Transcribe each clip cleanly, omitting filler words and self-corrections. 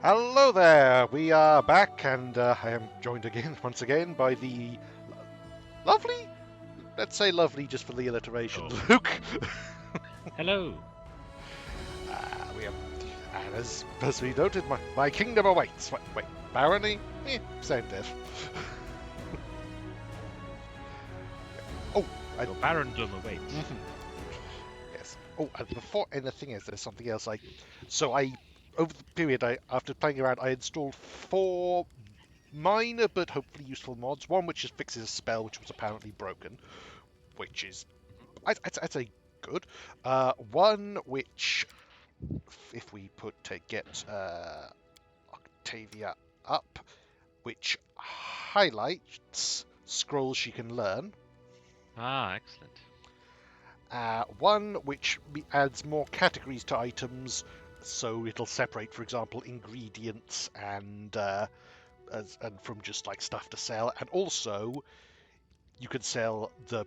Hello there! We are back, and I am joined again, once again, by the lovely, let's say lovely just for the alliteration, Oh. Luke. Hello. We have, and as we noted, my kingdom awaits. Wait, barony? Same diff. Oh, Your barondom awaits. yes. Oh, and and the thing is, there's something else. Over the period, after playing around, I installed 4 minor but hopefully useful mods. One which just fixes a spell which was apparently broken, which is I'd say good. One which, if we put to get Octavia up, which highlights scrolls she can learn. Ah, excellent. One which adds more categories to items, so it'll separate, for example, ingredients and from just like stuff to sell, and also you can sell the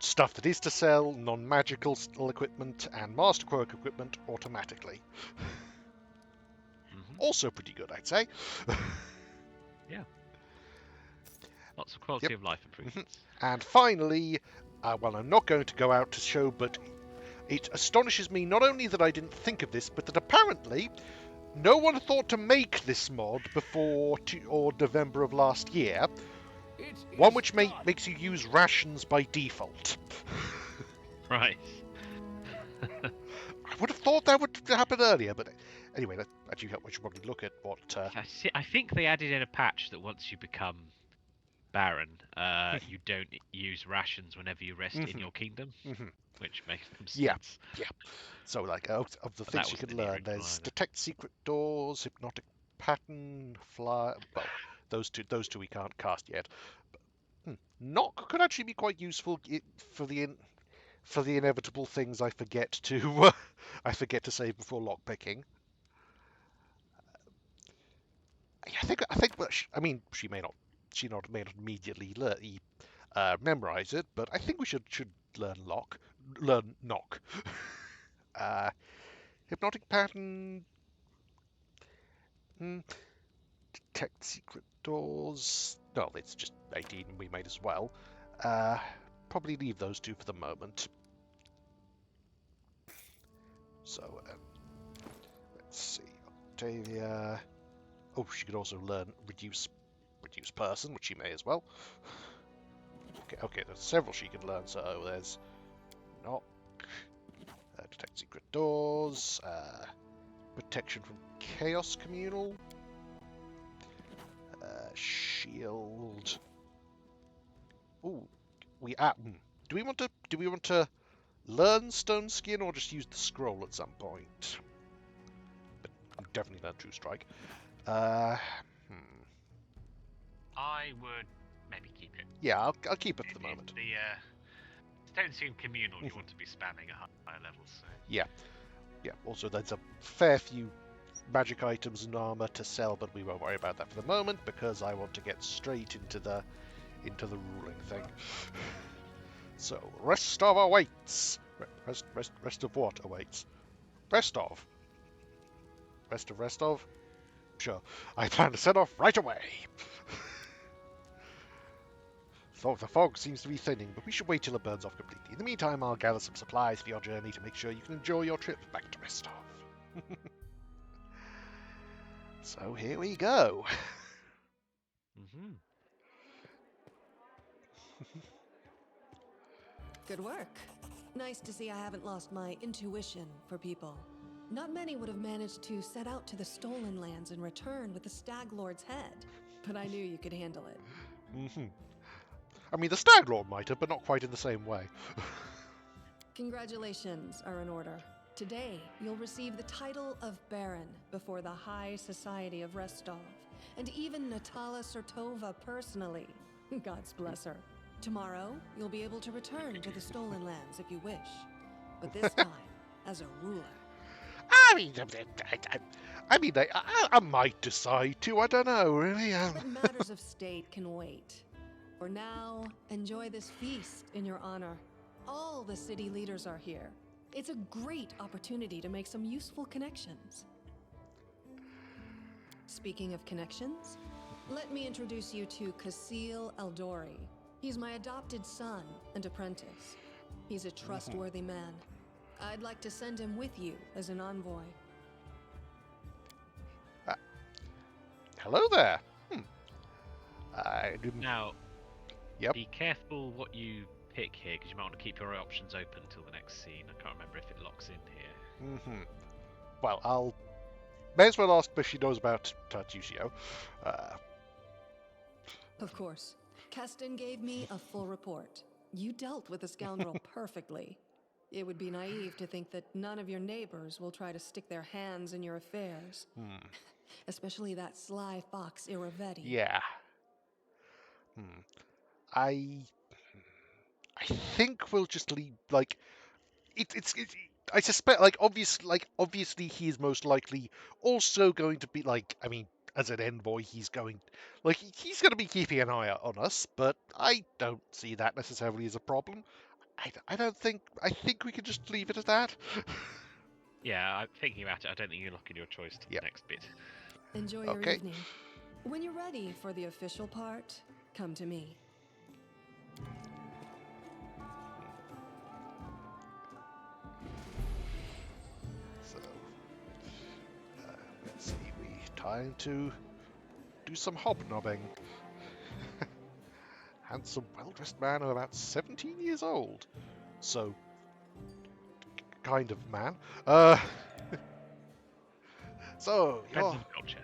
stuff that is to sell, non-magical equipment, and masterwork equipment automatically. Also pretty good, I'd say. Yeah. Lots of quality Yep. of life improvements. And finally, well, I'm not going to go out to show, but it astonishes me not only that I didn't think of this, but that apparently no one thought to make this mod before November of last year. One which makes you use rations by default. Right. I would have thought that would happen earlier, but anyway, we should probably look at what. I think they added in a patch that once you become Baron, you don't use rations whenever you rest in your kingdom, which makes some sense. Yeah. So, like, of the But things that you wasn't can in the learn, original there's either. detect secret doors, hypnotic pattern, fly. Well, those two we can't cast yet. But, knock could actually be quite useful for the inevitable things I forget to save before lockpicking. I think. Well, she may not. May not immediately memorize it, but I think we should learn knock. Uh, Hypnotic pattern, detect secret doors. No, it's just 18. We might as well. Uh, Probably leave those two for the moment. So let's see, Octavia. Oh, she could also learn reduce person, which she may as well. Okay, there's several she can learn. So there's knock, detect secret doors, protection from chaos communal, shield. Ooh, do we want to learn stone skin or just use the scroll at some point? But definitely learn true strike. Uh, I would maybe keep it. yeah, I'll keep it for the moment. The Stone Skin Communal you want to be spamming at higher levels. So. Yeah. Also, there's a fair few magic items and armor to sell, but we won't worry about that for the moment because I want to get straight into the ruling thing. So, rest of awaits. Rest of what awaits? Rest of. Rest of. Sure. I plan to set off right away. The fog seems to be thinning, but we should wait till it burns off completely. In the meantime, I'll gather some supplies for your journey to make sure you can enjoy your trip back to Restov. So here we go. Good work. Nice to see I haven't lost my intuition for people. Not many would have managed to set out to the Stolen Lands and return with the Stag Lord's head, but I knew you could handle it. I mean, the Stag Lord might have, but not quite in the same way. Congratulations are in order. Today, you'll receive the title of Baron before the High Society of Restov, and even Natala Sertova personally. God's bless her. Tomorrow, you'll be able to return to the Stolen Lands if you wish, but this time as a ruler. I might decide to. I don't know, really. But matters of state can wait. For now, enjoy this feast in your honor. All the city leaders are here. It's a great opportunity to make some useful connections. Speaking of connections, let me introduce you to Kasil Aldori. He's my adopted son and apprentice. He's a trustworthy man. I'd like to send him with you as an envoy. Hello there. I didn't... Now, Yep. be careful what you pick here, because you might want to keep your options open until the next scene. I can't remember if it locks in here. Well, I'll... May as well ask if she knows about Tartusio. Of course. Keston gave me a full report. You dealt with the scoundrel perfectly. It would be naive to think that none of your neighbors will try to stick their hands in your affairs. Especially that sly fox Iravetti. Yeah. I think we'll just leave, like... I suspect, obviously he is most likely also going to be, as an envoy, he's going to be keeping an eye on us, but I don't see that necessarily as a problem. I think we can just leave it at that. Yeah, I'm thinking about it. I don't think you're locking your choice to the next bit. Enjoy your Okay. evening. When you're ready for the official part, come to me. So, let's see, time to do some hobnobbing. Handsome, well-dressed man of about 17 years old. So, kind of man. So, Depends on culture.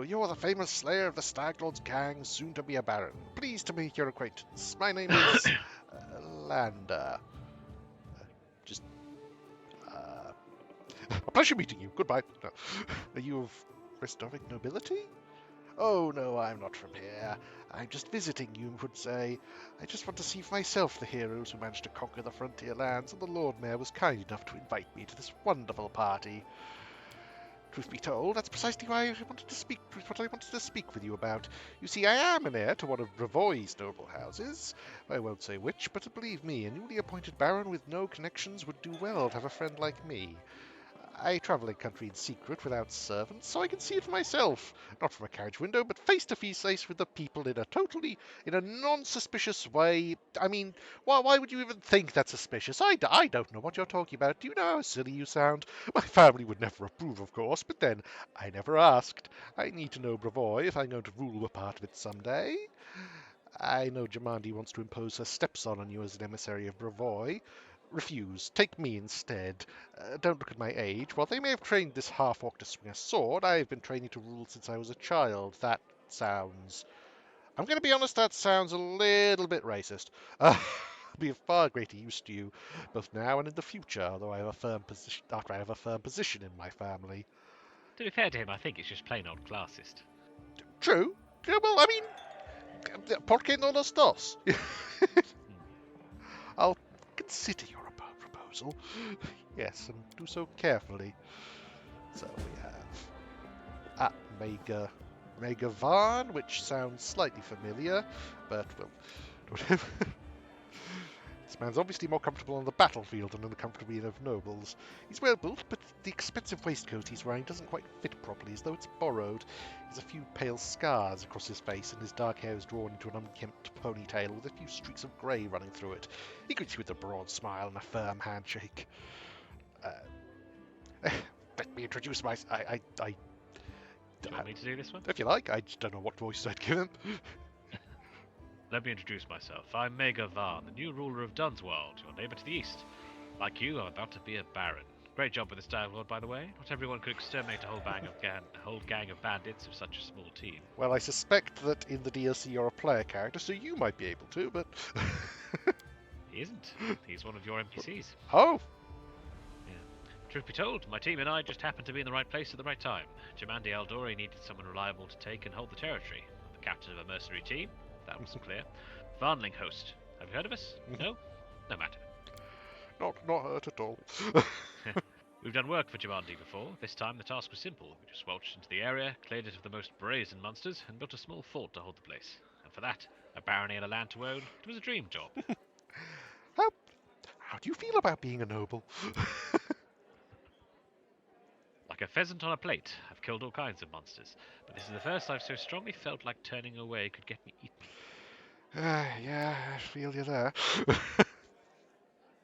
you're the famous slayer of the Stag Lord's gang, soon to be a baron. Pleased to make your acquaintance. My name is Lander. A pleasure meeting you. Goodbye. No. Are you of Restovic nobility? Oh, no, I'm not from here. I'm just visiting, you would say. I just want to see for myself the heroes who managed to conquer the frontier lands, and the Lord Mayor was kind enough to invite me to this wonderful party. Truth be told, that's precisely why I wanted to speak with you about. You see, I am an heir to one of Brevoy's noble houses. I won't say which, but believe me, a newly appointed baron with no connections would do well to have a friend like me. I travel in country in secret without servants, so I can see it for myself. Not from a carriage window, but face to face with the people in a non-suspicious way. I mean, why would you even think that's suspicious? I don't know what you're talking about. Do you know how silly you sound? My family would never approve, of course, but then I never asked. I need to know Brevoy if I'm going to rule a part of it someday. I know Jamandi wants to impose her stepson on you as an emissary of Brevoy. Refuse. Take me instead. Don't look at my age. While they may have trained this half-orc to swing a sword, I've been training to rule since I was a child. I'm going to be honest, that sounds a little bit racist. I'll be of far greater use to you, both now and in the future, although I have a firm position in my family. To be fair to him, I think it's just plain old classist. True. Yeah, well, I mean, ¿por qué no los dos? I'll consider your proposal. Yes, and do so carefully. So we have Mega Varn, which sounds slightly familiar, but well, this man's obviously more comfortable on the battlefield than in the comfortable of nobles. He's well built, but the expensive waistcoat he's wearing doesn't quite fit properly, as though it's borrowed. He has a few pale scars across his face, and his dark hair is drawn into an unkempt ponytail with a few streaks of grey running through it. He greets you with a broad smile and a firm handshake. Let me introduce myself. Do you want me to do this one? If you like, I just don't know what voice I'd give him. Let me introduce myself. I'm Mega Varn, the new ruler of Dunswald, your neighbour to the east. Like you, I'm about to be a baron. Great job with the Stag Lord, by the way. Not everyone could exterminate a whole gang of bandits with such a small team. Well, I suspect that in the DLC you're a player character, so you might be able to, but... He isn't. He's one of your NPCs. Oh! Yeah. Truth be told, my team and I just happened to be in the right place at the right time. Jamandi Aldori needed someone reliable to take and hold the territory. I'm the captain of a mercenary team. That was clear. Varnling host. Have you heard of us? No? No matter. Not hurt at all. We've done work for Jamandi before. This time the task was simple. We just squelched into the area, cleared it of the most brazen monsters, and built a small fort to hold the place. And for that, a barony and a land to own, it was a dream job. How do you feel about being a noble? Like a pheasant on a plate. I've killed all kinds of monsters, but this is the first I've so strongly felt like turning away could get me eaten. Yeah, I feel you there.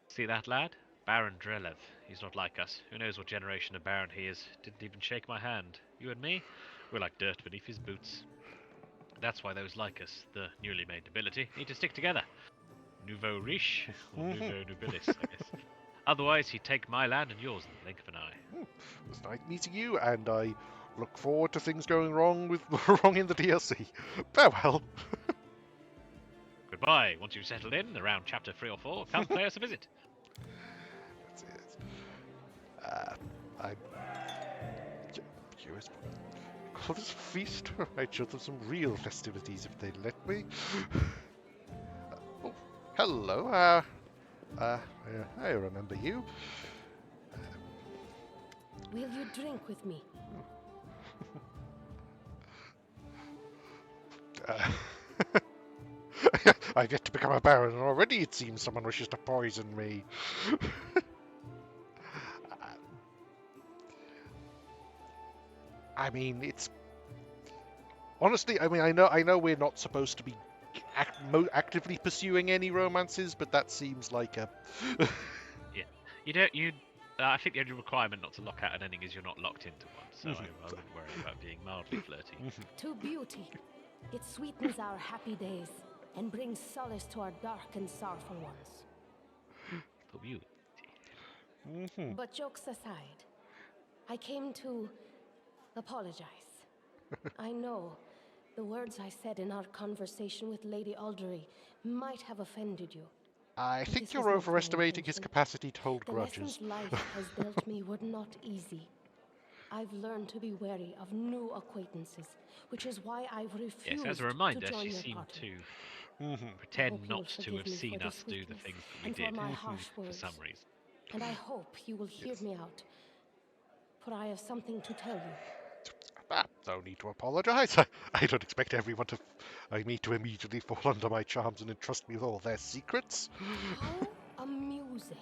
See that lad? Baron Drelev. He's not like us. Who knows what generation of Baron he is? Didn't even shake my hand. You and me? We're like dirt beneath his boots. That's why those like us, the newly made nobility, need to stick together. Nouveau riche, or nouveau nobilis, I guess. Otherwise, he'd take my land and yours in the blink of an eye. It was nice meeting you, and I look forward to things going wrong in the DLC. Farewell. Goodbye. Once you've settled in, around chapter 3 or 4, come pay us a visit. That's it. I'm curious. Call this a feast? I'd show them some real festivities if they'd let me. Oh, hello. I remember you. Will you drink with me? I've yet to become a baron, and already it seems someone wishes to poison me. I mean, it's honestly. I mean, I know we're not supposed to be actively pursuing any romances, but that seems like a. Yeah, you don't. I think the only requirement not to lock out an ending is you're not locked into one, so I wouldn't worry about being mildly flirty. To beauty. It sweetens our happy days and brings solace to our dark and sorrowful ones. For beauty. But jokes aside, I came to apologize. I know the words I said in our conversation with Lady Aldery might have offended you. I think This you're was not my overestimating his intention. capacity to hold The grudges. lessons life has dealt me were not easy. I've learned to be wary of new acquaintances, which is why I've refused Yes, as a reminder, to join she your seemed party. to I hope pretend you will not to forgive have me seen for us this do the weakness things that we and for did my harsh for words. some reason. And I hope you will hear me out, for I have something to tell you. No need to apologize. I don't expect everyone to immediately fall under my charms and entrust me with all their secrets. How amusing.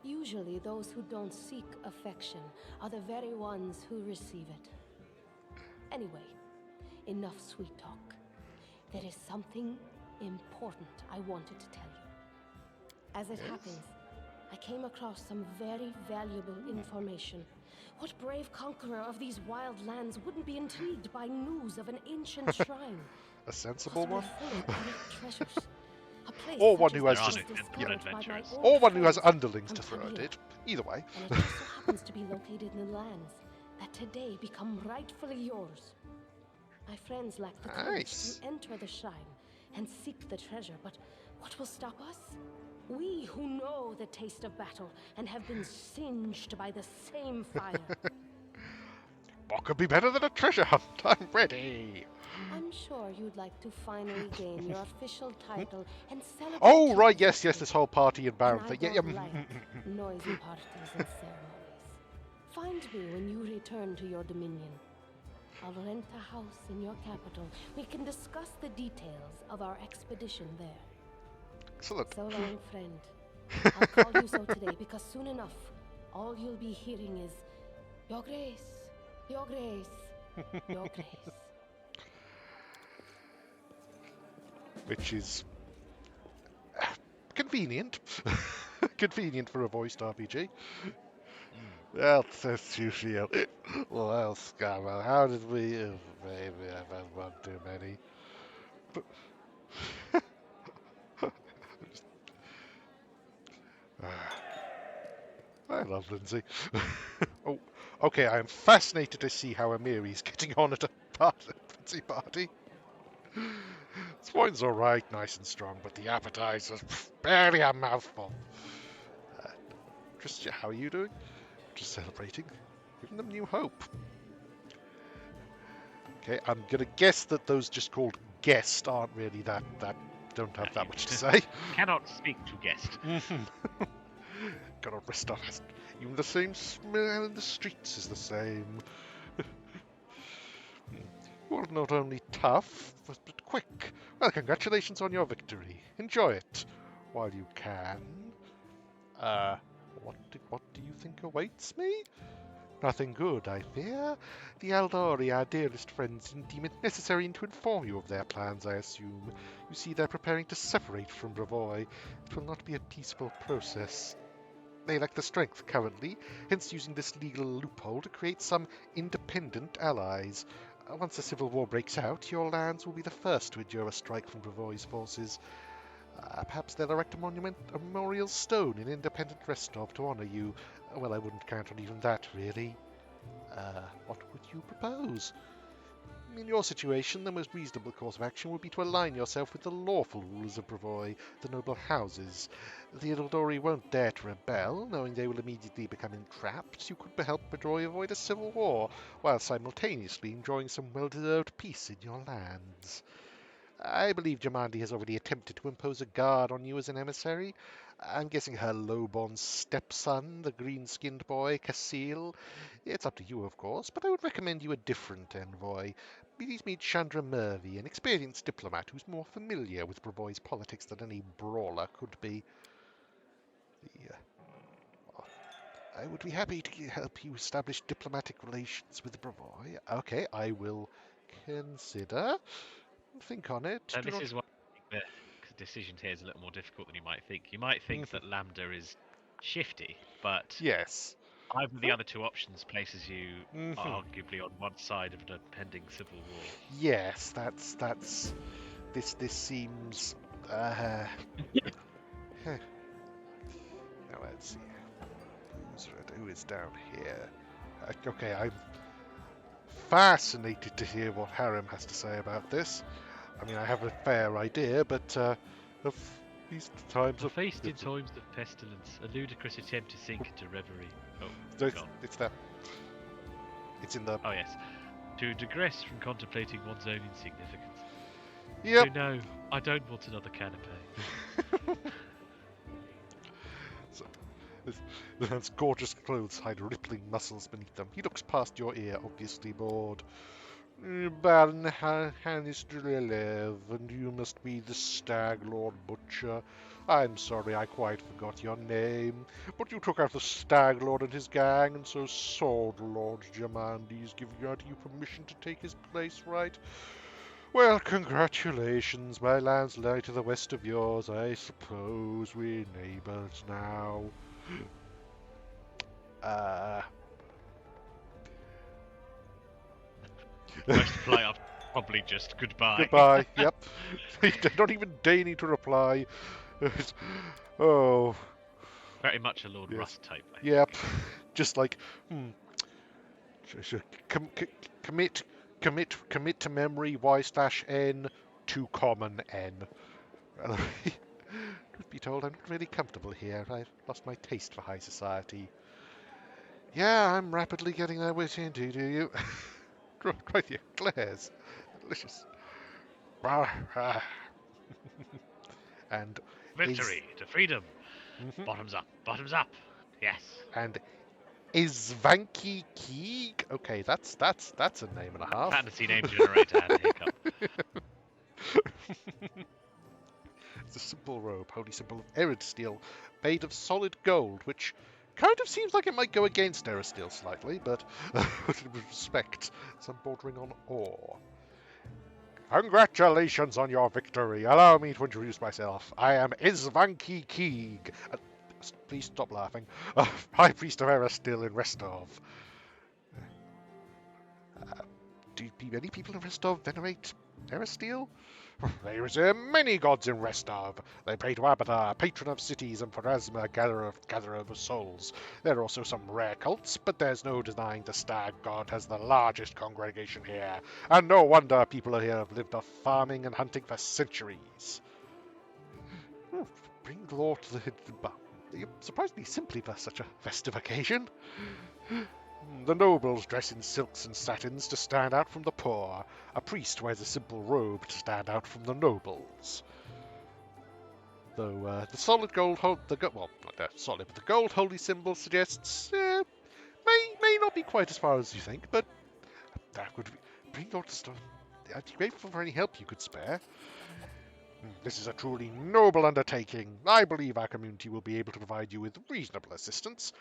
Usually those who don't seek affection are the very ones who receive it. Anyway, enough sweet talk. There is something important I wanted to tell you. As it happens, I came across some very valuable information. What brave conqueror of these wild lands wouldn't be intrigued by news of an ancient shrine? A sensible one? Possibly full of great treasures. A place Or one such who as has this just- was yeah, discovered by my adventurers. old Or one who has friends underlings to from throw at Pavia. it. Either way. And it just so happens to be located in the lands that today become rightfully yours. My friends lack the courage Nice. to enter the shrine and seek the treasure, but what will stop us? We who know the taste of battle and have been singed by the same fire. What could be better than a treasure hunt? I'm ready. I'm sure you'd like to finally gain your official title and celebrate. Oh, right, too. yes, this whole party and baron And thing. I Yeah, don't yeah. like noisy parties and ceremonies. Find me when you return to your dominion. I'll rent a house in your capital. We can discuss the details of our expedition there. Excellent. So long, friend. I'll call you so today because soon enough, all you'll be hearing is, Your Grace, Your Grace, Your Grace. Which is convenient. Convenient for a voiced RPG. Well, says you feel. Well, Scott, well, how did we? Maybe I've had one too many. But I love Lindsay. Oh, okay. I am fascinated to see how Amiri's getting on at a fancy party. This wine's all right, nice and strong, but the appetizer's barely a mouthful. Just how are you doing? Just celebrating, giving them new hope. Okay, I'm gonna guess that those just called guest aren't really that don't have that much to say. Cannot speak to guest. Gotta rest off. Even the same smell in the streets is the same. You are not only tough, but quick. Well, congratulations on your victory. Enjoy it while you can. What do you think awaits me? Nothing good, I fear. The Aldari, our dearest friends, didn't deem it necessary to inform you of their plans, I assume. You see, they're preparing to separate from Bravoy. It will not be a peaceful process. They lack the strength currently, hence using this legal loophole to create some independent allies. Once a civil war breaks out, your lands will be the first to endure a strike from Bravoy's forces. Perhaps they'll erect a memorial stone in independent Restov to honor you. Well, I wouldn't count on even that, really. What would you propose? In your situation, the most reasonable course of action would be to align yourself with the lawful rulers of Bravoy, the noble houses. The Ildori won't dare to rebel, knowing they will immediately become entrapped. You could help Bravoy avoid a civil war, while simultaneously enjoying some well-deserved peace in your lands. I believe Jamandi has already attempted to impose a guard on you as an emissary. I'm guessing her low-born stepson, the green-skinned boy, Casil. It's up to you, of course, but I would recommend you a different envoy. Please meet Chandra Murvy, an experienced diplomat who's more familiar with Bravoy's politics than any brawler could be. I would be happy to help you establish diplomatic relations with Bravoy. Okay, I will consider. Think on it. And Do this not... is why I think the decision here is a little more difficult than you might think. You might think that Lambda is shifty, but Yes. either the other two options places you Mm-hmm. arguably on one side of an impending civil war. Yes, that's this seems huh. Now let's see. Who is down here? Okay, I'm fascinated to hear what Harem has to say about this. I mean, I have a fair idea, but of these times A of feast in times of pestilence, a ludicrous attempt to sink into reverie. Oh, gone. it's there. It's in the. Oh yes, to digress from contemplating one's own insignificance. Yep. So no, I don't want another canapé. The man's gorgeous clothes hide rippling muscles beneath them. He looks past your ear, obviously bored. Baron Hannistrelev, and you must be the Stag Lord Butcher. I'm sorry, I quite forgot your name, but you took out the Stag Lord and his gang, and so Sword Lord Jamandi's giving you permission to take his place, right? Well, congratulations, my lands lie to the west of yours. I suppose we're neighbours now. Most polite, probably just goodbye. Goodbye. Yep. Not even deigning to reply. Oh. Very much a Lord Yes. Rust type. I Yep. think. Just like, commit to memory y/n to common n. Truth be told, I'm not really comfortable here. I've lost my taste for high society. Yeah, I'm rapidly getting that wit into, do you? Try the eclairs. Delicious. And Victory to freedom. Bottoms up. Bottoms up. Yes. And Izvanki Keeg. Okay, that's a name and a half. Fantasy name generator had a hiccup. It's a simple robe, holy symbol of Eridsteel, made of solid gold, which kind of seems like it might go against Eridsteel slightly, but with respect, some bordering on awe. Congratulations on your victory. Allow me to introduce myself. I am Izvanki Keeg. Please stop laughing. High Priest of Eridsteel in Restov. Do many people in Restov venerate Eridsteel? There is many gods in Restov. They pray to Abaddon, patron of cities, and Pharasma, gatherer of souls. There are also some rare cults, but there's no denying the stag god has the largest congregation here. And no wonder people here have lived off farming and hunting for centuries. Bring law to the... surprisingly simply for such a festive occasion. The nobles dress in silks and satins to stand out from the poor. A priest wears a simple robe to stand out from the nobles. Though the solid gold the gold holy symbol suggests may not be quite as far as you think, but that would bring your stuff. I'd be grateful for any help you could spare. This is a truly noble undertaking. I believe our community will be able to provide you with reasonable assistance.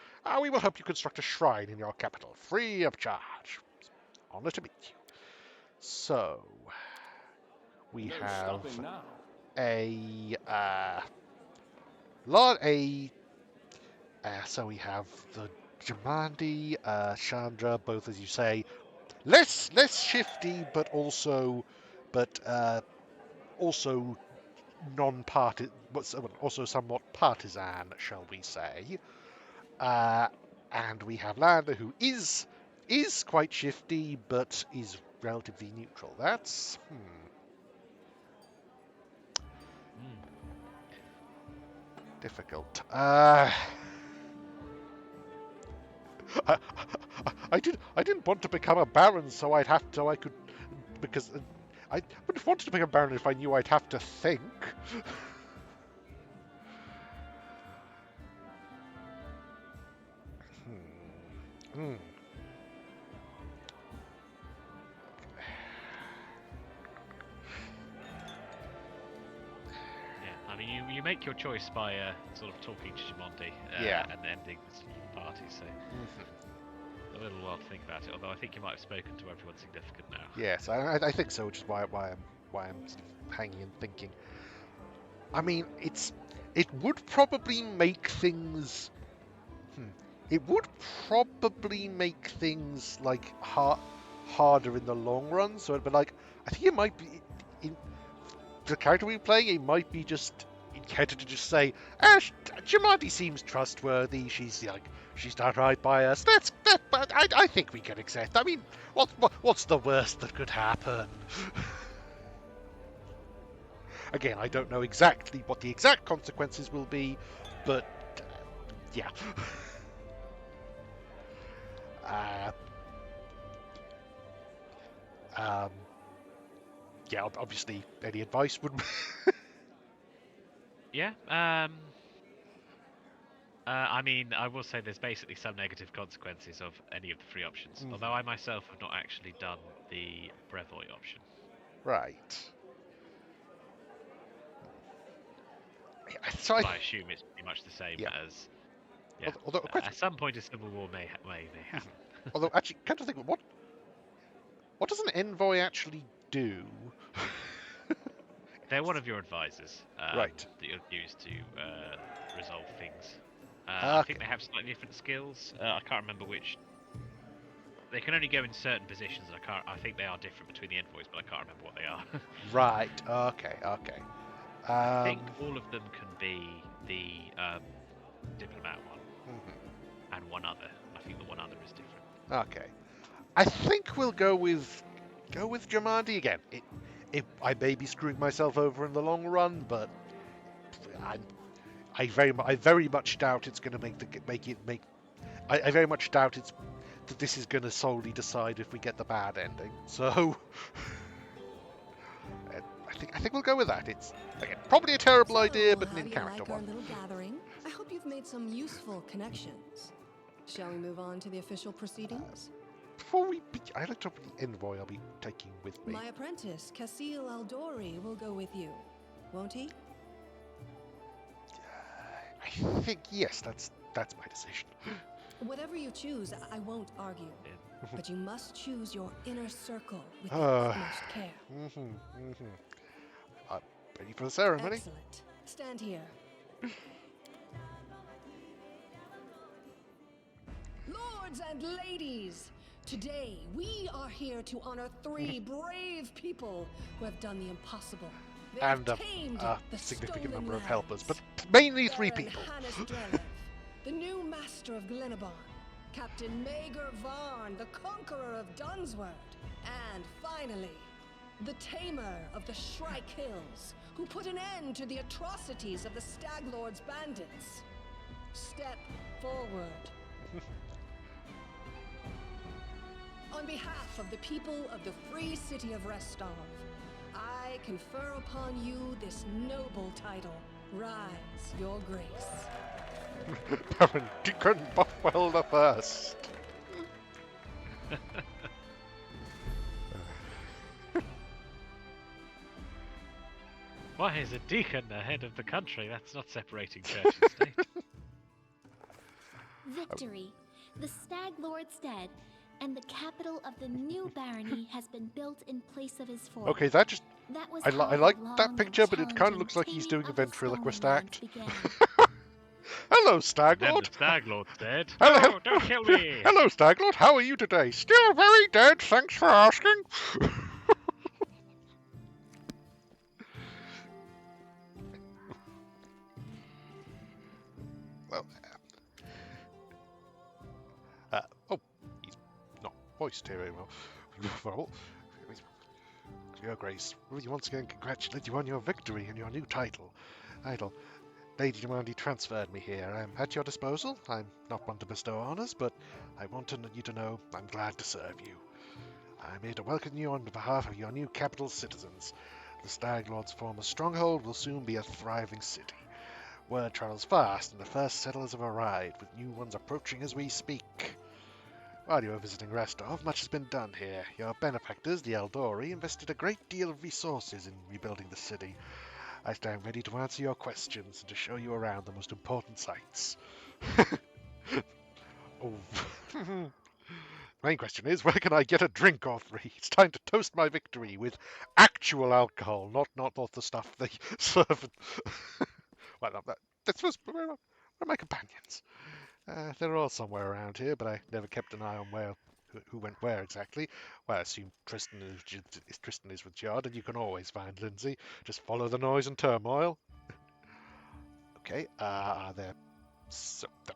We will help you construct a shrine in your capital, free of charge. Honor to meet you. So, we No have stopping now. so we have the Jamandi, Chandra, both as you say, less shifty, but also non-party, but also somewhat partisan, shall we say? Uh, and we have Landa, who is quite shifty, but is relatively neutral. That's difficult. I, I didn't want to become a baron, so I could, because I would have wanted to become a baron if I knew I'd have to think. Hmm. Yeah, I mean, you make your choice by sort of talking to Shimonti Yeah. and ending this party, so a little while to think about it. Although I think you might have spoken to everyone significant now. Yes, I think so, which is why I'm sort of hanging and thinking. I mean, it would probably make things. It would probably make things like harder in the long run. So it'd be like, I think it might be in the character we're playing. It might be just better to just say, Jamadi seems trustworthy. She's done right by us. I think we can accept. I mean, what's the worst that could happen? Again, I don't know exactly what the exact consequences will be, but yeah. Yeah, obviously, any advice would. Yeah. I mean, I will say there's basically some negative consequences of any of the three options. Although I myself have not actually done the Brevoy option. Right. But I assume it's pretty much the same as. Yeah. Although, at some point, a civil war may happen. although actually, come to think of it, what does an envoy actually do? They're one of your advisors, Right. that you'll use to resolve things. Okay. I think they have slightly different skills. I can't remember which. They can only go in certain positions. I think they are different between the envoys, but I can't remember what they are. Right. Okay. Okay. I think all of them can be the diplomat one, and one other. I think the one other is different. Okay. I think we'll go with Jamandi again. I may be screwing myself over in the long run, but I very much doubt it's going to I very much doubt that this is going to solely decide if we get the bad ending. So I think we'll go with that. It's again probably a terrible idea, but an in-character like our one. little gathering? I hope you've made some useful connections. Shall we move on to the official proceedings? Before I like to the envoy I'll be taking with me. My apprentice, Casil Aldori, will go with you, won't he? I think yes, that's my decision. Whatever you choose, I won't argue. But you must choose your inner circle with the utmost care. Ready for the ceremony? Excellent. Stand here. Lords and ladies, today we are here to honor three brave people who have done the impossible. They And have tamed a the significant stolen number of helpers, lands. but mainly three Baron people. Hannes Drelev, the new master of Glenabon, Captain Mager Varn, the conqueror of Dunsword, and finally, the tamer of the Shrike Hills, who put an end to the atrocities of the Stag Lord's bandits. Step forward. On behalf of the people of the free city of Restov, I confer upon you this noble title. Rise, your grace. Baron Deacon Buffwell the First. Why is a deacon the head of the country? That's not separating church and state. Victory. The Stag Lord's dead, and the capital of the new barony has been built in place of his fort. Okay, that just... That was I how the like that long picture, but it kind of challenging looks like he's taming doing a of the ventriloquist Stony act. Lands began. Hello, Stag Then Lord. the Stag Lord's dead. Hello, No, don't kill me! Hello, Stag Lord. How are you today? Still very dead, thanks for asking. Well, oh, he's not voiced here very well. Well, Your Grace, will you once again congratulate you on your victory and your new title. Lady Demandi transferred me here. I'm at your disposal. I'm not one to bestow honours, but I want you to know I'm glad to serve you. I'm here to welcome you on behalf of your new capital citizens. The Stag Lord's former stronghold will soon be a thriving city. Word travels fast, and the first settlers have arrived, with new ones approaching as we speak. While you were visiting Restov, much has been done here. Your benefactors, the Eldori, invested a great deal of resources in rebuilding the city. I stand ready to answer your questions and to show you around the most important sites. Oh. The main question is, where can I get a drink or three? It's time to toast my victory with actual alcohol, not the stuff they serve. Well, where are my companions? They're all somewhere around here, but I never kept an eye on who went where exactly. Well, I assume Tristan is with Jard, and you can always find Lindsay. Just follow the noise and turmoil. Okay, so the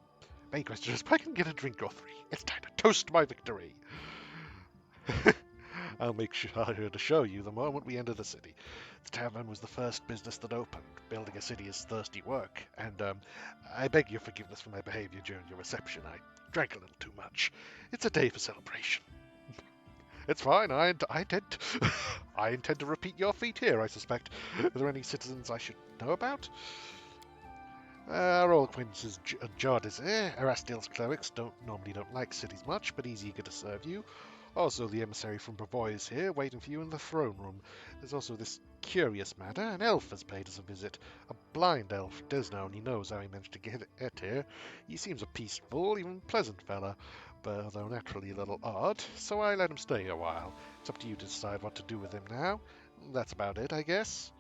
main question is, where can I get a drink or three? It's time to toast my victory. I'll make sure to show you the moment we enter the city. The tavern was the first business that opened. Building a city is thirsty work, and I beg your forgiveness for my behavior during your reception. I drank a little too much. It's a day for celebration. It's fine. I intend to repeat your feat here, I suspect. Are there any citizens I should know about? Our old acquaintances Jod is here. Erastil's clerics normally don't like cities much, but he's eager to serve you. Also, the emissary from Bravoy is here, waiting for you in the throne room. There's also this curious matter. An elf has paid us a visit. A blind elf. Desna only knows how he managed to get here. He seems a peaceful, even pleasant fella, but although naturally a little odd, so I let him stay a while. It's up to you to decide what to do with him now. That's about it, I guess.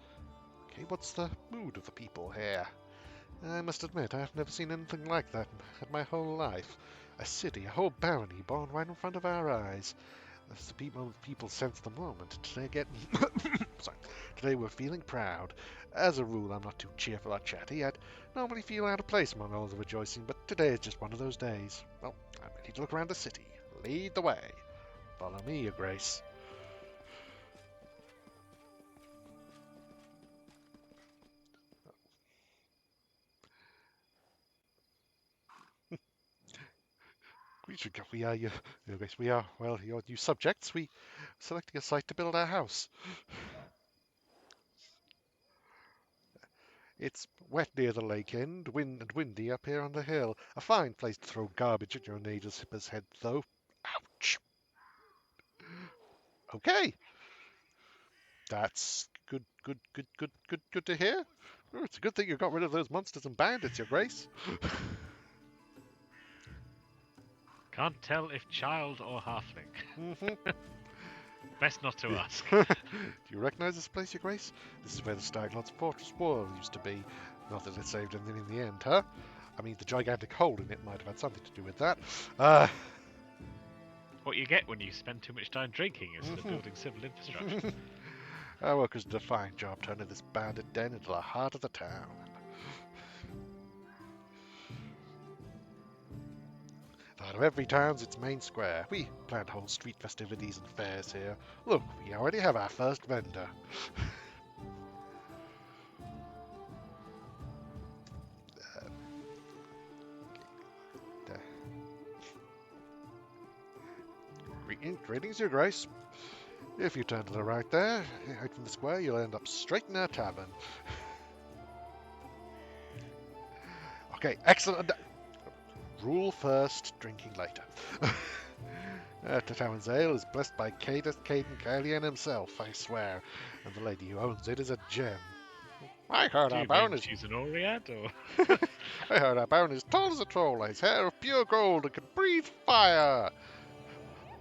Okay, what's the mood of the people here? I must admit, I've never seen anything like that in my whole life. A city, a whole barony born right in front of our eyes. As the people sense the moment. Today we're feeling proud. As a rule, I'm not too cheerful or chatty. I'd normally feel out of place among all the rejoicing, but today is just one of those days. Well, I'm ready to look around the city. Lead the way. Follow me, Your Grace. We are your Grace. We are, well, your new subjects. We selecting a site to build our house. It's wet near the lake end, windy up here on the hill. A fine place to throw garbage at your neighbour's head, though. Ouch. Okay. That's good to hear. Oh, it's a good thing you got rid of those monsters and bandits, Your Grace. Can't tell if child or halfling. Best not to ask. Do you recognise this place, Your Grace? This is where the Stag Lord's fortress wall used to be. Not that it saved anything in the end, huh? I mean, the gigantic hole in it might have had something to do with that. What you get when you spend too much time drinking instead of building civil infrastructure. Our workers did a fine job turning this bandit den into the heart of the town. The heart of every town's its main square. We plan to hold street festivities and fairs here. Look, we already have our first vendor. Greetings, Your Grace. If you turn to the right there, out from the square, you'll end up straight in our tavern. Okay, excellent. Rule first, drinking later. The tavern's ale is blessed by Caden Kalian himself, I swear, and the lady who owns it is a gem. I heard Do our you Baron mean is... she's an Oriat, or? I heard our Baron is tall as a troll, his hair of pure gold, and can breathe fire.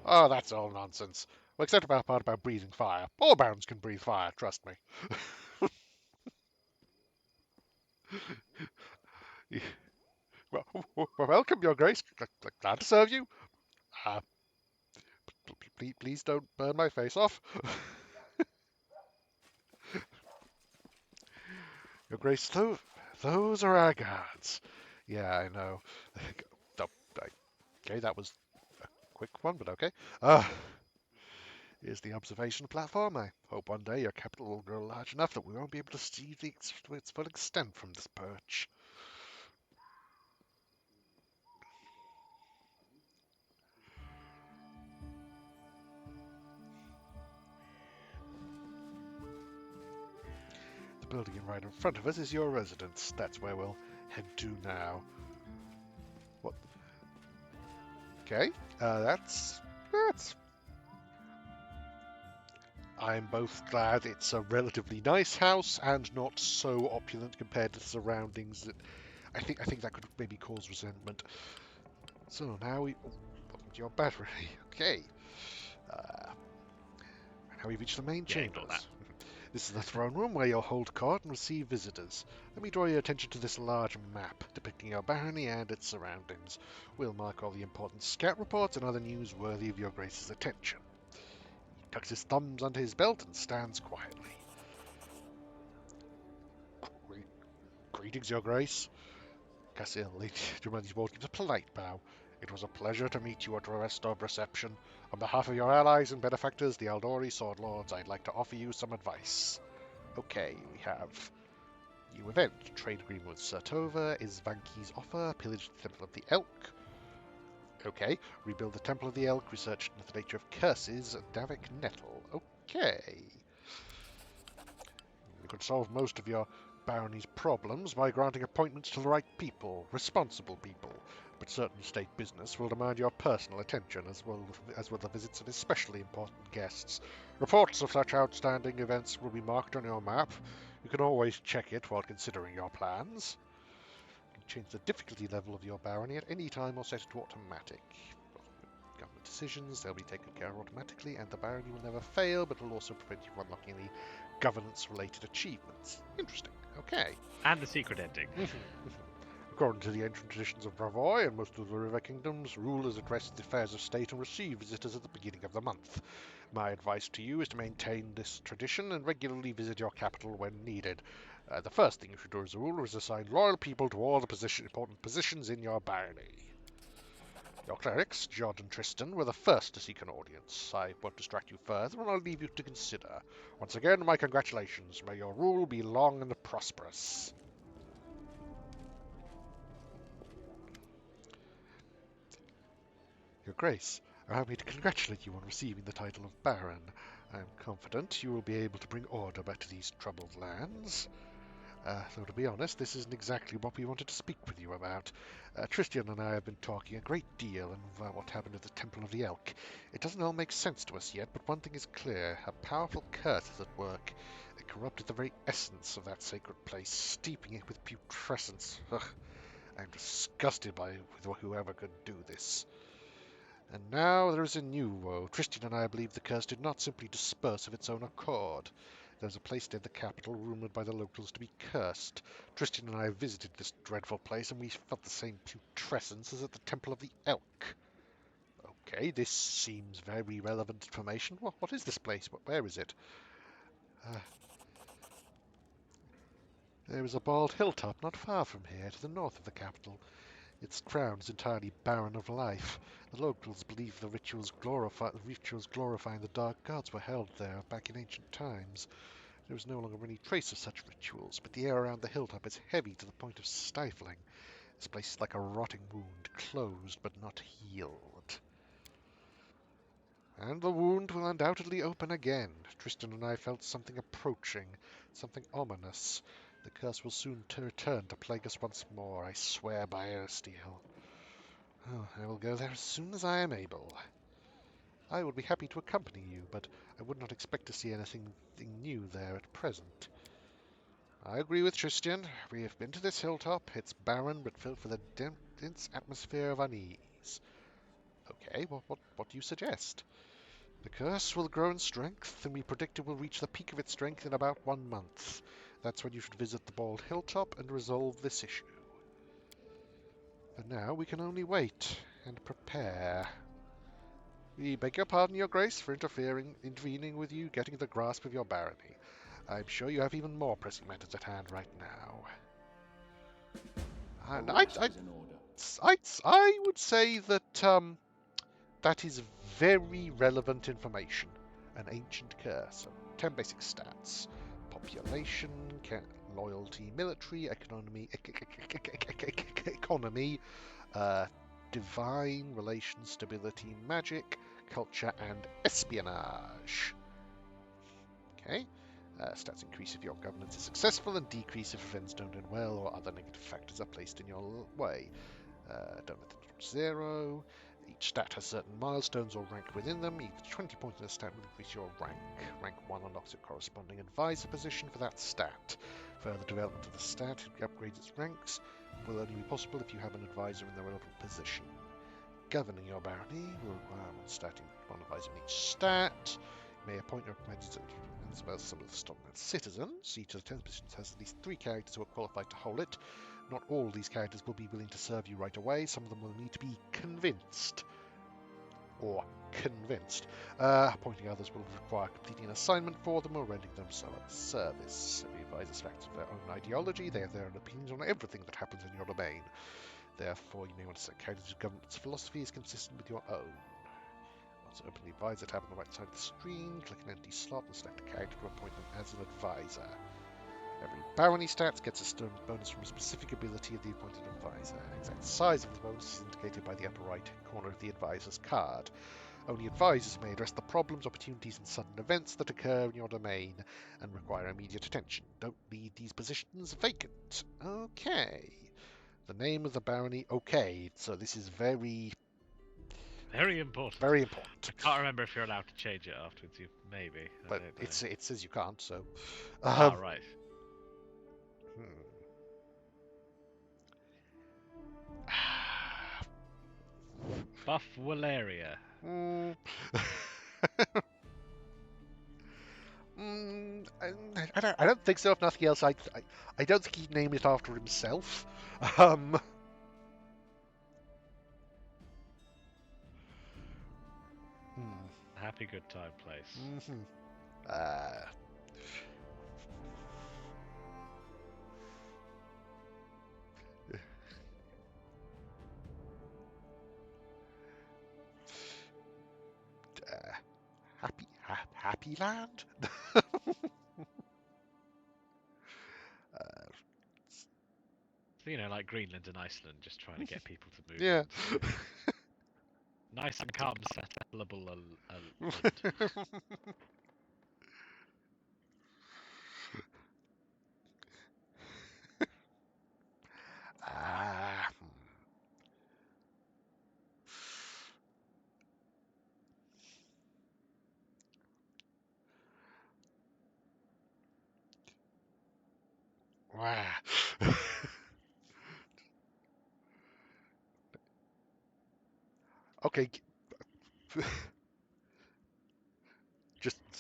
Oh, that's all nonsense. Well, except about the part about breathing fire. All Barons can breathe fire, trust me. Well, welcome, Your Grace. Glad to serve you. Uh, please don't burn my face off. Your Grace, those are our guards. Yeah, I know. Oh, okay, that was a quick one, but okay. Here's the observation platform. I hope one day your capital will grow large enough that we won't be able to see its full extent from this perch. The building right in front of us is your residence. That's where we'll head to now. What? Okay, that's... I'm both glad it's a relatively nice house and not so opulent compared to the surroundings that I think that could maybe cause resentment. So now we... Oh, welcome to your battery. Okay. Uh, now we've reached the main chambers. This is the throne room where you'll hold court and receive visitors. Let me draw your attention to this large map depicting your barony and its surroundings. We'll mark all the important scout reports and other news worthy of your grace's attention. He tucks his thumbs under his belt and stands quietly. Greetings, your grace. Cassiel leaned Germani's board gives a polite bow. It was a pleasure to meet you at Restov reception. On behalf of your allies and benefactors, the Aldori Sword Lords, I'd like to offer you some advice. Okay, we have new event, trade agreement with Sertova, is Vanki's offer, pillage the Temple of the Elk. Okay, rebuild the Temple of the Elk, research into the nature of curses, Davik Nettle. Okay. You could solve most of your barony's problems by granting appointments to the right people, responsible people, but certain state business will demand your personal attention as well as the visits of especially important guests. Reports of such outstanding events will be marked on your map. You can always check it while considering your plans. You can change the difficulty level of your barony at any time or set it to automatic. Government decisions, they'll be taken care of automatically, and the barony will never fail, but will also prevent you from unlocking any governance-related achievements. Interesting. Okay. And the secret ending. According to the ancient traditions of Bravoy and most of the River Kingdoms, rulers address the affairs of state and receive visitors at the beginning of the month. My advice to you is to maintain this tradition and regularly visit your capital when needed. The first thing you should do as a ruler is assign loyal people to all the important positions in your barony. Your clerics, Jod and Tristan, were the first to seek an audience. I won't distract you further, and I'll leave you to consider. Once again, my congratulations. May your rule be long and prosperous. Your Grace, allow me to congratulate you on receiving the title of Baron. I am confident you will be able to bring order back to these troubled lands. Though to be honest, this isn't exactly what we wanted to speak with you about. Tristan and I have been talking a great deal about what happened at the Temple of the Elk. It doesn't all make sense to us yet, but one thing is clear. A powerful curse is at work. It corrupted the very essence of that sacred place, steeping it with putrescence. Ugh, I'm disgusted with whoever could do this. And now there is a new woe. Tristan and I believe the curse did not simply disperse of its own accord. There's a place near the capital rumoured by the locals to be cursed. Tristan and I visited this dreadful place, and we felt the same putrescence as at the Temple of the Elk. Okay, this seems very relevant information. What is this place? Where is it? There is a bald hilltop not far from here, to the north of the capital. Its crown is entirely barren of life. The locals believe the rituals glorifying the dark gods were held there back in ancient times. There is no longer any trace of such rituals, but the air around the hilltop is heavy to the point of stifling. This place is like a rotting wound, closed but not healed. And the wound will undoubtedly open again. Tristan and I felt something approaching, something ominous. The curse will soon return to plague us once more, I swear by Ersteel. Oh, I will go there as soon as I am able. I would be happy to accompany you, but I would not expect to see anything new there at present. I agree with Tristan. We have been to this hilltop. It's barren, but filled with a dense atmosphere of unease. Okay, what do you suggest? The curse will grow in strength, and we predict it will reach the peak of its strength in about 1 month. That's when you should visit the bald hilltop and resolve this issue. For now, we can only wait and prepare. We beg your pardon, Your Grace, for intervening with you getting the grasp of your barony. I'm sure you have even more pressing matters at hand right now. And I would say that that is very relevant information. An ancient curse. So 10 basic stats: population, loyalty, military, economy, divine, relations, stability, magic, culture, and espionage. Okay. Stats increase if your governance is successful and decrease if events don't end well or other negative factors are placed in your way. Don't let them reach 0. Each stat has certain milestones or rank within them. Each 20 points in a stat will increase your rank. Rank 1 unlocks a corresponding advisor position for that stat. Further development of the stat upgrades its ranks will only be possible if you have an advisor in the relevant position. Governing your barony will require one advisor in each stat. You may appoint your representative as well as some of the Stockman's citizens. Each of the 10 positions has at least 3 characters who are qualified to hold it. Not all these characters will be willing to serve you right away. Some of them will need to be convinced. Appointing others will require completing an assignment for them or rendering them some service. Every advisor's facts of their own ideology. They have their own opinions on everything that happens in your domain. Therefore, you may want to set characters whose government's philosophy is consistent with your own. Once open the advisor tab on the right side of the screen, click an empty slot and select a character to appoint them as an advisor. Every barony stat gets a stone bonus from a specific ability of the appointed advisor. The exact size of the bonus is indicated by the upper right corner of the advisor's card. Only advisors may address the problems, opportunities, and sudden events that occur in your domain and require immediate attention. Don't leave these positions vacant. Okay. The name of the barony. Okay, so this is very important. Very important. I can't remember if you're allowed to change it afterwards. You maybe. But it says you can't. So. Right. Buff Valeria. I don't think so. If nothing else, I don't think he'd name it after himself. Happy good time place. Happy Land. So, like Greenland and Iceland, just trying to get people to move. Yeah. Nice and calm, settleable land. Wow. Okay.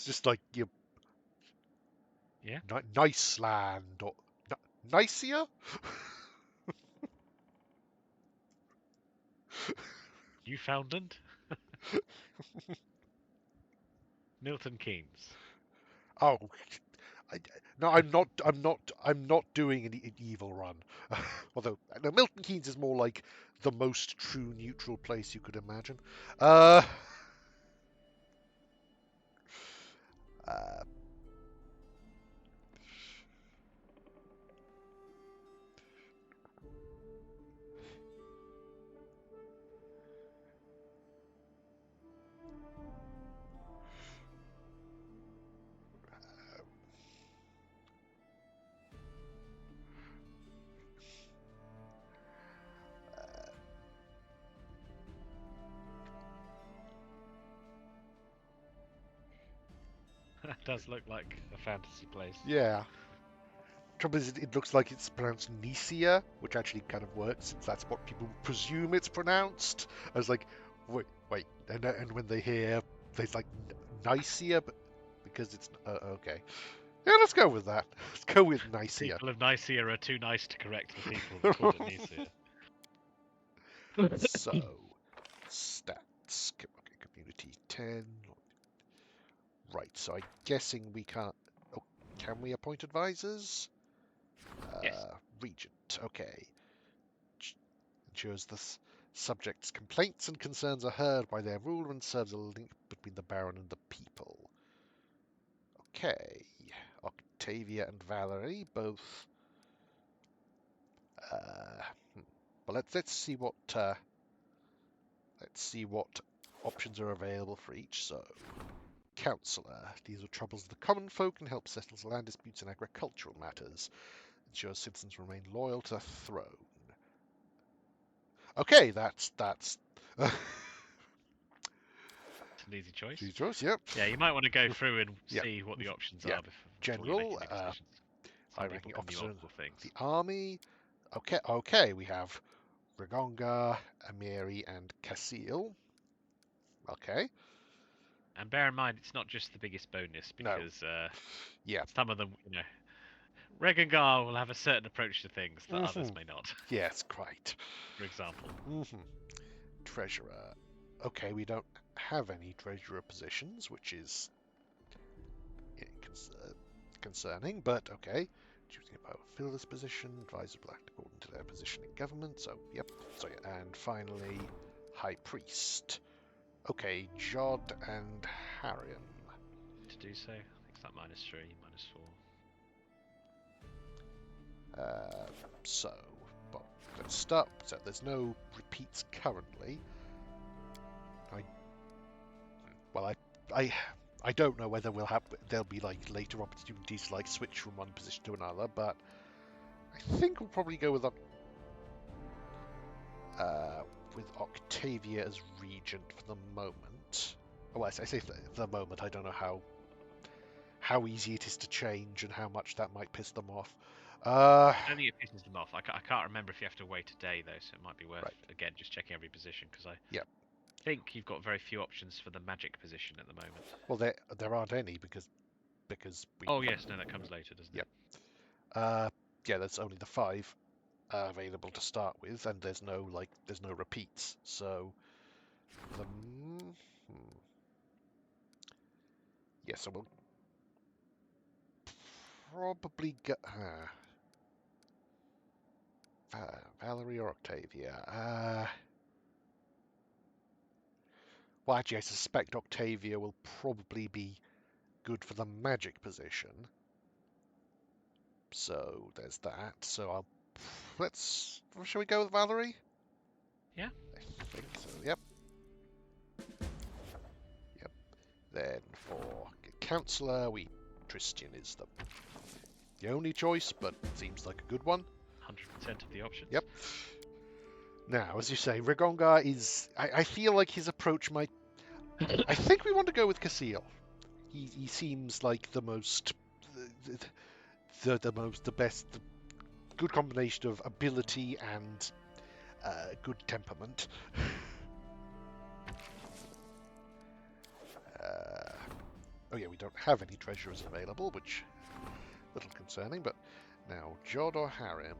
just like you. Yeah. Nice land or Nicia. Newfoundland. Milton Keynes. Oh. No, I'm not doing an evil run. Although no, Milton Keynes is more like the most true neutral place you could imagine. That does look like a fantasy place. Yeah. Trouble is, it looks like it's pronounced Nicaea, which actually kind of works, since that's what people presume it's pronounced. I was like, wait, and when they hear, there's like Nicaea, but because it's okay. Yeah, let's go with that. Let's go with Nicaea. People of Nicaea are too nice to correct the people that called it Nicaea. So, stats. Okay, community 10. Right, so I'm guessing we can't... Oh, can we appoint advisors? Yes. Regent, okay. Ensures the subjects' complaints and concerns are heard by their ruler and serves a link between the Baron and the people. Okay. Octavia and Valerie both... Well, let's see what options are available for each. So, Councillor deals with troubles of the common folk and helps settle land disputes and agricultural matters. Ensures citizens remain loyal to the throne. Okay, that's It's an easy choice. easy choice. Yep. Yeah, you might want to go through and Yeah. see what the options Yeah. are before General, you make any decisions. Some high-ranking people can do officer multiple things. the army. Okay, we have Ragonga, Amiri, and Casil. Okay. And bear in mind, it's not just the biggest bonus, because Yeah. some of them, Regengar will have a certain approach to things that others may not. Yes, quite. For example. Treasurer. Okay, we don't have any treasurer positions, which is concerning, but okay. Choosing a power fill this position, advisor will act according to their position in government, so yep. So yeah, and finally, High Priest. Okay, Jod and Harriam. To do so, I think it's that -3, -4. So, but let's start. So there's no repeats currently. I don't know whether there'll be like later opportunities to like switch from one position to another, but I think we'll probably go with Octavia as regent for the moment. Oh, I say for the moment. I don't know how easy it is to change and how much that might piss them off. I don't think it pisses them off. I can't remember if you have to wait a day, though, so it might be worth, again, just checking every position, because I think you've got very few options for the magic position at the moment. Well, there aren't any because we... Oh, yes, no, that comes later, doesn't it? Yeah, there's only the 5 available to start with, and there's no repeats, so... Yeah, so we'll probably get... Valerie or Octavia? Well, actually, I suspect Octavia will probably be good for the magic position. So there's that. So shall we go with Valerie? Yeah. I think so. Yep. Then for Councillor, Tristian is the only choice, but seems like a good one. 100% of the options. Yep. Now, as you say, Ragongar is... I feel like his approach might... I think we want to go with Casil. He seems like the most... the best... good combination of ability and good temperament. Oh yeah, we don't have any treasurers available, which... a little concerning, but... Now, Jod or Harrim?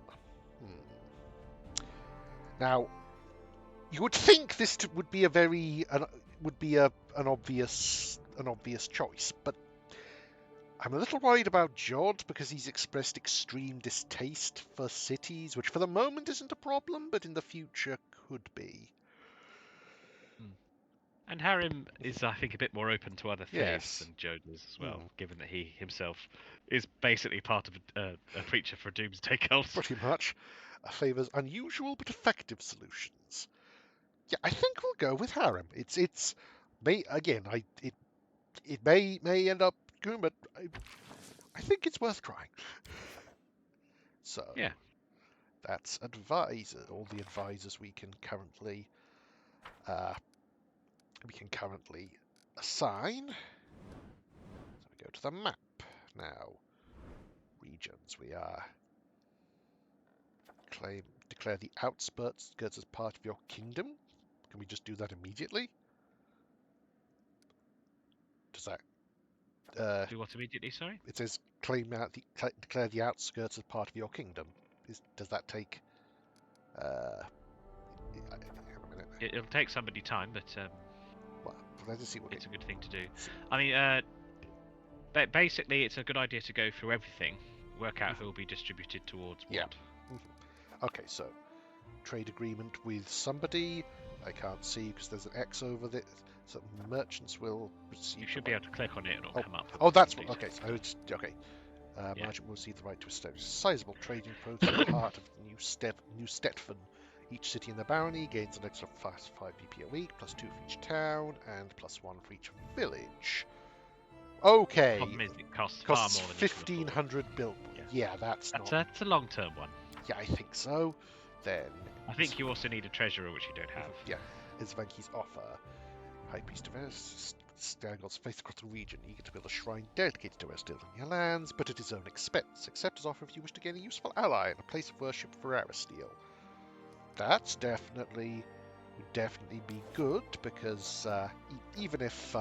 Now, you would think this would be an obvious choice, but I'm a little worried about Jod because he's expressed extreme distaste for cities, which for the moment isn't a problem, but in the future could be. And Harrim is, I think, a bit more open to other faiths than Jod is as well, given that he himself is basically part of a preacher for doomsday cults. Pretty much. Favours unusual but effective solutions. Yeah, I think we'll go with Harrim. It may end up good, but I think it's worth trying. So yeah, that's advisor. All the advisors we can currently assign. So we go to the map now. regions. We are declare the outskirts as part of your kingdom. Can we just do that immediately? Does that Do what immediately? Sorry. it says declare the outskirts as part of your kingdom. Does that take hang on a minute. It'll take somebody time, but Well, let's just see what it's a good thing to do. see. I mean, basically, it's a good idea to go through everything, work out who will be distributed towards what. Yeah. Okay, so trade agreement with somebody. I can't see because there's an X over there. So merchants will receive. You should be able to click on it and it'll come up. Oh, that's what. Please. Okay, so it's okay. Yeah. Merchant will receive the right to establish a sizable trading post at the heart of New Stetfan. Each city in the barony gains an extra 5 BP a week, +2 for each town, and +1 for each village. Okay. Problem is, it costs Costs far more than you can afford. 1,500 bill. Yeah, that's not. That's a long-term one. Yeah, I think so. Then. I think you also need a treasurer, which you don't have. Yeah, is Vanki's offer. High Priest of Eris, stand God's faith across the region, eager to build a shrine dedicated to Eristil in your lands, but at his own expense. Accept his offer if you wish to gain a useful ally and a place of worship for Eristil. That's definitely would definitely be good because even if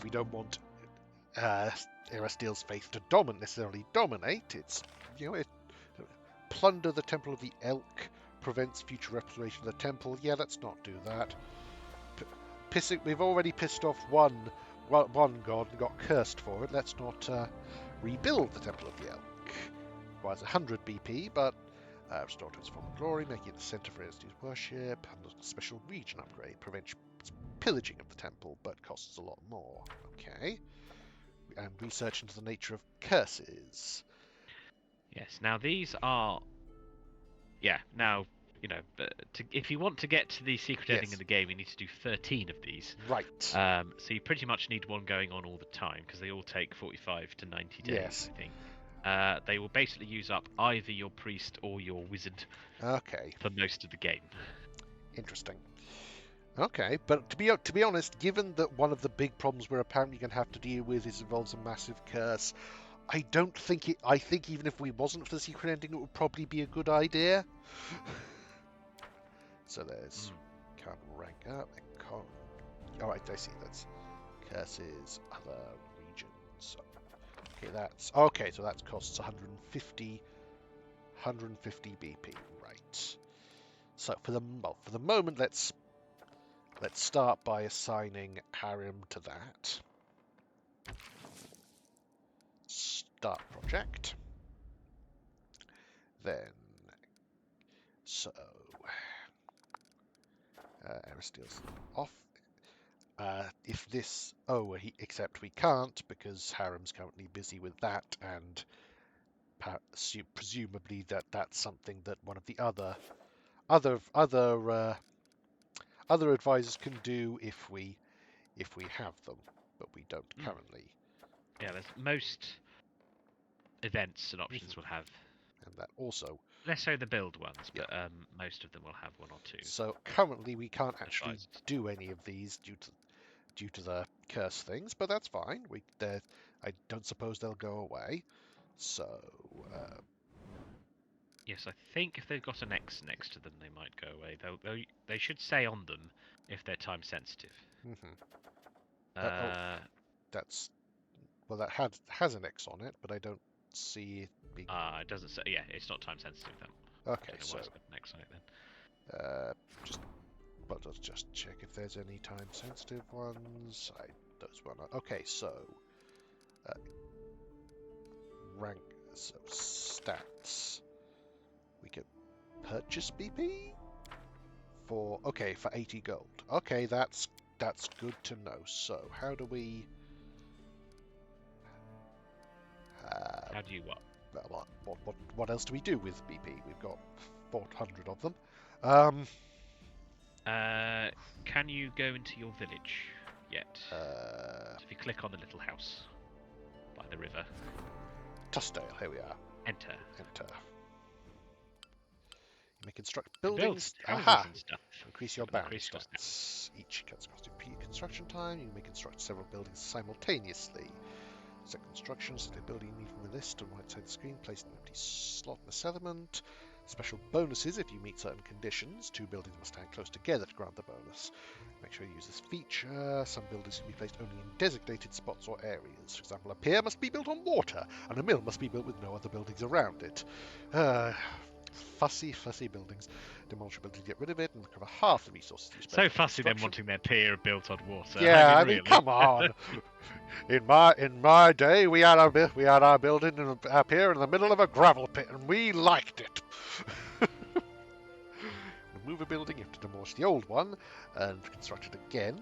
we don't want Eristil's faith to necessarily dominate, it's plunder the Temple of the Elk. Prevents future restoration of the temple. Yeah, let's not do that. We've already pissed off one god and got cursed for it. Let's not rebuild the Temple of the Elk. Requires 100 BP, but restore to its former glory, making it the center for Eristil's worship. And a special region upgrade prevents pillaging of the temple, but costs a lot more. Okay. And research into the nature of curses. Yes. Now these are. Yeah. Now. If you want to get to the secret ending of the game, you need to do 13 of these. Right. So you pretty much need one going on all the time, because they all take 45 to 90 days, Yes. I think. They will basically use up either your priest or your wizard for most of the game. Interesting. Okay, but to be honest, given that one of the big problems we're apparently going to have to deal with involves a massive curse, I think even if we wasn't for the secret ending, it would probably be a good idea. So there's can't rank up. Alright, I see. That's curses, other regions. Okay, so that costs 150 BP. Right. So for the moment, let's start by assigning Harem to that. Start project. Then Eristil's off. If this... except we can't, because Harem's currently busy with that, and presumably that's something that one of the other advisors can do if we have them, but we don't currently. Yeah, there's most events and options will have. And that also... Less so the build ones, but most of them will have one or two. So currently we can't actually do any of these due to the curse things, but that's fine. I don't suppose they'll go away. So yes, I think if they've got an X next to them, they might go away. They should say on them if they're time sensitive. that has an X on it, but I don't see it being. It doesn't say. Yeah, it's not time sensitive then. Okay, so next site then. Let's just check if there's any time sensitive ones. Those were not. Okay, so rank, so stats. We can purchase BP for 80 gold. Okay, that's good to know. So how do we? How do you what? What else do we do with BP? We've got 400 of them. Can you go into your village yet? So if you click on the little house by the river. Tussdale, here we are. Enter. You may construct buildings. Aha! And stuff. Increase your boundary stats. Each cuts cost of construction time. You may construct several buildings simultaneously. Set construction, set a building you need from the list on the right side of the screen, place an empty slot in the settlement. Special bonuses if you meet certain conditions. 2 buildings must stand close together to grant the bonus. Make sure you use this feature. Some buildings can be placed only in designated spots or areas. For example, a pier must be built on water, and a mill must be built with no other buildings around it. Fussy buildings. Demolish a building to get rid of it and recover half the resources you spent. So fussy them wanting their pier built on water. Yeah, I mean, really. come on. In my day, we had our building up here in the middle of a gravel pit, and we liked it. To move a building, you have to demolish the old one and construct it again.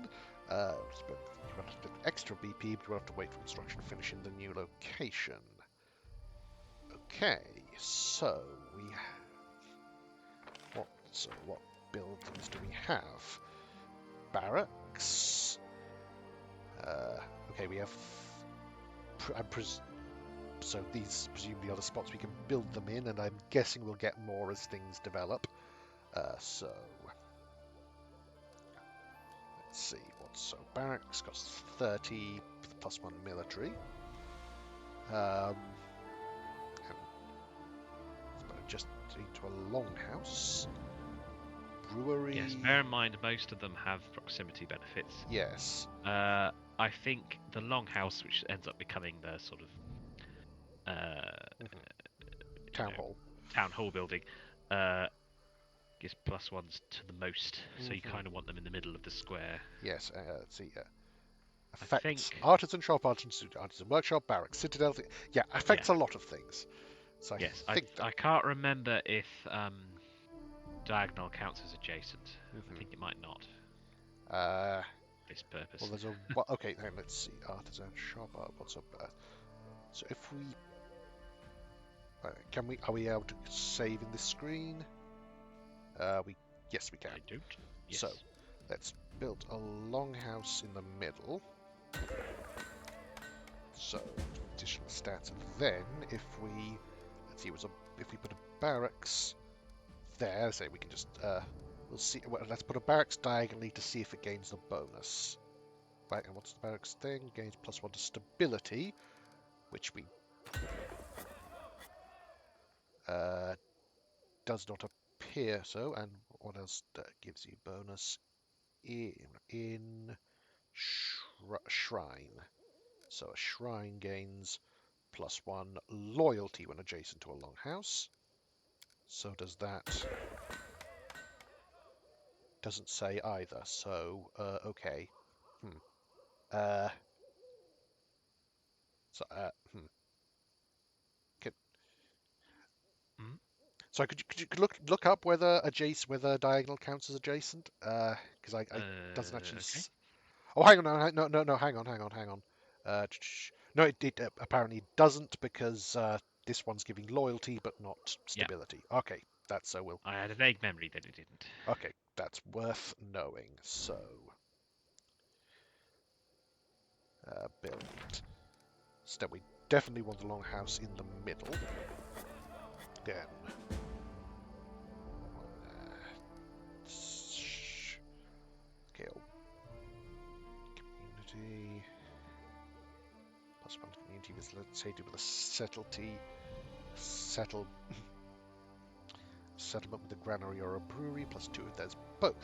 You have to spend extra BP, but you have to wait for construction to finish in the new location. Okay, so what buildings do we have? Barracks. Okay, we have. So these presumably are the spots we can build them in, and I'm guessing we'll get more as things develop. So let's see. So barracks costs 30 plus 1 military. And just into a longhouse. Brewery. Yes, bear in mind most of them have proximity benefits. Yes. I think the longhouse, which ends up becoming the sort of town hall building, gives +1s to the most. So you kind of want them in the middle of the square. Yes. Let's see. Affects artisan shop, artisan workshop, barracks, citadel. Affects a lot of things. So yes, I think I can't remember if diagonal counts as adjacent. I think it might not. This purpose. Well, there's a okay. Then let's see. Artisan shop. What's up? So if we are we able to save in this screen? Yes, we can. I don't. Yes. So let's build a longhouse in the middle. So additional stats, and then if we if we put a barracks there, say we can just we'll see. Well, let's put a barracks diagonally to see if it gains the bonus. Right, and what's the barracks thing? Gains +1 to stability, which we does not appear so. And what else gives you bonus? In shrine. So a shrine gains +1 loyalty when adjacent to a longhouse. So does that? Doesn't say either. So okay. So could you look up whether diagonal counts as adjacent? Because I doesn't actually. Okay. Oh, hang on, no, hang on. No, it apparently doesn't, because this one's giving loyalty but not stability. Yeah. Okay, that's so we'll. I had a vague memory that it didn't. Okay, that's worth knowing. So build. So we definitely want the longhouse in the middle. Then. Community +1 community is, let's say, do with a settlement with a granary or a brewery, +2 if there's both.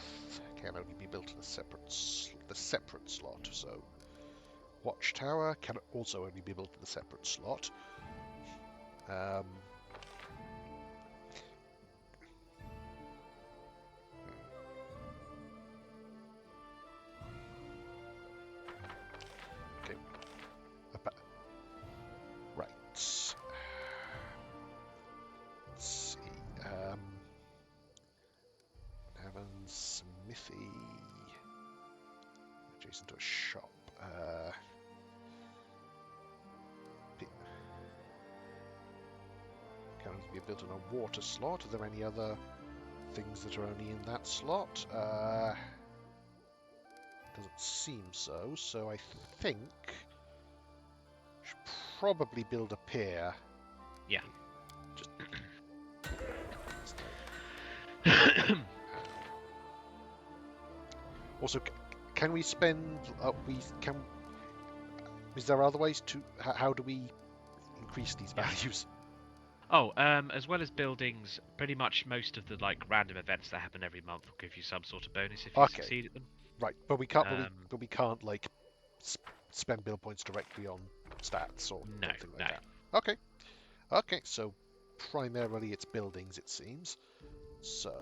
Can only be built in the separate slot. So watchtower can also only be built in the separate slot. Adjacent to a shop. Can only be built in a water slot. Are there any other things that are only in that slot? Doesn't seem so. So I think should probably build a pier. Yeah. Just. Also, can we spend? is there other ways to... How do we increase these Yeah. values? Oh, as well as buildings, pretty much most of the like random events that happen every month will give you some sort of bonus if you Okay. succeed at them. Right, but we can't. Um, We can't like spend build points directly on stats or No, anything like no. that. Okay. Okay. So primarily it's buildings, it seems. So.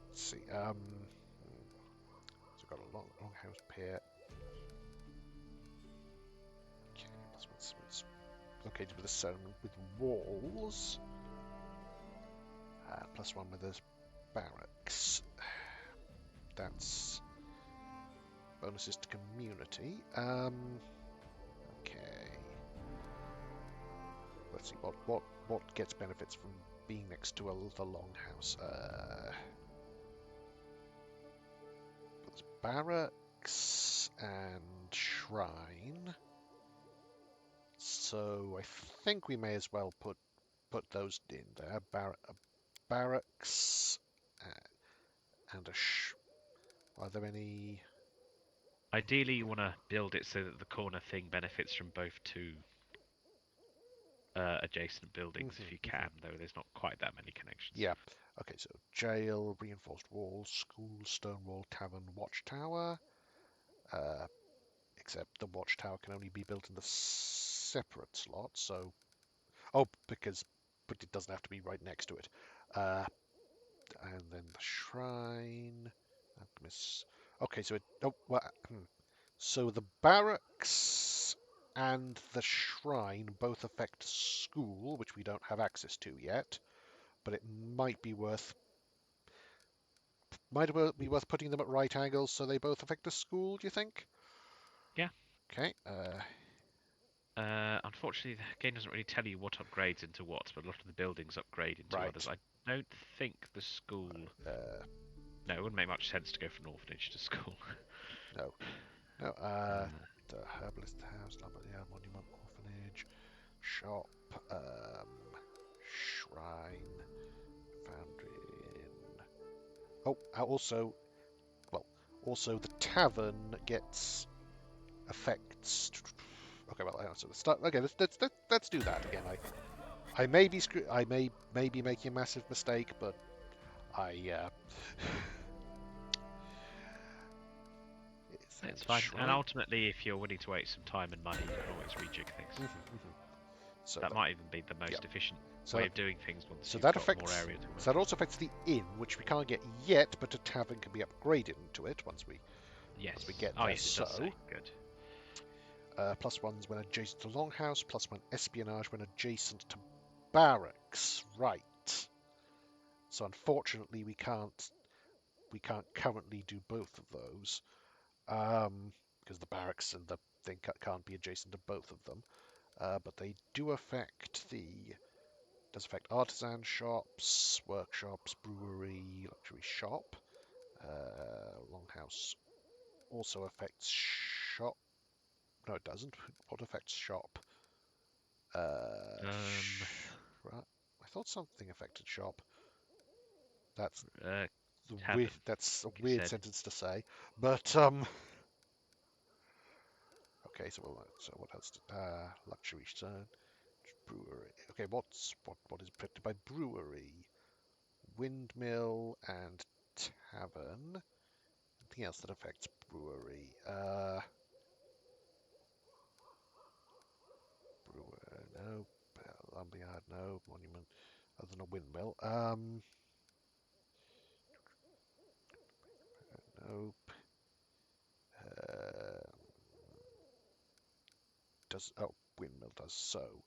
Let's see. So we've got a longhouse pier. Okay, it's located with a settlement with walls. Plus one with those barracks. That's bonuses to community. Okay. Let's see what gets benefits from being next to the longhouse. There's barracks and shrine. So I think we may as well put those in there. Barracks and are there any? Ideally, you want to build it so that the corner thing benefits from both two adjacent buildings if you can, though there's not quite that many connections. Yeah. Okay, so jail, reinforced walls, school, stone wall, tavern, watchtower. Except the watchtower can only be built in the separate slot, so... Oh, but it doesn't have to be right next to it. And then the shrine... Okay, so so the barracks and the shrine both affect school, which we don't have access to yet, but it might be worth putting them at right angles so they both affect the school, do you think? Yeah. Okay. Unfortunately, the game doesn't really tell you what upgrades into what, but a lot of the buildings upgrade into Right. others. I don't think the school... No, it wouldn't make much sense to go from orphanage to school. No. The herbalist house, monument, orphanage, shop, shrine, foundry in... Oh, also the tavern gets effects. Okay, well, so let's start. Okay, let's do that again. I may be making a massive mistake, but It's fine. And ultimately, if you're willing to wait some time and money, you can always rejig things. So that might even be the most efficient way of doing things once you've got more area to work. So that also affects the inn, which we can't get yet, but a tavern can be upgraded into it once we get there. Yes, it does say. Good. +1s when adjacent to longhouse, +1 espionage when adjacent to barracks. Right. So unfortunately, we can't currently do both of those. Because the barracks and the thing can't be adjacent to both of them. But they do affect artisan shops, workshops, brewery, luxury shop. Longhouse also affects shop. No, it doesn't. What affects shop? I thought something affected shop. That's that's a weird sentence to say, but okay. So what else? Luxury brewery. Okay, what is affected by brewery? Windmill and tavern. Anything else that affects brewery? Brewer, no. Lumberyard, no. Monument, other than a windmill. Nope. Windmill does so.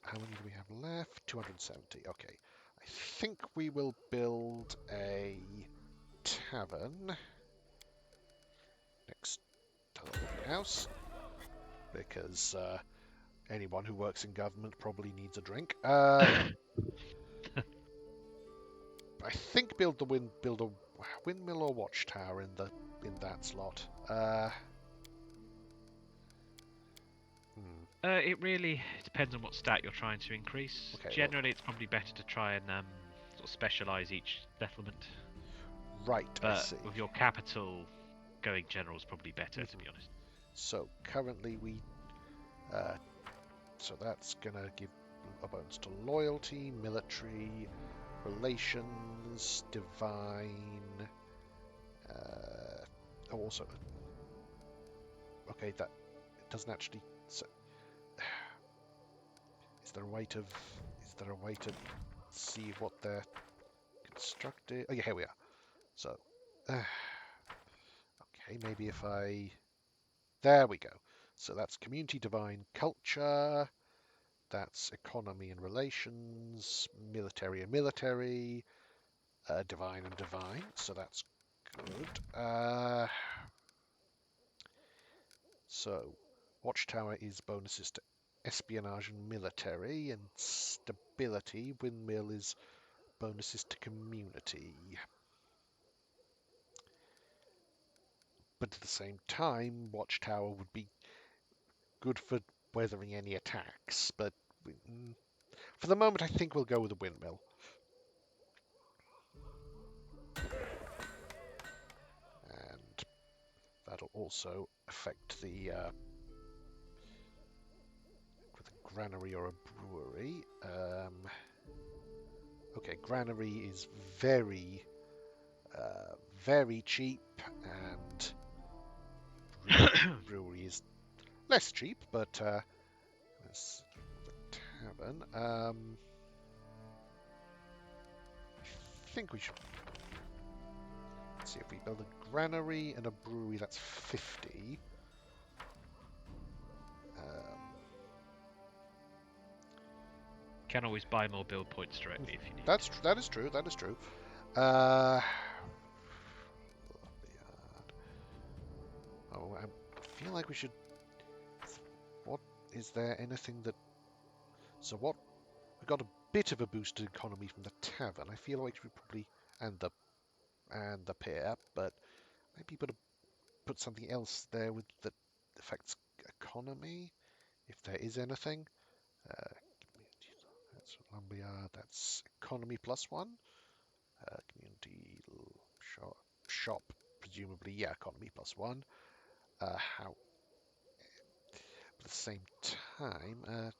How many do we have left? 270. Okay. I think we will build a tavern next to the house because anyone who works in government probably needs a drink. I think build a windmill or watchtower in that slot. It really depends on what stat you're trying to increase. Okay, generally, it's probably better to try and sort of specialise each settlement. Right, I But see. with your capital going general is probably better, to be honest. So currently we, so that's gonna give a bonus to loyalty, military, relations, divine. Also, okay, that it doesn't actually. So, is there a way to see what they're constructed? Oh yeah, here we are. So, okay, maybe if I. There we go. So that's community, divine, culture. That's economy and relations, military and military, divine and divine. So that's good. So Watchtower is bonuses to espionage and military, and stability. Windmill is bonuses to community. But at the same time, Watchtower would be good for weathering any attacks. But for the moment, I think we'll go with the windmill. And that'll also affect the with a granary or a brewery. Okay, granary is very, very cheap, and brewery is less cheap, but there's the tavern. I think we should. Let's see if we build a granary and a brewery. That's 50. Can always buy more build points directly if you need. That is true. That is true. Oh, I feel like we should. What is there anything that? So what? We got a bit of a boosted economy from the tavern. I feel like we probably and the pier, but maybe put something else there with that affects economy, if there is anything. That's lumberyard. That's economy +1. Community shop, presumably, yeah, economy +1. How? At the same time,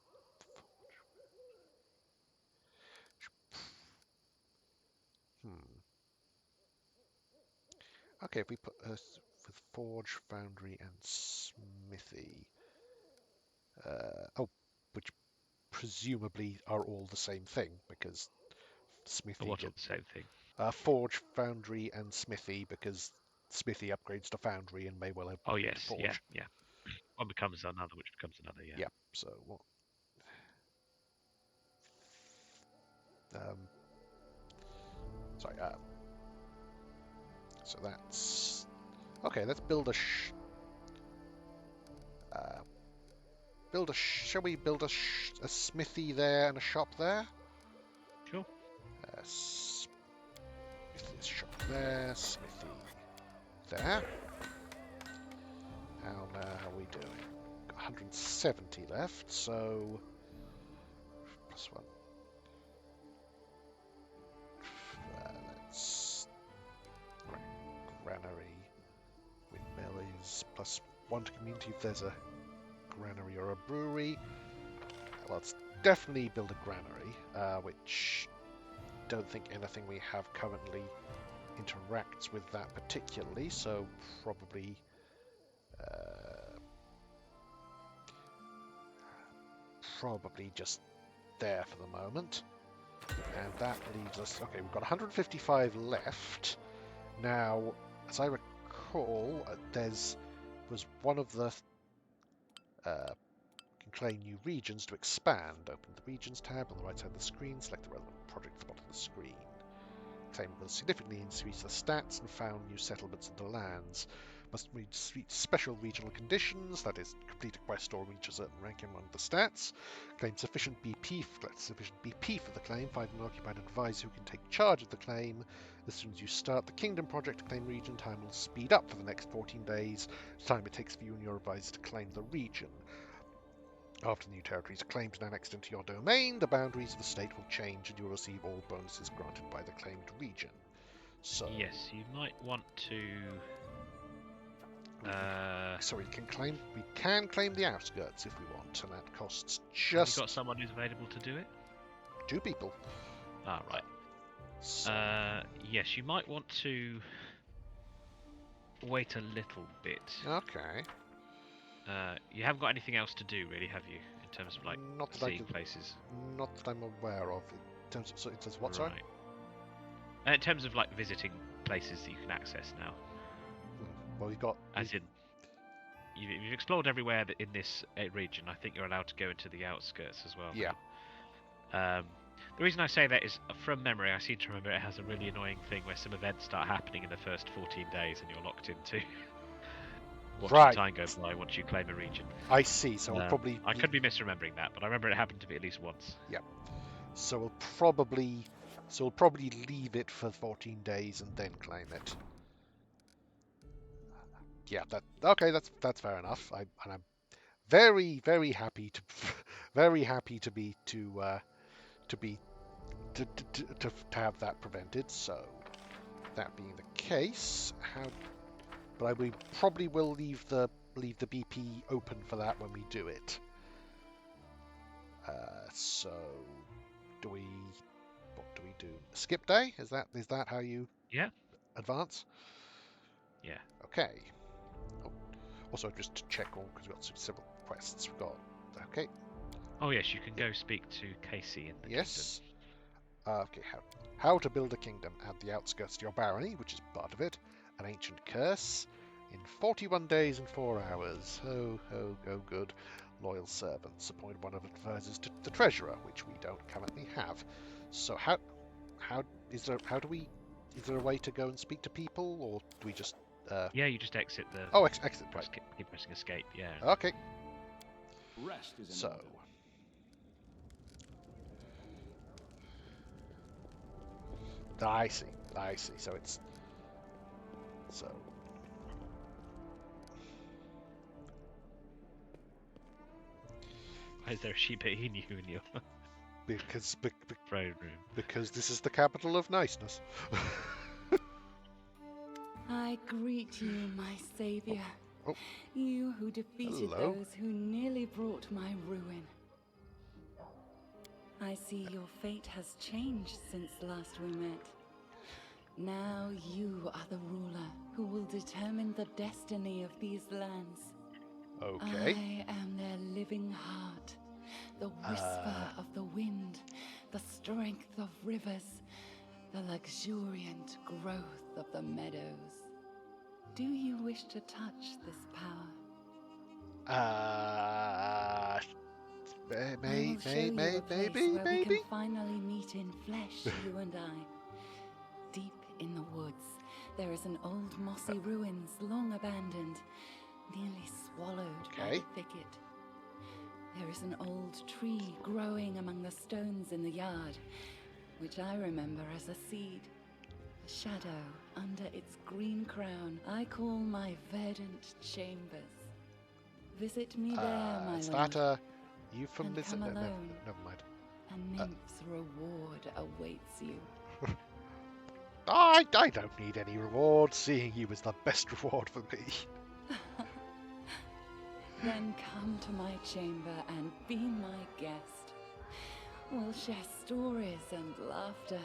okay, if we put with forge, foundry, and smithy. Which presumably are all the same thing because smithy What the same thing? forge, foundry, and smithy because smithy upgrades to foundry and may well have Oh to yes, forge. yeah. One becomes another, which becomes another. Yeah. Yeah. So what? Sorry. So that's okay. Let's build a. Shall we build a smithy there and a shop there? Sure. Smithy shop there. Smithy there. How are we doing? Got 170 left, so +1. Let's granary. Windmill is +1 to community if there's a granary or a brewery. Well, let's definitely build a granary, which don't think anything we have currently interacts with that particularly, so probably just there for the moment. And that leaves us, okay, we've got 155 left. Now, as I recall, was one of the can claim new regions to expand. Open the regions tab on the right side of the screen, select the relevant project at the bottom of the screen. Claim will significantly increase the stats and found new settlements in the lands. Must meet special regional conditions, that is, complete a quest or reach a certain rank in one of the stats. Claim sufficient BP for the claim. Find an occupied advisor who can take charge of the claim. As soon as you start the Kingdom project to claim region, time will speed up for the next 14 days. The time it takes for you and your advisor to claim the region. After the new territory is claimed and annexed into your domain, the boundaries of the state will change and you will receive all bonuses granted by the claimed region. So Yes, you might want to. so we can claim the outskirts if we want, and that costs Have just you got someone who's available to do it? 2 people. Ah, right. So, Yes, you might want to wait a little bit. okay. You haven't got anything else to do, really, have you? In terms of like Not that I seeing can- places. Not that I'm aware of. In terms of, so it says what, sorry? Right. In terms of like visiting places that you can access now, Well, we've got. as in you've explored everywhere in this region. I think you're allowed to go into the outskirts as well. Yeah. The reason I say that is from memory. I seem to remember it has a really annoying thing where some events start happening in the first 14 days, and you're locked into watching Right. time go by once you claim a region. I see. So we'll probably. I could be misremembering that, but I remember it happened to me at least once. So we'll probably. So we'll probably leave it for 14 days and then claim it. Yeah. Okay. That's fair enough. I'm very happy to have that prevented. So that being the case, but we probably will leave the BP open for that when we do it. So what do we do? Skip day? Is that how you Yeah. advance? Yeah. Okay. Oh, also, just to check all, because we've got several quests. We've got. Okay. Oh yes, you can go speak to Casey in the Yes. Okay. How to build a kingdom. Add the outskirts to your barony, which is part of it. An ancient curse. In 41 days and 4 hours. Oh, good. Loyal servants. Appoint one of advisors to the treasurer, which we don't currently have. So is there a way to go and speak to people, or do we just Yeah, you just exit the. Oh, exit, right. Keep pressing escape. Yeah. Okay. Rest is in So order. I see. So it's Why is there a Shiba Inu in your throne room? because this is the capital of niceness. I greet you, my savior. Oh. You who defeated Hello. those who nearly brought my ruin. I see your fate has changed since last we met. Now you are the ruler who will determine the destiny of these lands. Okay. I am their living heart, the whisper of the wind, the strength of rivers, the luxuriant growth of the meadows. Do you wish to touch this power? I will show you a place where we can finally meet in flesh, you and I. Deep in the woods, there is an old mossy ruins, long abandoned, nearly swallowed by Okay. the thicket. There is an old tree growing among the stones in the yard, which I remember as a seed. A shadow under its green crown I call my verdant chambers. Visit me there, my Is lord. that a euphemism? come No, alone. never mind. A nymph's reward awaits you. I don't need any reward. Seeing you is the best reward for me. Then come to my chamber and be my guest. We'll share stories and laughter,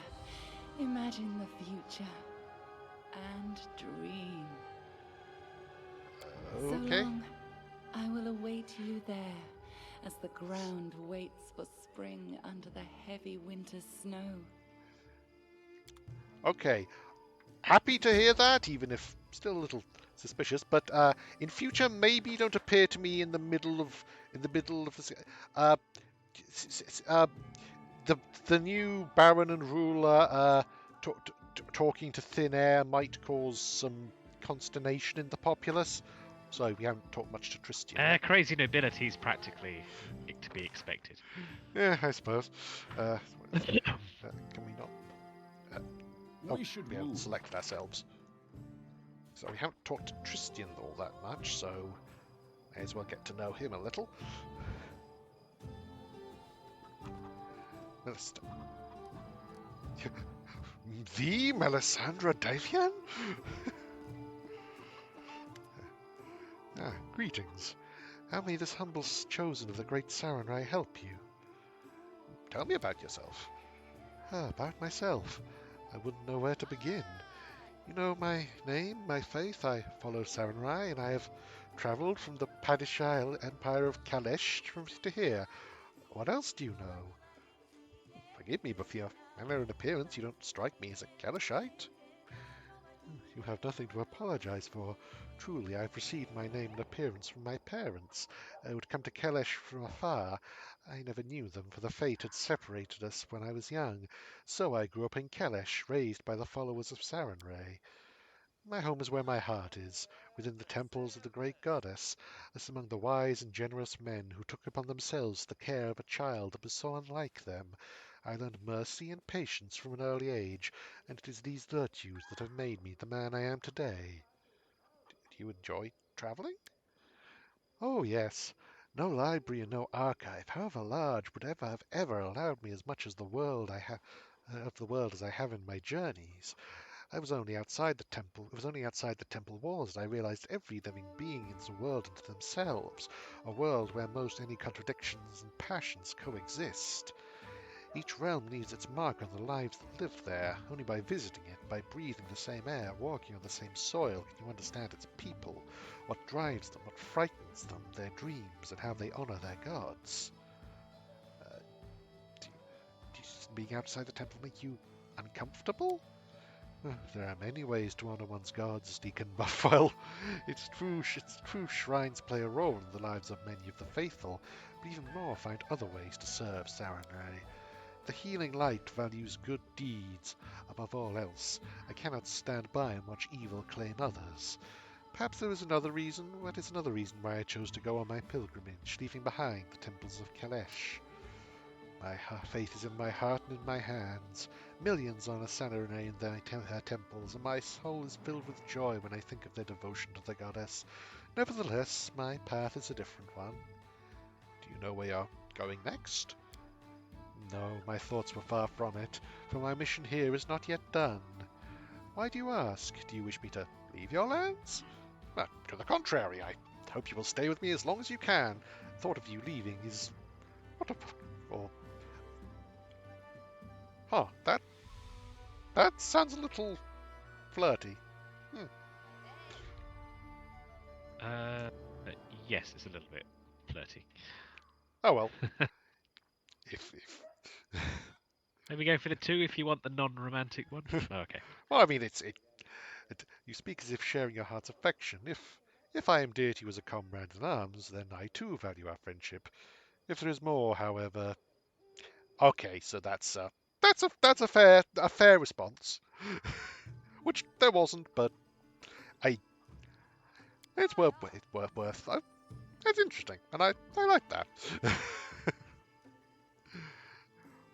imagine the future, and dream. Okay. So long, I will await you there, as the ground waits for spring under the heavy winter's snow. Okay. Happy to hear that, even if still a little suspicious. But in future, maybe don't appear to me in the middle of the new Baron and Ruler talking to thin air might cause some consternation in the populace. So we haven't talked much to Tristian. Crazy nobility is practically to be expected. Yeah, I suppose. Can we not? We should We haven't move. selected ourselves. So we haven't talked to Tristian all that much, so may as well get to know him a little. The Melisandre Davian? Greetings. How may this humble chosen of the great Sarenrae help you? Tell me about yourself. About myself. I wouldn't know where to begin. You know my name, my faith. I follow Sarenrae, and I have travelled from the Padishah Empire of Kalesh to here. What else do you know? Forgive me, but for your manner and appearance, you don't strike me as a Kaleshite. You have nothing to apologize for. Truly, I have received my name and appearance from my parents. I would come to Kalesh from afar. I never knew them, for the fate had separated us when I was young. So I grew up in Kalesh, raised by the followers of Sarenrae. My home is where my heart is, within the temples of the great goddess, as among the wise and generous men who took upon themselves the care of a child that was so unlike them. I learned mercy and patience from an early age, and it is these virtues that have made me the man I am today. Do you enjoy traveling? Oh, yes. No library and no archive, however large, would ever have ever allowed me as much as the world I have of the world as I have in my journeys. I was only outside the temple. It was only outside the temple walls that I realized every living being in the world into themselves, a world where most any contradictions and passions coexist. Each realm leaves its mark on the lives that live there. Only by visiting it, by breathing the same air, walking on the same soil, can you understand its people, what drives them, what frightens them, their dreams, and how they honor their gods. Does being outside the temple make you uncomfortable? There are many ways to honor one's gods, Deacon Buffwell. Its true shrines play a role in the lives of many of the faithful, but even more find other ways to serve Sarenrae. The healing light values good deeds above all else. I cannot stand by and watch evil claim others. Perhaps there is another reason. What is another reason why I chose to go on my pilgrimage, leaving behind the temples of Kalesh? My faith is in my heart and in my hands. Millions honor Sarenrae in her temples, and my soul is filled with joy when I think of their devotion to the goddess. Nevertheless, my path is a different one. Do you know where you're going next? No, my thoughts were far from it, for my mission here is not yet done. Why do you ask? Do you wish me to leave your lands? To the contrary, I hope you will stay with me as long as you can. The thought of you leaving is... what a... or... Huh, that sounds a little flirty. Yes, it's a little bit flirty. Oh well. if Maybe go for the 2 if you want the non-romantic one. Oh, okay. Well, I mean, you speak as if sharing your heart's affection. If I am dear to you as a comrade in arms, then I too value our friendship. If there is more, however, okay, so that's a fair response, which there wasn't, but it's worth. It's interesting, and I like that.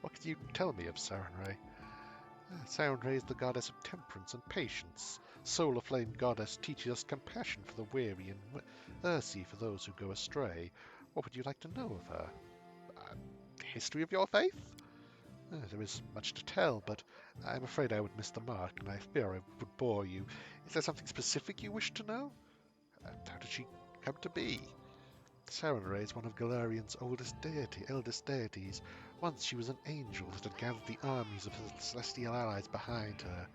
What can you tell me of Sarenrae? Sarenrae is the goddess of temperance and patience. Solar flame goddess teaches us compassion for the weary and mercy for those who go astray. What would you like to know of her? History of your faith? There is much to tell, but I'm afraid I would miss the mark, and I fear I would bore you. Is there something specific you wish to know? How did she come to be? Sarenrae is one of Galarian's eldest deities. Once she was an angel that had gathered the armies of her celestial allies behind her.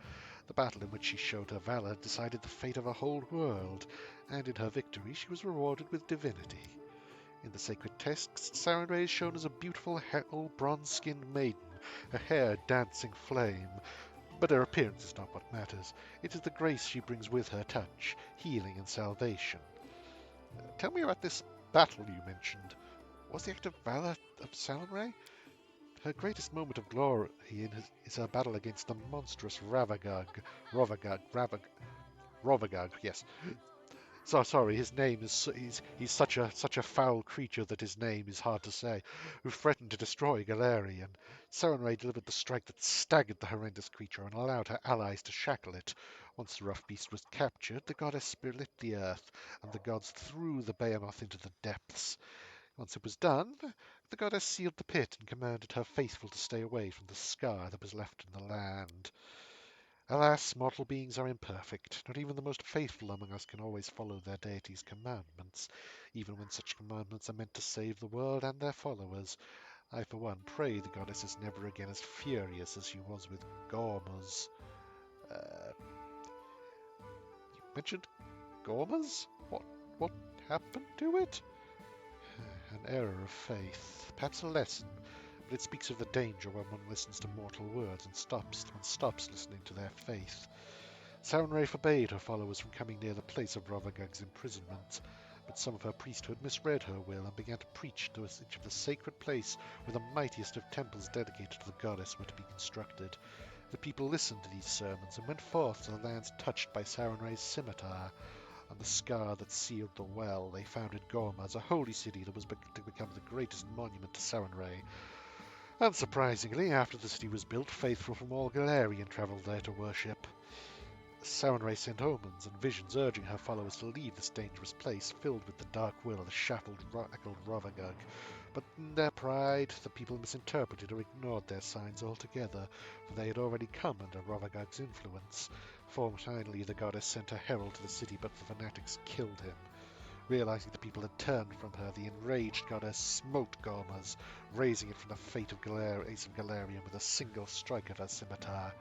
The battle in which she showed her valor decided the fate of a whole world, and in her victory she was rewarded with divinity. In the sacred texts, Sarenrae is shown as a beautiful, bronze-skinned maiden, her hair dancing flame. But her appearance is not what matters. It is the grace she brings with her touch, healing and salvation. Tell me about this battle you mentioned. Was the act of valor of Sarenrae? Her greatest moment of glory is her battle against the monstrous Rovagug, yes. So sorry, his name is he's such a foul creature that his name is hard to say, who threatened to destroy Galarian. Sarenrae delivered the strike that staggered the horrendous creature and allowed her allies to shackle it. Once the rough beast was captured, the goddess split the earth, and the gods threw the behemoth into the depths. Once it was done, the goddess sealed the pit and commanded her faithful to stay away from the scar that was left in the land. Alas, mortal beings are imperfect. Not even the most faithful among us can always follow their deity's commandments, even when such commandments are meant to save the world and their followers. I, for one, pray the goddess is never again as furious as she was with Gormaz. You mentioned Gormaz? What happened to it? An error of faith, perhaps a lesson, but it speaks of the danger when one listens to mortal words and stops listening to their faith. Sarenrae forbade her followers from coming near the place of Rovagug's imprisonment, but some of her priesthood misread her will and began to preach to us each of the sacred place where the mightiest of temples dedicated to the goddess were to be constructed. The people listened to these sermons and went forth to the lands touched by Sarenrae's scimitar. On the scar that sealed the well, they founded Gormaz, a holy city that was to become the greatest monument to Sarenrae. Unsurprisingly, after the city was built, faithful from all Galarian travelled there to worship. Sarenrae sent omens and visions urging her followers to leave this dangerous place, filled with the dark will of the shackled Rovagug. But in their pride, the people misinterpreted or ignored their signs altogether, for they had already come under Rovagug's influence. Finally, the goddess sent a herald to the city, but the fanatics killed him. Realizing the people had turned from her, the enraged goddess smote Gormaz, raising it from the fate of Ace of Galarian with a single strike of her scimitar.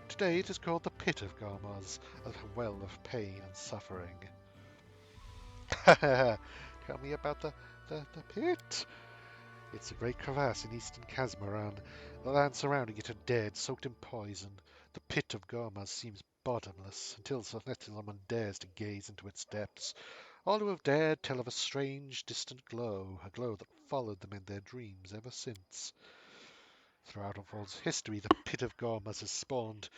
Today it is called the Pit of Gormaz, a well of pain and suffering. Tell me about the pit. It's a great crevasse in eastern Kazmaran. The land surrounding it are dead, soaked in poison. The Pit of Gormaz seems bottomless, until someone dares to gaze into its depths. All who have dared tell of a strange, distant glow, a glow that followed them in their dreams ever since. Throughout all history, the Pit of Gormaz has spawned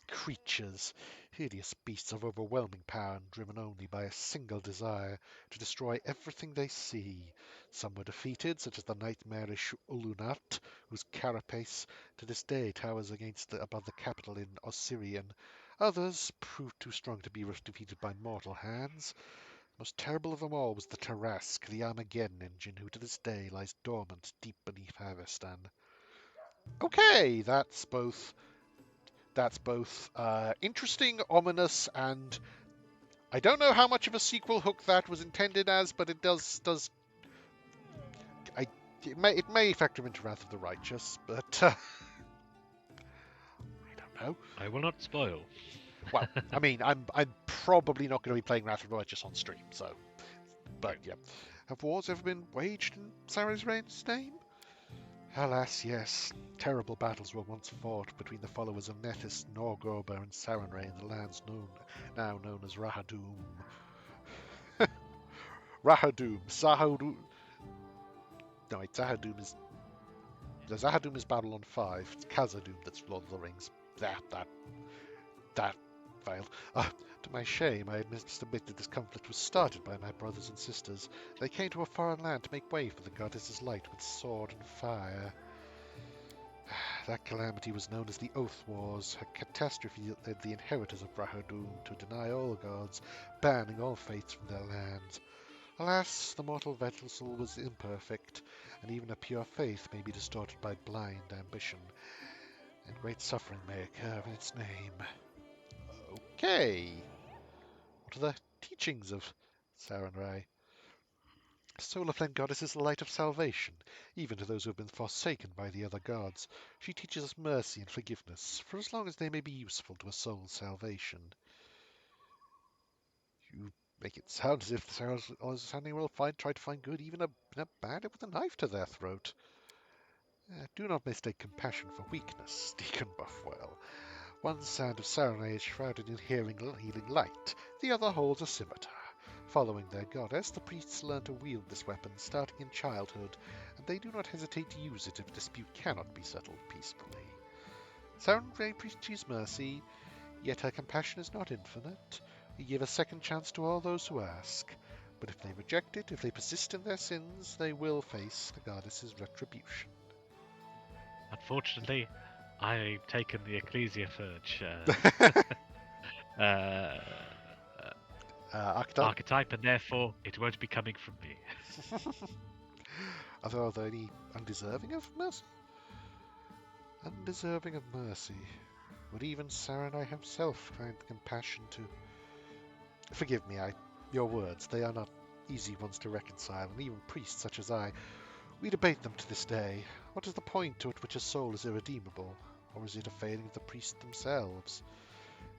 creatures, hideous beasts of overwhelming power and driven only by a single desire to destroy everything they see. Some were defeated, such as the nightmarish Ulunat, whose carapace to this day towers above the capital in Osirian. Others proved too strong to be defeated by mortal hands. Most terrible of them all was the Tarask, the Armageddon engine, who to this day lies dormant deep beneath Avestan. Okay, that's both interesting, ominous, and I don't know how much of a sequel hook that was intended as, but it does. It may factor into Wrath of the Righteous, but I don't know. I will not spoil. Well, I mean, I'm probably not going to be playing Wrath of the Righteous on stream, so. But yeah, have wars ever been waged in Sarenrae's name? Alas, yes. Terrible battles were once fought between the followers of Nethys, Norgorber, and Sarenrae in the lands now known as Rahadum. Zahadum. No, wait, Zahadum is... The Zahadum is Babylon 5. It's Khazad-dûm that's Lord of the Rings. That failed. To my shame, I must admit that this conflict was started by my brothers and sisters. They came to a foreign land to make way for the goddess's light with sword and fire. That calamity was known as the Oath Wars, a catastrophe that led the inheritors of Rahadum to deny all gods, banning all faiths from their lands. Alas, the mortal vessel was imperfect, and even a pure faith may be distorted by blind ambition, and great suffering may occur in its name. Okay. What are the teachings of Sarenrae? Solar Flame Goddess is the light of salvation, even to those who have been forsaken by the other gods. She teaches us mercy and forgiveness, for as long as they may be useful to a soul's salvation. You make it sound as if the Sarenrae will try to find good even in a bandit with a knife to their throat. Do not mistake compassion for weakness, Deacon Buffwell. One sand of Sarenrae is shrouded in healing light, the other holds a scimitar. Following their goddess, the priests learn to wield this weapon starting in childhood, and they do not hesitate to use it if dispute cannot be settled peacefully. Sarenrae preaches mercy, yet her compassion is not infinite. We give a second chance to all those who ask, but if they reject it, if they persist in their sins, they will face the goddess's retribution. Unfortunately, I've taken the Ecclesia Purge archetype, and therefore it won't be coming from me. Are there any undeserving of mercy? Undeserving of mercy. Would even Saranai himself find the compassion to... Forgive me, your words, they are not easy ones to reconcile, and even priests such as I, we debate them to this day. What is the point at which a soul is irredeemable? Or is it a failing of the priests themselves?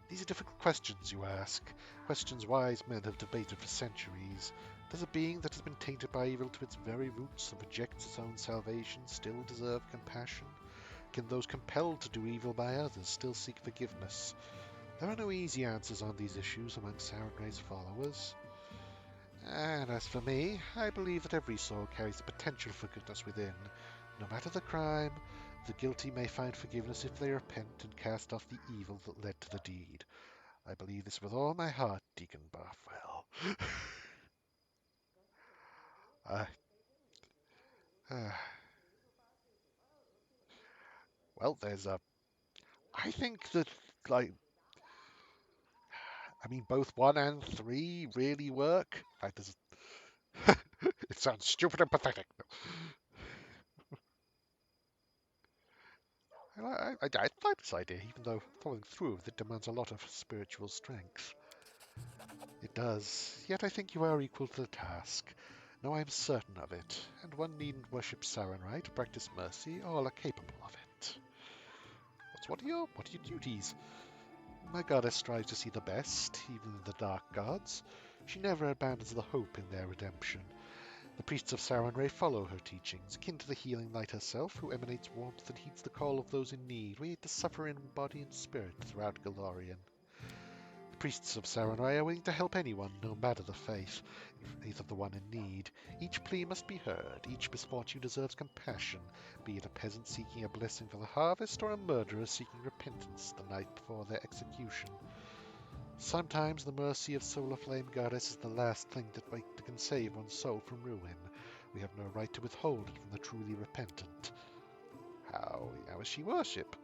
These are difficult questions you ask, questions wise men have debated for centuries. Does a being that has been tainted by evil to its very roots and rejects its own salvation still deserve compassion? Can those compelled to do evil by others still seek forgiveness? There are no easy answers on these issues among Saranray's followers. And as for me, I believe that every soul carries the potential for goodness within. No matter the crime, the guilty may find forgiveness if they repent and cast off the evil that led to the deed. I believe this with all my heart, Deacon Barfwell. uh, well, there's a... I think that, like, I mean, both 1 and 3 really work. In fact, there's... it sounds stupid and pathetic. I like this idea, even though following through with it demands a lot of spiritual strength. It does, yet I think you are equal to the task. No, I am certain of it, and one needn't worship Sarenrae to practice mercy. All are capable of it. What are your duties? My goddess strives to see the best, even in the dark gods. She never abandons the hope in their redemption. The priests of Sarenrae follow her teachings, akin to the healing light herself, who emanates warmth and heeds the call of those in need. We aid the suffering in body and spirit throughout Galorian. The priests of Sarenrae are willing to help anyone, no matter the faith of the one in need. Each plea must be heard. Each misfortune deserves compassion, be it a peasant seeking a blessing for the harvest or a murderer seeking repentance the night before their execution. Sometimes the mercy of Solar Flame Goddess is the last thing that can save one's soul from ruin. We have no right to withhold it from the truly repentant. How is she worshipped?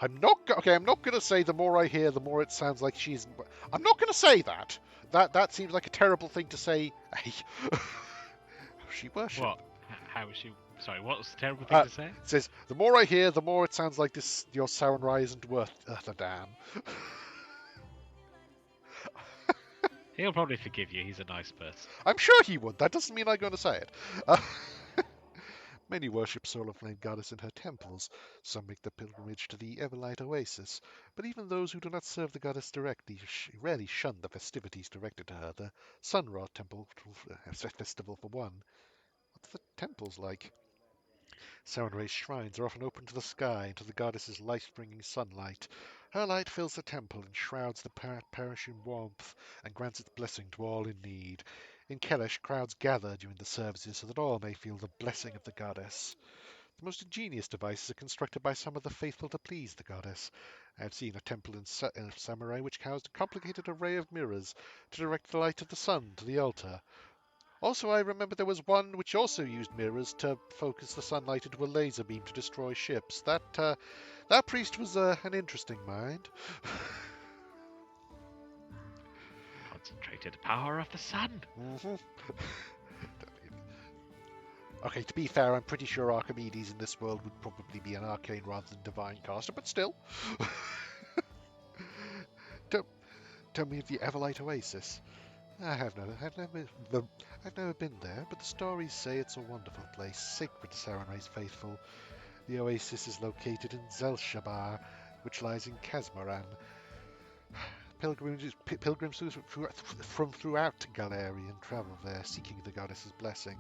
I'm not going to say the more I hear, the more it sounds like she's... I'm not going to say that. That seems like a terrible thing to say. Hey. She worshipped. What? How is she... Sorry, what's the terrible thing to say? It says, the more I hear, the more it sounds like your Sarenrae isn't worth a damn. He'll probably forgive you. He's a nice person. I'm sure he would. That doesn't mean I'm going to say it. Many worship Solar Flame Goddess in her temples. Some make the pilgrimage to the Everlight Oasis. But even those who do not serve the goddess directly rarely shun the festivities directed to her. The Sunrod Temple festival, for one. What's the temples like? Sarenrae's shrines are often open to the sky and to the goddess's life-bringing sunlight. Her light fills the temple and shrouds the parish in warmth and grants its blessing to all in need. In Kelesh, crowds gather during the services so that all may feel the blessing of the goddess. The most ingenious devices are constructed by some of the faithful to please the goddess. I have seen a temple in Samurai which housed a complicated array of mirrors to direct the light of the sun to the altar. Also, I remember there was one which also used mirrors to focus the sunlight into a laser beam to destroy ships. That priest was an interesting mind. Concentrated power of the sun. Mm-hmm. Okay, to be fair, I'm pretty sure Archimedes in this world would probably be an arcane rather than divine caster, but still. Tell me of the Everlight Oasis. I've never been there, but the stories say it's a wonderful place, sacred to Sarenrae's faithful. The oasis is located in Zelshabar, which lies in Kazmaran. Pilgrims from throughout Galarian travel there, seeking the goddess's blessing.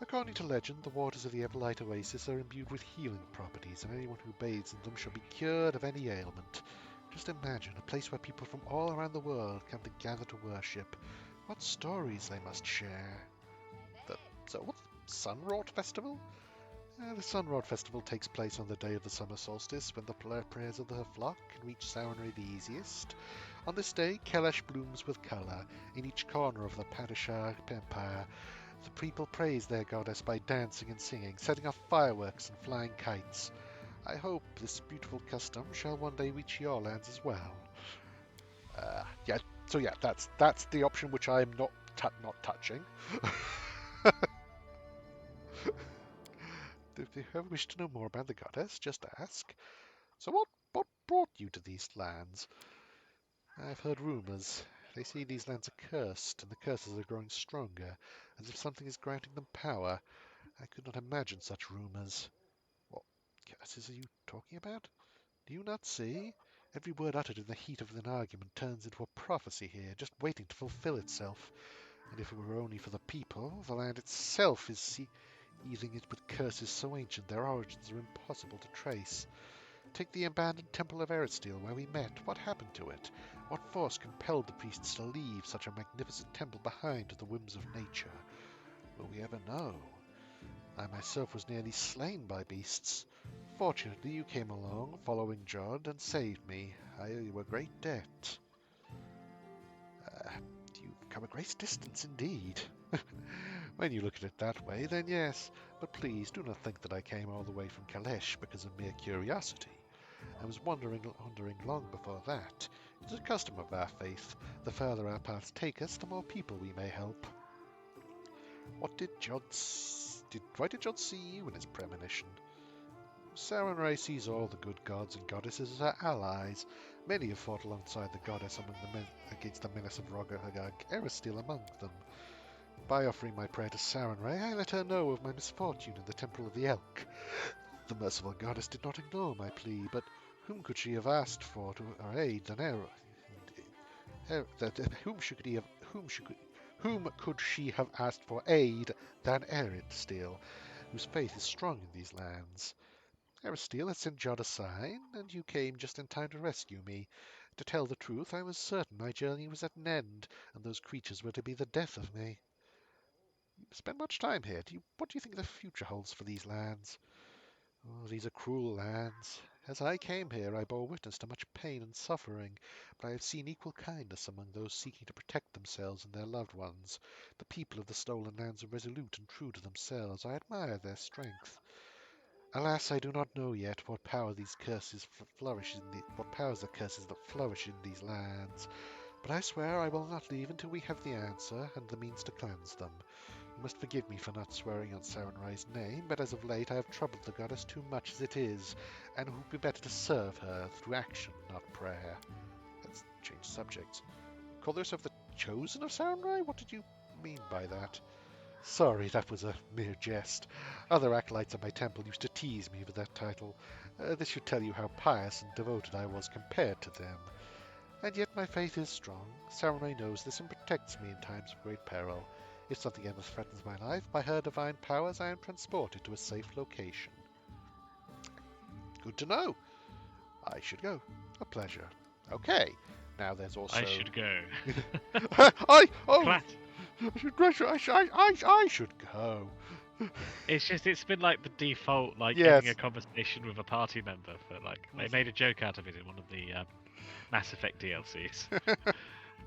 According to legend, the waters of the Everlight Oasis are imbued with healing properties, and anyone who bathes in them shall be cured of any ailment. Just imagine a place where people from all around the world come to gather to worship. What stories they must share. What's the Sunrod Festival? The Sunrod Festival takes place on the day of the summer solstice, when the prayers of the flock can reach Sarenrae the easiest. On this day, Kelesh blooms with colour. In each corner of the Padishah Empire, the people praise their goddess by dancing and singing, setting off fireworks and flying kites. I hope this beautiful custom shall one day reach your lands as well. That's the option which I am not touching. If you ever wish to know more about the goddess, just ask. So What brought you to these lands? I've heard rumors. They say these lands are cursed, and the curses are growing stronger, as if something is granting them power. I could not imagine such rumors. What curses are you talking about? Do you not see? Every word uttered in the heat of an argument turns into a prophecy here, just waiting to fulfill itself. And if it were only for the people, the land itself is seething it with curses so ancient their origins are impossible to trace. Take the abandoned Temple of Eristeel where we met. What happened to it? What force compelled the priests to leave such a magnificent temple behind to the whims of nature? Will we ever know? I myself was nearly slain by beasts. Fortunately, you came along, following Jod, and saved me. I owe you a great debt. You've come a great distance indeed. When you look at it that way, then yes. But please, do not think that I came all the way from Kalesh because of mere curiosity. I was wandering long before that. It is a custom of our faith. The further our paths take us, the more people we may help. Why did Jod see you in his premonition? Sarenrae sees all the good gods and goddesses as our allies. Many have fought alongside the goddess against the menace of Rogagag, Eristeel among them. By offering my prayer to Sarenrae, I let her know of my misfortune in the Temple of the Elk. The merciful goddess did not ignore my plea, but whom could she have asked for to her aid than whom could she have asked for aid than Eristeel, whose faith is strong in these lands? Eristeel had sent Jod a sign, and you came just in time to rescue me. To tell the truth, I was certain my journey was at an end, and those creatures were to be the death of me. You spend much time here. What do you think the future holds for these lands? Oh, these are cruel lands. As I came here, I bore witness to much pain and suffering, but I have seen equal kindness among those seeking to protect themselves and their loved ones. The people of the stolen lands are resolute and true to themselves. I admire their strength. Alas, I do not know yet what powers the curses that flourish in these lands. But I swear I will not leave until we have the answer and the means to cleanse them. You must forgive me for not swearing on Sarenrae's name, but as of late I have troubled the goddess too much as it is, and it would be better to serve her through action, not prayer. Let's change subjects. Call yourself the Chosen of Sarenrae? What did you mean by that? Sorry, that was a mere jest. Other acolytes of my temple used to tease me with that title. This should tell you how pious and devoted I was compared to them. And yet my faith is strong. Sarenrae knows this and protects me in times of great peril. If something ever threatens my life, by her divine powers I am transported to a safe location. Good to know. I should go. A pleasure. Okay. Now there's also... I should go. I should go. It's been like the default, like Yes. having a conversation with a party member for like they made a joke out of it in one of the Mass Effect DLCs.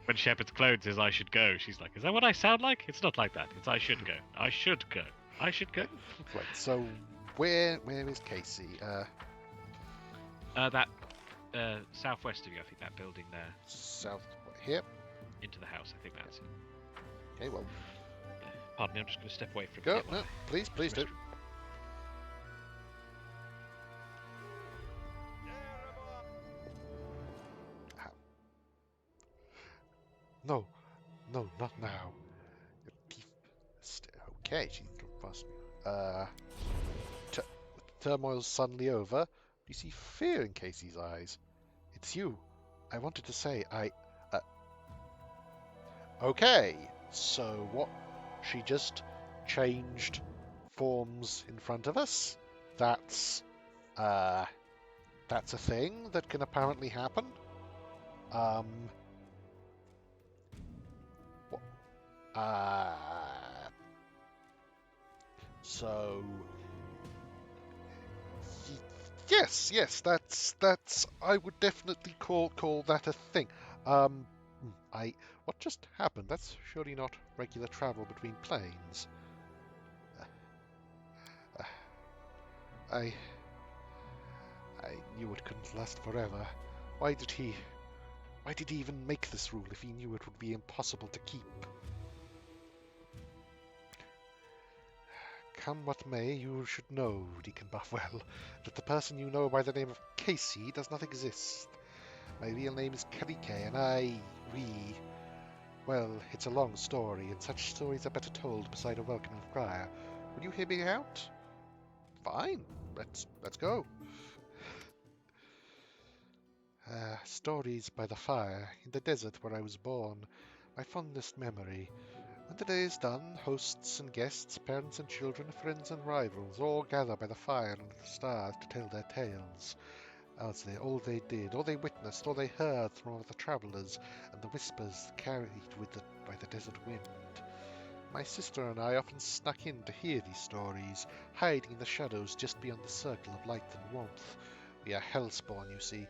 When Shepard's clone says I should go, she's like, is that what I sound like? It's not like that. It's I should go. I should go. I should go. Right, so where is Casey? That southwest of you, I think that building there. South here? Into the house, I think that's it. Okay, well, Pardon me, I'm just going to step away from go. it. No, please do. No, not now. Okay, she's past me. Turmoil's suddenly over. You see fear in Casey's eyes. It's you. I wanted to say, Okay, so what? She just changed forms in front of us? That's a thing that can apparently happen? So yes, that's I would definitely call that a thing. What just happened? That's surely not regular travel between planes. I knew it couldn't last forever. Why did he even make this rule if he knew it would be impossible to keep? come what may, you should know, Deacon Buffwell, that the person you know by the name of Casey does not exist. My real name is Karike, and well, it's a long story, and such stories are better told beside a welcoming fire. Will you hear me out? Fine, let's go. Stories by the fire, in the desert where I was born, my fondest memory. When the day is done, hosts and guests, parents and children, friends and rivals, all gather by the fire under the stars to tell their tales. All they did, all they witnessed, all they heard from other travellers, and the whispers carried by the desert wind. My sister and I often snuck in to hear these stories, hiding in the shadows just beyond the circle of light and warmth. We are hellspawn, you see.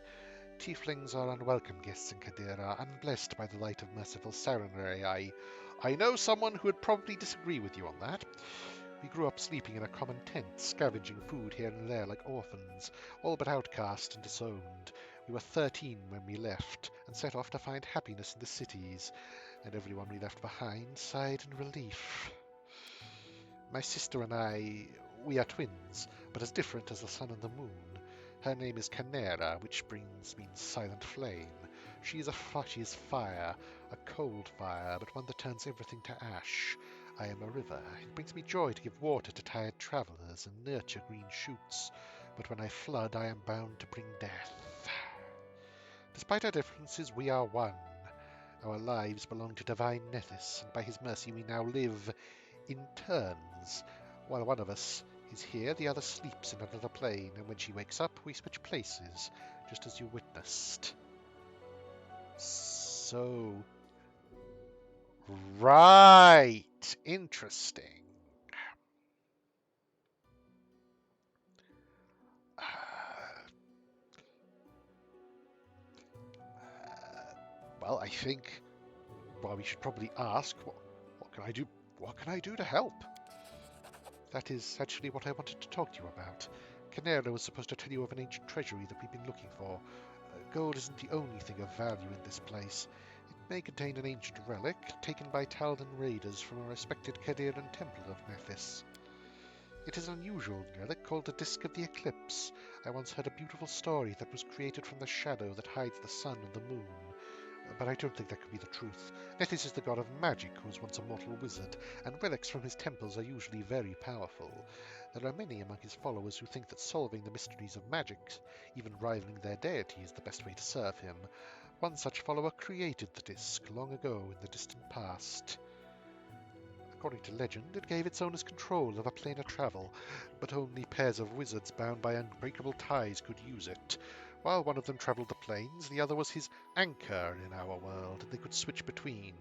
Tieflings are unwelcome guests in Kadira, unblessed by the light of merciful Sarenrae. I know someone who would probably disagree with you on that. We grew up sleeping in a common tent, scavenging food here and there like orphans, all but outcast and disowned. We were 13 when we left, and set off to find happiness in the cities, and everyone we left behind sighed in relief. My sister and we are twins, but as different as the sun and the moon. Her name is Canera, which means silent flame. She is fire, a cold fire, but one that turns everything to ash. I am a river. It brings me joy to give water to tired travellers and nurture green shoots, but when I flood, I am bound to bring death. Despite our differences, we are one. Our lives belong to divine Nethys, and by his mercy we now live in turns. While one of us is here, the other sleeps in another plane, and when she wakes up, we switch places, just as you witnessed. So... Right! Interesting. Well, I think... Well, we should probably ask, what can I do? What can I do to help? That is actually what I wanted to talk to you about. Canera was supposed to tell you of an ancient treasury that we've been looking for. Gold isn't the only thing of value in this place. It may contain an ancient relic taken by Taldan raiders from a respected Kadiran temple of Nethys. It is an unusual relic called the Disk of the Eclipse. I once heard a beautiful story that was created from the shadow that hides the sun and the moon. But I don't think that could be the truth. Nethys is the god of magic who was once a mortal wizard, and relics from his temples are usually very powerful. There are many among his followers who think that solving the mysteries of magic, even rivaling their deity, is the best way to serve him. One such follower created the disc long ago in the distant past. According to legend, it gave its owners control of a plane of travel, but only pairs of wizards bound by unbreakable ties could use it. While one of them travelled the plains, the other was his anchor in our world, and they could switch between.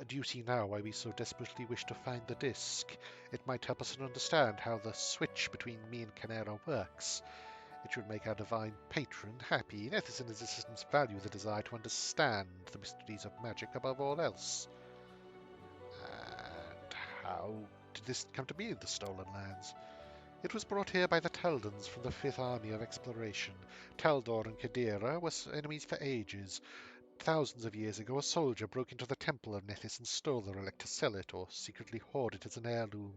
Do you see now why we so desperately wish to find the disc? It might help us to understand how the switch between me and Canera works. It should make our divine patron happy. Nethys and his assistants value the desire to understand the mysteries of magic above all else. And how did this come to be in the Stolen Lands? It was brought here by the Taldans from the Fifth Army of Exploration. Taldor and Kadira were enemies for ages. Thousands of years ago, a soldier broke into the temple of Nethys and stole the relic to sell it, or secretly hoard it as an heirloom.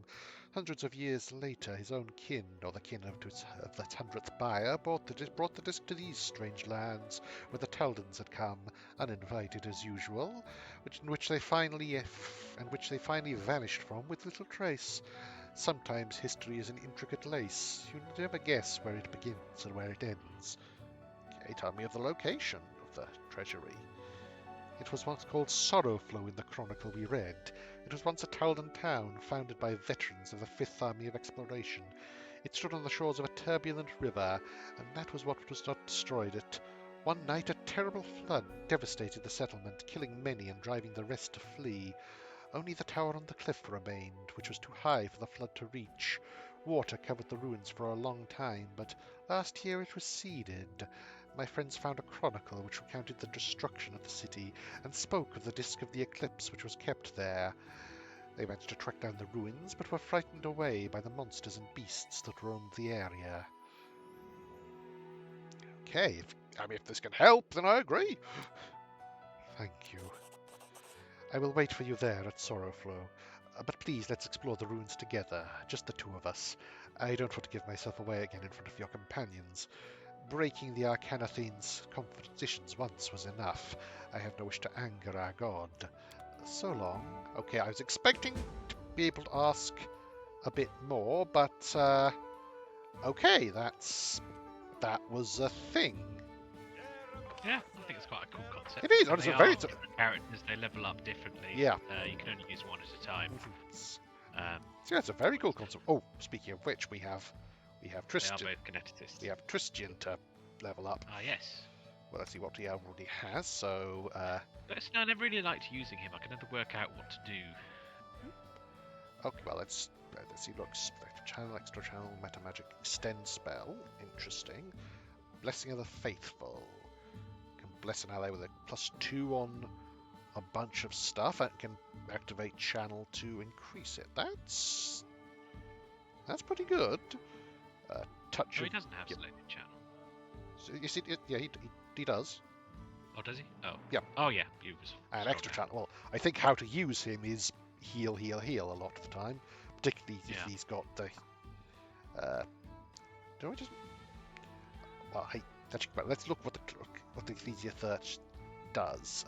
Hundreds of years later, his own kin, or the kin of the 100th buyer, brought the disc to these strange lands, where the Taldans had come, uninvited as usual, which they finally vanished from with little trace. Sometimes history is an intricate lace. You never guess where it begins and where it ends. Okay, tell me of the location of the treasury. It was once called Sorrowflow in the chronicle we read. It was once a Taldan town founded by veterans of the Fifth Army of Exploration. It stood on the shores of a turbulent river, and that was what destroyed it. One night a terrible flood devastated the settlement, killing many and driving the rest to flee. Only the tower on the cliff remained, which was too high for the flood to reach. Water covered the ruins for a long time, but last year it receded. My friends found a chronicle which recounted the destruction of the city and spoke of the Disk of the Eclipse which was kept there. They managed to track down the ruins, but were frightened away by the monsters and beasts that roamed the area. Okay, if this can help, then I agree. Thank you. I will wait for you there at Sorrowflow. But please, let's explore the ruins together, just the two of us. I don't want to give myself away again in front of your companions. Breaking the Arcanathane's compositions once was enough. I have no wish to anger our god. So long. Okay, I was expecting to be able to ask a bit more, but okay, that was a thing. Yeah, I think it's quite a cool concept. It is, And it's they a very- are different characters, they level up differently. Yeah. You can only use one at a time. So that's a very cool concept. Oh, speaking of which, we have They are Tristan. both kineticists. We have Tristian to level up. Ah, yes. Well, let's see what he already has. So, But no, I never really liked using him. I could never work out what to do. okay, well, let's see. Look, extra channel, meta magic, extend spell. Interesting. Blessing of the Faithful. Can bless an ally with a +2 on a bunch of stuff, and can activate channel to increase it. That's pretty good. Touch No, of he doesn't have yep. selected channel. So, you see, yeah, he does. Oh, does he? Oh. Yeah. Oh, yeah. He was And strong extra now. channel. Well, I think how to use him is heal, heal, heal a lot of the time, particularly if Yeah. he's got the. Do I just? Well, hey, let's look what the Ecclesia Thirch does.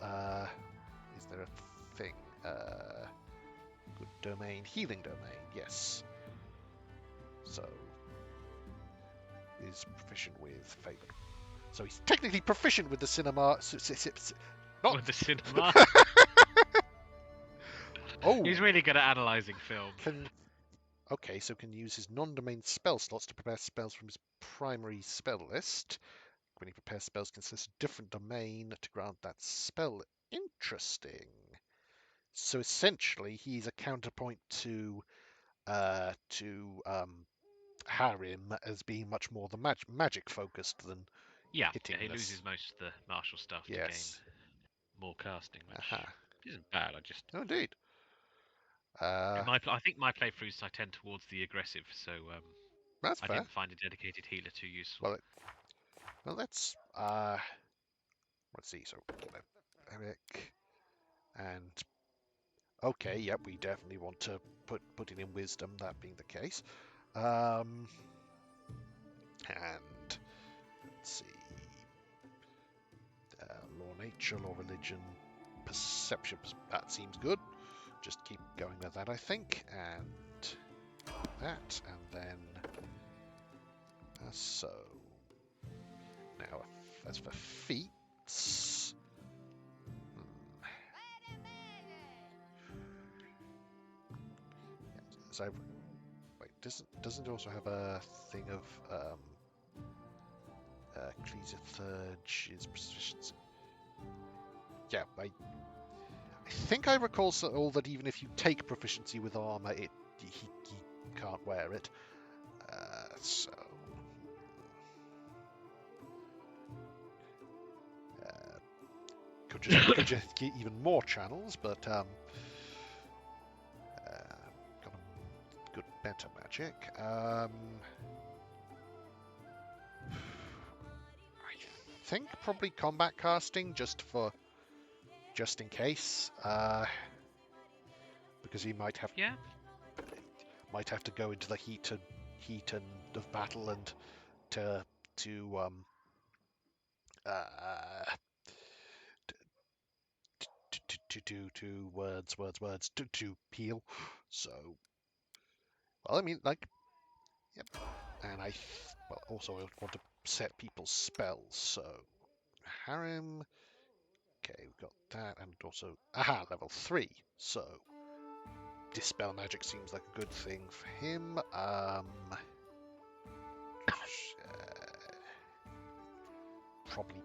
Is there a thing? Good domain, healing domain. Yes. So is proficient with favor. So he's technically proficient with the cinema. Not With the cinema. oh. He's really good at analysing film. Okay, so can use his non-domain spell slots to prepare spells from his primary spell list. When he prepares spells, can select a different domain to grant that spell. Interesting. So essentially, he's a counterpoint to Harim as being much more the magic focused than Yeah, hitting he this. loses most of the martial stuff Yes. to gain more casting, which Aha. isn't bad. I just Oh, indeed. 'cause I think my playthroughs I tend towards the aggressive, so That's I fair. didn't find a dedicated healer too useful. Well, let's see. So Eric and okay, yep, we definitely want to put it in wisdom. That being the case, and let's see, law, nature, law, religion, perception. That seems good. Just keep going with that, I think, and that, and then so now as for feats. So wait, doesn't it also have a thing of Ecclesia Thirge's proficiency? Yeah, I think I recall all that even if you take proficiency with armor, he can't wear it. So could just get even more channels, but got a good meta magic. I think probably combat casting just in case, because he might have to go into the heat of battle and to heal. So, well, I mean, like, yep. And also I want to set people's spells. So, Harem. Okay, we've got that, and also level 3. So, dispel magic seems like a good thing for him. Probably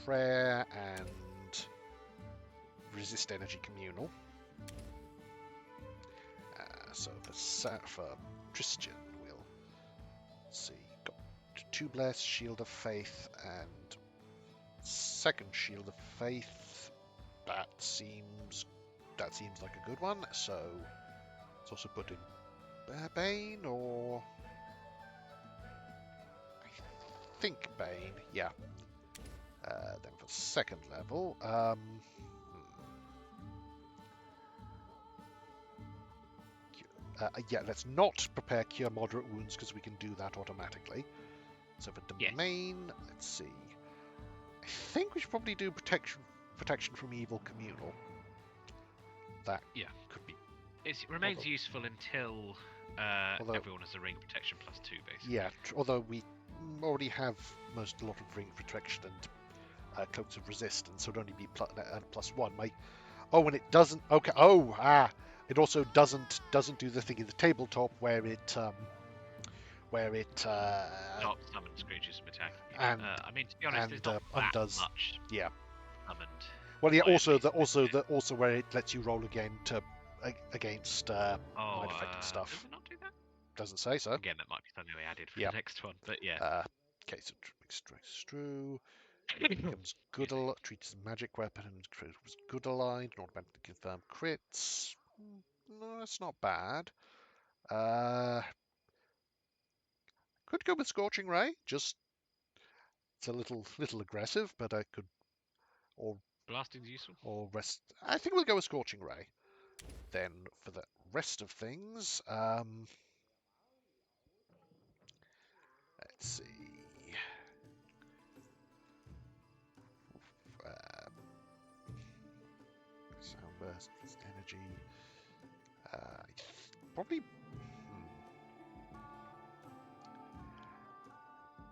prayer and resist energy communal. So for Christian, we'll see. Got 2 bless, shield of faith, and second shield of faith. That seems like a good one. So let's also put in Bane, or I think Bane. Yeah. Then for second level, Yeah, let's not prepare cure moderate wounds because we can do that automatically. So for Yes. domain, let's see. I think we should probably do protection from evil communal. That could be. It remains useful until everyone has a ring of protection +2, basically. Yeah, although we already have a lot of ring of protection and cloaks of resistance, so it would only be +1. And it doesn't. Okay. It also doesn't do the thing in the tabletop where it Not summons creatures from attacking you. and I mean, to be honest, there's not undoes. that much Yeah. summoned. Well, yeah. Also where it lets you roll again against mind affecting stuff. Does it not do that? Doesn't say so. Again, that might be something we added for the next one, but yeah. Okay, so Strew becomes good. Treats as a magic weapon and was good aligned. Not about to confirm crits. No, that's not bad. Could go with Scorching Ray. Just it's a little aggressive, but I could. Or Blasting's useful. Or rest. I think we'll go with Scorching Ray. Then for the rest of things, let's see. Sound burst, energy. Probably.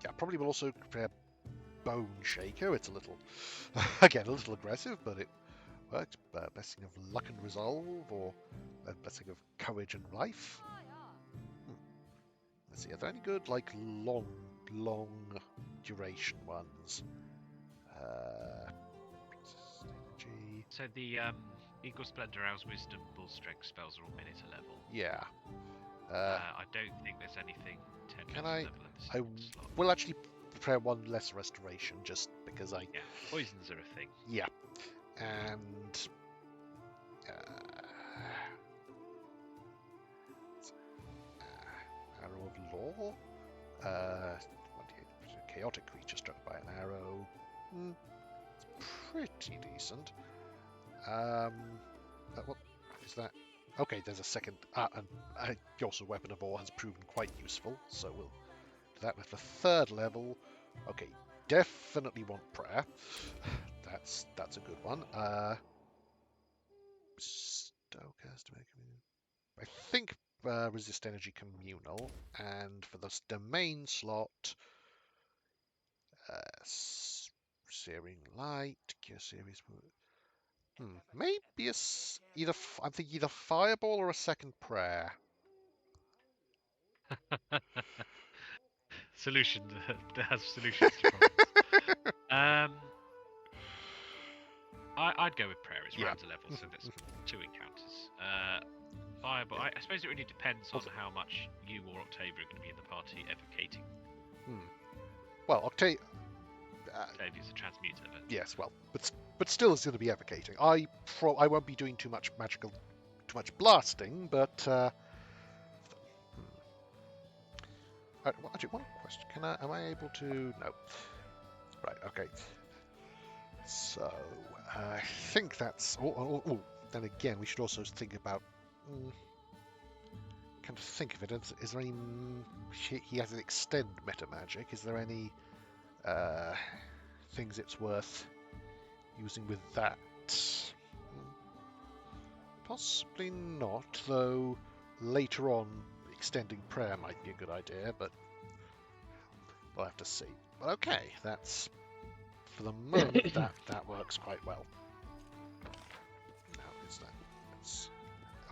Yeah, probably will also prepare Bone Shaker. It's a little, again, a little aggressive, but it works. Blessing of Luck and Resolve, or a Blessing of Courage and Life. Let's see, are there any good, like, long duration ones? Energy. So the Eagle Splendor, Owl's Wisdom, Bull Strength spells are all minute level. Yeah. I don't think there's anything 10 Can minutes level in this slot. will actually prepare one less restoration, just because I... Yeah, poisons are a thing. Yeah. And... Arrow of Law? Chaotic creature struck by an arrow. It's pretty decent. What is that? Okay, there's a second. And also Weapon of Awe has proven quite useful, so we'll do that with the third level. Okay, definitely want prayer. That's a good one. Stoke's to make. I think resist energy communal, and for this domain slot, searing light, cure series. Maybe I'm thinking either fireball or a second prayer. Solution that has solutions to problems. I'd go with prayer. It's round to level, so there's 2 encounters. Fireball. I suppose it really depends on how much you or Octavia are going to be in the party advocating. Well, Octavia's a transmuter. But... Yes, well, but still is going to be advocating. I won't be doing too much blasting, but actually, one question: am I able to? No. Right. Okay. So I think that's. Then again, we should also think about. Kind of think of it. Is there any? He has an extend meta magic. Is there any things it's worth using with that? Possibly not, though later on extending prayer might be a good idea, but we'll have to see. But okay, that's for the moment that works quite well. How is that?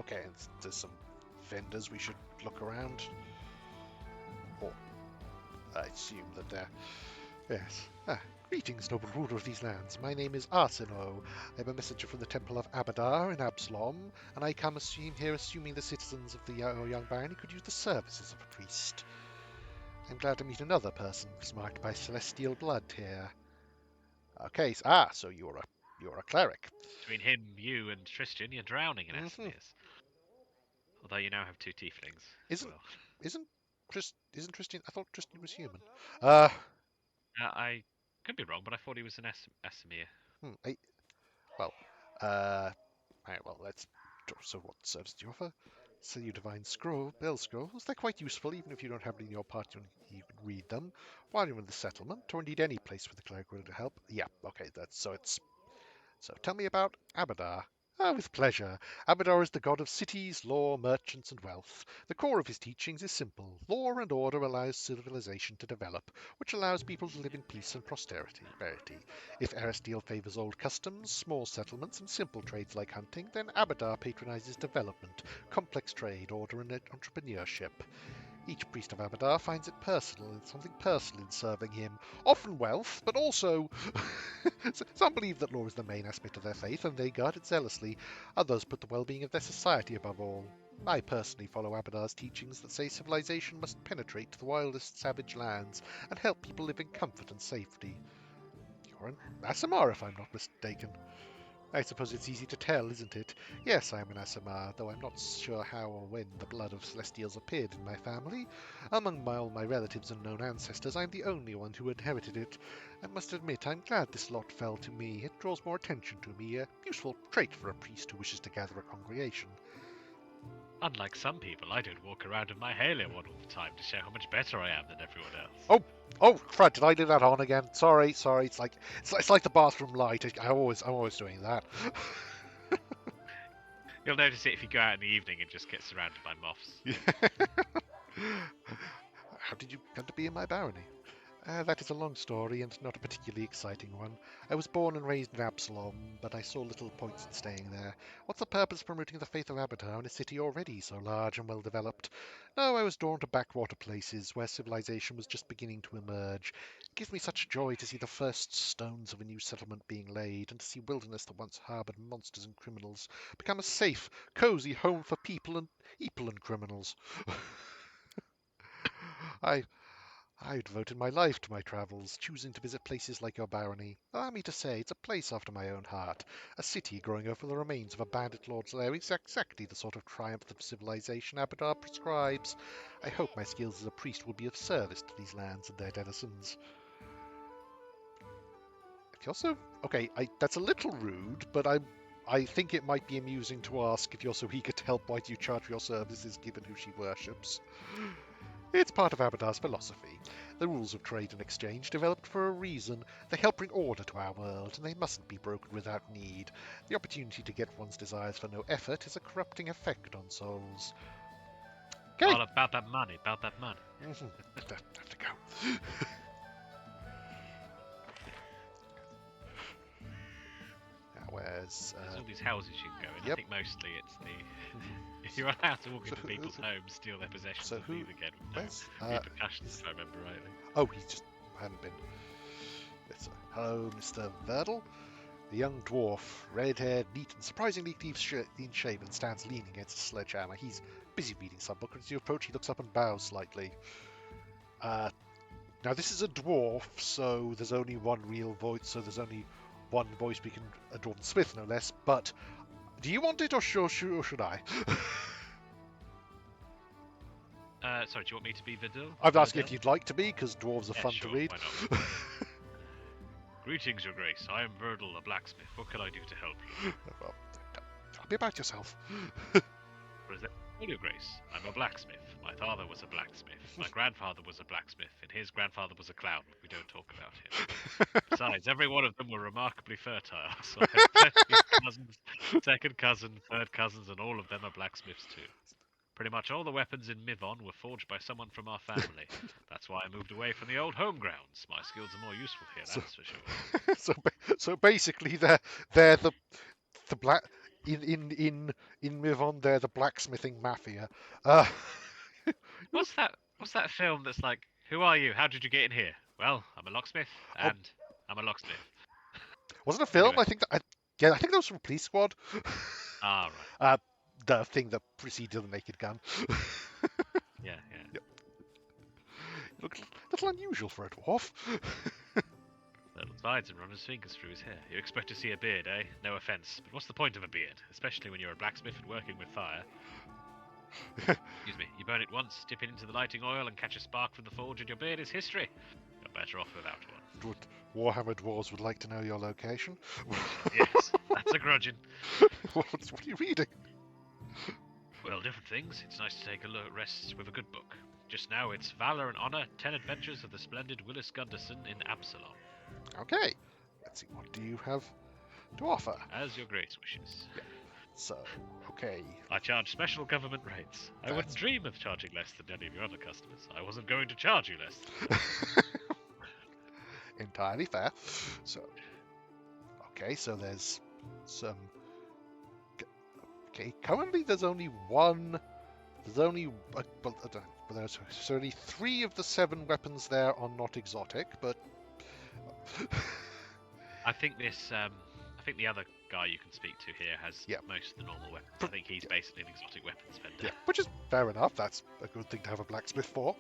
Okay, and there's some vendors we should look around. Or I assume that they're... Yes. Greetings, noble ruler of these lands. My name is Arsino. I'm a messenger from the Temple of Abadar in Absalom, and I come here assuming the citizens of the young barony could use the services of a priest. I'm glad to meet another person marked by celestial blood here. Okay, so you're a cleric. Between him, you, and Tristan, you're drowning in Esmirs. Although you now have 2 tieflings. Isn't Tristan? I thought Tristan was human. I could be wrong, but I thought he was an Esmir. Right, well, let's. So, what service do you offer? So you divine bell scrolls. They're quite useful, even if you don't have any in your party you can read them while you're in the settlement, or indeed any place where the cleric will to help. Yeah, okay, so tell me about Abadar. Ah, with pleasure. Abadar is the god of cities, law, merchants, and wealth. The core of his teachings is simple. Law and order allows civilization to develop, which allows people to live in peace and prosperity. If Erestiel favors old customs, small settlements, and simple trades like hunting, then Abadar patronizes development, complex trade, order, and entrepreneurship. Each priest of Abadar finds it something personal in serving him. Often wealth, but also some believe that law is the main aspect of their faith, and they guard it zealously. Others put the well-being of their society above all. I personally follow Abadar's teachings that say civilization must penetrate the wildest savage lands and help people live in comfort and safety. You're an Asimar, if I'm not mistaken. I suppose it's easy to tell, isn't it? Yes, I am an Asimar, though I'm not sure how or when the blood of Celestials appeared in my family. Among all my relatives and known ancestors, I'm the only one who inherited it. I must admit, I'm glad this lot fell to me. It draws more attention to me, a useful trait for a priest who wishes to gather a congregation. Unlike some people, I don't walk around with my halo on all the time to show how much better I am than everyone else. Oh, Fred, did I do that on again? Sorry. It's like the bathroom light. I'm always doing that. You'll notice it if you go out in the evening and just get surrounded by moths. How did you come to be in my barony? That is a long story and not a particularly exciting one. I was born and raised in Absalom, but I saw little points in staying there. What's the purpose of promoting the faith of Abadar in a city already so large and well developed? No, I was drawn to backwater places where civilization was just beginning to emerge. It gives me such joy to see the first stones of a new settlement being laid, and to see wilderness that once harboured monsters and criminals become a safe, cosy home for people and criminals. I devoted my life to my travels, choosing to visit places like your barony. Allow me to say, it's a place after my own heart. A city growing over the remains of a bandit lord's lair is exactly the sort of triumph of civilization Abadar prescribes. I hope my skills as a priest will be of service to these lands and their denizens. If you're so... Okay, that's a little rude, but I think it might be amusing to ask if you're so eager to help, why do you charge for your services given who she worships? It's part of Abadar's philosophy. The rules of trade and exchange developed for a reason. They help bring order to our world, and they mustn't be broken without need. The opportunity to get one's desires for no effort is a corrupting effect on souls. Okay. All about that money, Mm-hmm. Have to go. There's all these houses you can go in. Yep. I think mostly it's the... You're allowed to walk into people's homes, steal their possessions, and leave again with no repercussions, if I remember rightly. Oh, he just hadn't been. Hello, Mr. Verdal. The young dwarf, red-haired, neat and surprisingly clean-shaven, stands leaning against a sledgehammer. He's busy reading some book, and as you approach, he looks up and bows slightly. Now, this is a dwarf, so there's only one real voice, so there's only one voice we can... A dwarven smith, no less, but... Do you want it, or should I? Sorry, do you want me to be Vidal? I've asked if you'd like to be, because dwarves are fun sure, to read. Why not? Greetings, Your Grace. I am Verdal, a blacksmith. What can I do to help you? Well, tell me about yourself. Your Grace, I'm a blacksmith. My father was a blacksmith. My grandfather was a blacksmith, and his grandfather was a clown. We don't talk about him. Besides, every one of them were remarkably fertile. So I have plenty of cousins, second cousin, third cousins, and all of them are blacksmiths too. Pretty much all the weapons in Mivon were forged by someone from our family. That's why I moved away from the old home grounds. My skills are more useful here, that's for sure. So basically, they're the black in Mivon. They're the blacksmithing mafia. What's that film that's like, who are you? How did you get in here? Well, I'm a locksmith, and I'm a locksmith. Wasn't a film? Anyway. I think that was from Police Squad. Ah, right. The thing that preceded the Naked Gun. Yeah. Yep. You look a little unusual for a dwarf. Little sides and run his fingers through his hair. You expect to see a beard, eh? No offense, but what's the point of a beard? Especially when you're a blacksmith and working with fire. Excuse me. You burn it once, dip it into the lighting oil, and catch a spark from the forge, and your beard is history. You're better off without one. Warhammer dwarves would like to know your location. Yes, that's a grudging. What are you reading? Well, different things. It's nice to take a look rest with a good book. Just now, it's Valor and Honor, 10 Adventures of the Splendid Willis Gunderson in Absalom. Okay, let's see, what do you have to offer? As your grace wishes. Yeah. So, okay. I charge special government rates. I wouldn't dream of charging less than any of your other customers. I wasn't going to charge you less. Entirely fair. So, okay, so there's some... Okay, currently there's only one... There's only... there's only 3 of the 7 weapons there are not exotic, but... I think this... I think the other guy you can speak to here has most of the normal weapons. I think he's basically an exotic weapons vendor. Yeah, which is fair enough. That's a good thing to have a blacksmith for.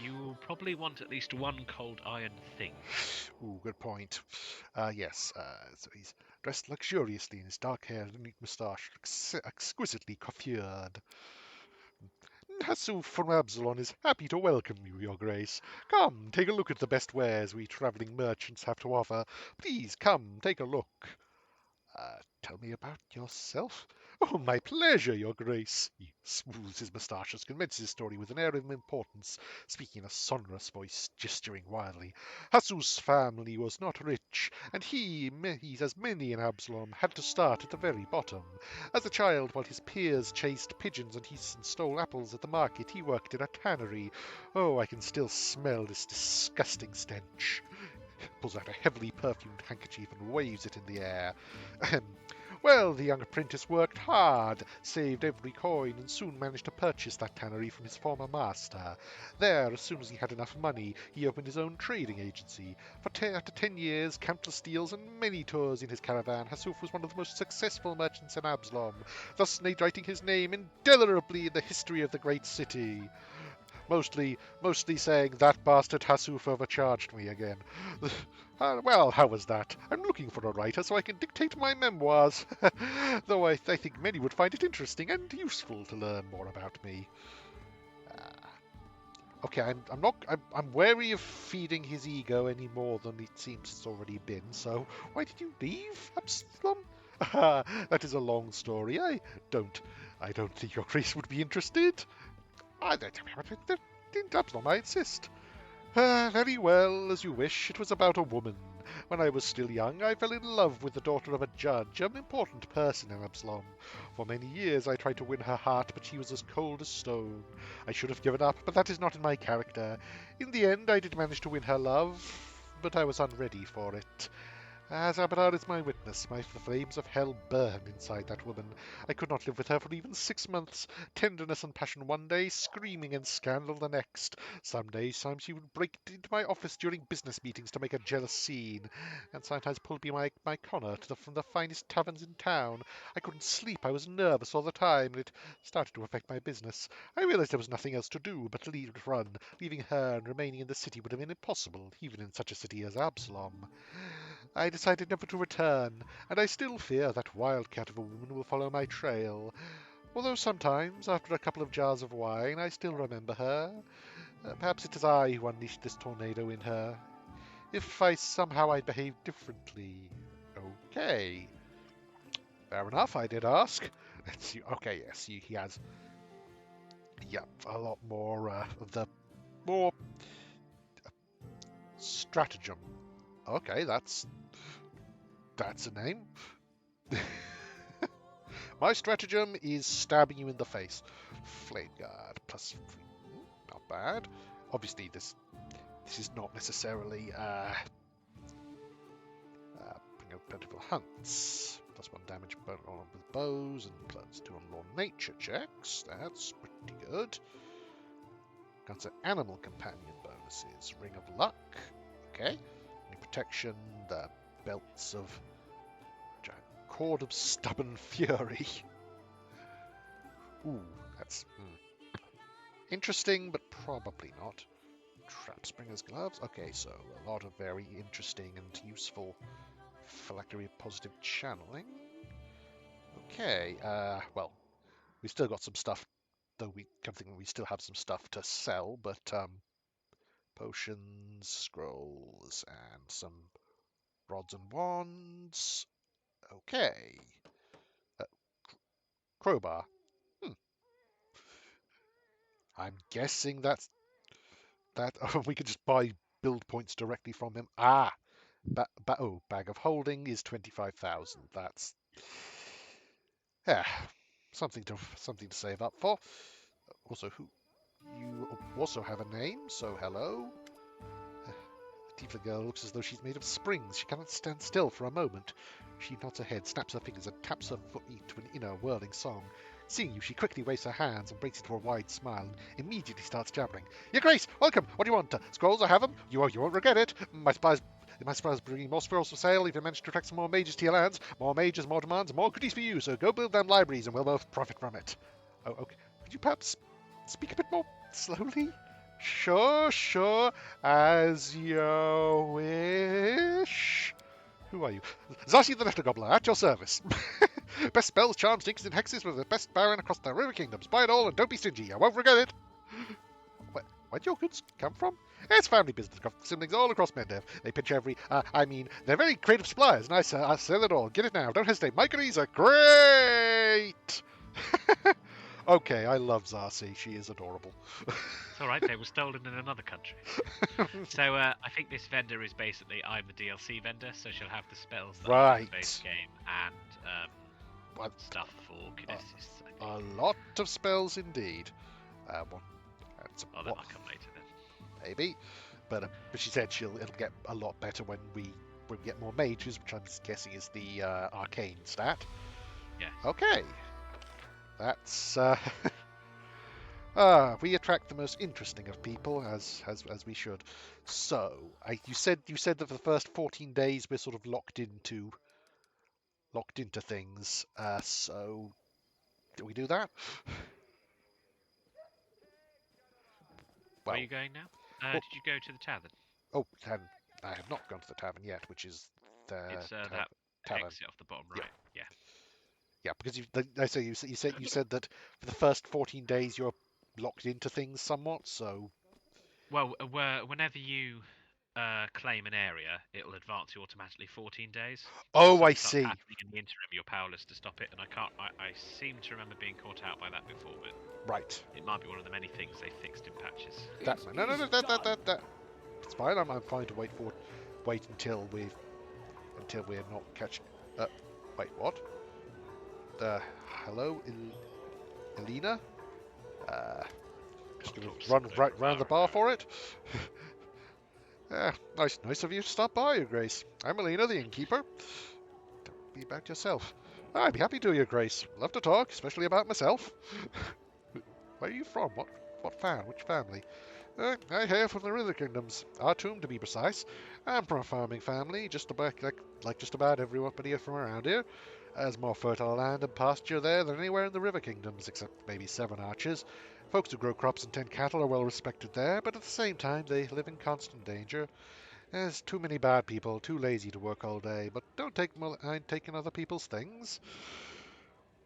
You probably want at least one cold iron thing. Ooh, good point. Yes, so he's dressed luxuriously in his dark hair and neat moustache, exquisitely coiffured. Hassu from Absalon is happy to welcome you, Your Grace. Come, take a look at the best wares we travelling merchants have to offer. Please, come, take a look. Tell me about yourself. Oh, my pleasure, Your Grace. He smooths his moustaches, commences his story with an air of importance, speaking in a sonorous voice, gesturing wildly. Hassu's family was not rich, and he, as many in Absalom, had to start at the very bottom. As a child, while his peers chased pigeons and he stole apples at the market, he worked in a tannery. Oh, I can still smell this disgusting stench. Pulls out a heavily perfumed handkerchief and waves it in the air. Well, the young apprentice worked hard, saved every coin, and soon managed to purchase that tannery from his former master. There, as soon as he had enough money, he opened his own trading agency. After 10 years, countless deals, and many tours in his caravan, Hasuf was one of the most successful merchants in Absalom, thus writing his name indelibly in the history of the great city. Mostly saying, that bastard Hasuf overcharged me again. Well, how was that? I'm looking for a writer so I can dictate my memoirs. Though I think many would find it interesting and useful to learn more about me. Okay, I'm wary of feeding his ego any more than it seems it's already been, so why did you leave, Absalom? That is a long story. I don't think your Grace would be interested. Absalom, I insist. Very well, as you wish. It was about a woman. When I was still young, I fell in love with the daughter of a judge, an important person in Absalom. For many years I tried to win her heart, but she was as cold as stone. I should have given up, but that is not in my character. In the end, I did manage to win her love, but I was unready for it. As Abadar is my witness, the flames of hell burn inside that woman. I could not live with her for even 6 months. Tenderness and passion one day, screaming and scandal the next. Some days she would break into my office during business meetings to make a jealous scene, and sometimes pulled me my Connor from the finest taverns in town. I couldn't sleep, I was nervous all the time, and it started to affect my business. I realized there was nothing else to do but to run. Leaving her and remaining in the city would have been impossible, even in such a city as Absalom. I decided never to return, and I still fear that wildcat of a woman will follow my trail. Although sometimes, after a couple of jars of wine, I still remember her. Perhaps it is I who unleashed this tornado in her. If I'd behaved differently. Okay. Fair enough, I did ask. Let's see. Okay, yes, he has... Yep, a lot more of the... More... Stratagem. Okay, that's a name. My stratagem is stabbing you in the face. Flame Guard plus 3. Not bad. Obviously, this is not necessarily bring out plentiful hunts. Plus 1 damage with bows and plus 2 on law nature checks. That's pretty good. Got some animal companion bonuses. Ring of Luck. Okay. Protection, the belts of Cord of Stubborn Fury. Ooh, that's interesting, but probably not. Trapspringer's Gloves. Okay, so a lot of very interesting and useful phylactery of positive channeling. Okay, well, we've still got some stuff, though we still have some stuff to sell, but potions, scrolls, and some rods and wands. Okay. Crowbar. Hmm. I'm guessing that's that. Oh, we could just buy build points directly from him. Ah, bag of holding is 25,000. That's yeah, something to save up for. Also, you also have a name, so hello. The tiefling girl looks as though she's made of springs. She cannot stand still for a moment. She nods her head, snaps her fingers, and taps her foot in a whirling song. Seeing you, she quickly waves her hands and breaks into a wide smile and immediately starts jabbering. Your Grace, welcome! What do you want? Scrolls? I have them. You won't regret it. My supplies bringing more scrolls for sale. If you manage to attract some more mages to your lands, more mages, more demands, more goodies for you. So go build them libraries and we'll both profit from it. Oh, okay. Could you perhaps speak a bit more slowly? Sure, as you wish. Who are you? Zashi the Letter Gobbler, at your service. Best spells, charms, jinxes, and hexes with the best baron across the River Kingdoms. Buy it all and don't be stingy, I won't regret it. Where'd your goods come from? It's family business. Got siblings all across Mendev. They pitch they're very creative suppliers, and I sell it all. Get it now, don't hesitate. My goodies are great! Okay, I love Zarsi. She is adorable. It's alright, they were stolen in another country. So I think this vendor is basically, I'm the DLC vendor, so she'll have the spells that are in the base game and stuff for Kinesis. A lot of spells indeed. That might come later then. Maybe. But she said it'll get a lot better when we get more mages, which I'm guessing is the arcane stat. Yeah. Okay. That's we attract the most interesting of people, as we should. So, you said that for the first 14 days we're sort of locked into things. So, do we do that? Where are you going now? Did you go to the tavern? Oh, I have not gone to the tavern yet, which is it's that tavern. exit off the bottom right. Yeah. Yeah, because you said that for the first 14 days you're locked into things somewhat. So, well, whenever you claim an area, it'll advance you automatically 14 days. Oh, I see. In the interim, you're powerless to stop it, and I seem to remember being caught out by that before, but right. It might be one of the many things they fixed in patches. That. It's fine. I'm fine to wait until we're not catching. Wait, what? Hello, Elena. Just gonna run right round the bar for it. Nice of you to stop by, Your Grace. I'm Elena, the innkeeper. Don't be about yourself. I'd be happy to, Your Grace. Love to talk, especially about myself. Where are you from? Which family? I hail from the River Kingdoms, our tomb to be precise. I'm from a farming family, just about like just about everybody from around here. There's more fertile land and pasture there than anywhere in the River Kingdoms, except maybe Seven Arches. Folks who grow crops and tend cattle are well respected there, but at the same time they live in constant danger. There's too many bad people, too lazy to work all day, but don't mind taking other people's things.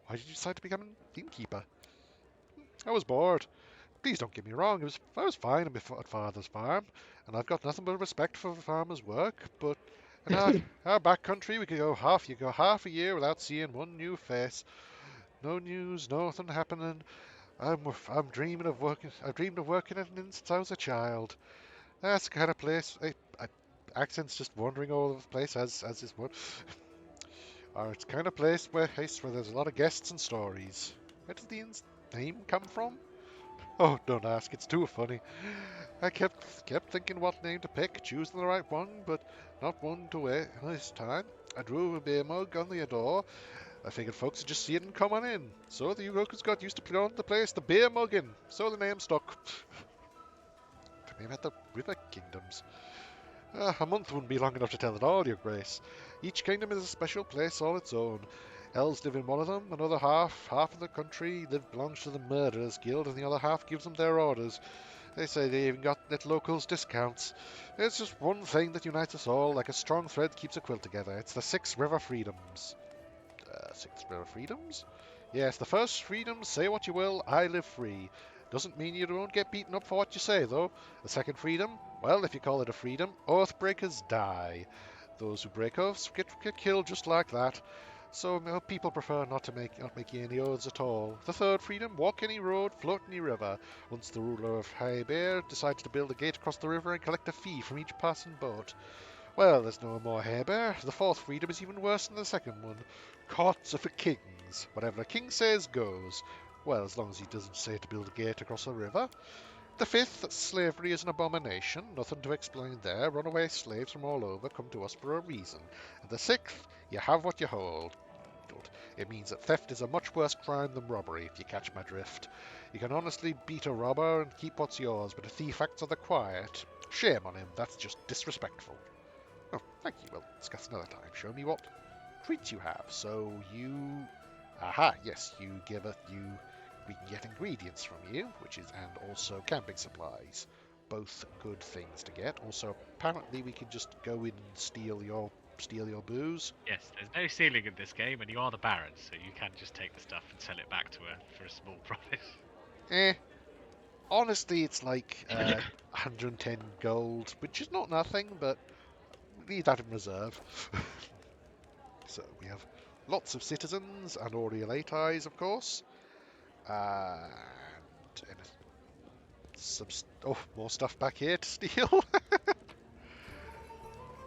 Why did you decide to become an innkeeper? I was bored. Please don't get me wrong, I was fine at Father's farm, and I've got nothing but respect for the farmer's work, but in our back country you go half a year without seeing one new face. No news, nothing happening. I'm dreaming of working. I've dreamed of working in it since I was a child. That's the kind of place. Accent's just wandering all over the place as is one. Or it's the kind of place where there's a lot of guests and stories. Where does the inn's name come from? Oh, don't ask. It's too funny. I kept thinking what name to pick, choosing the right one, but not one to wear this time. I drew a beer mug on the door. I figured folks would just see it and come on in. So the locals got used to calling the place the Beer Muggin. So the name stuck. To name at the River Kingdoms. A month wouldn't be long enough to tell it all, Your Grace. Each kingdom is a special place all its own. Elves live in one of them, another half of the country belongs to the Murderers Guild, and the other half gives them their orders. They say they even got net locals discounts. It's just one thing that unites us all, like a strong thread keeps a quilt together. It's the 6 River Freedoms. 6 River Freedoms? Yes, the first freedom, say what you will, I live free. Doesn't mean you don't get beaten up for what you say, though. The second freedom? Well, if you call it a freedom, oath breakers die. Those who break oaths get killed just like that. So people prefer not making any oaths at all. The third freedom: walk any road, float any river. Once the ruler of High Bear decides to build a gate across the river and collect a fee from each passing boat. Well, there's no more High Bear. The fourth freedom is even worse than the second one. Courts are for kings. Whatever a king says goes. Well, as long as he doesn't say to build a gate across a river. The fifth, that slavery is an abomination. Nothing to explain there. Runaway slaves from all over come to us for a reason. And the sixth, you have what you hold. It means that theft is a much worse crime than robbery, if you catch my drift. You can honestly beat a robber and keep what's yours, but a thief acts on the quiet. Shame on him, that's just disrespectful. Oh, thank you, we'll discuss another time. Show me what treats you have. So you... Aha, yes, we can get ingredients from you, and also camping supplies. Both good things to get. Also, apparently we can just go in and steal your booze. Yes, there's no stealing in this game, and you are the Baron, so you can just take the stuff and sell it back to her for a small profit. Honestly, it's like 110 gold, which is not nothing, but leave that in reserve. So we have lots of citizens and Aureolates, of course. And more stuff back here to steal.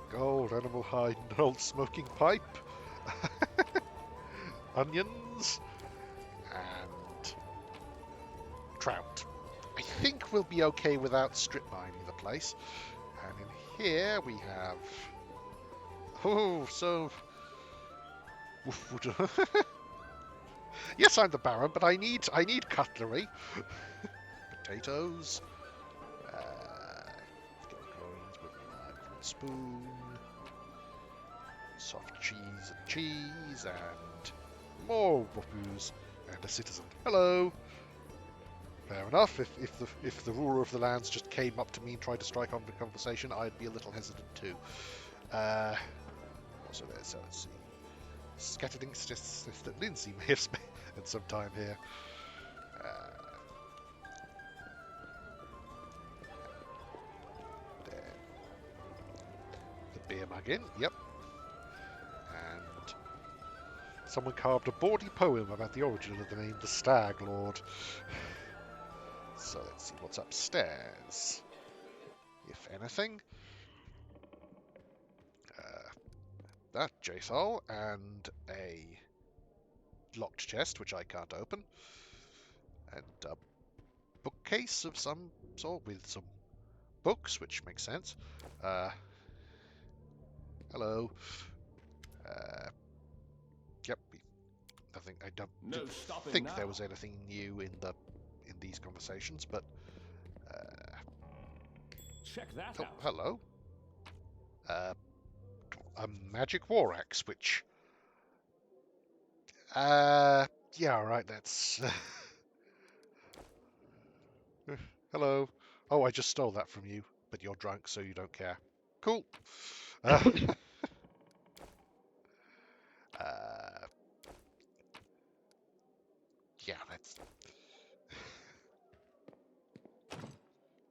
Gold, animal hide, and an old smoking pipe. Onions. And trout. I think we'll be okay without strip mining the place. And in here we have... Yes, I'm the Baron, but I need cutlery. Potatoes. Coins with a spoon. Soft cheese, and more booze, and a citizen. Hello. Fair enough. If the ruler of the lands just came up to me and tried to strike on the conversation, I'd be a little hesitant too. Also there, so let's see. Scattered ink suggests that Lindsay may have spent some time here. There. The beer mug in, yep. And someone carved a bawdy poem about the origin of the name the Stag Lord. So let's see what's upstairs. If anything. That J-Sol, and a locked chest, which I can't open. And a bookcase of some sort with some books, which makes sense. Hello. Yep. Nothing. I didn't think there was anything new in these conversations, but check that out. Hello. A magic war axe, which yeah, right, that's hello. Oh, I just stole that from you, but you're drunk, so you don't care. Cool. Yeah,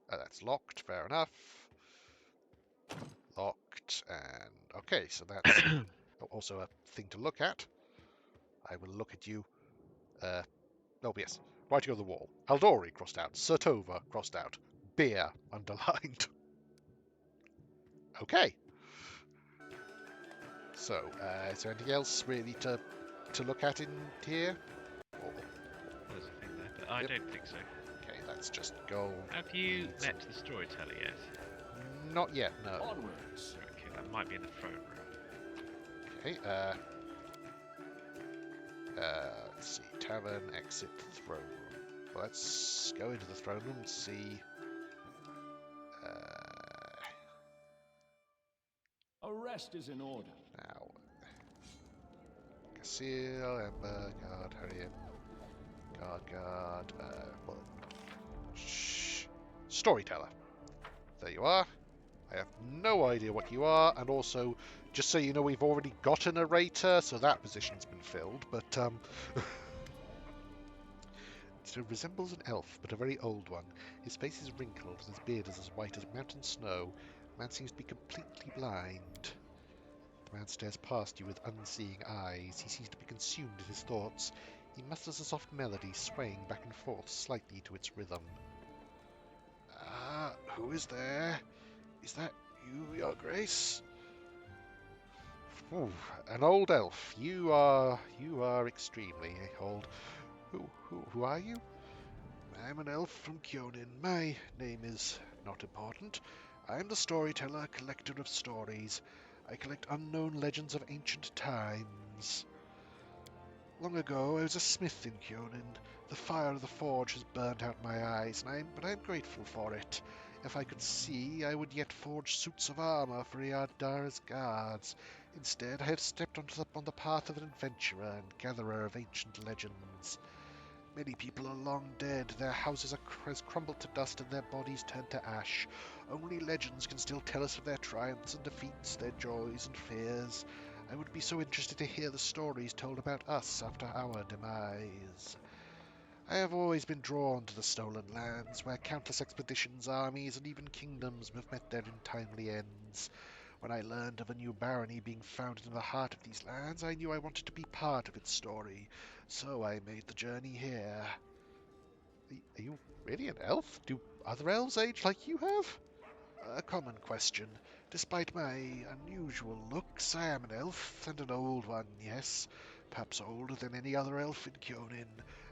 that's locked. Fair enough. Locked, and okay, so that's also a thing to look at. I will look at you. Oh yes, writing on the wall. Aldori crossed out. Sertova crossed out. Beer underlined. Okay. So, is there anything else really to look at in here? There's a thing there, but I don't think so. Okay, that's just gold. Have you met the storyteller yet? Not yet, no. Onwards. Okay, that might be in the throne room. Okay, let's see. Tavern, exit, throne room. Well, let's go into the throne room and see. Arrest is in order. Now, Casil, Ember, guard, Harriet, guard, well, storyteller. There you are. I have no idea what you are, and also, just so you know, we've already got a narrator, so that position's been filled, but, it resembles an elf, but a very old one. His face is wrinkled, and his beard is as white as mountain snow. The man seems to be completely blind. The man stares past you with unseeing eyes. He seems to be consumed in his thoughts. He musters a soft melody, swaying back and forth slightly to its rhythm. Ah, who is there? Is that you, Your Grace? Ooh, an old elf. You are extremely old. Who are you? I'm an elf from Kyonin. My name is not important. I am the storyteller, collector of stories. I collect unknown legends of ancient times. Long ago, I was a smith in Kyonin. The fire of the forge has burnt out my eyes, but I am grateful for it. If I could see, I would yet forge suits of armor for Yadara's guards. Instead, I have stepped on the path of an adventurer and gatherer of ancient legends. Many people are long dead, their houses has crumbled to dust and their bodies turned to ash. Only legends can still tell us of their triumphs and defeats, their joys and fears. I would be so interested to hear the stories told about us after our demise. I have always been drawn to the stolen lands, where countless expeditions, armies, and even kingdoms have met their untimely ends. When I learned of a new barony being founded in the heart of these lands, I knew I wanted to be part of its story, so I made the journey here. Are you really an elf? Do other elves age like you have? A common question. Despite my unusual looks, I am an elf, and an old one, yes. Perhaps older than any other elf in Kyonin.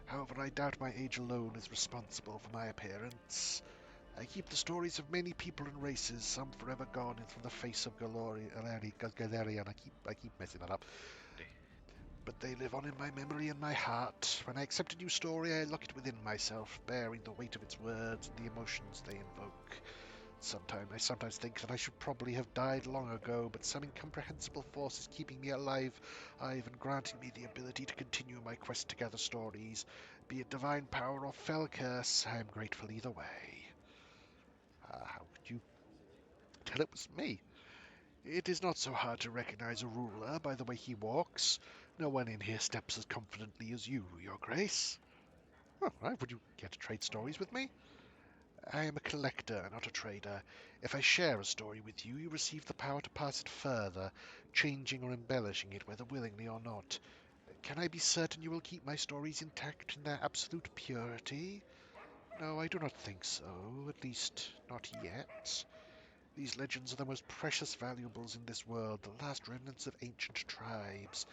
However, I doubt my age alone is responsible for my appearance. I keep the stories of many people and races, some forever gone from the face of Galarian. I keep messing that up. But they live on in my memory and my heart. When I accept a new story, I lock it within myself, bearing the weight of its words and the emotions they invoke. I sometimes think that I should probably have died long ago, but some incomprehensible force is keeping me alive and granting me the ability to continue my quest to gather stories. Be it divine power or fell curse, I am grateful either way. How could you tell it was me? It is not so hard to recognize a ruler by the way he walks. No one in here steps as confidently as you, Your Grace. Oh, right. Would you care to trade stories with me? I am a collector, not a trader. If I share a story with you, you receive the power to pass it further, changing or embellishing it, whether willingly or not. Can I be certain you will keep my stories intact in their absolute purity? No, I do not think so, at least not yet. These legends are the most precious valuables in this world, the last remnants of ancient tribes.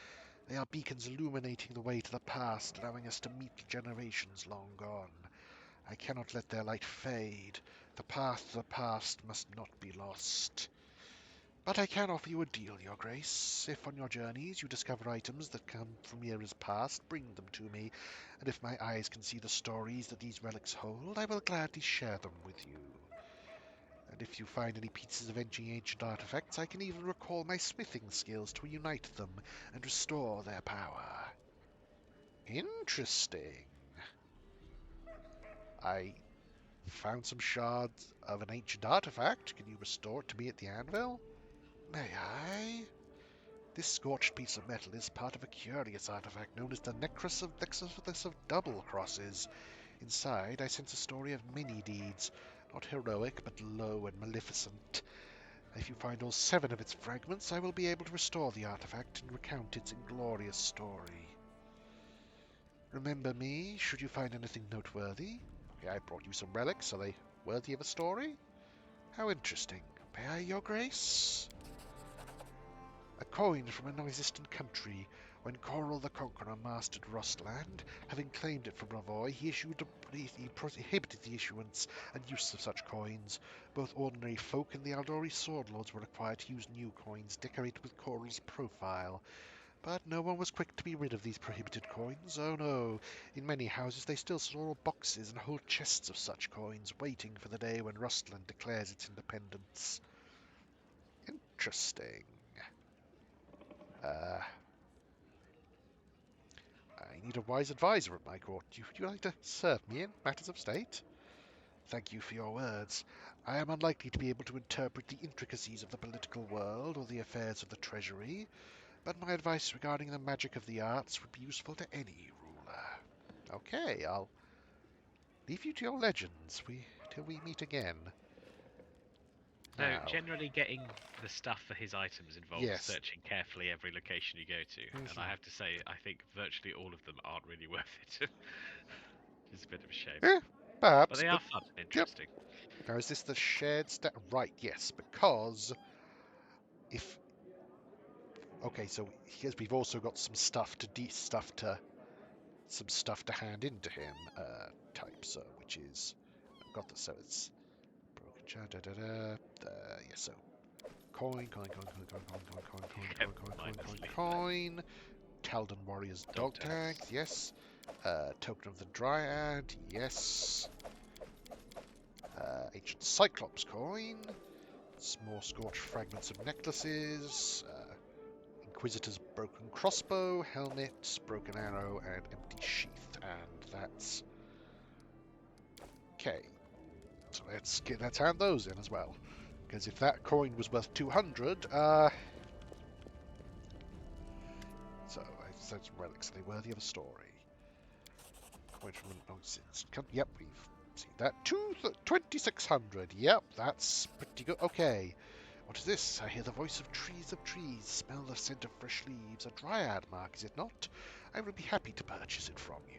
They are beacons illuminating the way to the past, allowing us to meet generations long gone. I cannot let their light fade. The path to the past must not be lost. But I can offer you a deal, Your Grace. If on your journeys you discover items that come from eras past, bring them to me, and if my eyes can see the stories that these relics hold, I will gladly share them with you. And if you find any pieces of ancient artifacts, I can even recall my smithing skills to unite them and restore their power. Interesting. I found some shards of an ancient artifact. Can you restore it to me at the anvil? May I? This scorched piece of metal is part of a curious artifact known as the Nexus of Double Crosses. Inside, I sense a story of many deeds, not heroic, but low and maleficent. If you find all 7 of its fragments, I will be able to restore the artifact and recount its inglorious story. Remember me, should you find anything noteworthy? Okay, I brought you some relics. Are they worthy of a story? How interesting. May I, Your Grace? A coin from a non-existent country. When Coral the Conqueror mastered Rostland, having claimed it from Ravoy, he prohibited the issuance and use of such coins. Both ordinary folk and the Aldori sword lords were required to use new coins decorated with Coral's profile. But no one was quick to be rid of these prohibited coins. Oh no, in many houses they still store boxes and whole chests of such coins, waiting for the day when Rostland declares its independence. Interesting. I need a wise advisor at my court. Would you like to serve me in matters of state? Thank you for your words. I am unlikely to be able to interpret the intricacies of the political world or the affairs of the treasury, but my advice regarding the magic of the arts would be useful to any ruler. Okay, I'll leave you to your legends till we meet again. So Now, generally getting the stuff for his items involves Yes. searching carefully every location you go to. And I Mhm. have to say, I think virtually all of them aren't really worth it. It's a bit of a shame. eh, But perhaps, they are fun and interesting. Now, is this the shared stack? Right, yes, because if... Okay, so here's, we've also got some stuff to hand into him, type, so, which is... I've got this, so it's... Broken jar, yes, so... Coin. Taldan Warriors dog tags, yes. Token of the Dryad, yes. Ancient Cyclops coin. Small scorched fragments of necklaces. Inquisitor's broken crossbow, helmet, broken arrow, and empty sheath. And that's... Okay. So let's hand those in as well. Because if that coin was worth 200, so such relics, are they worthy of a story? Coin from yep, we've seen that. 2,600. Yep, that's pretty good. Okay. What is this? I hear the voice of trees, smell the scent of fresh leaves. A dryad mark, is it not? I will be happy to purchase it from you.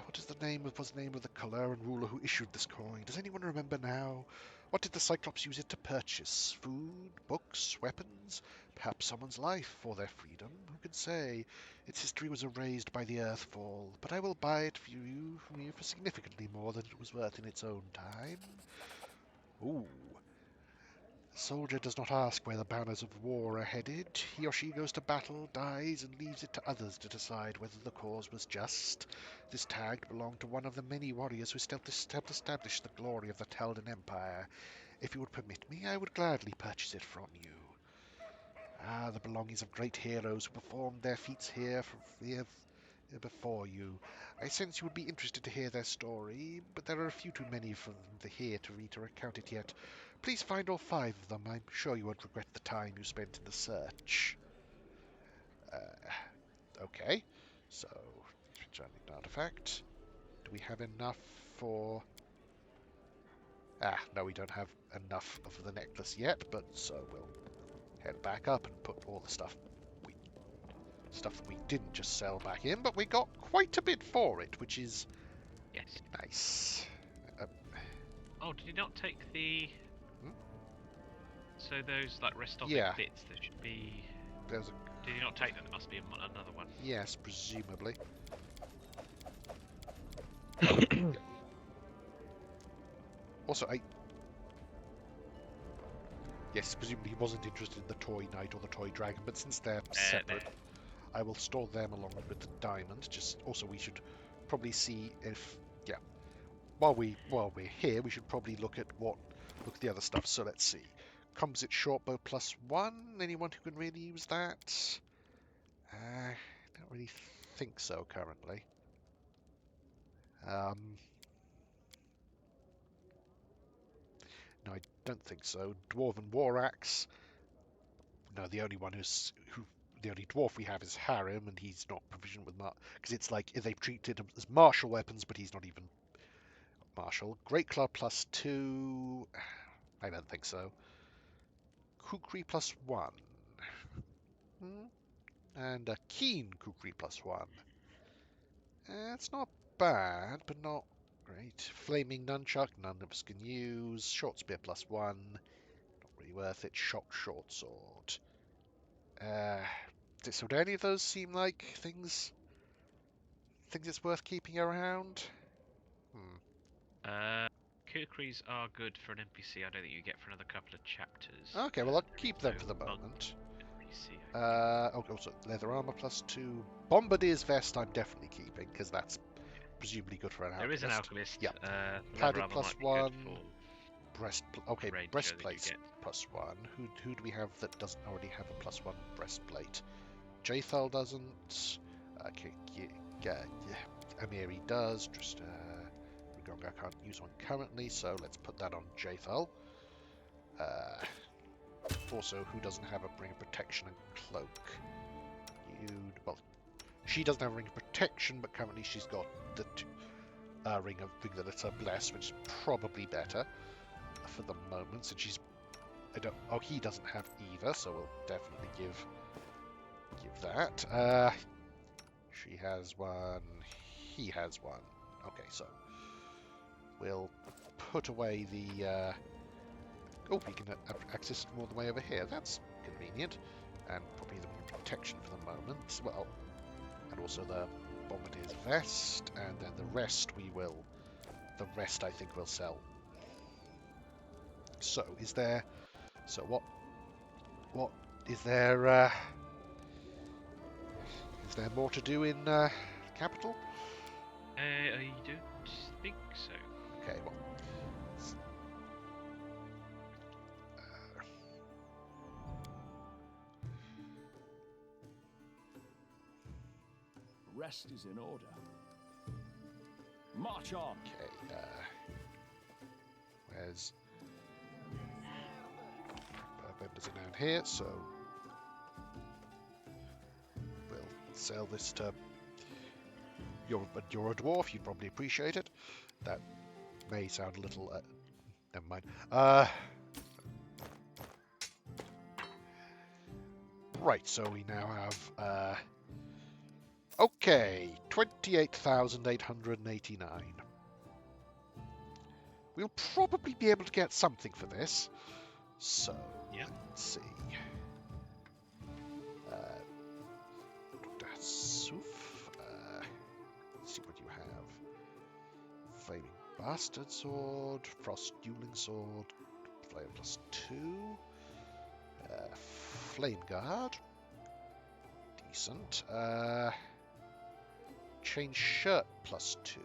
What is the name of the Kalaran ruler who issued this coin? Does anyone remember now? What did the Cyclops use it to purchase? Food, books, weapons? Perhaps someone's life or their freedom? Who can say? Its history was erased by the Earthfall, but I will buy it from you for significantly more than it was worth in its own time. Ooh. The soldier does not ask where the banners of war are headed. He or she goes to battle, dies, and leaves it to others to decide whether the cause was just. This tag belonged to one of the many warriors who helped establish the glory of the Taldan Empire. If you would permit me, I would gladly purchase it from you. Ah, the belongings of great heroes who performed their feats here before you. I sense you would be interested to hear their story, but there are a few too many for them here to read or recount it yet. Please find all 5 of them. I'm sure you won't regret the time you spent in the search. Okay. So, returning an artifact. Do we have enough for... no, we don't have enough of the necklace yet, but so we'll head back up and put all the stuff that we didn't just sell back in, but we got quite a bit for it, which is Yes. nice. Oh, did you not take the... So those, like, Restovic Yeah. bits, there should be... There's a... Did you not take them? There must be another one. Yes, presumably. Also, yes, presumably he wasn't interested in the toy knight or the toy dragon, but since they're separate, I will store them along with the diamond. Also, we should probably see if, while we're here, we should probably look at the other stuff. So let's see. Composite shortbow +1. Anyone who can really use that? I don't really think so currently. No, I don't think so. Dwarven war axe. No, the only dwarf we have is Harim, and he's not proficient with because it's like they've treated him as martial weapons, but he's not even martial. Great club +2. I don't think so. Kukri +1. And a keen Kukri +1. It's not bad, but not great. Flaming nunchuck, none of us can use. Short spear +1. Not really worth it. Shock short sword. So do any of those seem like things it's worth keeping around? Kukris are good for an NPC. I don't think you get for another couple of chapters. Okay, well, I'll keep them for the moment. NPC. Also, leather armor +2. Bombardier's vest I'm definitely keeping, because that's presumably good for an alchemist. There is an alchemist. Yep. Padded +1. Breastplate +1. Who do we have that doesn't already have a +1 breastplate? Jathal doesn't. Amiri does. Just Rigonga can't use one currently, so let's put that on Jathal. Also, who doesn't have a ring of protection and cloak? She doesn't have a ring of protection, but currently she's got the ring that lets her bless, which is probably better. for the moment, since she's... Oh, he doesn't have either, so we'll definitely give that. She has one. He has one. Okay, so we'll put away the... Oh, we can access it from all the way over here. That's convenient. And probably the protection for the moment. Well, and also the Bombardier's vest. And then the rest we will... The rest I think we'll sell. So, is there... So what... Is there more to do in Capital? I don't think so. Okay, well... Rest is in order. March on. Okay, where's... Members are down here, so... We'll sell this to... You're a dwarf, you'd probably appreciate it. That may sound a little... never mind. Right, so we now have... Okay, 28,889. We'll probably be able to get something for this. So, yeah. Let's see. Dr. Suf, let's see what you have. Flaming Bastard Sword, Frost Dueling Sword, Flame +2, Flame Guard, decent. Chain Shirt +2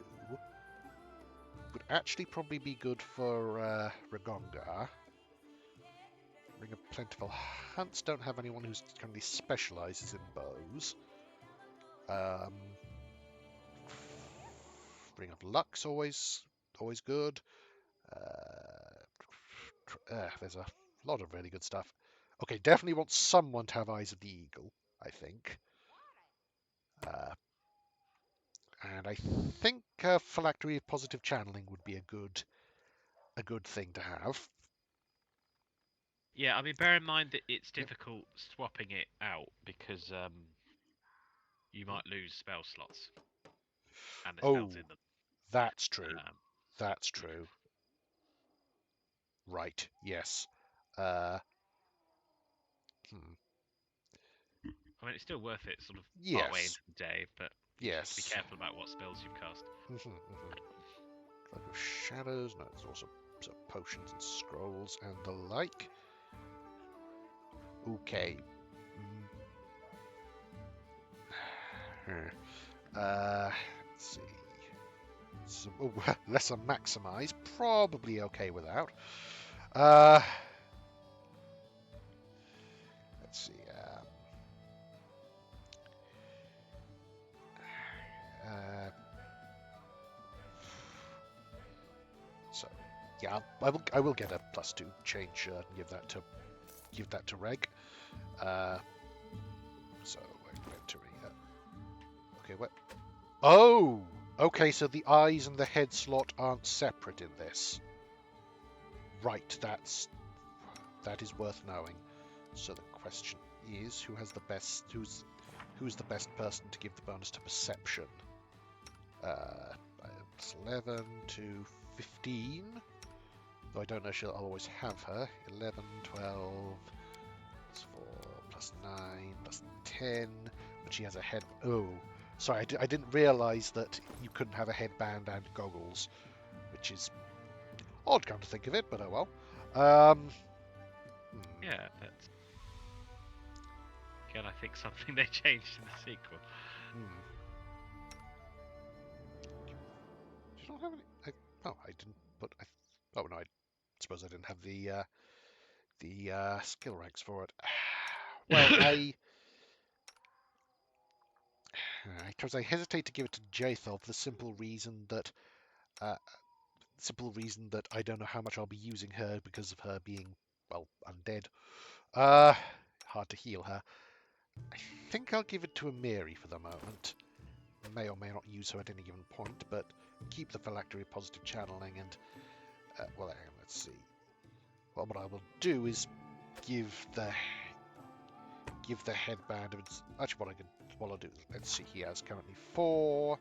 would actually probably be good for Ragongar. Ring of Plentiful Hunts don't have anyone who's currently specialises in bows. Ring of Luck's always good. There's a lot of really good stuff. Okay, definitely want someone to have Eyes of the Eagle, I think. And I think Phylactery of Positive Channeling would be a good thing to have. Yeah, I mean, bear in mind that it's difficult swapping it out because you might lose spell slots and the spells in them. That's true. That's true. Right. Yes. I mean, it's still worth it, sort of partway into the day, but just be careful about what spells you cast. Cloak of Shadows. No, there's also some potions and scrolls and the like. Okay. Let's see. So, lesser maximize. Probably okay without. Let's see. So yeah, I will get a +2 chain shirt and give that to Reg. So we're entering. Okay, what? Oh, okay. So the eyes and the head slot aren't separate in this. Right. That is worth knowing. So the question is, who has the best? Who's the best person to give the bonus to perception? It's 11 to 15. Though I don't know I'll always have her. 11, 12, +4, +9, +10. But she has a head... Oh, sorry, I didn't realise that you couldn't have a headband and goggles. Which is odd, come to think of it, but oh well. Yeah, that's... Again, I think something they changed in the sequel. Do you not have any... I didn't... But oh no, I suppose I didn't have the skill ranks for it. Well, because I hesitate to give it to Jathel for the simple reason that I don't know how much I'll be using her because of her being, well, undead. Hard to heal her. I think I'll give it to Amiri for the moment. May or may not use her at any given point, but keep the Phylactery Positive Channeling and... well, let's see. Well, what I will do is give the headband of its... Actually, what I'll do, let's see, he has currently 4,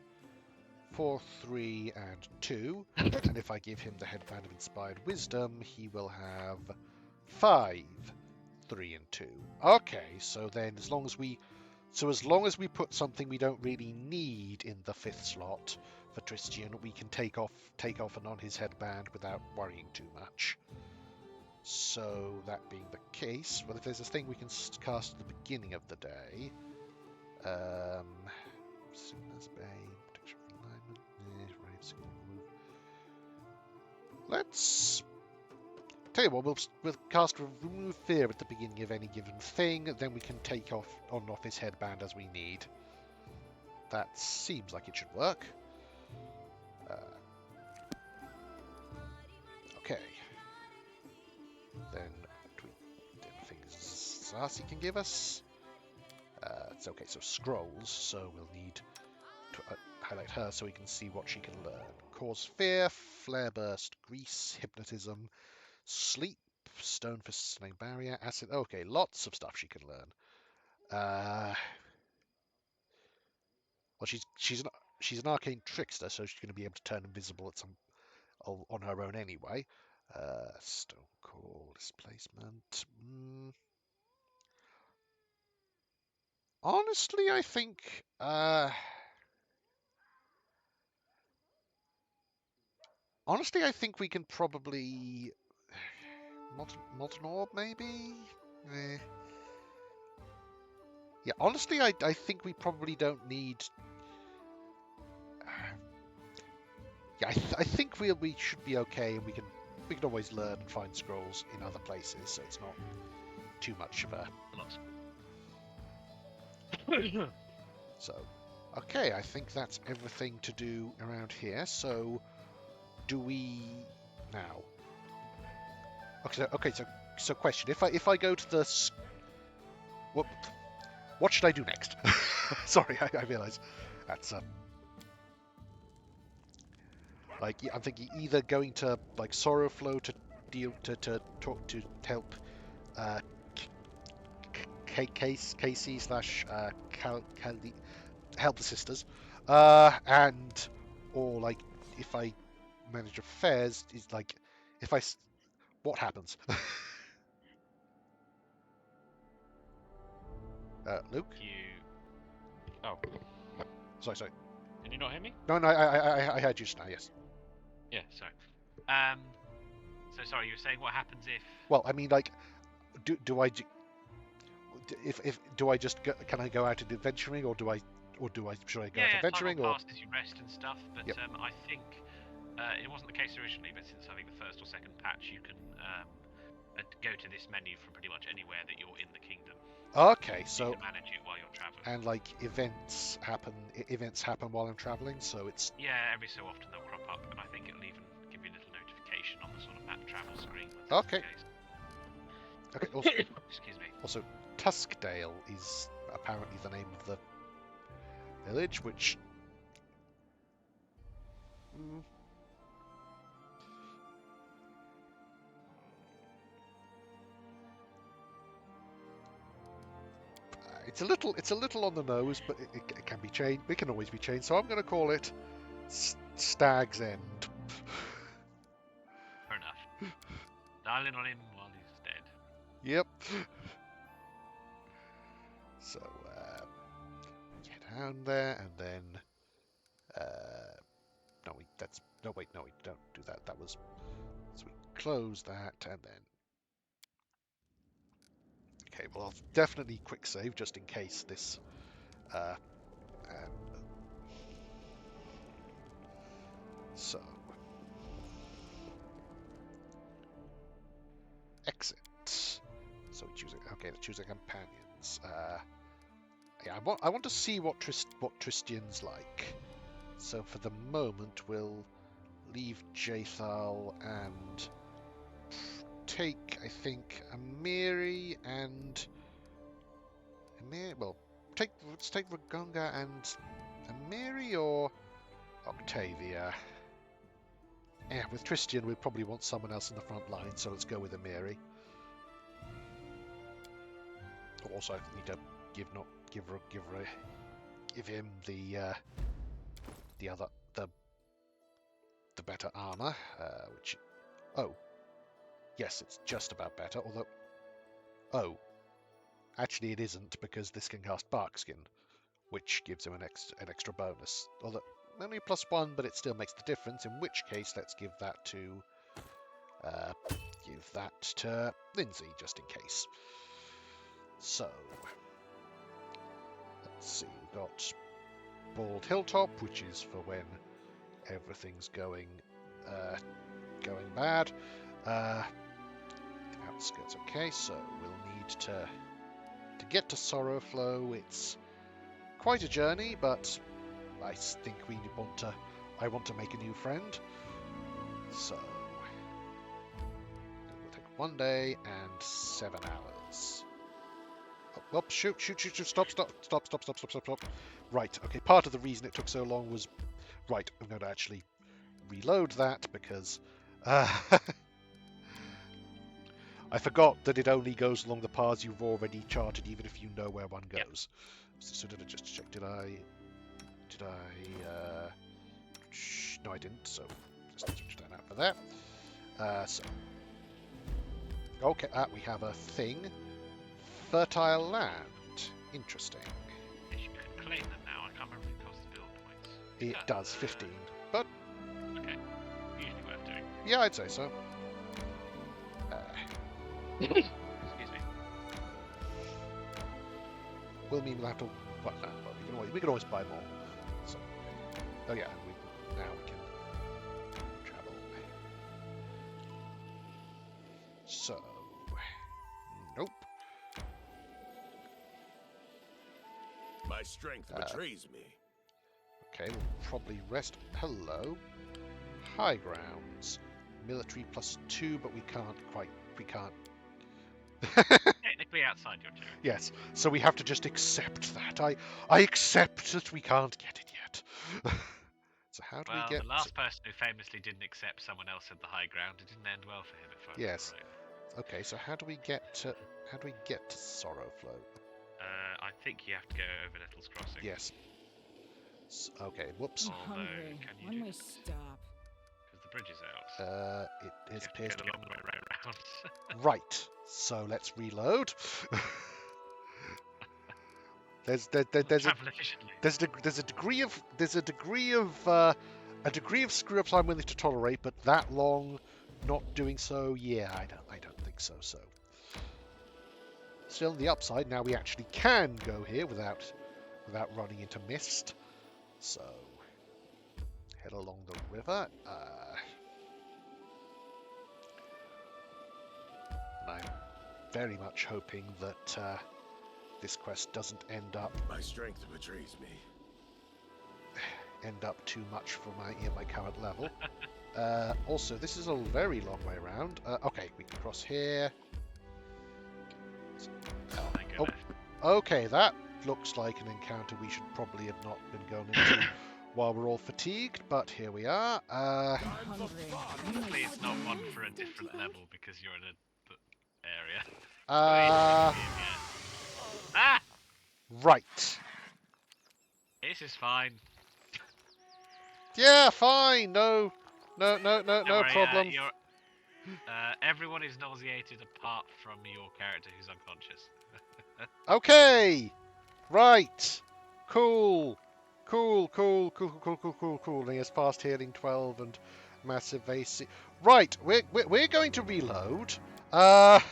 3, and 2. And if I give him the headband of Inspired Wisdom, he will have 5, 3, and 2. Okay, so then as long as we put something we don't really need in the 5th slot for Tristian, we can take off and on his headband without worrying too much. So that being the case, well, if there's a thing we can cast at the beginning of the day, soon as Bane, protection from alignment, let's tell you what, we'll cast Remove Fear at the beginning of any given thing, then we can take off his headband as we need. That seems like it should work. Okay. Then things Sarsi can give us. It's okay, so scrolls, so we'll need to highlight her so we can see what she can learn. Cause Fear, Flare Burst, Grease, Hypnotism, Sleep, Stone for Sustaining Barrier, Acid. Okay, lots of stuff she can learn. Well, she's an arcane trickster, so she's going to be able to turn invisible at some on her own anyway. Stone Call, Displacement. Honestly, I think we can probably Molten Orb, maybe. Yeah, honestly, I think we probably don't need. Yeah, I think we should be okay, and we can always learn and find scrolls in other places, so it's not too much of a loss. So, okay, I think that's everything to do around here. So, do we now? Okay. So question: If I go to the what should I do next? Sorry, I realise that's like I'm thinking either going to like Sorrowflow to deal to talk to help Casey slash help the sisters, and or like if I manage affairs is like if I what happens? Luke? Oh. Sorry. Can you not hear me? No, I heard you just now. Yes. Yeah, sorry. So sorry, you were saying what happens if? Well, I mean, like, do I just can I go out and adventuring, or should I go out adventuring time or? passes, you rest and stuff, but Yep. I think it wasn't the case originally, but since I think the first or second patch, you can go to this menu from pretty much anywhere that you're in the kingdom. Okay, so you can manage it while you're traveling. And like events happen while I'm traveling, so it's every so often they'll crop up, and I think it'll even give you a little notification on the sort of map travel screen. Okay. Also, excuse me. Also, Tuskdale is apparently the name of the village, which it's a little on the nose, but it can be changed. It can always be changed. So I'm going to call it Stag's End. Fair enough. Dialing on him while he's dead. Yep. So get down there, and then no wait, don't do that. That was so we close that, and then okay. Well, I'll definitely quick save just in case this. So exit. So we choose it. Okay, let's choose our companions. Yeah, I want to see what Tristian's like. So for the moment, we'll leave Jathal and take, I think, Amiri and well, let's take Ragonga and Amiri or Octavia. With Tristian, we probably want someone else in the front line, so let's go with Amiri. Also, I need to give him the better armor, which yes, it's just about better. Although actually it isn't, because this can cast Barkskin, which gives him an extra bonus. Although only +1, but it still makes the difference. In which case, let's give that to Lindsay, just in case. So let's see. We've got Bald Hilltop, which is for when everything's going bad. Outskirts. Okay, so we'll need to get to Sorrowflow. It's quite a journey, but I think I want to make a new friend. So it will take 1 day and 7 hours. Oh, shoot, stop. Right, okay, part of the reason it took so long was... Right, I'm going to actually reload that, because... I forgot that it only goes along the paths you've already charted, even if you know where one goes. Yep. So did I just check? Did I? No, I didn't. So just switch that out for that. Okay, we have a thing. Fertile land. Interesting. You can claim them now. I can't remember if it costs build points. It does 15, but okay, usually worth doing. Yeah, I'd say so. Excuse me. Will mean we'll have to. Well, no, but we can always buy more. So, oh yeah, now we can travel. So, nope. My strength betrays me. Okay, we'll probably rest. Hello, high grounds, military +2, but we can't. Technically outside your territory. Yes, so we have to just accept that. I accept that we can't get it yet. So how do we get... the last person who famously didn't accept someone else at the high ground, it didn't end well for him. If I Yes. remember right. Okay, so how do we get to Sorrowflow? I think you have to go over Nettle's Crossing. Yes. Okay. Whoops. Although, can you do When we that? stop. Because the bridge is out. It You is have to appears go to the long way round. Right. So let's reload. There's a degree of screw ups I'm willing to tolerate, but that long not doing so, yeah, I don't think so. So still on the upside, now we actually can go here without running into mist. So head along the river. And I'm very much hoping that this quest doesn't end up My strength betrays me. too much for my current level. Also, this is a very long way around. Okay, we can cross here. Okay, that looks like an encounter we should probably have not been going into while we're all fatigued, but here we are. Hopefully it's not one for a different level because you're in an area. Right. This is fine. Yeah, fine. No Don't worry, problem. Everyone is nauseated apart from your character who's unconscious. Okay. Right. Cool. And he has fast healing 12 and massive AC. Right. We're going to reload. That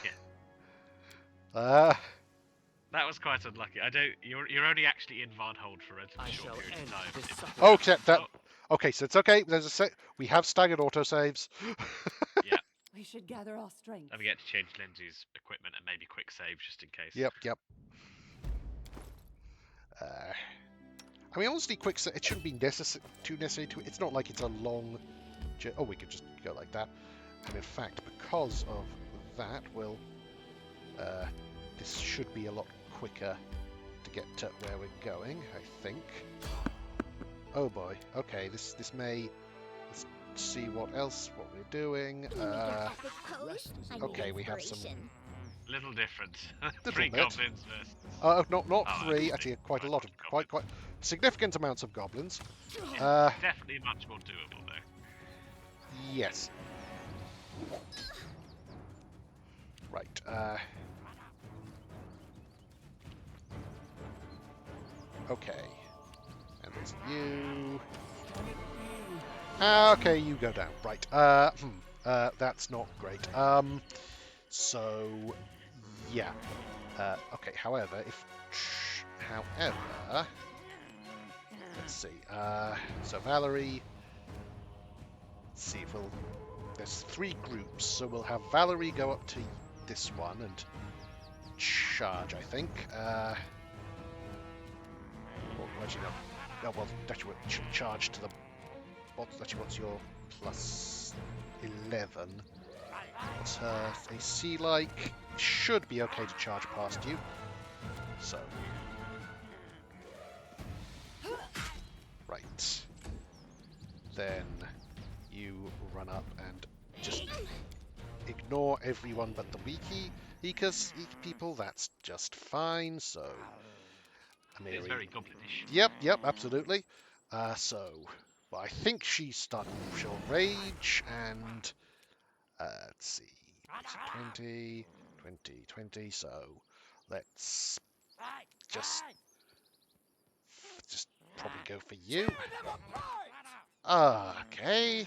was quite unlucky. You're only actually in Varnhold for a short period of time. Okay, okay, so it's okay. We have staggered autosaves. Yeah. We should gather our strength. Don't forget to change Lindsay's equipment and maybe quick save just in case. Yep. I mean, honestly, quick save, it shouldn't be too necessary to... It's not like it's a long... Oh, we could just go like that. And in fact, because of that, this should be a lot quicker to get to where we're going, I think. Oh boy. Okay, this may see what we're doing. Okay, we have some. Little different. Little 3 bit. goblins versus. Not Oh, 3. Actually, quite a lot of quite significant amounts of goblins. Definitely much more doable though. Yes. Right. Okay. And there's you. Okay, you go down. Right. That's not great. So, yeah. Okay. However, let's see. So Valerie. Let's see if we'll. There's 3 groups, so we'll have Valerie go up to this one and charge, I think. Well, actually, no. Well, actually, she'll charge to the. What's your plus 11? What's her AC like? Should be okay to charge past you. So. Right. Then you run up and just ignore everyone but the weak people. That's just fine. So. It's very goblinish. Yep, absolutely. Well, I think she'll rage, and let's see, 20, 20, so let's just probably go for you. Okay.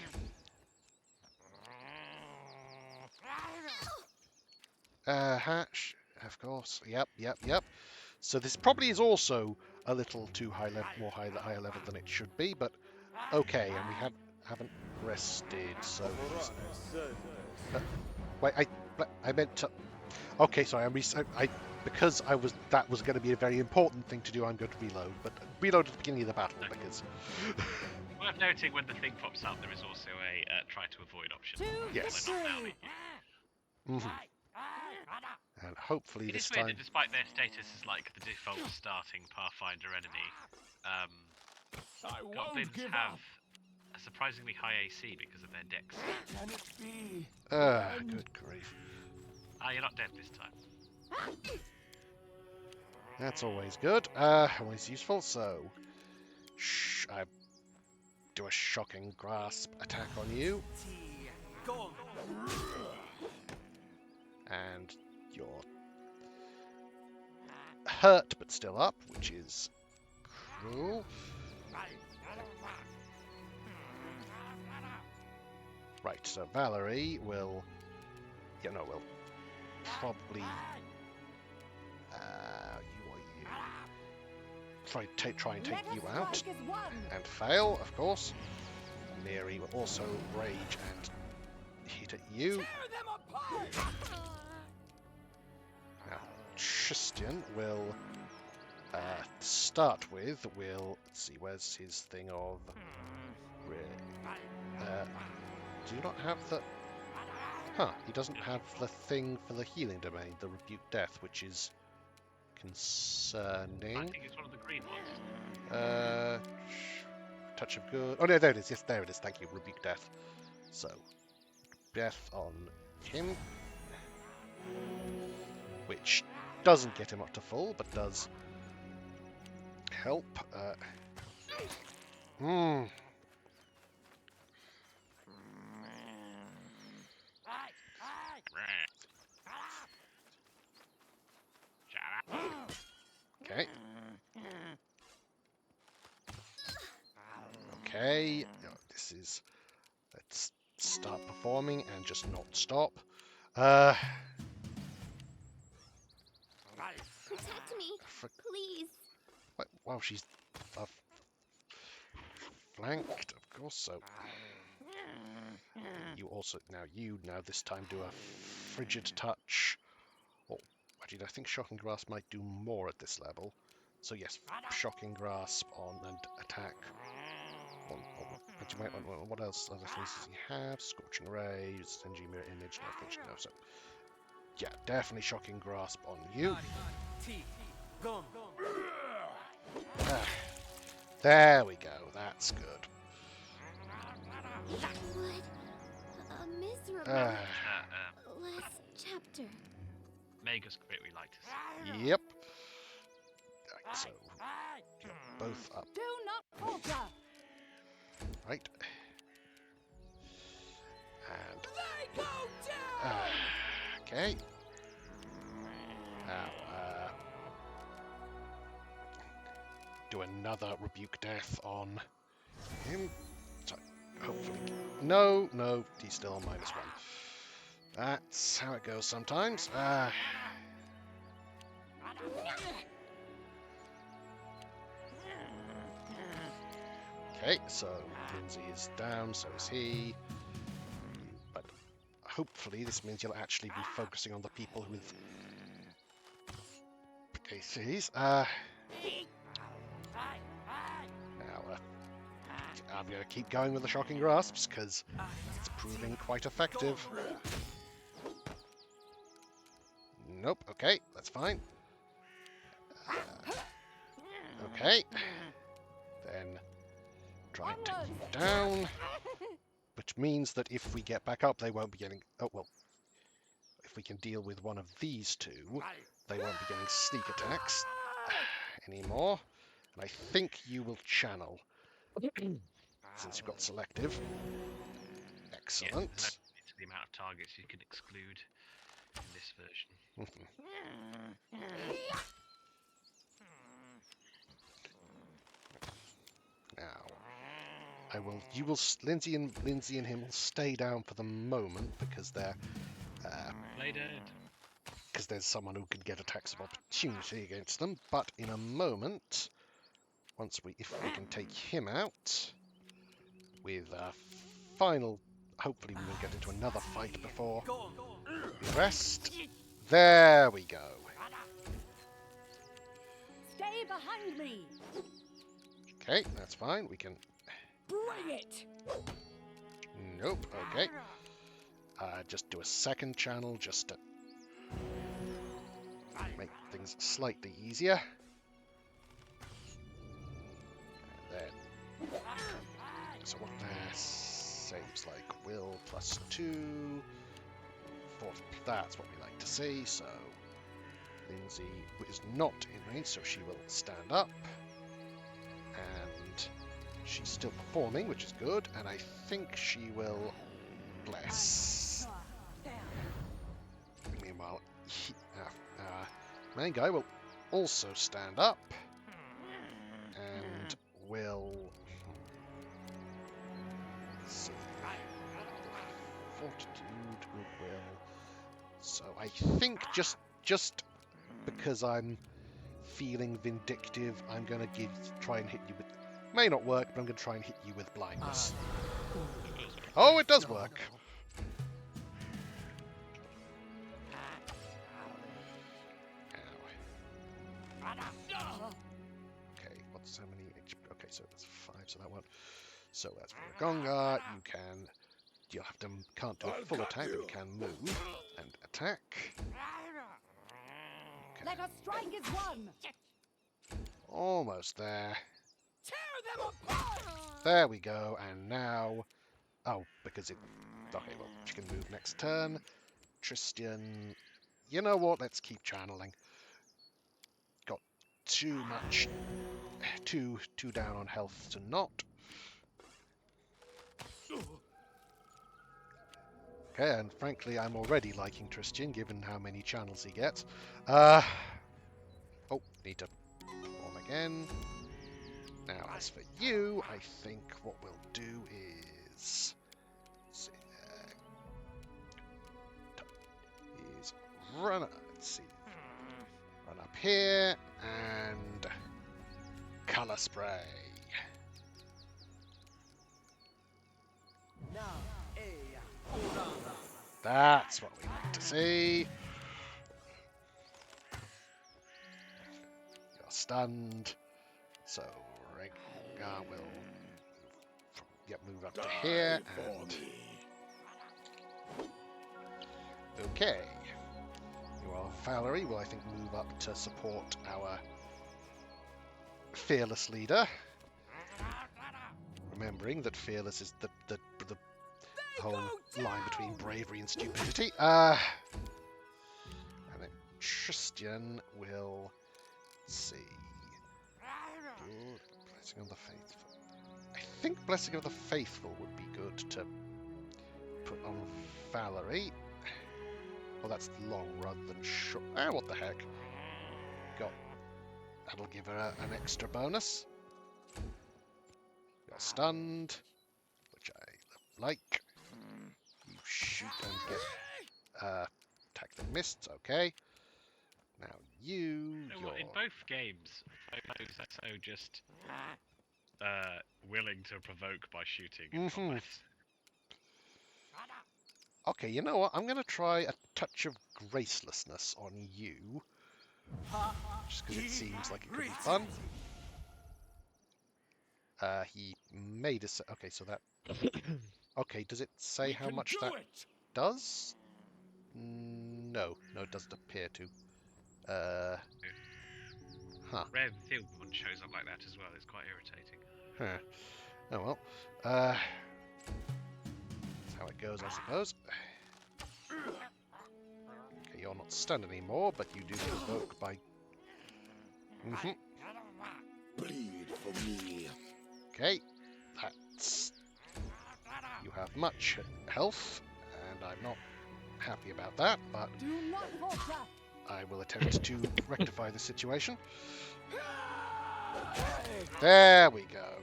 Hatch, of course. Yep. So this probably is also a little too higher level than it should be, but okay, and we haven't rested, so wait, I meant to. Okay, sorry, because that was going to be a very important thing to do. I'm going to reload, but reload at the beginning of the battle because. Worth noting, when the thing pops up, there is also a try to avoid option. Yes. And hopefully this time. Weird that despite their status as like the default starting Pathfinder enemy, goblins have a surprisingly high AC because of their dex. Can it be? Good grief. You're not dead this time. That's always good. Always useful. So, I do a shocking grasp attack on you, and you're hurt but still up, which is cruel. Right, so Valerie will, will probably, try and take you out, and fail, of course. Mary will also rage and hit at you. Now, Tristan will start with, let's see, where's his thing of, do you not have the, he doesn't have the thing for the healing domain, the Rebuke Death, which is concerning. I think it's one of the green ones. Touch of Good. Oh no, there it is. Yes, there it is. Thank you. Rebuke Death. So, Death on him, which doesn't get him up to full, but does help. Okay. Okay. This is. Let's start performing and just not stop. Protect me, please. Well, she's flanked, of course. So you also now this time do a frigid touch. Actually, I think Shocking Grasp might do more at this level. So yes, Shocking Grasp on and attack. What else? Other things does he have? Scorching Ray, Stingy Mirror Image, no. So yeah, definitely Shocking Grasp on you. There we go. That's good. What a miserable last chapter. Mega's great, we like to see. Yep. Right, so you're both up. Do not falter. Right. And They go down. okay. Now do another rebuke death on him. So hopefully, no, he's still on -1. That's how it goes sometimes. Okay, so Lindsay is down, so is he. But hopefully this means you'll actually be focusing on the people with ACs. Now, I'm going to keep going with the shocking grasps because it's proving quite effective. Nope, okay, that's fine. Okay. Then try and take you down. Which means that if we get back up, they won't be getting... Oh, well. If we can deal with one of these two, they won't be getting sneak attacks anymore. And I think you will channel. Since you've got selective. Excellent. Yeah, it's the amount of targets you can exclude in this version. Now, Lindsay and him will stay down for the moment because they're Play dead. because there's someone who can get attacks of opportunity against them. But in a moment, if we can take him out with a final, hopefully we will get into another fight before we rest. There we go. Stay behind me. Okay, that's fine. We can. Bring it. Nope. Okay. Just do a second channel just to make things slightly easier. And then, so what that saves like will +2. That's what we like to see. So Lindsay is not in range, so she will stand up. And she's still performing, which is good. And I think she will bless. Meanwhile, main guy will also stand up and will see fortitude, goodwill. So I think just because I'm feeling vindictive, I'm gonna try and hit you with. May not work, but I'm gonna try and hit you with blindness. Oh, it does work. Okay, what's so many HP? Okay, so that's 5, so that one. So as for Gonga, you'll have to, can't do a full attack, but you can move and attack. Okay. Let us strike as one. Almost there. Tear them apart. There we go, and now... Oh, because it... Okay, well, she can move next turn. Tristian... You know what? Let's keep channeling. Got too much... Too down on health to not. Okay, and frankly, I'm already liking Tristian, given how many channels he gets. Oh, need to perform again. Now, as for you, I think what we'll do is... run up, let's see. Run up here, and... Colour spray. That's what we like to see. You're stunned. So Rengar will move up to here and okay. Well, Valerie will I think move up to support our fearless leader. Remembering that fearless is the the whole line between bravery and stupidity. And then Tristan will see. Blessing of the Faithful. I think Blessing of the Faithful would be good to put on Valerie. Well, that's long rather than short. What the heck? That'll give her an extra bonus. Got stunned, which I like. You shoot and get attacked and missed. Okay. Now you. In both games, foes are so just willing to provoke by shooting. In combat. Okay, you know what? I'm going to try a touch of gracelessness on you. Just because it seems like it could be fun. He made a... Okay, so that... Okay, does it say how much that does? No, it doesn't appear to. Rare field one shows up like that as well. It's quite irritating. Oh well. That's how it goes, I suppose. Okay, you're not stunned anymore, but you do provoke by... Bleed for me. Okay, that's... You have much health, and I'm not happy about that, but Do not falter. I will attempt to rectify the situation. There we go.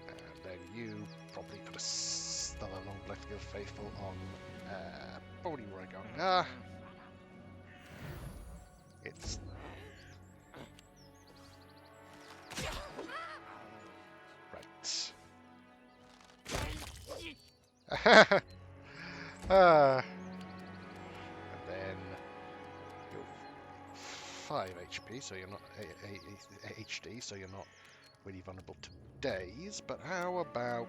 And then you probably put another long Blessing of the Faithful on... probably where I'm going. It's... Right. And then you're 5 HP, so you're not HD, so you're not really vulnerable to daze. But how about...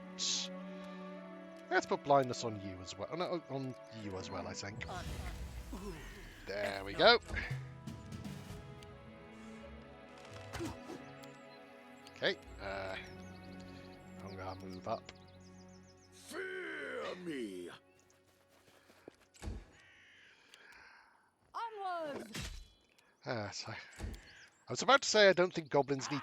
Let's put blindness on you as well. No, on you as well, I think. There we go. Okay, I'm gonna move up. Fear me. Onwards. So I was about to say I don't think goblins need...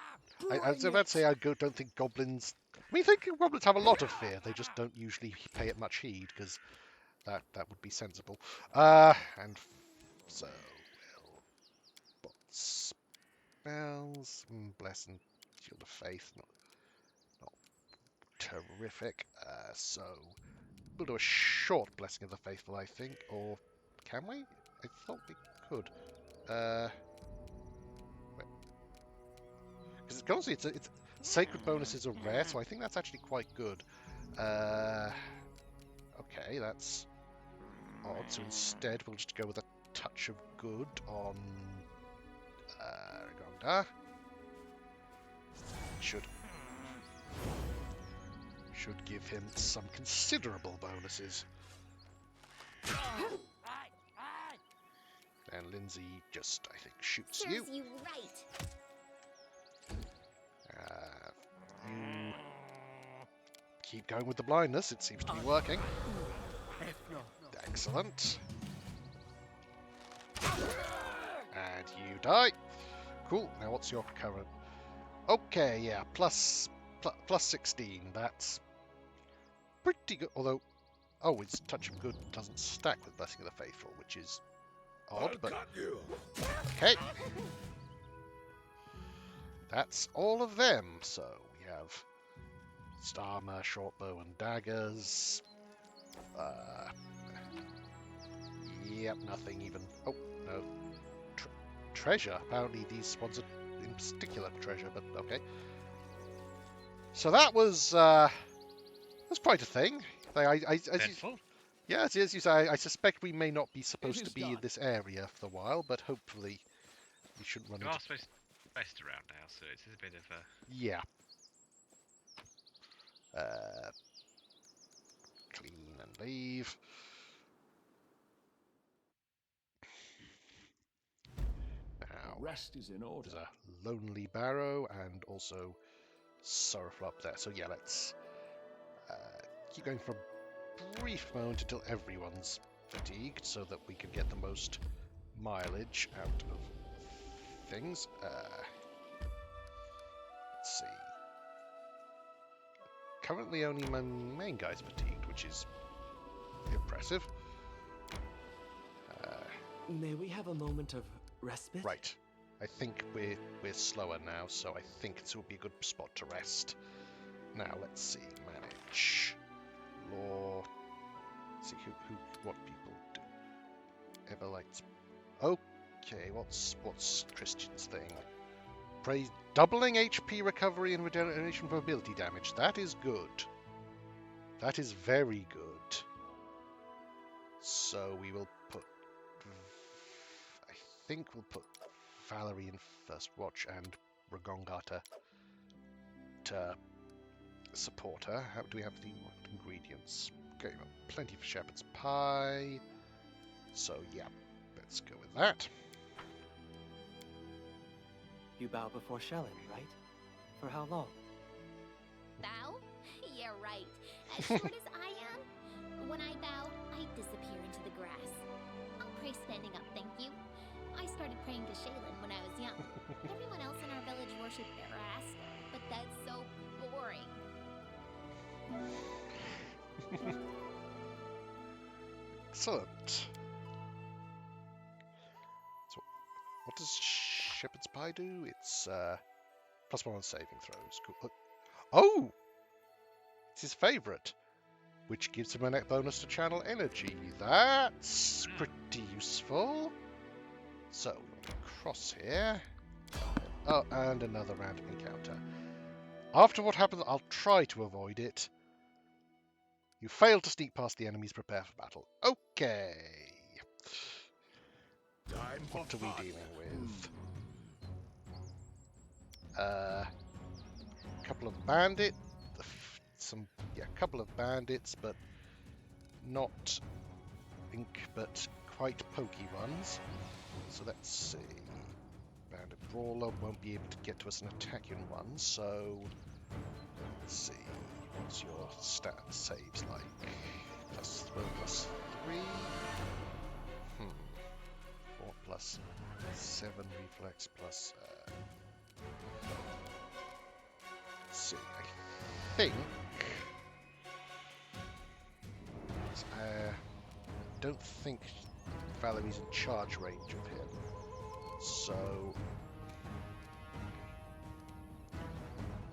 I was about to say don't think goblins... I mean, I think goblins have a lot of fear. They just don't usually pay it much heed, because that would be sensible. And so we'll put spells, bless and shield of faith, not terrific. So we'll do a short blessing of the faithful, I think, or can we? I thought we could. Because honestly, it's sacred bonuses are rare, so I think that's actually quite good. Okay, that's odd. So instead, we'll just go with a touch of good on Gondar. Should give him some considerable bonuses. And Lindsay just, I think, shoots you. Serves you right. You keep going with the blindness. It seems to be working. Excellent. And you die. Cool. Now what's your current? Okay, yeah, plus 16. That's pretty good. Although, its touch of good doesn't stack with Blessing of the Faithful, which is odd. But okay. That's all of them. So we have star armor, short bow, and daggers. Yep, nothing even. Oh no, treasure. Apparently these ones are in particular treasure, but okay. So that was quite a thing. As you say, I suspect we may not be supposed to be in this area for a while, but hopefully we shouldn't run You into... are supposed to rest around now, so it's a bit of a... Yeah. Clean and leave. Now, Rest is in order. there's a lonely barrow and also sorrowful up there. So yeah, let's keep going for a brief moment until everyone's fatigued, so that we can get the most mileage out of things. Let's see. Currently only my main guy's fatigued, which is impressive. May we have a moment of respite? Right. I think we're slower now, so I think this would be a good spot to rest. Now let's see. Manage. Law. Let's see what people do. Everlights. Okay, what's Christian's thing? Praise doubling HP recovery and regeneration for ability damage. That is good. That is very good. So we will put. I think we'll put Valerie in first watch and Ragongata to support her. How do we have the ingredients? Okay, well, plenty for shepherd's pie. So yeah, let's go with that. You bow before Shellen, right? For how long? Bow? Yeah, right. As short as I am, when I bow, I disappear into the grass. I'll pray standing up, thank you. I started praying to Shaylin when I was young. Everyone else in our village worshipped their ass, but that's so boring. Excellent. So, what does shepherd's pie do? It's +1 on saving throws. Cool. Oh! It's his favourite, which gives him a net bonus to channel energy. That's pretty useful. So, cross here. Oh, and another random encounter. After what happens, I'll try to avoid it. You failed to sneak past the enemies. Prepare for battle. Okay. What are we dealing with? Couple of bandits. Couple of bandits, but not but quite pokey ones. So let's see. Bandit Brawler won't be able to get to us and attack you in one, so let's see. What's your stat saves like? +3. 4 plus 7 reflex plus. Let's see. I think. Don't think Valerie's in charge range of him. So,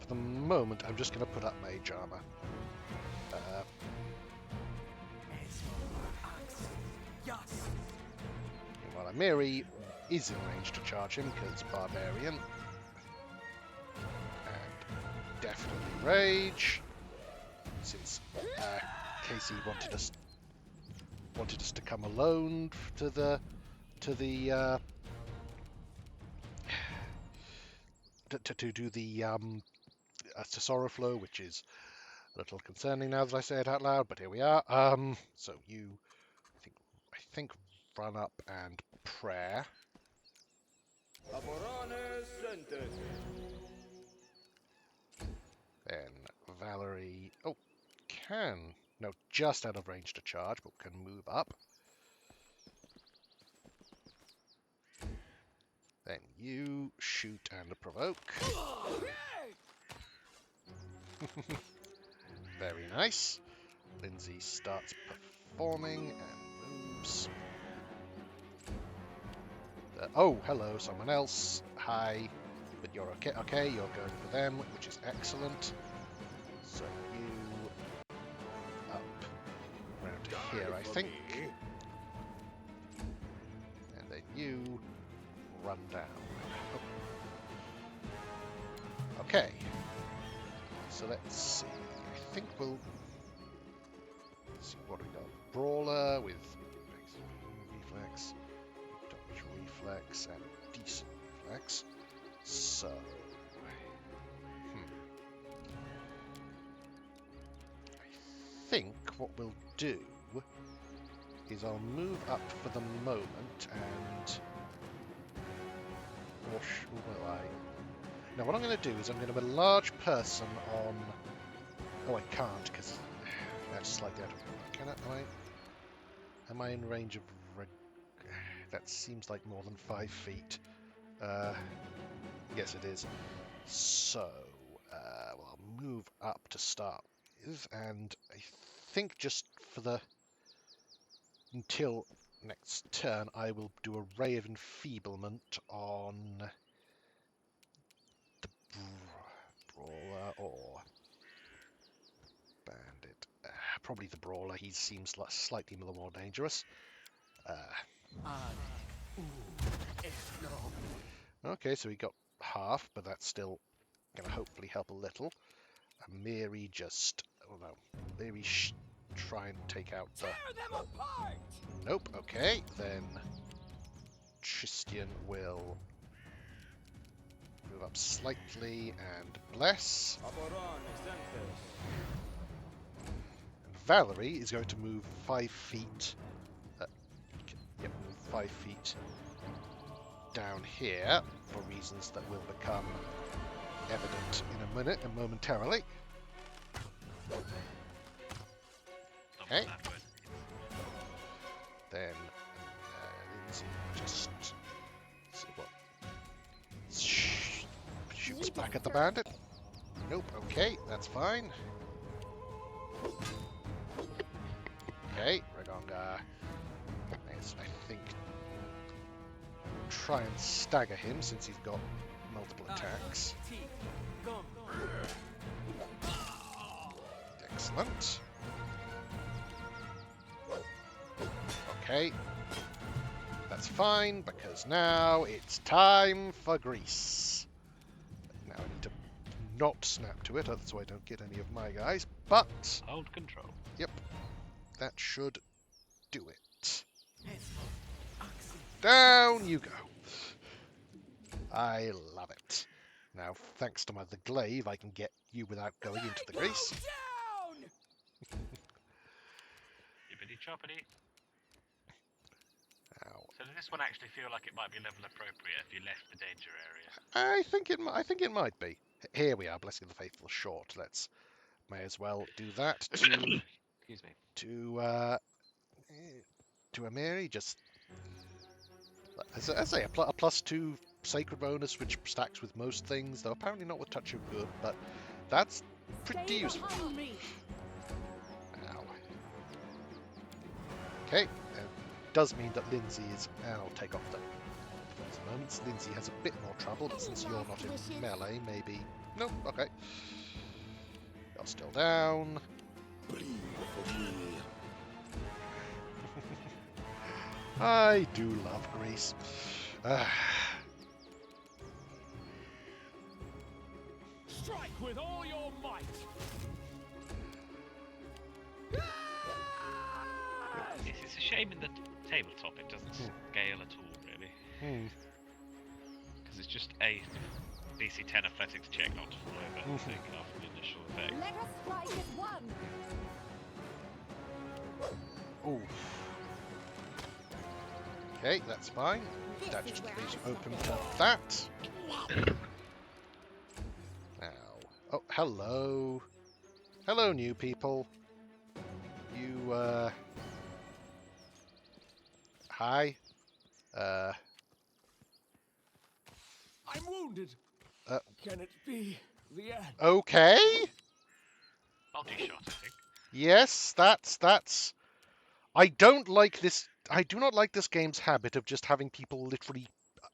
for the moment, I'm just going to put up mage armor. While Amiri is in range to charge him because it's barbarian. And definitely rage, since Casey wanted us to come alone to do the to Sorrow Flow, which is a little concerning now that I say it out loud, but here we are. So you, I think, run up and prayer. Then Valerie, just out of range to charge, but can move up. Then you shoot and provoke. Very nice. Lindsay starts performing and moves. Oh, hello, someone else. Hi. But you're okay. Okay, you're going for them, which is excellent. So you up around here, I think. And then you run down. Oh. Okay. So let's see. I think we'll see what we got. Brawler with reflex, dodge reflex, and decent reflex. So, I think what we'll do is I'll move up for the moment and... Or will I? Now what I'm going to do is I'm going to enlarge person on... Oh, I can't because That's slightly out of... Am I in range of... That seems like more than 5 feet. Yes, it is. So, well, I'll move up to start with, and I think just for the... Until next turn, I will do a Ray of Enfeeblement on the Brawler or Bandit. Probably the Brawler. He seems slightly more dangerous. Okay, so he got half, but that's still going to hopefully help a little. And Mary just... Oh no. Mary try and take out the... Nope, okay. Then Tristian will move up slightly and bless. And Valerie is going to move 5 feet. Move 5 feet down here for reasons that will become evident in a minute and momentarily. Okay. Then Lindsay just see what shoots back at the bandit. Nope. Okay, that's fine. Okay, Ragonga. Let's, I think, try and stagger him since he's got multiple attacks. Excellent. Okay, that's fine, because now it's time for grease. Now I need to not snap to it, so I don't get any of my guys, but... Hold control. Yep, that should do it. Down you go. I love it. Now, thanks to the glaive, I can get you without going into the grease. Yippity choppity. Ow. So does this one actually feel like it might be level appropriate if you left the danger area? I think it might be. Here we are, Blessing of the Faithful short. Let's may as well do that to Excuse me. to Amiri. Just as I say, a +2 sacred bonus, which stacks with most things, though apparently not with Touch of Good, but that's pretty useful. Ow. Okay, does mean that Lindsay is... I'll take off the moments. Lindsay has a bit more trouble, but since you're not in melee, maybe... Nope, okay. You're still down. Bleed for me. I do love Greece. Strike with all your might. It's a shame in the tabletop it doesn't scale at all, really. Because it's just a DC 10 athletics check not to fall over, taking off the initial effect. Let us strike as one. Ooh. Okay, that's fine. That just leaves you open to that. Now, oh, hello. Hello, new people. You, hi. I'm wounded. Can it be the end? Okay. Multi-shot, I think. Yes, that's... I don't like this... I do not like this game's habit of just having people literally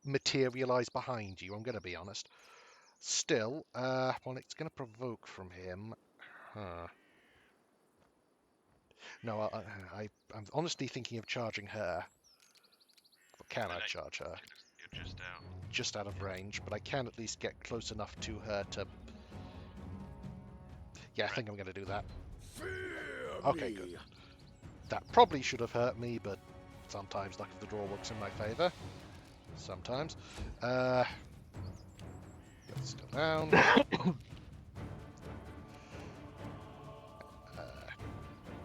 materialize behind you, I'm going to be honest. Still, well, it's going to provoke from him. Huh. No, I'm honestly thinking of charging her. Can I charge her? You're just down. Just out of range, but I can at least get close enough to her to... Yeah, I think I'm going to do that. Okay, good. That probably should have hurt me, but sometimes luck of the draw works in my favour. Sometimes. Still down.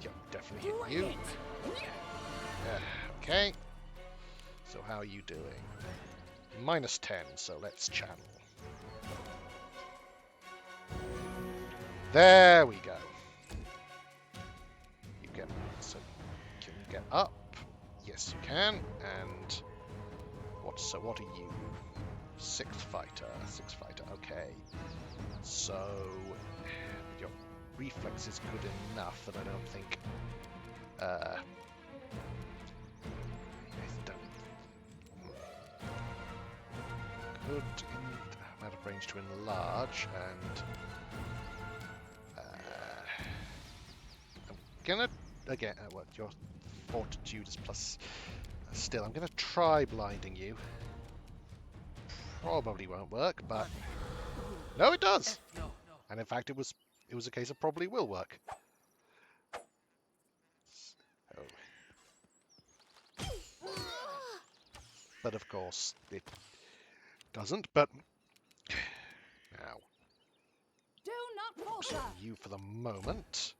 Yep, definitely hit you. Okay. So how are you doing? -10, so let's channel. There we go. get up? Yes, you can. And what are you? Sixth fighter. Okay. So your reflex is good enough that I don't think. Good out of range to enlarge, and I'm gonna again. What your fortitude is plus. Still, I'm gonna try blinding you. Probably won't work, but no, it does. And in fact, it was a case of probably will work. So. But of course, it doesn't. But now, Do not falter. you for the moment.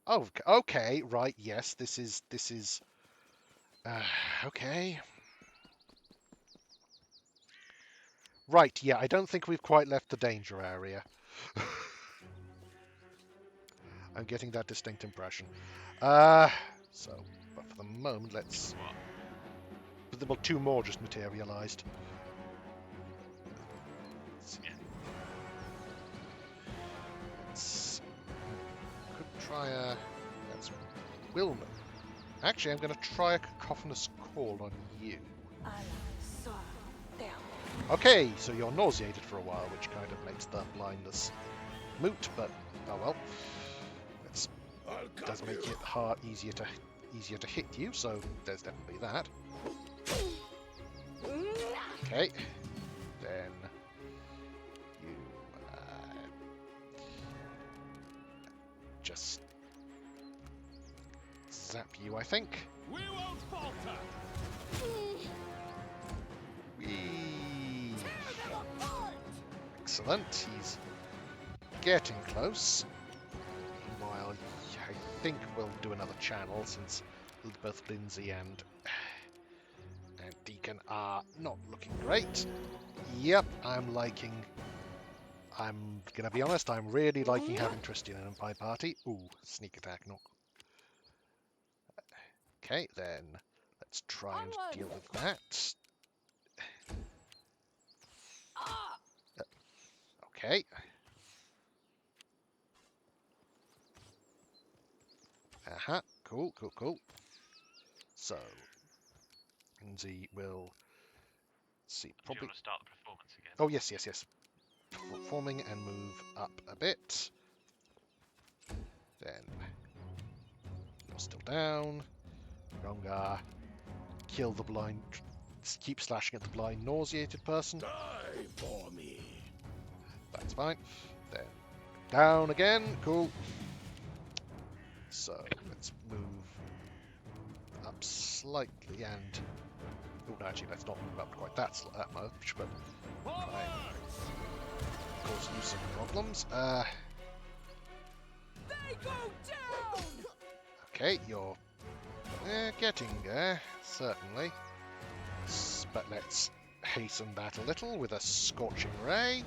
Oh, okay, right. Yes, this is. Okay. Right. Yeah, I don't think we've quite left the danger area. I'm getting that distinct impression. But for the moment, let's. Well, two more just materialized. Could try a. That's Wilma. Actually, I'm going to try a cacophonous call on you. Okay, so you're nauseated for a while, which kind of makes the blindness moot. But oh well. It does make it easier to hit you. So there's definitely that. Okay, then you just zap you, I think. We won't falter. Whee! Excellent. He's getting close. Meanwhile, I think we'll do another channel since both Lindsay and Deacon are not looking great. Yep, I'm gonna be honest, I'm really liking having Tristan in my party. Ooh, sneak attack, not. Okay, then let's try and deal with that. Okay. Cool. So, Lindsay will see. Probably. Do you want to start the performance again? Oh yes. Performing and move up a bit. Then you're still down. Rongar, kill the blind. Keep slashing at the blind, nauseated person. Die for me. That's fine. Then down again. Cool. So let's move up slightly and. Oh, no, actually, let's not move up quite that much, but try and cause you some problems. They go down. Okay, you're getting there, certainly. But let's hasten that a little with a scorching ray.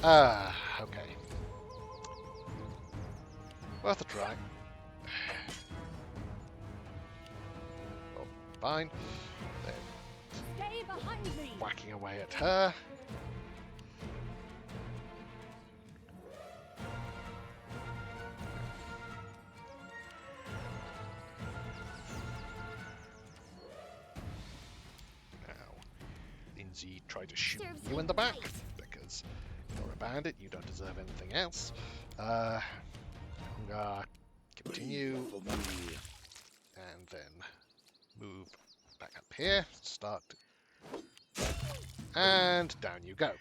Okay. Worth a try. Oh, fine. Then Stay behind me. whacking away at her. Try to shoot you in the back because you're a bandit, you don't deserve anything else. Continue and then move back up here, start, and down you go.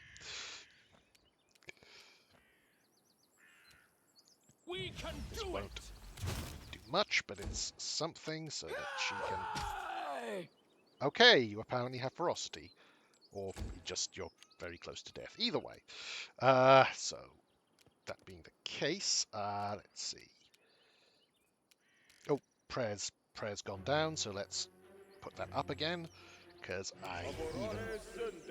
We can This do won't it. do much, but it's something so that she can. Okay, you apparently have ferocity. Or just you're very close to death. Either way. So, that being the case, let's see. Oh, prayer's gone down, so let's put that up again. Because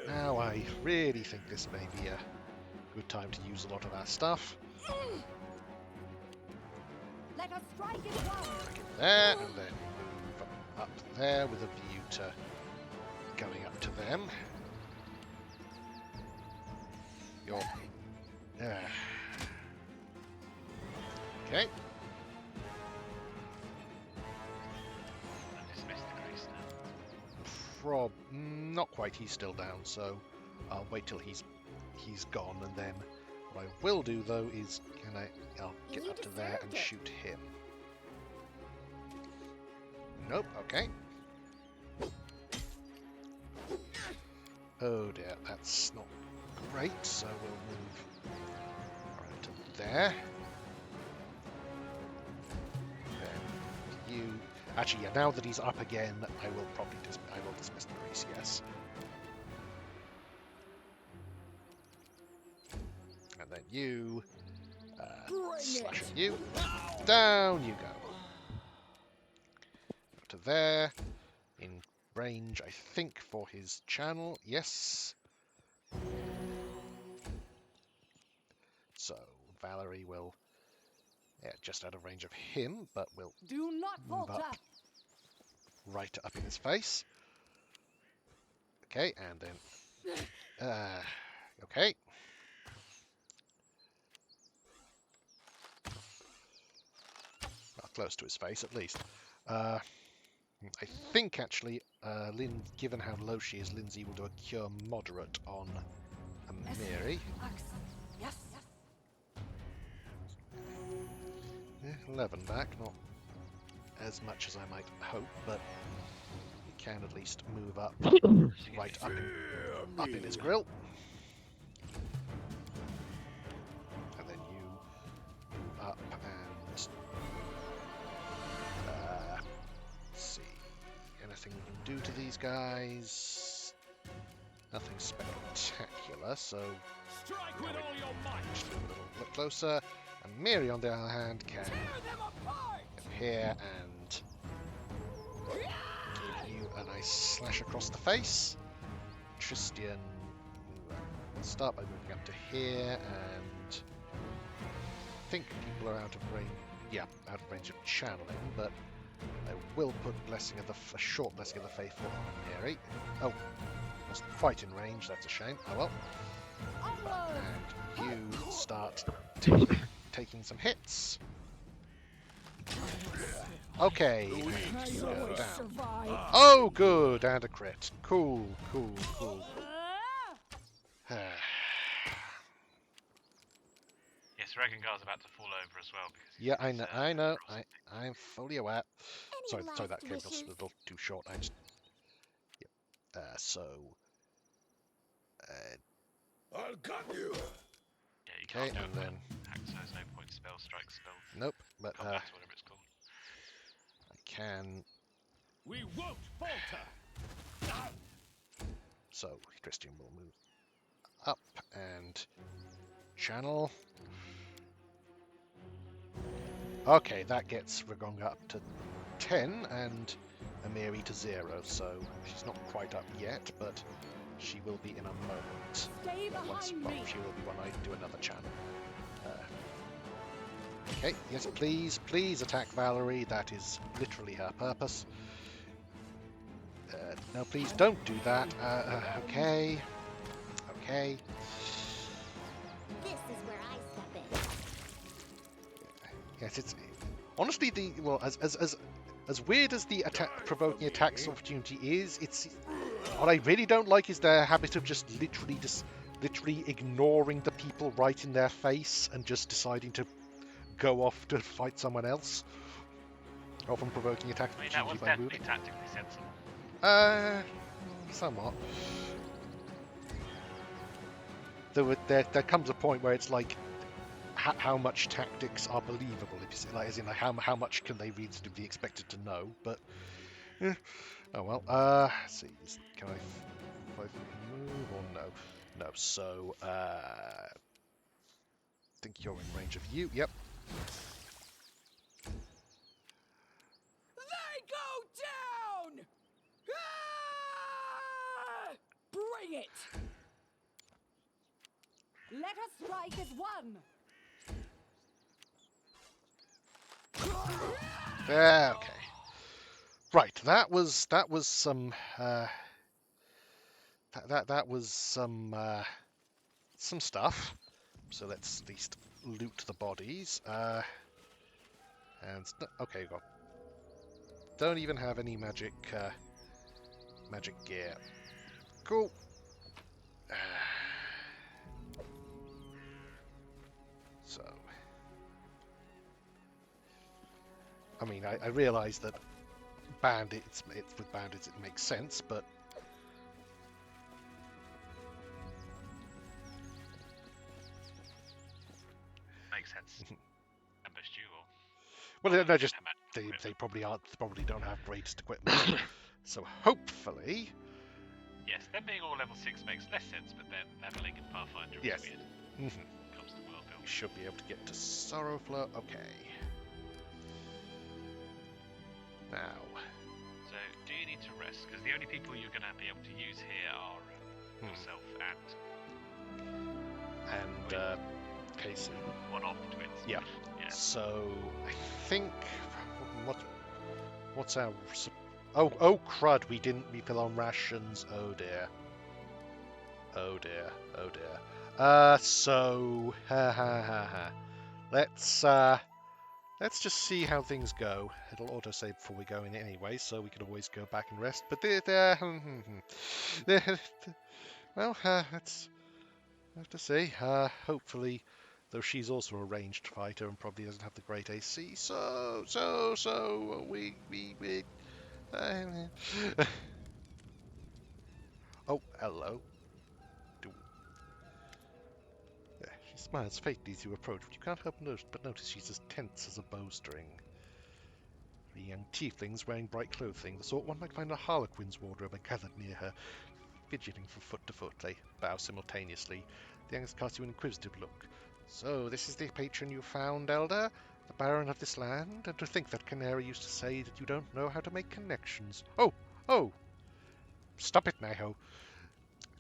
now I really think this may be a good time to use a lot of our stuff. Let us strike as one. There, and then move up there with a view to going up to them. You're... Okay. Dismiss the grace now. Not quite, he's still down, so I'll wait till he's gone, and then what I will do though is I'll get up to there and shoot him. Nope, okay. Oh dear, that's not great, so we'll move around to there. Then you... Actually, yeah, now that he's up again, I will probably dismiss the race, yes. And then you... slash at you. Down you go. To there. In range, I think, for his channel. Yes. So, Valerie will... Yeah, just out of range of him, but will Do not move falter. up right up in his face. Okay, and then... okay. Well, close to his face, at least. I think, actually, given how low she is, Lindsay will do a cure moderate on Amiri. Yes. 11 back, not as much as I might hope, but he can at least move up right up in his grill. And then you move up and let's see, anything we can do to these guys? Nothing spectacular, so Strike with all your might. just a little bit closer. And Miri, on the other hand, can Tear them apart. come here and give you a nice slash across the face. Tristian will start by moving up to here, and I think people are out of range. Yeah, out of range of channeling, but I will put a short Blessing of the Faithful on Miri. Oh, wasn't quite in range. That's a shame. Oh well. And you start taking some hits. Okay, and you go down. Oh, good, and a crit. Cool. Yes, Regengar's about to fall over as well because Yeah, I know. crossing. I'm fully aware. Sorry, last that came wishes? a little too short. I just... Yep. I'll cut you. Yeah, you Okay, can't do and it. then... Hack, so there's no point spell, strike spell, Nope, but combat, whatever it's called. I can... We won't falter. So, Christian will move up and channel. Okay, that gets Ragonga up to 10 and Amiri to 0, so she's not quite up yet, but she will be in a moment. Stay Once, behind well, me. she will be when I do another channel. Okay, yes, please attack Valerie. That is literally her purpose. No, please don't do that. Okay. This is where I step in. Yes, it's honestly as weird as the provoking attacks opportunity is. It's what I really don't like is their habit of just literally ignoring the people right in their face and just deciding to go off to fight someone else. Often provoking attack I mean, that was opportunity by definitely moving. tactically sensible. Somewhat. There comes a point where it's like, how much tactics are believable? If you see, like, as in, like, how much can they reasonably be expected to know? But oh well. Let's see, can I move or no? No. So I think you're in range of you. Yep. They go down! Ah! Bring it! Let us strike as one! Okay. Right, that was some that was some stuff. So let's at least loot the bodies. Okay, go. Don't even have any magic magic gear. Cool. So, I mean, I realise that bandits, with bandits it makes sense, but Makes sense. Ambushed you or well, they're just have magic they equipment. probably don't have greatest equipment. So hopefully, Yes, them being all level 6 makes less sense, but then leveling in Pathfinder is yes, weird. Comes to world we building. should be able to get to Sorrowflow. Okay. Now, So, do you need to rest? Because the only people you're going to be able to use here are yourself and Casey. one of the twins. Yeah. Yeah. So I think what's our oh crud, we didn't refill on rations. Oh dear. Oh dear. Oh dear. So let's just see how things go. It'll autosave before we go in anyway, so we can always go back and rest. But well, let's have to see. Hopefully, though she's also a ranged fighter and probably doesn't have the great AC. So we. Oh, hello. She smiles faintly as you approach, but you can't help but notice she's as tense as a bowstring. 3 young tieflings wearing bright clothing, the sort one might find in a harlequin's wardrobe, are gathered near her, fidgeting from foot to foot. They bow simultaneously. The youngest casts you an inquisitive look. So, this is the patron you found, Elder? The Baron of this land? And to think that Canary used to say that you don't know how to make connections. Oh! Stop it, Niho.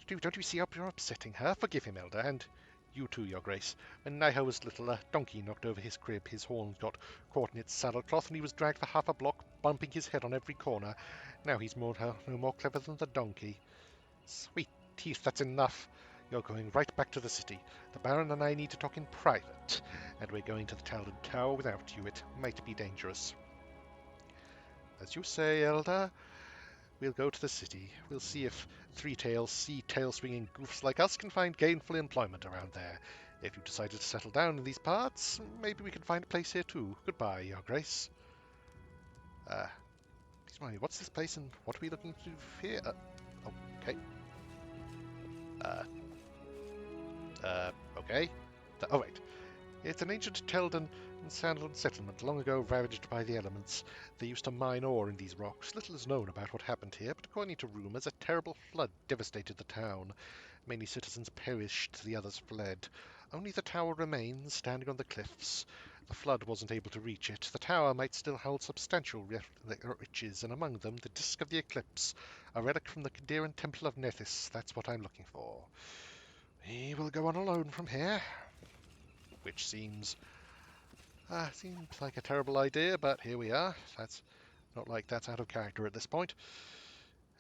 Don't you see you're upsetting her? Forgive him, Elder, and you too, Your Grace. When Niho was little, a donkey knocked over his crib. His horns got caught in its saddlecloth, and he was dragged for half a block, bumping his head on every corner. Now he's no more clever than the donkey. Sweet teeth, that's enough. You're going right back to the city. The Baron and I need to talk in private, and we're going to the Talon Tower without you. It might be dangerous. As you say, Elder. We'll go to the city. We'll see if three-tail, sea-tail-swinging goofs like us can find gainful employment around there. If you decided to settle down in these parts, maybe we can find a place here too. Goodbye, Your Grace. Excuse me, what's this place and what are we looking to do here? Okay. Okay. Oh, wait. It's an ancient Teldan and Sandland settlement, long ago ravaged by the elements. They used to mine ore in these rocks. Little is known about what happened here, but according to rumors, a terrible flood devastated the town. Many citizens perished, the others fled. Only the tower remains, standing on the cliffs. The flood wasn't able to reach it. The tower might still hold substantial riches, and among them the Disk of the Eclipse, a relic from the Kadiran Temple of Nethys. That's what I'm looking for. We will go on alone from here, which seems like a terrible idea, but here we are. That's not like that's out of character at this point.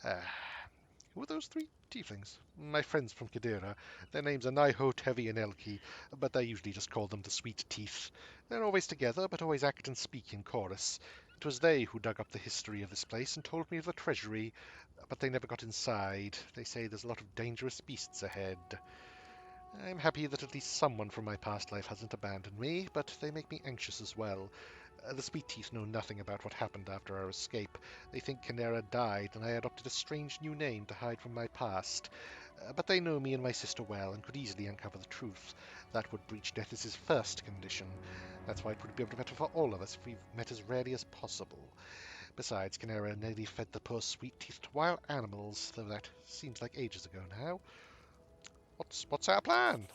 Who are those 3 tieflings? My friends from Kadira. Their names are Naiho, Tevi, and Elki, but I usually just call them the Sweet Teeth. They're always together, but always act and speak in chorus. It was they who dug up the history of this place and told me of the treasury, but they never got inside. They say there's a lot of dangerous beasts ahead. I'm happy that at least someone from my past life hasn't abandoned me, but they make me anxious as well. The Sweet Teeth know nothing about what happened after our escape. They think Canera died, and I adopted a strange new name to hide from my past. But they know me and my sister well, and could easily uncover the truth. That would breach Nethys' first condition. That's why it would be better for all of us if we met as rarely as possible. Besides, Canera nearly fed the poor Sweet Teeth to wild animals, though that seems like ages ago now. What's our plan?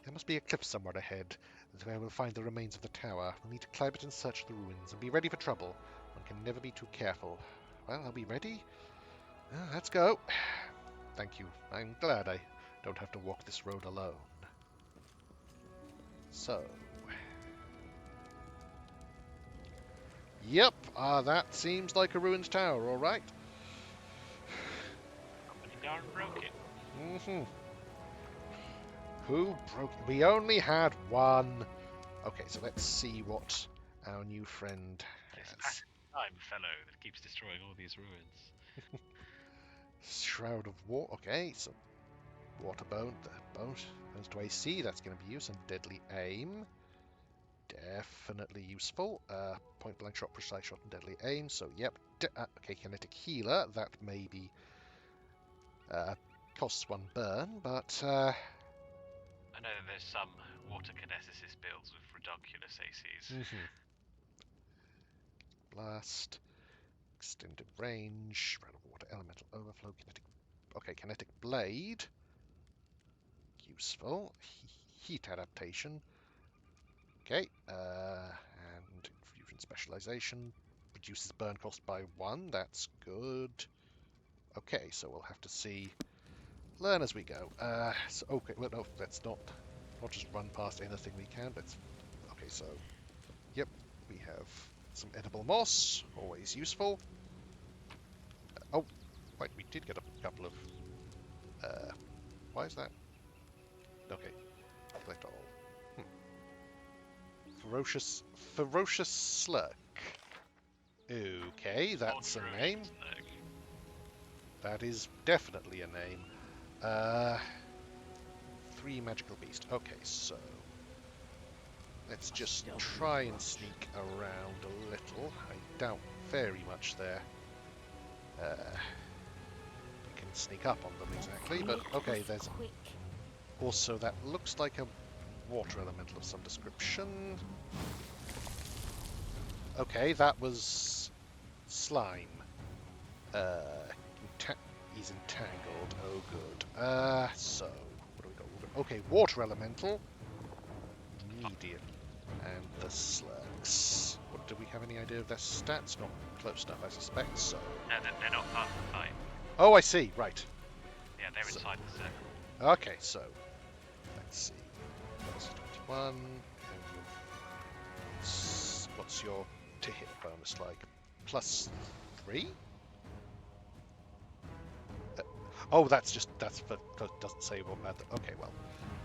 There must be a cliff somewhere ahead, where we'll find the remains of the tower. We'll need to climb it and search the ruins, and be ready for trouble. One can never be too careful. Well, are we ready? Let's go. Thank you. I'm glad I don't have to walk this road alone. So... Yep, that seems like a ruined tower, alright. Somebody darn broke it. Mm-hmm. Who broke it? We only had one. Okay, so let's see what our new friend This has. time fellow that keeps destroying all these ruins. Shroud of War. Okay, so water bone, the boat goes to AC. That's going to be used. And deadly aim. Definitely useful. Point blank shot, precise shot, and deadly aim. So yep. Okay, kinetic healer. That maybe costs one burn, but I know that there's some water kinesis builds with ridiculous ACs. blast, extended range, round of water, elemental overflow, kinetic. Okay, kinetic blade. Useful. Heat adaptation. Okay, and infusion specialization reduces burn cost by 1. That's good. Okay, so we'll have to see. Learn as we go. So, okay, well, no, let's not just run past anything we can. Okay, so yep, we have some edible moss, always useful. Oh, wait, we did get a couple of. Why is that? Okay, collect all. Ferocious slurk. Okay, that's a name. That is definitely a name. 3 magical beast. Okay, so let's just try and sneak around a little. I doubt very much there. We can sneak up on them exactly, but okay, there's also that looks like a water elemental of some description. Okay, that was slime. He's entangled. Oh, good. So what do we got? Okay, water elemental. Medium. And the slurks. What, do we have any idea of their stats? Not close enough, I suspect. So. No, they're not part of the fight. Oh, I see. Right. Yeah, they're inside the circle. Okay, so let's see. That's 21. And what's your to hit bonus like? +3? Oh, that's for doesn't say what bad. Okay, well,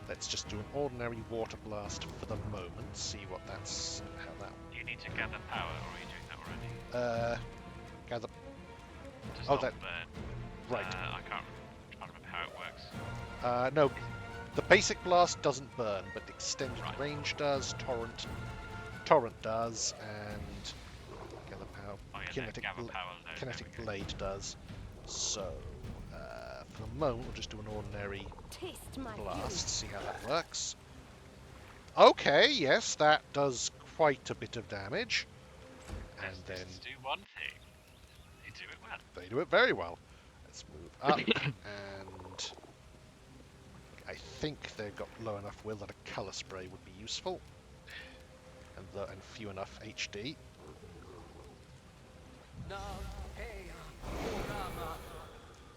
let's just do an ordinary water blast for the moment. See what that's how that. Do you need to gather power, or are you doing that already? Gather. Does Oh, not that. burn. Right. I can't remember how it works. No, the basic blast doesn't burn, but extended Right. range does. Torrent does, and gather power. Oh, yeah, Kinetic, gather power. No, kinetic there we go. blade does. So. For the moment, we'll just do an ordinary Taste my blast, see how that works. Okay, yes, that does quite a bit of damage. And then Let's do one thing. They do it well. they do it very well. Let's move up, and I think they've got low enough will that a colour spray would be useful, and few enough HD.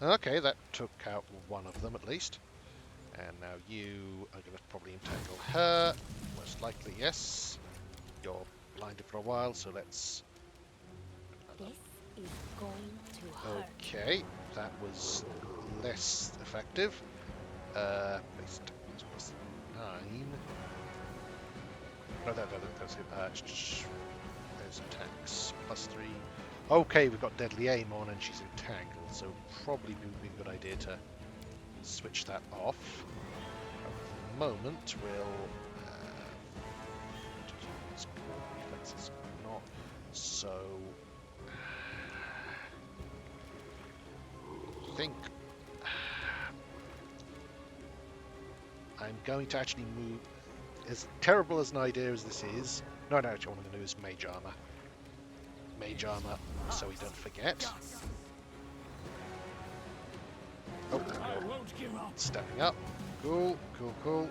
Okay, that took out one of them at least. And now you are going to probably entangle her. Most likely, yes. You're blinded for a while, so let's... This is going to hurt. Okay, that was less effective. Based plus 9. No, that's it. There's attacks. +3. Okay, we've got deadly aim on and she's entangled, so probably would be a good idea to switch that off. At the moment, we'll reflexes not so. I think I'm going to actually move. As terrible as an idea as this is, no, actually, what I'm going to do is mage armor. Mage armor, so we don't forget. Oh, and I you're won't give up. stepping up. Cool, cool, cool.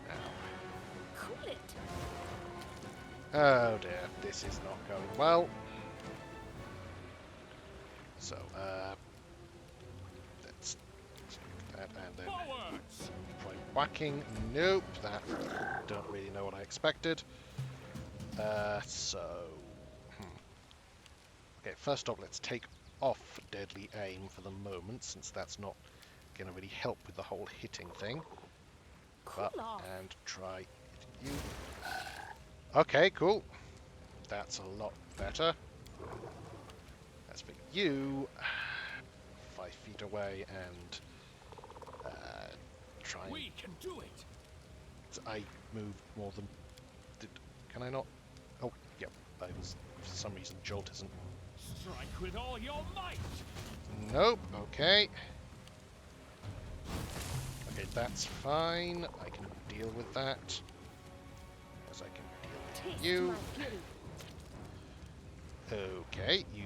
Now. Cool it. Oh dear, this is not going well. So, let's do that and then Forwards! point whacking. Nope, that don't really know what I expected. So, Okay, first off, let's take off deadly aim for the moment, since that's not going to really help with the whole hitting thing. And try hitting you. Okay, cool. That's a lot better. As for you, 5 feet away and try and... We can do it. I moved more than... Can I not? Oh, yep. I was... For some reason, Jolt isn't... Strike with all your might. Nope. Okay. Okay, that's fine. I can deal with that. As I can deal with you. Okay, you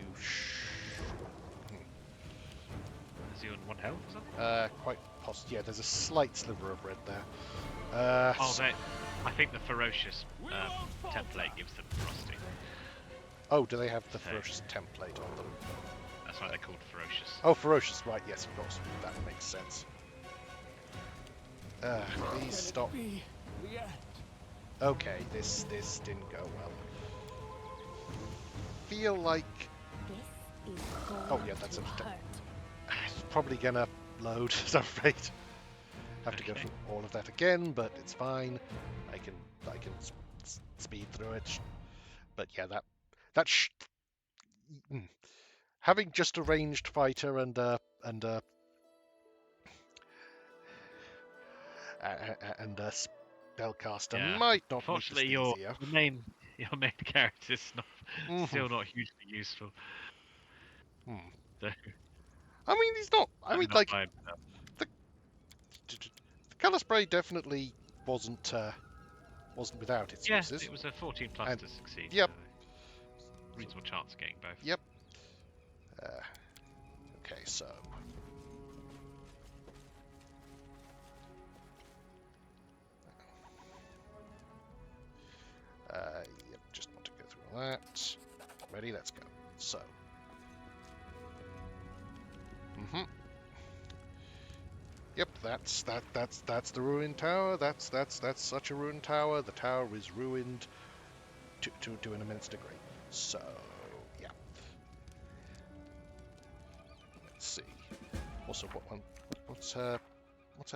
Is he on 1 health or something? quite possibly. Yeah, there's a slight sliver of red there. I think the ferocious template gives them frosting. Oh, do they have the ferocious template on them? That's why they're called ferocious. Oh, ferocious, right, yes, of course. That makes sense. Please stop. Okay, this didn't go well. Feel like... Oh yeah, that's a... It's probably gonna load, I'm afraid. Have to go through all of that again, but it's fine. I can speed through it. But yeah, having just a ranged fighter and a spellcaster might not make this Unfortunately, easier. your main character is still not hugely useful. So, I mean, he's not. I mean, like fine. the colour spray definitely wasn't without its uses. It was a 14 plus And- to succeed. Yep. So reasonable chance of getting both. Yep. Okay, so. Yep, just want to go through all that. Ready? Let's go. So. Yep, that's the ruined tower. That's such a ruined tower. The tower is ruined to an immense degree. So, yeah. Let's see. Also, what's her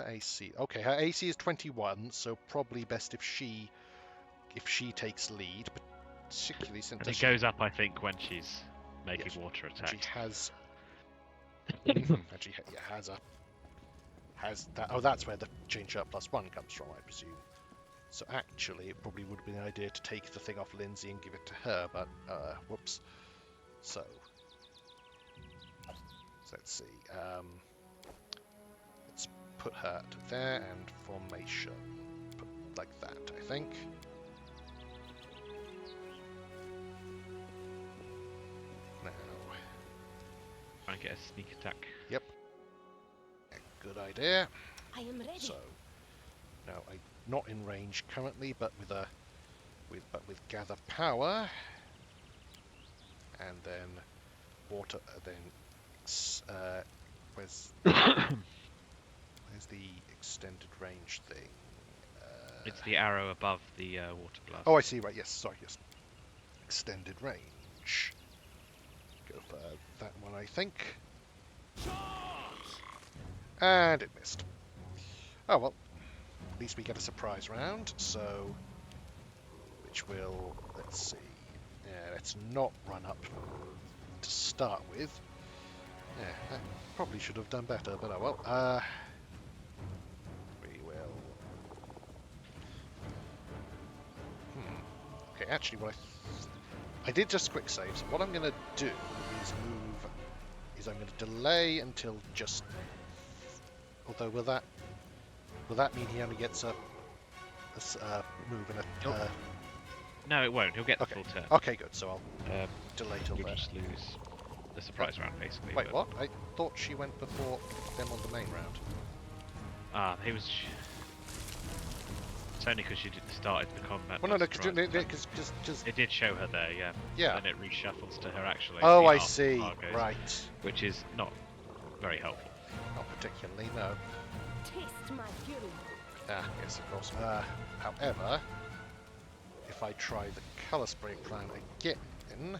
AC? Okay, her AC is 21, so probably best if she takes lead, particularly since And it goes up, I think, when she's making water attacks. she has has that. Oh, that's where the change up +1 comes from, I presume. So actually, it probably would have been an idea to take the thing off Lindsay and give it to her, but whoops. So let's see. Let's put her to there and formation. Put like that, I think. Now. Try and get a sneak attack. Yep. Good idea. I am ready. So now I'm not in range currently, but with gather power, and then water. Where's the extended range thing? It's the arrow above the water blast. Oh, I see. Right. Yes. Sorry. Yes. Extended range. Go for that one, I think. And it missed. Oh well, at least we get a surprise round, so... Which will... let's see... Yeah, let's not run up to start with. Yeah, that probably should have done better, but oh well. We will... Okay, actually what I did just quick save, so what I'm going to do is I'm going to delay until just... Although will that mean he only gets a move and a... No, it won't. He'll get the full turn. Okay, good. So I'll delay till You'll then. just lose the surprise round, basically. Wait, what? I thought she went before them on the main round. He was... It's only because she started the combat. Well, no, because it did show her there, yeah. Yeah. And it reshuffles to her, actually. Oh, I see. Right. Which is not very helpful. Not particularly, no. Taste my fury. Ah, yes, of course. However, if I try the colour spray plan again,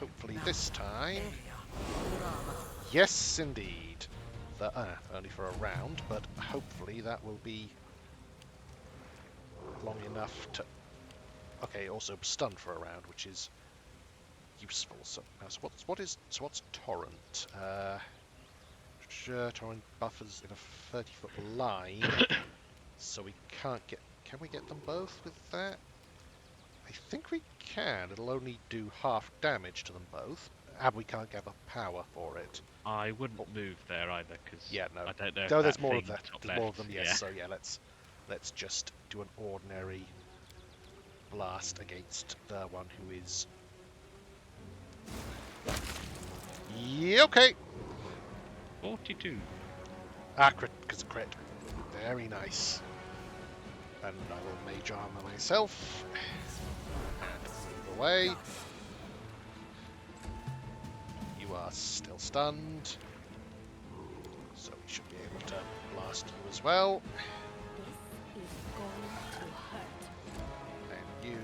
hopefully this time. Yes, indeed. Only for a round, but hopefully that will be long enough to... Okay, also stunned for a round, which is useful. So, what's torrent? Torrent buffers in a 30-foot line, so we can't get... Can we get them both with that? I think we can. It'll only do half damage to them both, and we can't gather power for it. I wouldn't move there either, because Yeah, no. I don't know. No, if there's that more thing of that. top There's more of left- them. Yes. Yeah. So yeah, let's just do an ordinary blast against the one who is. Yeah. Okay. 42. Crit, because of crit. Very nice. And I will mage armor myself and move away. You are still stunned, so we should be able to blast you as well. This is going to hurt. And you,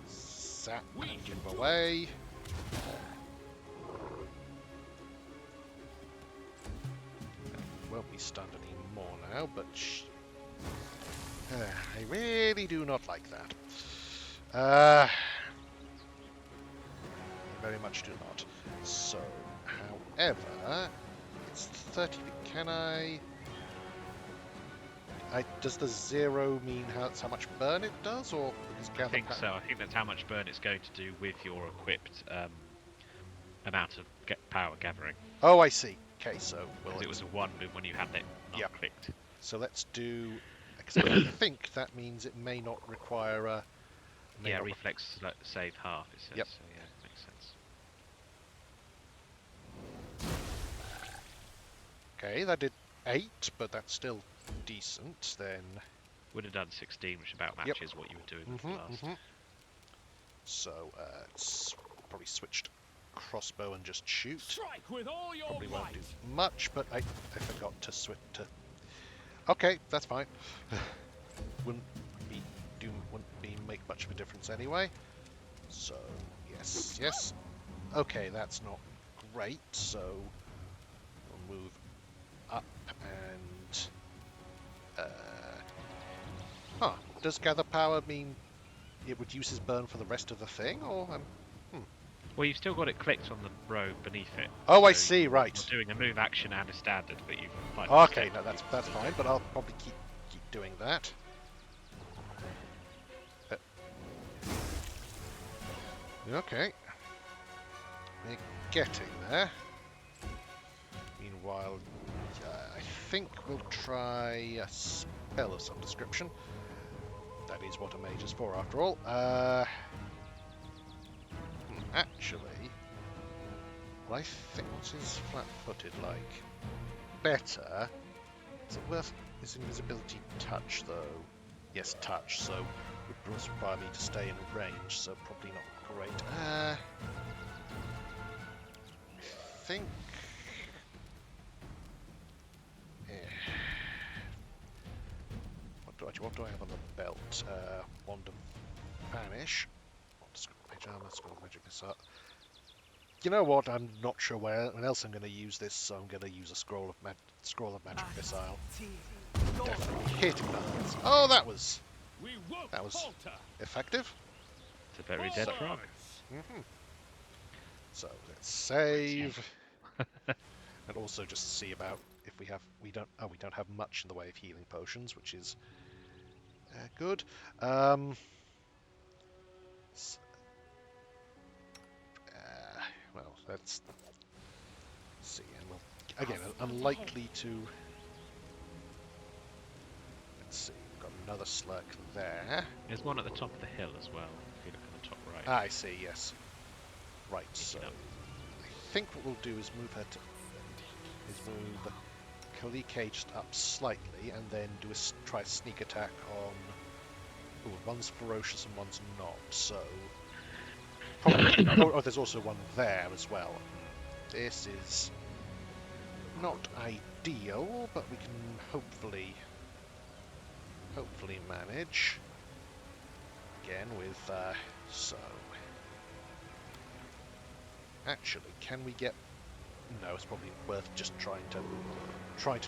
zap and give away. You won't be stunned anymore now, but I really do not like that. Very much do not. So, however, it's 30 feet. Can I... Does the 0 mean how much burn it does, or is I think so. I think that's how much burn it's going to do with your equipped amount of power gathering. Oh, I see. Okay, so... Because it was a 1 when you had it not Yep. clicked. So let's do... Because I think that means it may not require a... Yeah, reflex save half, it says. Yep. So yeah, makes sense. Okay, that did 8, but that's still decent, then... Would have done 16, which about matches what you were doing with the last. So, it's probably switched crossbow and just shoot. Strike with all your Probably won't might. do much, but I forgot to switch to... Okay, that's fine. wouldn't make much of a difference anyway. So, yes. Okay, that's not great, so we'll move up and... does gather power mean it reduces burn for the rest of the thing, or... Well, you've still got it clicked on the row beneath it. Oh, I so see, right. You're doing a move action and a standard, but you've applied Okay, no, that's fine, but I'll probably keep doing that. Okay. We're getting there. Meanwhile, I think we'll try a spell of some description. That is what a mage is for, after all. Actually, well, I think what's his flat-footed like? Better. Is it worth his invisibility touch, though? Yes, touch, so would require me to stay in range, so probably not great. I think... What do I have on the belt? Wand of Vanish. Mage armor, scroll of magic missile. You know what? I'm not sure where else I'm going to use this, so I'm going to use a scroll of magic missile. Definitely hitting that. Oh, that was effective. It's a very dead frog. So let's save, and also just see about if we have. We don't have much in the way of healing potions, which is good. Well, let's see, and we'll again unlikely to. Let's see, we've got another slurk there. There's one at the top of the hill as well, if you look at the top right. Ah, I see, yes. Right, so I think what we'll do is move move Kalike just up slightly, and then do try a sneak attack on... Ooh, one's ferocious and one's not, so... Probably, oh, there's also one there as well. This is not ideal, but we can hopefully manage. Again with, so... Actually, can we get... No, it's probably worth just trying to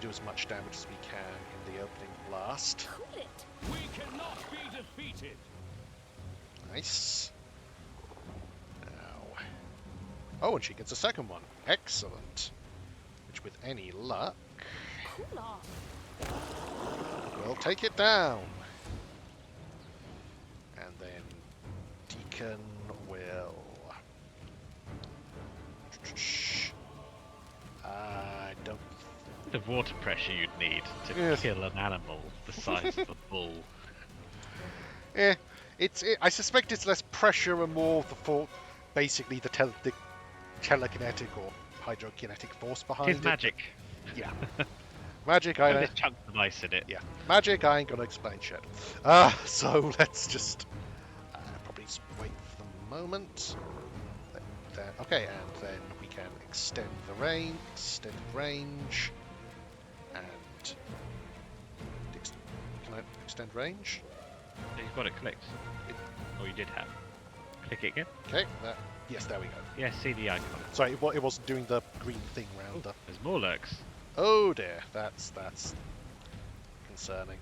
do as much damage as we can in the opening blast. Cool it. We cannot be defeated. Nice. Now... Oh, and she gets a second one. Excellent. Which, with any luck, Cool off. we'll take it down. And then Deacon will... I don't... The water pressure you'd need to Yes. kill an animal the size of a bull. I suspect it's less pressure and more basically the telekinetic or hydrokinetic force behind It's it. magic. Yeah. Magic, With I this chunk of ice in it. Yeah. Magic, I ain't gonna explain shit. So let's just probably just wait for the moment. Okay, and then we can extend the range, and can I extend range? You've got it clicked. Or you did have. Click it again. Okay, yes, there we go. Yeah, see the icon. Sorry, it wasn't doing the green thing round the... There's more lurks. Oh dear, that's concerning.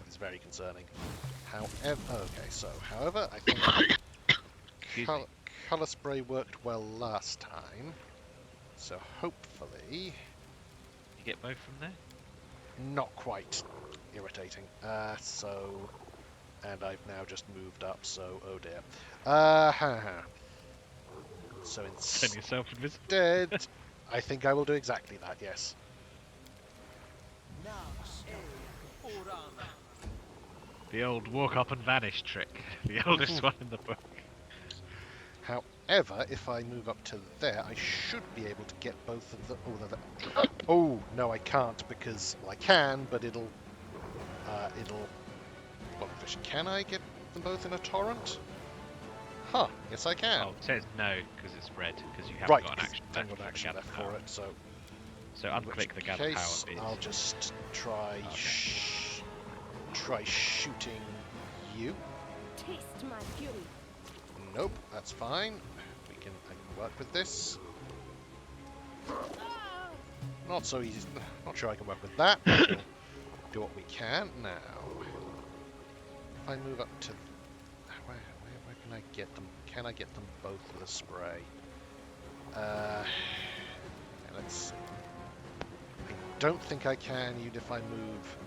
It's very concerning. However, I think colour spray worked well last time, so hopefully... You get both from there? Not quite irritating. And I've now just moved up, so oh dear. So Turn yourself invisible. instead, I think I will do exactly that, yes. The old walk up and vanish trick. The oldest one in the book. However, if I move up to there, I should be able to get both of the... Oh, no, I can't, because... Well, I can, but it'll... Well, can I get them both in a torrent? Huh, yes I can. Oh, it says no, because it's red, because you haven't Right, got an action haven't left got an action gather left power. for it, so... So In unclick which the gather power case, bit. I'll just try try shooting you. Taste my fury. Nope, that's fine. I can work with this. Not so easy. Not sure I can work with that. But we'll do what we can now. If I move up to where can I get them? Can I get them both with a spray? Let's. I don't think I can, even if I move.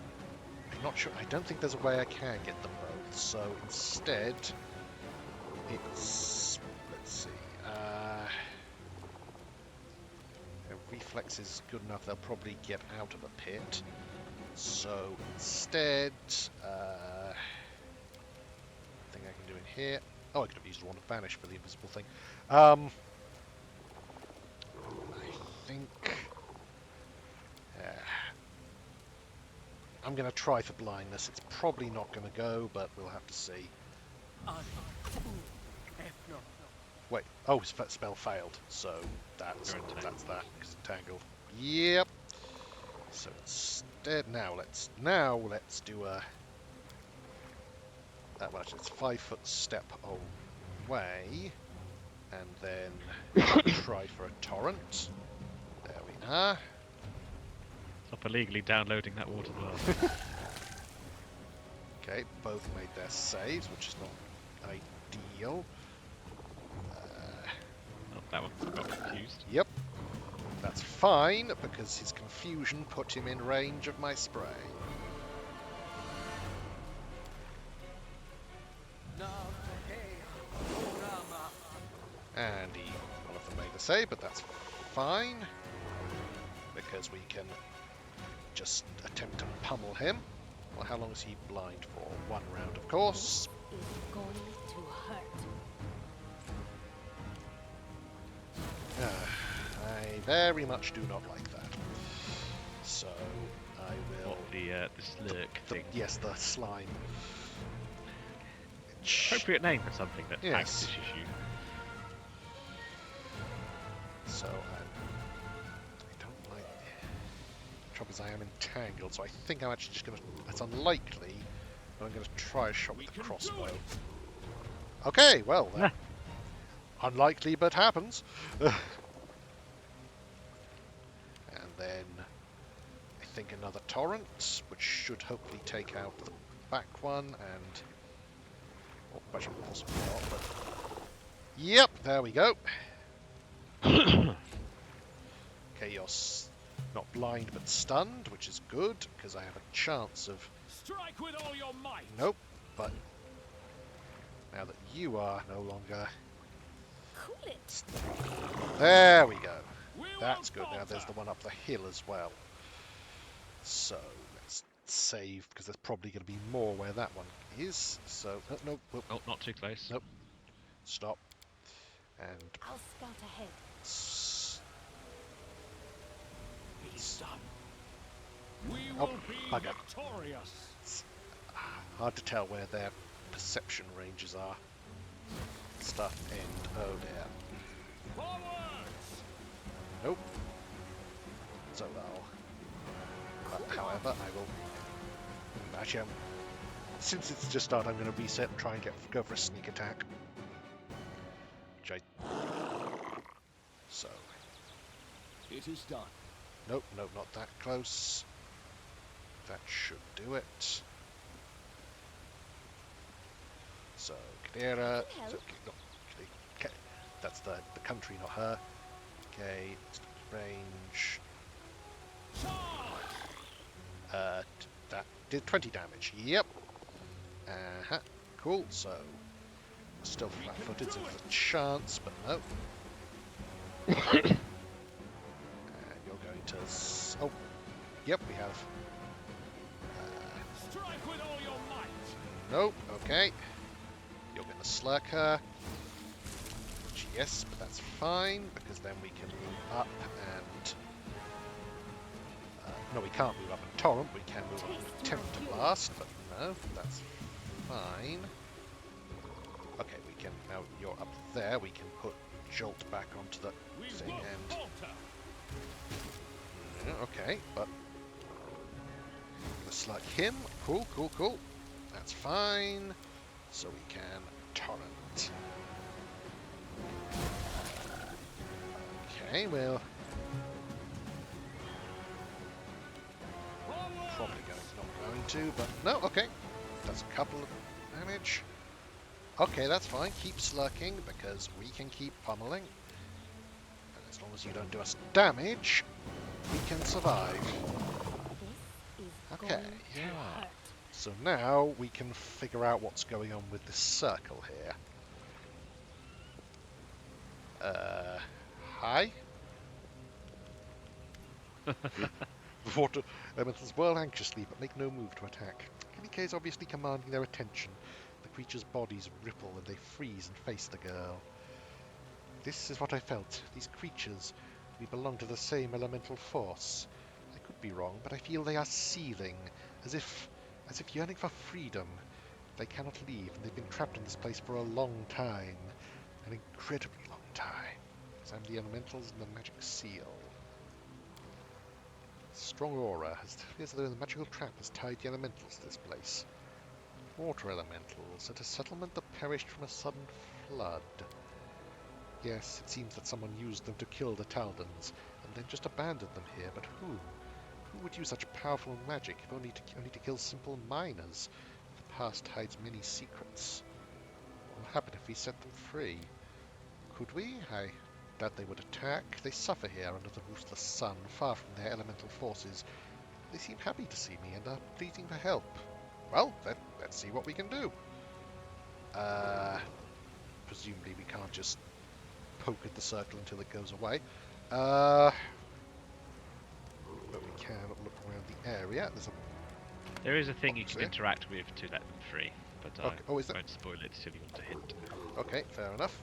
I'm not sure. I don't think there's a way I can get them both. So instead, it's. Let's see. Their reflex is good enough. They'll probably get out of a pit. So instead, thing I can do in here. Oh, I could have used one of Vanish for the invisible thing. I think I'm going to try for blindness. It's probably not going to go, but we'll have to see. Wait, oh, his spell failed, so that's that, because entangled. Yep. So instead, now let's do a. Well, actually, it's 5 foot step away, and then try for a torrent. There we are. Stop illegally downloading that water blast. Okay, both made their saves, which is not ideal. Oh, that one got confused. Yep. That's fine, because his confusion put him in range of my spray. And one of them made a save, but that's fine, because we can just attempt to pummel him. Well, how long is he blind for? 1 round, of course. It's going to hurt. I very much do not like that. So I will. What, the slurk thing? Yes, the slime. Appropriate name for something that Yes. activates you. So I don't like. The trouble is I am entangled, so I think I'm actually just going to. It's unlikely, I'm going to try a shot with the crossbow. Okay, well, unlikely but happens. And then I think another torrent, which should hopefully take out the back one, and well, actually possibly not, but yep, there we go. Okay, you're not blind but stunned, which is good because I have a chance of. Strike with all your might. Nope, but now that you are no longer. Cool it. There we go. We That's won't good. Now there's falter. the one up the hill as well. So let's save because there's probably going to be more where that one is. So no, Oh, not too close. nope. Stop. And I'll scout ahead. He's done. We Oh, will be bugger. victorious. Hard to tell where their perception ranges are. Stuff and oh dear. Forwards! Nope. So well. But, however, I will. Actually, since it's just started, I'm going to reset and try and go for a sneak attack. Which I. So. It is done. Nope, nope, not that close. That should do it. So, Kadira. Help. So, that's the country, not her. Okay, range. That did 20 damage. Yep. Cool. So, still flat-footed, so there's a chance, but no. And you're going to. Oh, yep, we have. Strike with all your might. Nope. Okay. You're going to slurk her. Yes, but that's fine because then we can move up and. No, we can't move up and torrent. We can move up and attempt to blast, but no, that's fine. Okay, we can now. You're up there. We can put jolt back onto the We thing won't and. falter. Okay, but looks like him. Cool, cool, cool. That's fine. So we can torrent. Okay, well, probably not going to, but no. Okay, that's a couple of damage. Okay, that's fine. Keep slurking because we can keep pummeling. And as long as you don't do us damage, we can survive. This is Okay. going to hurt. So now we can figure out what's going on with this circle here. Hi? Water elementals whirl anxiously but make no move to attack. Kingmaker is obviously commanding their attention. The creatures' bodies ripple and they freeze and face the girl. This is what I felt. These creatures, we belong to the same elemental force. I could be wrong, but I feel they are seething, as if yearning for freedom. They cannot leave, and they've been trapped in this place for a long time. An incredibly long time. Because I'm the elementals and the magic seal. Strong aura. It feels as though the magical trap has tied the elementals to this place. Water elementals, at a settlement that perished from a sudden flood. Yes, it seems that someone used them to kill the Taldans, and then just abandoned them here, but who? Who would use such powerful magic if only to kill simple miners? The past hides many secrets. What will happen if we set them free? Could we? I doubt they would attack. They suffer here under the ruthless sun, far from their elemental forces. They seem happy to see me and are pleading for help. Well, let's see what we can do. Presumably we can't just poke at the circle until it goes away. But we can look around the area. There is a thing you can here. interact with to let them free, but Okay. I Oh, is that? won't spoil it till you want a hint. Okay, fair enough.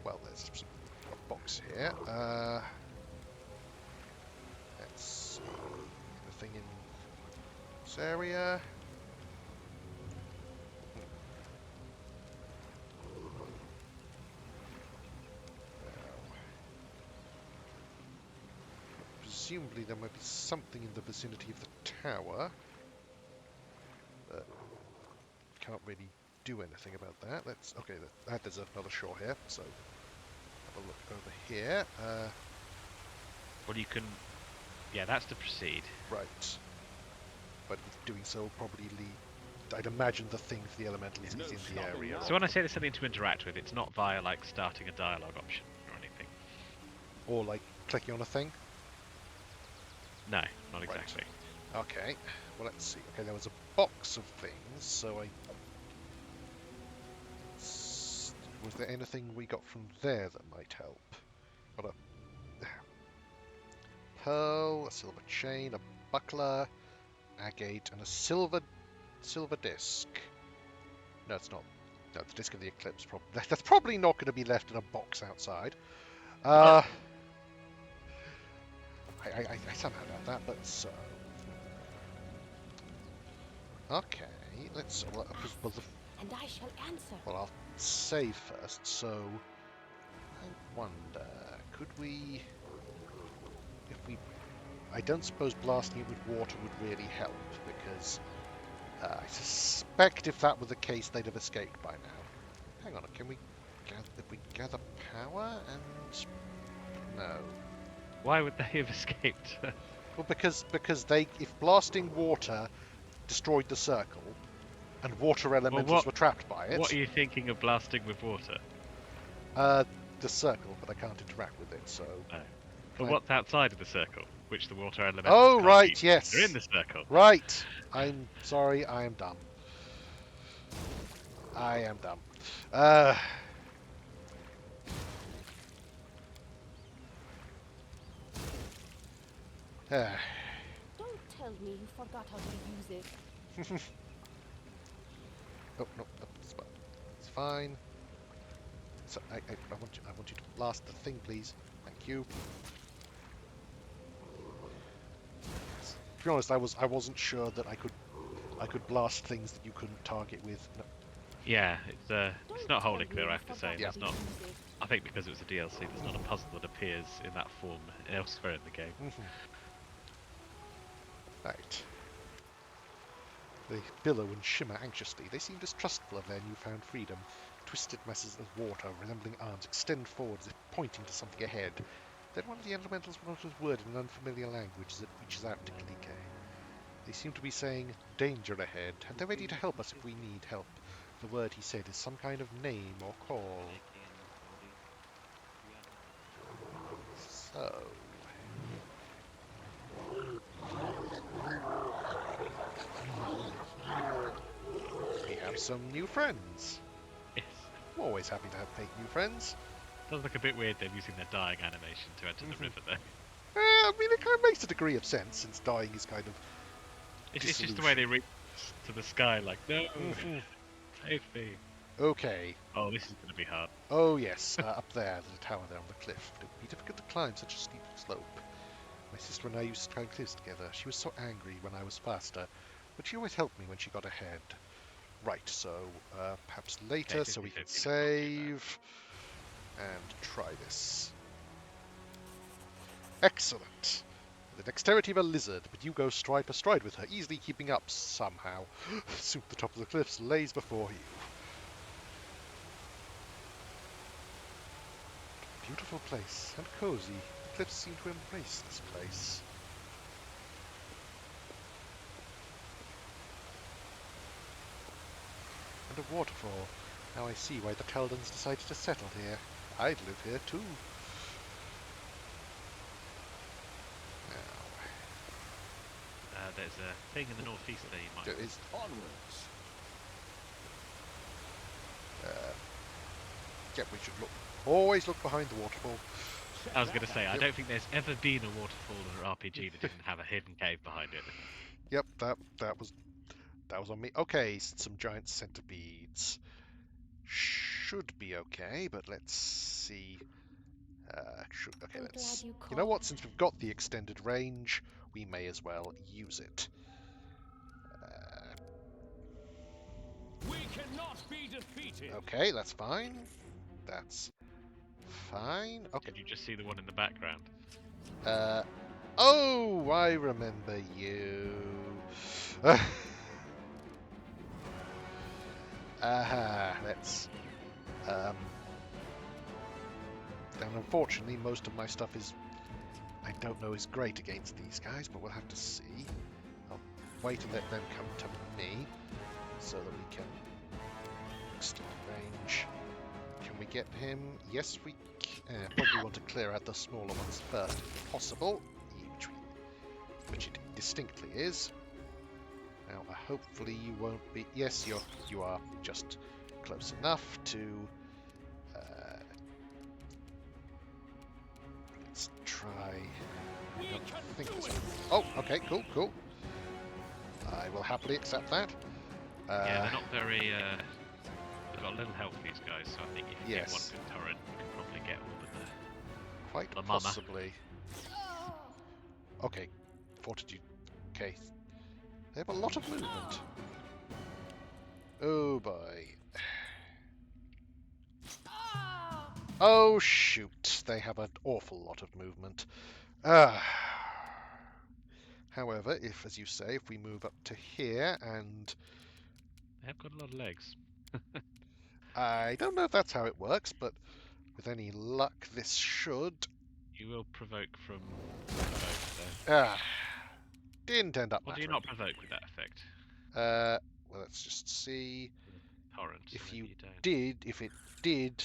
Well, there's a box here. Let's see. Anything in this area? Presumably there might be something in the vicinity of the tower. But can't really do anything about that. Let's okay. There's another shore here, so have a look over here. Well, you can. Yeah, that's to proceed. Right, but doing so will probably lead. I'd imagine the thing for the elementals is in the area. So when I say there's something to interact with, it's not via like starting a dialogue option or anything. Or like clicking on a thing. No, not exactly. Okay, well let's see. Okay, there was a box of things, so was there anything we got from there that might help? Got a pearl, a silver chain, a buckler, agate, and a silver disc. No, it's not. No, the disc of the eclipse. That's probably not going to be left in a box outside. I somehow doubt that, but so. Okay, let's. Well, And I shall answer. well, I'll save first. So, I wonder, could we, if we, I don't suppose blasting it with water would really help because I suspect if that were the case, they'd have escaped by now. Hang on, can we gather power and no? Why would they have escaped? Well, because if blasting water destroyed the circle, and water elementals were trapped by it. What are you thinking of blasting with water? The circle, but I can't interact with it, so. No. But what's outside of the circle, which the water elementals Oh, can't right, eat? yes. They're in the circle. Right. I'm sorry, I am dumb. I am dumb. Don't tell me you forgot how to use it. Oh no, it's fine. So I want you to blast the thing, please. Thank you. To be honest, I wasn't sure that I could blast things that you couldn't target with. No. Yeah, it's not wholly clear, I have to say. Yeah. There's not. I think because it was a DLC, there's not a puzzle that appears in that form elsewhere in the game. Right. They billow and shimmer anxiously. They seem distrustful of their newfound freedom. Twisted masses of water, resembling arms, extend forward as if pointing to something ahead. Then one of the elementals mutters a word in an unfamiliar language as it reaches out to Kingmaker. They seem to be saying, danger ahead, and they're ready to help us if we need help. The word he said is some kind of name or call. So... we have some new friends. Yes. I'm always happy to make new friends. Does look a bit weird them using their dying animation to enter the river, though. I mean, it kind of makes a degree of sense, since dying is kind of... It's just the way they reach to the sky, like, no, save me. Okay. Oh, this is going to be hard. Oh, yes, up there, there's a tower there on the cliff. It would be difficult to climb such a steep slope. My sister and I used to climb cliffs together. She was so angry when I was faster, but she always helped me when she got ahead. Right, so perhaps later, Okay, so we can 50-50, that's not too save and try this. Excellent. The dexterity of a lizard, but you go stride for stride with her, easily keeping up somehow. Soon the top of the cliffs lays before you. Beautiful place, and cozy. The cliffs seem to embrace this place. And a waterfall. Now I see why the Teldons decided to settle here. I'd live here too. There's a thing in the northeast there you might... There is. Onwards. Yeah, we should always look behind the waterfall. I was going to say, I don't think there's ever been a waterfall in an RPG that didn't have a hidden cave behind it. Yep, that was on me. Okay, some giant centipedes. Should be okay, but let's see. Okay, let's. You know what? Since we've got the extended range, we may as well use it. We cannot be defeated. Okay, that's fine. That's fine. Okay. Did you just see the one in the background? Oh, I remember you. Let's. And unfortunately, most of my stuff is, I don't know, is great against these guys, but we'll have to see. I'll wait and let them come to me, so that we can extend range. Can we get him? Yes, we can. Probably want to clear out the smaller ones first, if possible, which it distinctly is. Now, hopefully you won't be. Yes, you are just close enough to. Let's try. I don't think this one. Oh, okay, cool. I will happily accept that. Yeah, they're not very. They've got a little health, these guys, so I think if you get one good turret, you can probably get all of the. Quite La possibly. Okay, fortitude. Okay, they have a lot of movement. Oh boy. Oh shoot, they have an awful lot of movement. However, if, as you say, if we move up to here and... They have got a lot of legs. I don't know if that's how it works, but with any luck this should... You will provoke from provoke, though. Didn't end up Or do you not provoke with that effect? Well, let's just see. Torrent, so If maybe you don't. if it did,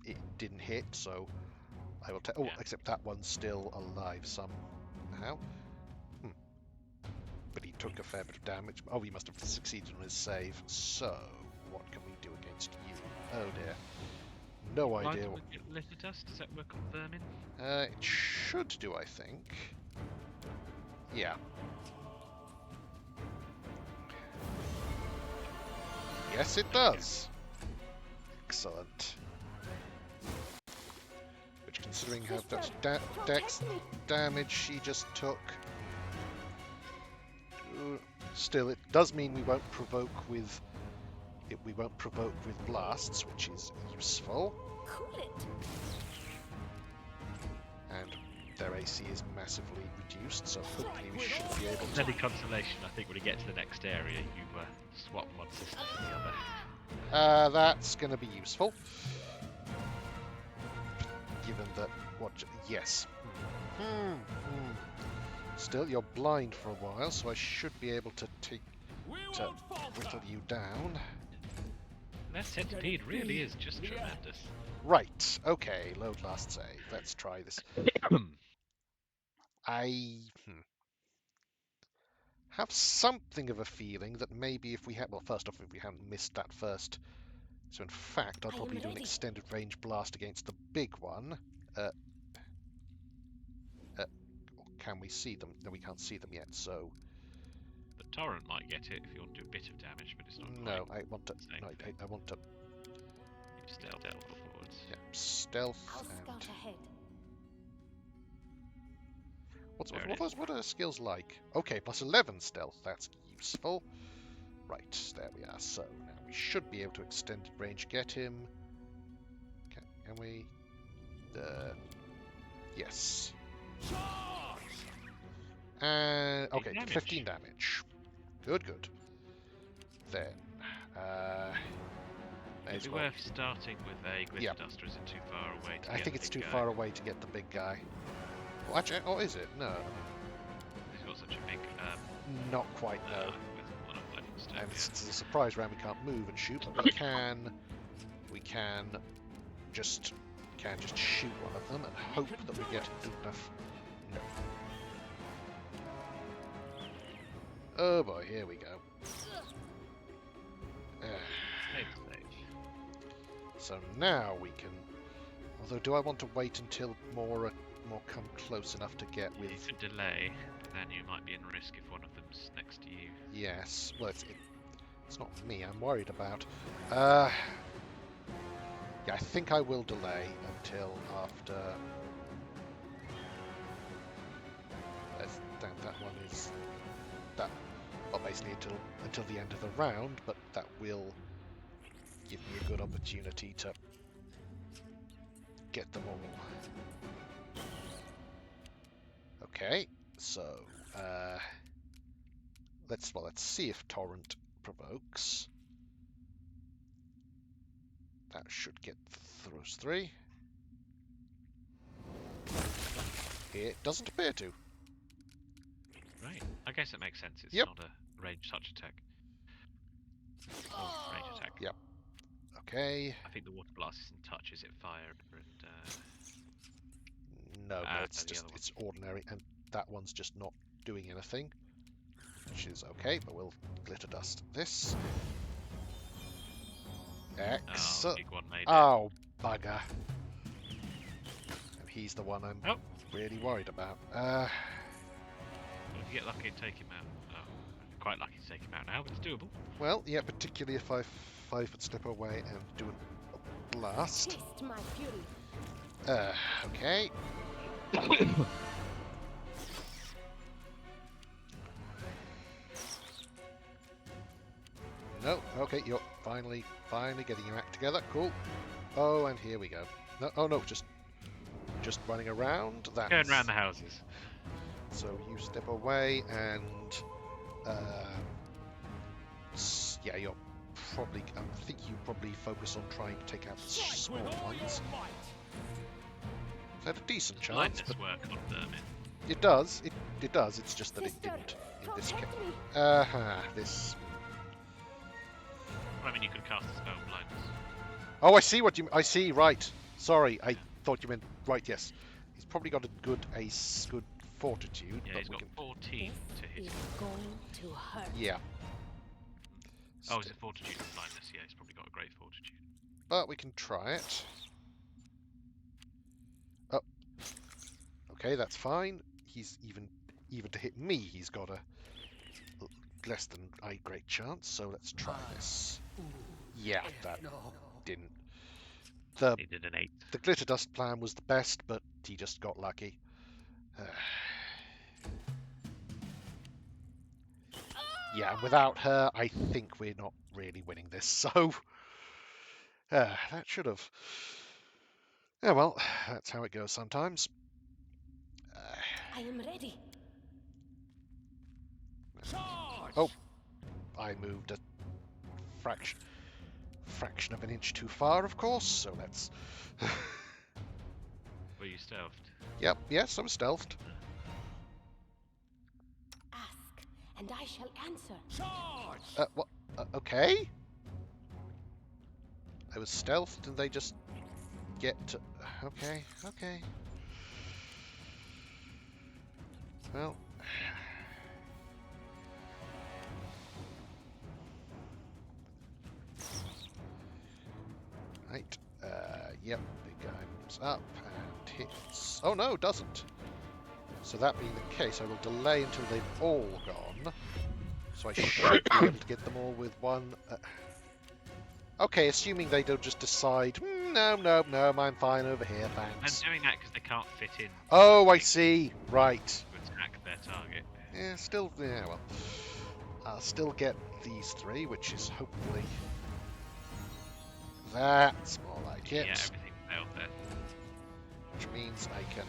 it didn't hit, so I will take... Oh, Yeah. except that one's still alive somehow. But he took a fair bit of damage. Oh, he must have succeeded on his save. So, what can we do against you? Oh dear. No idea. Litter dust? Does that work on vermin? It should do, I think. Yeah. Yes, it does. Excellent. Which, considering how much dex damage she just took, still, it does mean we won't provoke with blasts, which is useful. And their AC is massively reduced, so hopefully we should be able to. Any consolation, I think when you get to the next area, you swap one system for the other. That's going to be useful. Given that, yes. Still, you're blind for a while, so I should be able to whittle you down. That centipede really is just tremendous. Right, okay, load last save. Let's try this. I have something of a feeling that maybe if we had... Well, first off, if we hadn't missed that first... So in fact, I'll probably do an extended range blast against the big one. Can we see them? No, we can't see them yet, so... The torrent might get it if you want to do a bit of damage, but it's not No, quite I want to... the same No, thing. I want to... You stealth forwards. Yeah, stealth I'll and... scout ahead. What are skills like? Okay, plus 11 stealth. That's useful. Right, there we are. So now we should be able to extended range get him. Can we? Yes. And okay, 15 damage. Good. Then, Is it worth starting with a glitter dust, or is it too far away? I think it's too far away to get the big guy. Well, actually, or is it? No. He's got such a big. Not quite. No. And it's a surprise round. We can't move and shoot, but we can just shoot one of them and hope that we get enough. No. Oh boy, here we go. So now we can. Although, do I want to wait until more come close enough to get with? You could delay, but then you might be in risk if one of them's next to you. Yes. Well, it's not me I'm worried about. Yeah, I think I will delay until after. That one is that. Well, basically until the end of the round, but that will give me a good opportunity to get them all. Okay, so let's see if Torrent provokes. That should get those 3. It doesn't appear to. Right. I guess it makes sense. It's Yep. not a ranged touch attack. Or range attack. Yep. Okay. I think the water blast isn't touch, is it? Fire and No, it's the just other one. it's ordinary, and that one's just not doing anything, which is okay. But we'll glitter dust this. Oh, big one made it. Oh, bugger! And he's the one I'm really worried about. Well, if you get lucky and take him out. Oh, quite lucky to take him out now, but it's doable. Well, yeah, particularly if I 5-foot step away and do a blast. Taste my fury. Okay. No, okay, you're finally getting your act together. Cool. Oh, and here we go. No, oh no, just running around. That's... Going around the houses. So you step away, and yeah, you're probably. I think you probably focus on trying to take out the small ones. Had a decent chance, Blindness but work on vermin. it does. It does. It's just that it didn't in this case. This. I mean, you could cast a spell blindness. Oh, I see what you. I see. Right. Sorry, I thought you meant right. Yes, he's probably got a good fortitude. Yeah, but he's we got can. 14 to hit. Is going to hurt. Yeah. Oh, is it fortitude and blindness? Yeah, he's probably got a great fortitude. But we can try it. Oh. Okay, that's fine. He's even to hit me. He's got a less than a great chance. So let's try this. Yeah, that didn't. He did an 8. The glitter dust plan was the best, but he just got lucky. Yeah, and without her, I think we're not really winning this. So that should have. Yeah, well, that's how it goes sometimes. I am ready. Oh, I moved a fraction of an inch too far, of course. So let's. Were you stealthed? Yep. Yes, I'm stealthed. Ask, and I shall answer. What? Okay. I was stealthed, and they just get to... Okay. Well... Right. Yep. Big guy moves up and hits... Oh, no, doesn't. So that being the case, I will delay until they've all gone. So I should be able to get them all with one... Okay, assuming they don't just decide, no, I'm fine over here, thanks. I'm doing that because they can't fit in. Oh, I see. Right. To attack their target. Yeah, still, yeah, well. I'll still get these 3, which is hopefully... That's more like it. Yeah, everything failed there. Which means I can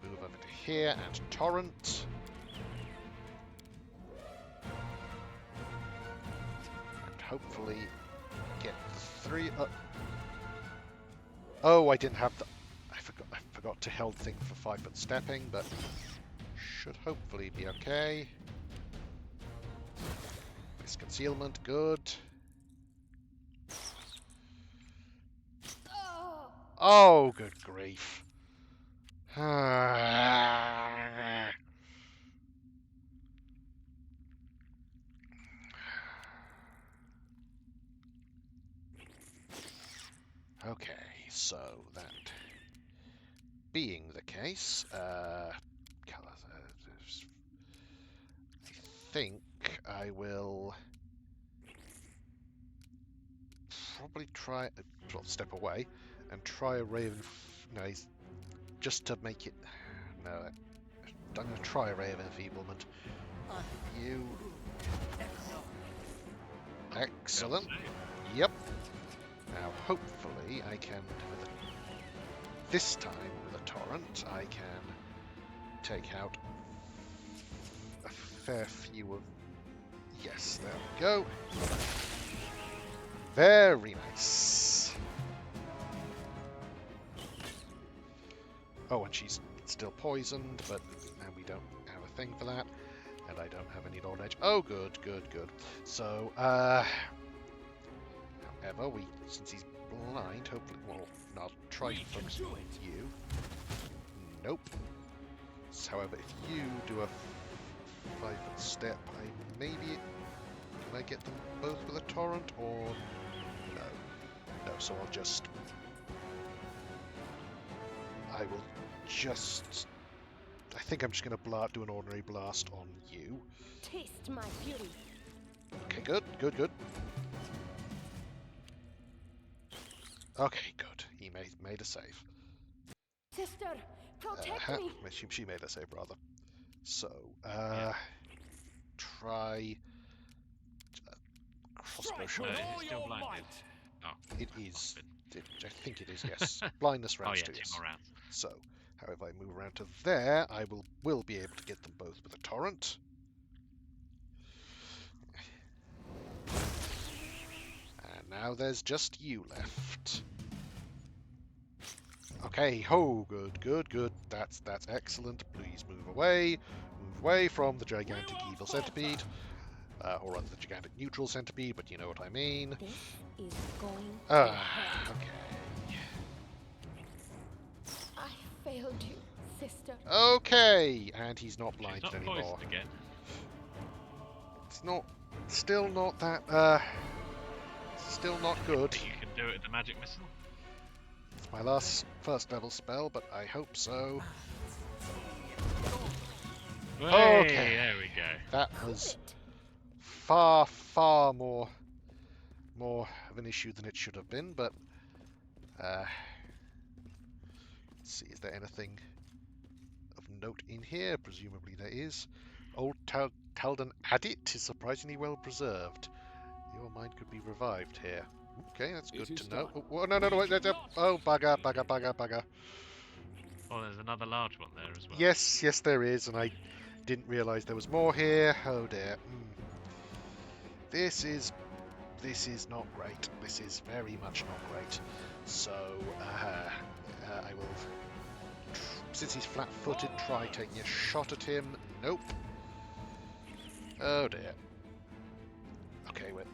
move over to here and torrent. And hopefully get 3 up. Oh, I didn't have the... I forgot to hold thing for 5-foot stepping, but should hopefully be okay. This concealment, good. Oh, good grief. Okay, so that being the case, I think I will probably try, step away and try a Raven. No, just to make it. No, I'm going to try a Raven Enfeeblement. You. Excellent. Yep. Now, hopefully, I can. This time, with a torrent, I can take out a fair few of. Yes, there we go. Very nice. Oh, and she's still poisoned, but now we don't have a thing for that. And I don't have any Lord Edge. Oh, good, good, good. So, however, since he's blind, hopefully, well, I'll try to focus on you. Nope. So, however, if you do a 5-foot step, can I get them both with a torrent, or no? No, so I think I'm just going to do an ordinary blast on you. Taste my fury. Okay, good, good, good. Okay, good. He made a save. Sister, protect me. She made a save, rather. So, try crossbow shot. No, he's still blinded. Oh, It is. I think it is, yes. Blindness rounds oh, too, yeah, yes. 2 more rounds. So, however, I move around to there, I will be able to get them both with a torrent. And now there's just you left. Okay, oh, good, good, good. That's excellent. Please move away. Move away from the gigantic evil centipede. Or rather, the gigantic neutral centipede, but you know what I mean. This is going to hurt. Okay. I failed you, sister. Okay, and he's not blinded She's not anymore. poisoned again. It's not, still not that, still not good. You can do it with the magic missile. It's my first level spell, but I hope so. Hey, Okay. there we go. That was far, far more of an issue than it should have been, but let's see, is there anything of note in here? Presumably there is. Old Taldan Adit is surprisingly well preserved. Your mind could be revived here. Okay, that's good to know. Oh, no, wait, oh, bugger, bugger, bugger, bugger. Oh, there's another large one there as well. Yes, there is, and I didn't realise there was more here. Oh dear. This is not great. This is very much not great. So, I will, since he's flat-footed, try taking a shot at him. Nope. Oh dear. Okay, wait.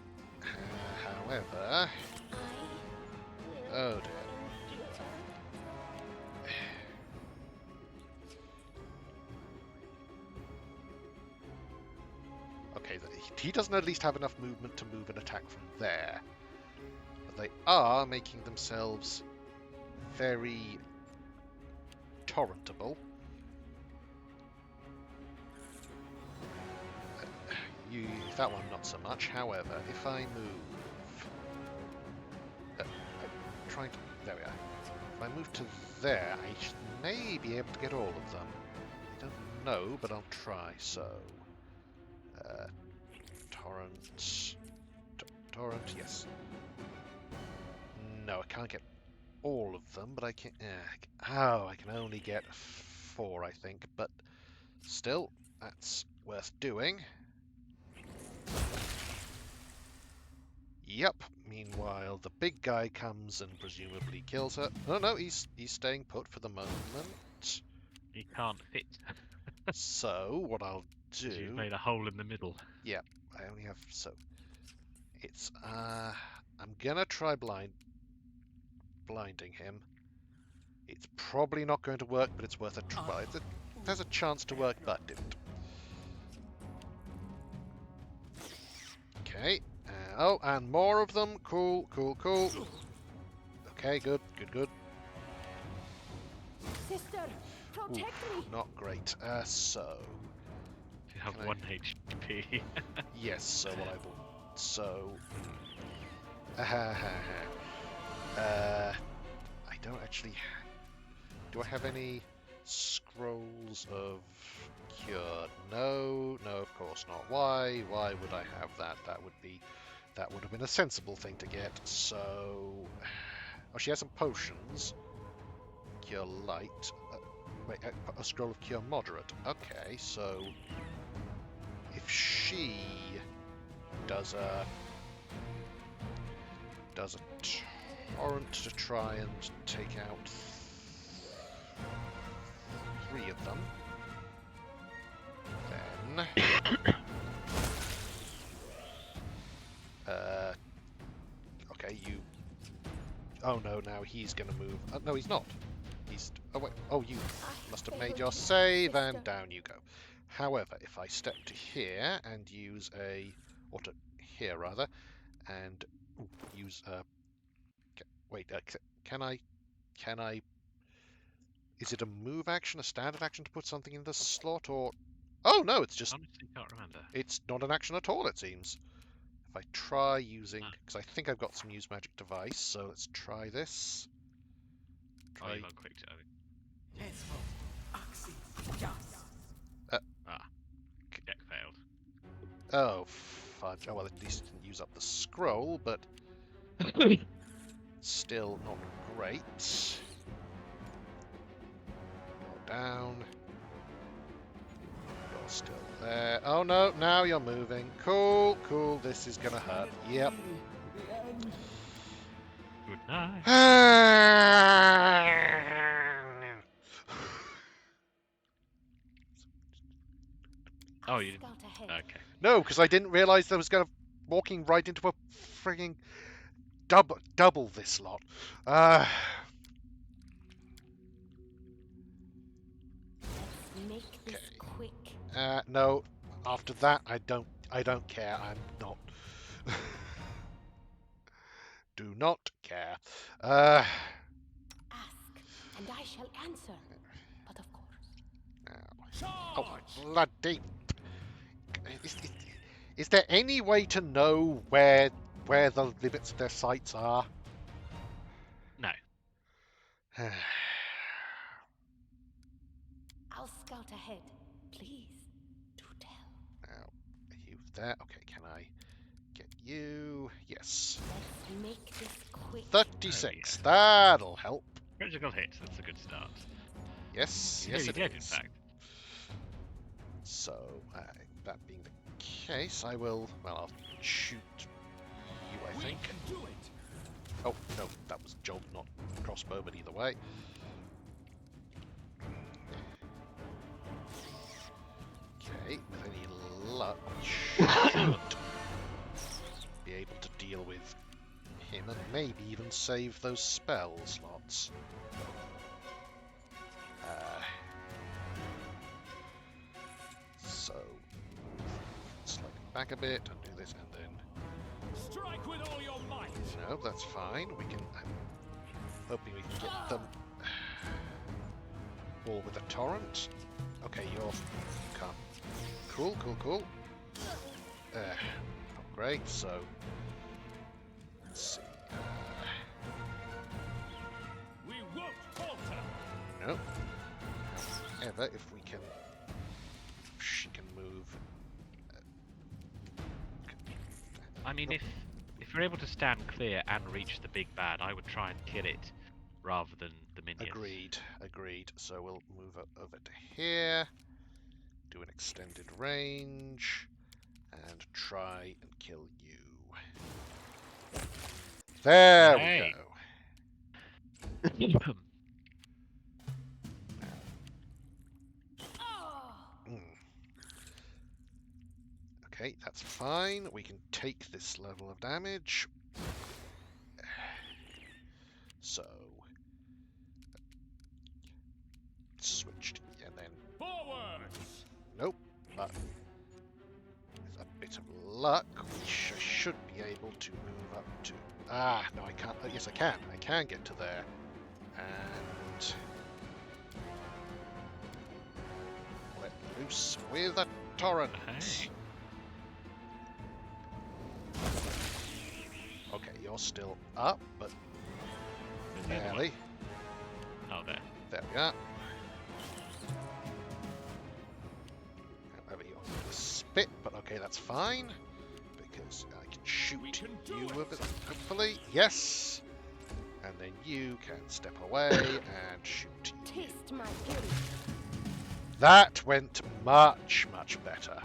However... Oh dear. Okay, he doesn't at least have enough movement to move an attack from there. But they are making themselves very torrentable. That one not so much. However, if I move... I'm trying to... There we are. If I move to there, I may be able to get all of them. I don't know, but I'll try. So... torrent... torrent, yes. No, I can't get all of them, but I can... I can only get 4, I think. But still, that's worth doing. Yep. Meanwhile, the big guy comes and presumably kills her. Oh no, he's staying put for the moment. He can't fit. So what I'll do? You've made a hole in the middle. Yeah, I only have so. It's I'm gonna try blinding him. It's probably not going to work, but it's worth a try. There's a chance to work, but didn't. Okay. Oh, and more of them. Cool. Okay, good. Sister, protect me. Not great. So... You have 1 HP. Yes, so what I will... So... I don't actually... Do I have any scrolls of cure? No, of course not. Why would I have that? That would have been a sensible thing to get. So... Oh, she has some potions. Cure light. Wait, a scroll of cure moderate. Okay, so... If she does a... does a torrent to try and take out 3 of them. Then... okay, you... Oh no, now he's gonna move... no, he's not. He's... Oh, wait. Oh, you must have made your save, and down you go. However, if I step to here and use a... or to here, rather, and use a... wait, can I... Is it a move action, a standard action to put something in the slot, or... Oh, no, it's just... Honestly, can't remember. It's not an action at all, it seems. If I try using... Because I think I've got some use magic device, so let's try this. Oh, you've unquicked it, Deck failed. Oh, fudge. Oh, well, at least it didn't use up the scroll, but... still not great. Go down. You're still there. Oh, no, now you're moving. Cool, cool. This is going to hurt. Yep. Good night. Oh, you didn't. Okay. No, because I didn't realise there was going to walking right into a frigging double this lot. Make this quick. No. After that, I don't care. I'm not. Do not care. Ask, and I shall answer. But of course. Oh my bloody! Is there any way to know where the limits of their sights are? No. I'll scout ahead. Please, do tell. Now, are you there? Okay, can I get you? Yes. Let's make this quick. 36. That'll help. Critical hit. That's a good start. Yes, You yes, nearly it did, in is. fact. So, that being the case, I will. Well, I'll shoot you, I think. Oh no, that was jolt, not crossbow, but either way. Okay, with any luck, we should be able to deal with him and maybe even save those spell slots. So, slightly back a bit and do this, and then. Strike with all your might. No, that's fine. We can. I'm hoping we can get them all with a torrent. Okay, you can't. Cool, cool, cool. Not great. So let's see. We won't falter. No. However, if we can, she can move. I mean, if you're able to stand clear and reach the big bad, I would try and kill it rather than the minions. Agreed, agreed. So we'll move it over to here, do an extended range, and try and kill you. There we go. Okay, that's fine. We can take this level of damage. So, switched, and then forwards. Nope, but with a bit of luck, we should be able to move up to. Ah, no, I can't. Yes, I can. I can get to there, and let loose with a torrent. Hey. Okay, you're still up, but barely. Oh, there. There we are. However, you're going to spit, but okay, that's fine. Because I can shoot you with it, hopefully. Yes! And then you can step away and shoot you. Taste my fury. That went much, much better.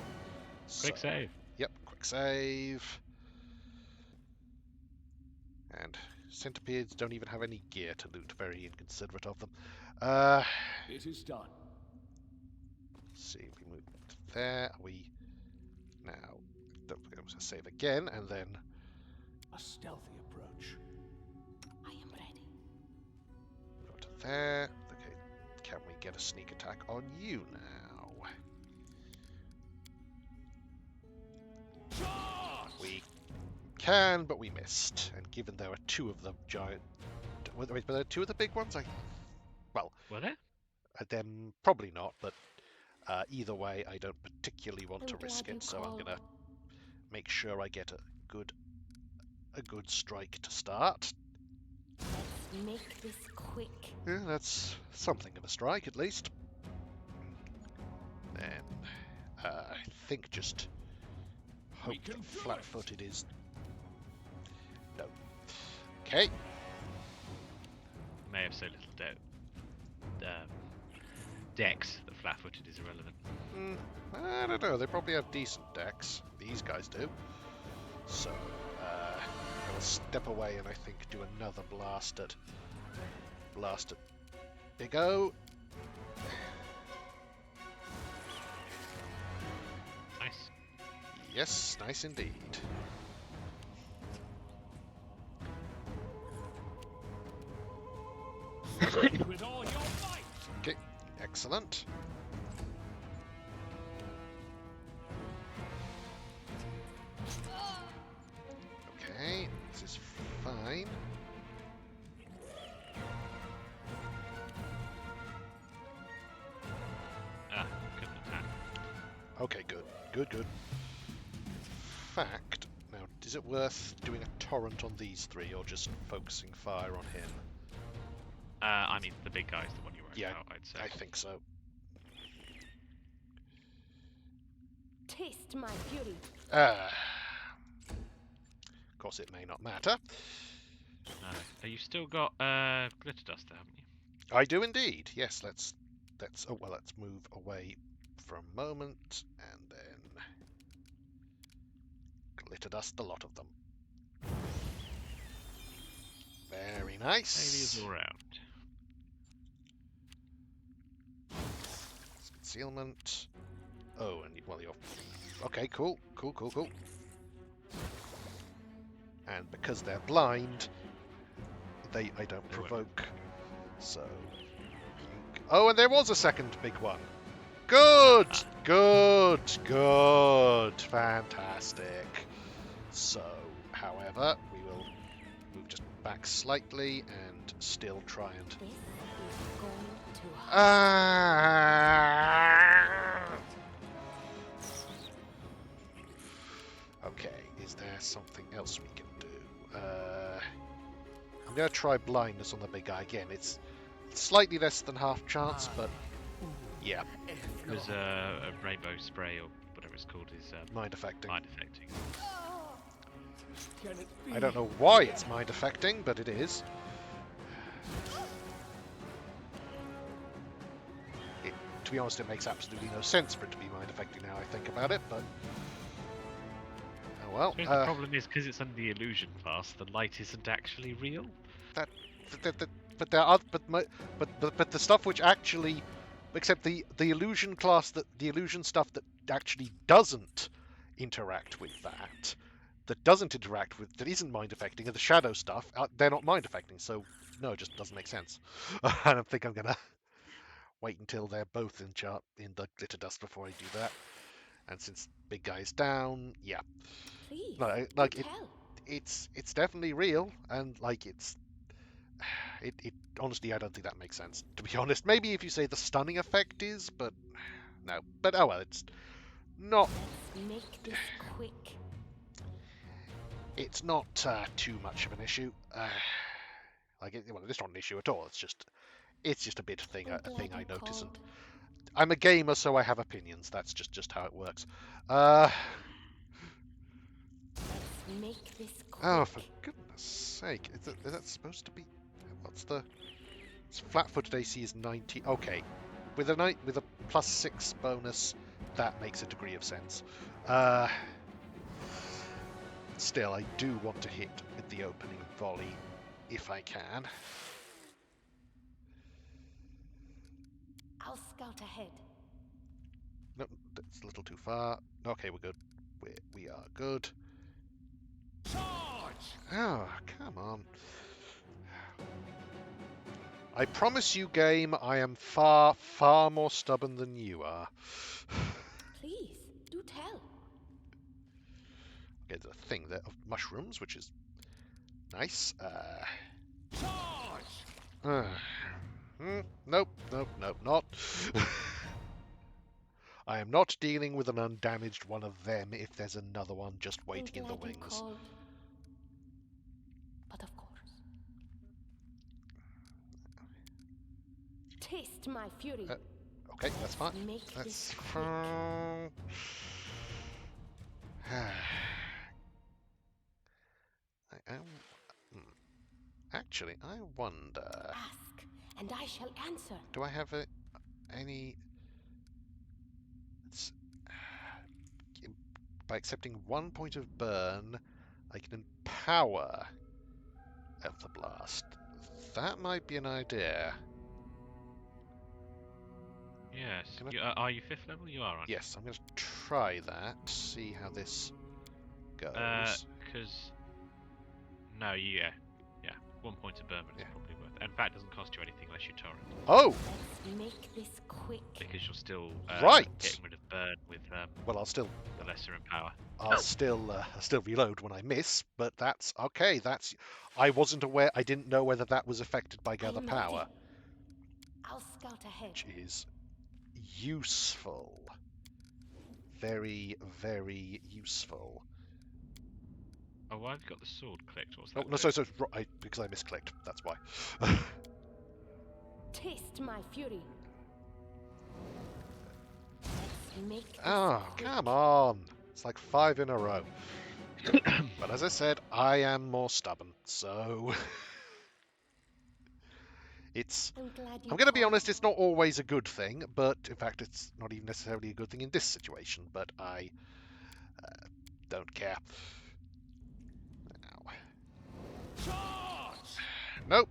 Quick save. Yep, quick save. And centipedes don't even have any gear to loot. Very inconsiderate of them. It is done. See if we move there. We now don't forget to save again, and then A stealthy approach. I am ready. go to there. Okay, can we get a sneak attack on you now? We can, but we missed. And given there are two of the giant, wait, were there two of the big ones? Were there? Them probably not, but either way, I don't particularly want to I'm risk glad it, you so I'm called. gonna make sure I get a good strike to start. Let's make this quick. Yeah, that's something of a strike at least. Then I think just hope We can that do flat-footed is no. Okay. May have so little dex that flat-footed is irrelevant. I don't know. They probably have decent decks. These guys do. So I will step away and I think do another blast at Big O. Nice. Yes, nice indeed. With all your might. Okay, excellent. Okay, this is fine. Couldn't attack. Okay, good. Fact, now, is it worth doing a torrent on these three or just focusing fire on him? I mean, the big guy's the one you worried Yeah, about, I'd say. I think so. Taste my fury. Of course, it may not matter. But you've still got glitter dust there, haven't you? I do indeed. Yes, let's move away for a moment and then glitter dust a lot of them. Very nice. Failures all round. Concealment. Oh, and well, you're okay. Cool. And because they're blind, I don't provoke. So. Oh, and there was a second big one. Good. Fantastic. So, however, we will move just back slightly and still try and. This is going to hurt. Okay, is there something else we can do? I'm going to try blindness on the big guy again. It's slightly less than half chance, but yeah. There's a rainbow spray or whatever it's called is Mind affecting. mind affecting. Can it be? I don't know why it's mind affecting, but it is. To be honest, it makes absolutely no sense for it to be mind affecting now I think about it, but oh well. I suppose the problem is because it's under the illusion class, the light isn't actually real. But there are but the stuff which actually, except the illusion class, the illusion stuff that actually doesn't interact with that isn't mind affecting, and the shadow stuff, they're not mind affecting. So no, it just doesn't make sense. I don't think I'm gonna wait until they're both in the glitter dust before I do that. And since big guy's down, yeah, Please, no, do tell. it's definitely real, and it honestly, I don't think that makes sense, to be honest. Maybe if you say the stunning effect is, but no. But oh well, it's not. Let's make this quick. It's not too much of an issue. It's not an issue at all. It's just a bit thing I'm a thing glad I you notice, and called. I'm a gamer, so I have opinions. That's just how it works. Let's make this quick. Oh, for goodness sake! Is that supposed to be? It's flat-footed AC is 90. Okay, with a +6 bonus, that makes a degree of sense. still, I do want to hit with the opening volley if I can. I'll scout ahead. No, that's a little too far. Okay, we're good. We are good. Oh, come on. I promise you, game, I am far, far more stubborn than you are. Please, do tell. Okay, there's a thing there of mushrooms, which is nice. Nope, not. I am not dealing with an undamaged one of them if there's another one just waiting in the Glad you wings. called. But of course. Taste my fury. Okay, that's fine. Make That's this fine. Actually, I wonder. Ask, and I shall answer. Do I have any? By accepting 1 point of burn, I can empower Ether Blast. That might be an idea. Yes. Are you 5th level? You are, aren't you? Yes, I'm going to try that. See how this goes. Because... No, yeah. 1 point of burn is probably worth it. In fact, it doesn't cost you anything unless you torrent. Oh! Let's make this quick. Because you're still right. getting rid of burn with well, I'll still the lesser empower. I'll still reload when I miss, but that's okay. I wasn't aware. I didn't know whether that was affected by gather power. I'll scout ahead. Which is useful. Very, very useful. Oh, why have you got the sword clicked? What's that? Oh, no, so because I misclicked. That's why. Taste my fury. Let's make this quick. Come on. It's like 5 in a row. But as I said, I am more stubborn, so... I'm going to be honest, it's not always a good thing, but in fact it's not even necessarily a good thing in this situation, but I don't care. Nope.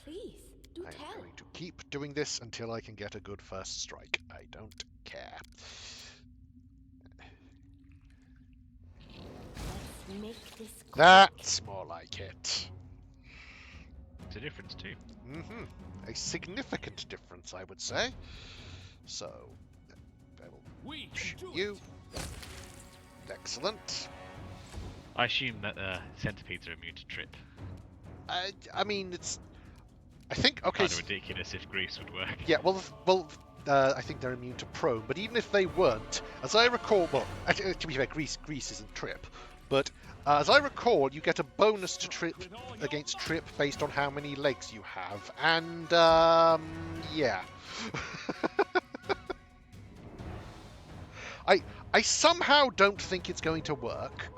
Please, do I'm tell. going to keep doing this until I can get a good first strike. I don't care. Let's make this quick. That's more like it. It's a difference too. A significant difference, I would say. So, I will shoot you. Excellent. I assume that centipedes are immune to trip. I mean, I think okay. Kind of ridiculous if grease would work. Yeah, well, I think they're immune to prone. But even if they weren't, as I recall, to be fair, grease isn't trip. But as I recall, you get a bonus to trip against trip based on how many legs you have, and yeah. I somehow don't think it's going to work.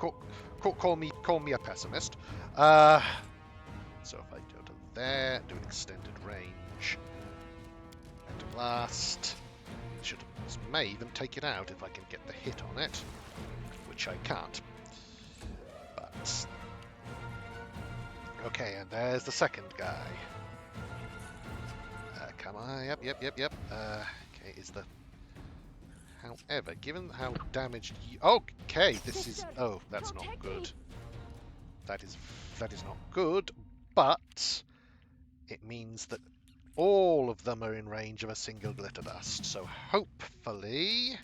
Call me a pessimist. So if I go to there, do an extended range, and blast, may even take it out if I can get the hit on it, which I can't. But okay, and there's the second guy. Come on, yep. Okay, is the. However, given how damaged you... Okay, this is... Oh, that's not good. That is not good, but it means that all of them are in range of a single glitter dust. So hopefully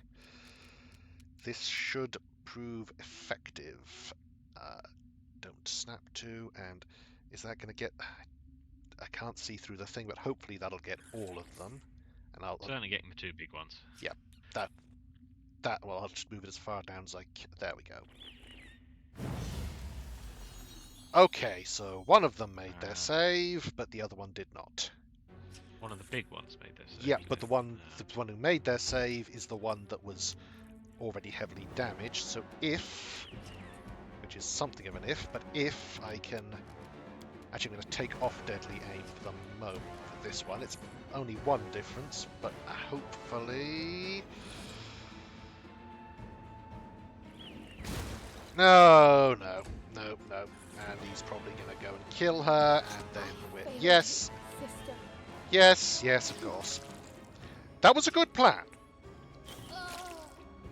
this should prove effective. Don't snap to, and is that going to get... I can't see through the thing, but hopefully that'll get all of them. And I'll certainly getting the 2 big ones. Yeah, well, I'll just move it as far down as I can. There we go. Okay, so one of them made their save, but the other one did not. One of the big ones made their save. Yeah, but the one who made their save is the one that was already heavily damaged. So if, which is something of an if, but if I can Actually, I'm going to take off deadly aim for the moment for this one. It's only one difference, but hopefully... No. And he's probably going to go and kill her, and then we're... Yes, of course. That was a good plan.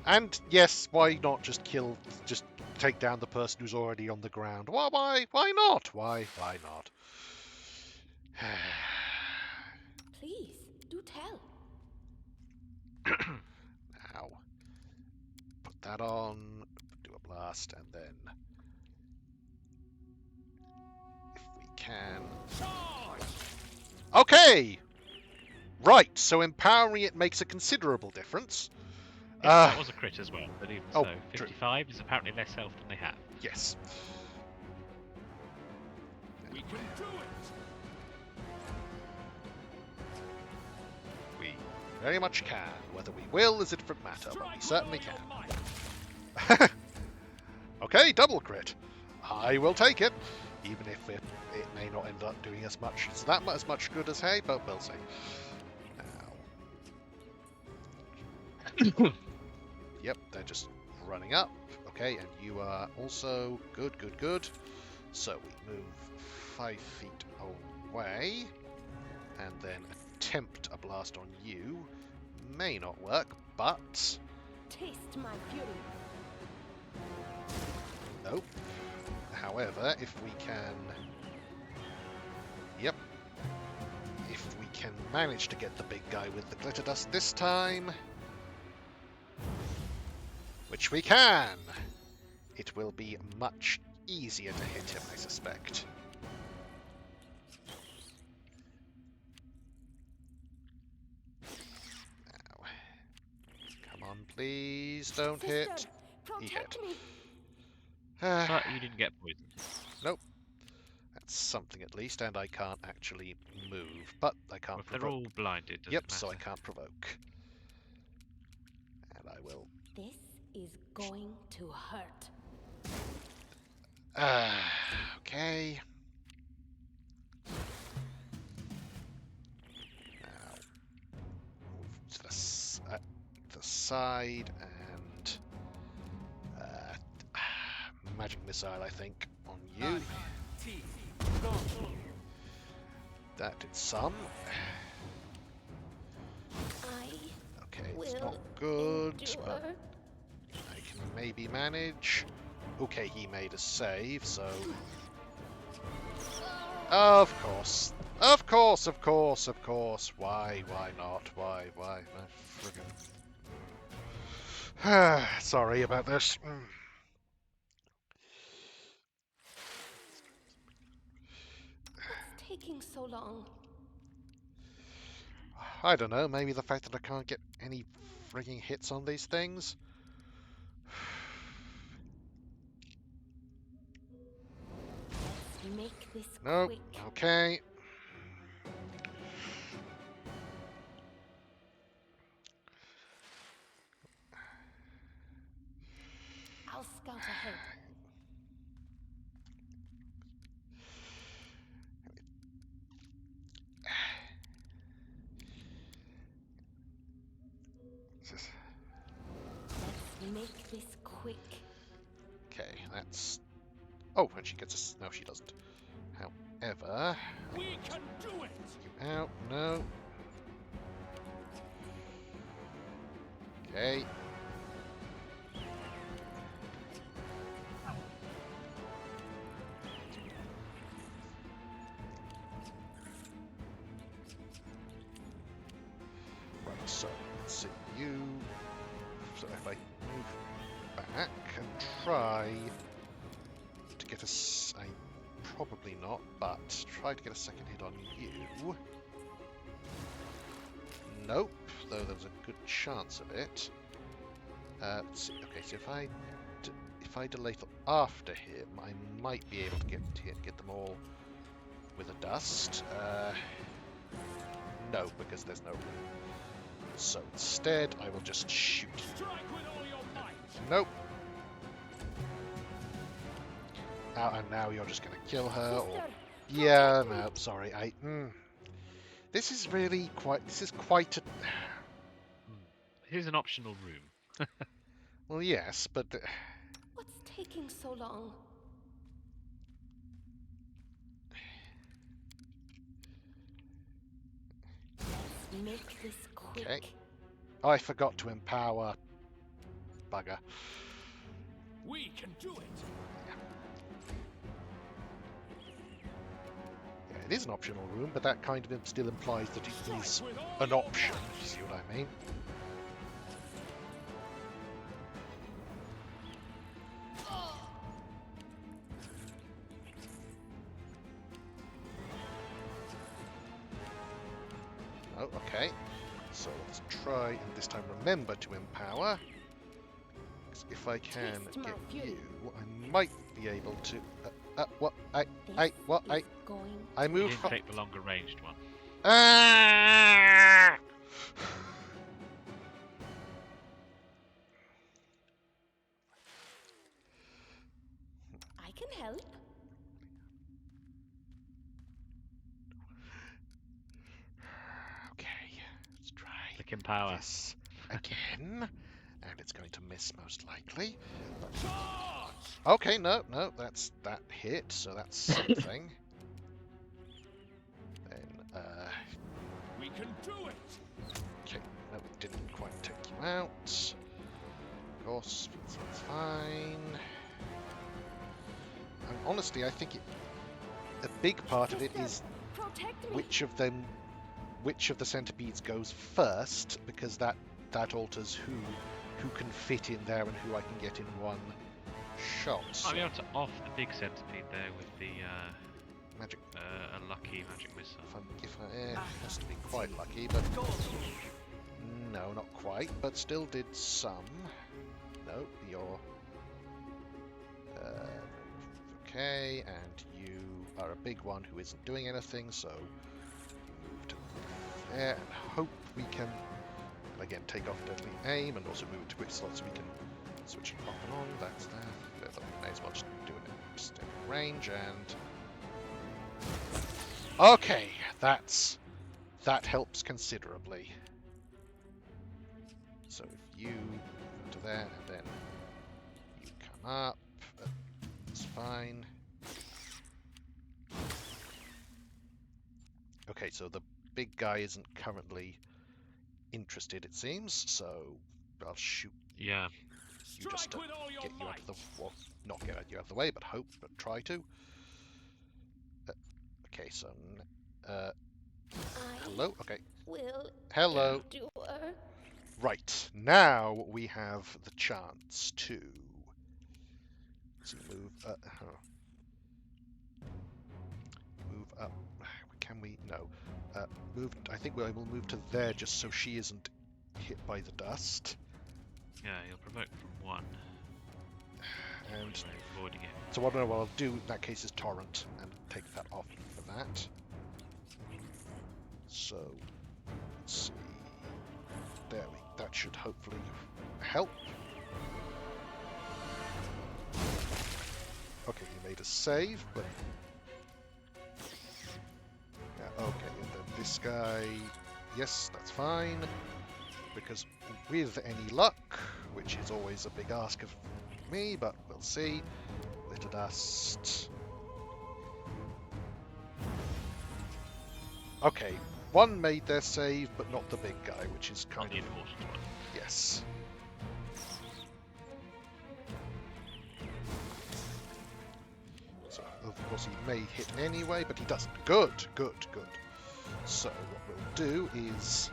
And yes, why not just take down the person who's already on the ground? Why not? Why not? Please, do tell. Now, put that on, do a blast, and then, if we can... Okay! Right, so empowering it makes a considerable difference. Yes, that was a crit as well, but even so, 55 is apparently less health than they have. Yes. We can do it! We very much can. Whether we will is a different matter, but we certainly can. Okay, double crit. I will take it, even if it may not end up doing as much good as hay, but we'll see. Now. Yep, they're just running up. Okay, and you are also good. So we move 5 feet away, and then attempt a blast on you. May not work, but... Taste my fury. Nope. However, if we can... Yep. If we can manage to get the big guy with the glitter dust this time... Which we can! It will be much easier to hit him, I suspect. Now. Come on, please, don't hit. He hit. But you didn't get poisoned. Nope. That's something at least, and I can't actually move. But I can't provoke. They're all blinded, doesn't Yep, matter. so I can't provoke. And I will... This is going to hurt. Okay. Now, move to the side and magic missile, I think, on you. That did some. Okay, it's not good, but I can maybe manage. Okay, he made a save, so... Of course. Why not? Why? Friggin'... Sorry about this. What's taking so long? I don't know, maybe the fact that I can't get any frigging hits on these things? Make this Nope. quick. Okay. I'll scout ahead. Make this quick. Okay, that's... Oh, and she gets us... No, she doesn't. However... We can do it! You out? No. Okay. Right, so let's see you. So if I move back and try to get us, probably not, but try to get a second hit on you. Nope, though there's a good chance of it. Let's see. Okay, so if I delay till after him, I might be able to get them all with a dust. No, because there's no room. So instead, I will just shoot you. Strike with all your might! Nope. And now you're just going to kill her, or Yeah, no, sorry. This is really quite. This is quite a. Here's an optional room. Well, yes, but What's taking so long? Let's make this quick. okay. Oh, I forgot to empower. Bugger. We can do it. Yeah, it is an optional room, but that kind of still implies that it is an option. You see what I mean? Oh, okay. So let's try and this time remember to empower. 'Cause if I can Taste my get fury. you, I might be able to. What? What? This is going I You moved. didn't take the longer ranged one. Ah! I can help. Okay, let's try Click empower. this again, and it's going to miss most likely. Okay, no, that hit, so that's something. Then, We can do it. okay, no, it didn't quite take you out. Of course, that's fine. And honestly, I think a big part of it is Protect me. which of the centipedes goes first, because that alters who can fit in there and who I can get in one shot. I'll be able to off the big centipede there with the Magic. a lucky magic missile. It has to be quite lucky, but no, not quite. But still did some. No, you're okay, and you are a big one who isn't doing anything. So move to there and hope we can again take off deadly aim and also move it to quick slots so we can switch it off and on. That's that. But we may as well just do it in extended range and. Okay, that helps considerably. So if you go to there and then you come up, that's fine. Okay, so the big guy isn't currently interested, it seems. So I'll shoot. Yeah. You just Strike with all your get you out might. of the well, not get you out of the way, but try to. Okay, so hello. Okay, Will hello. endure. Right, now we have the chance to move move up. Can we? No. Move. I think we will move to there just so she isn't hit by the dust. Yeah, you'll provoke from one. And Anyway, avoiding it. so what I'll do in that case is torrent and take that off for that. So let's see. There we. That should hopefully help. Okay, he made a save, but yeah, okay. And then this guy, yes, that's fine. Because with any luck, which is always a big ask of me, but we'll see. Little dust. Okay, one made their save, but not the big guy, which is Not kind the of important one. yes. So of course he may hit anyway, but he doesn't. Good, good, good. So what we'll do is,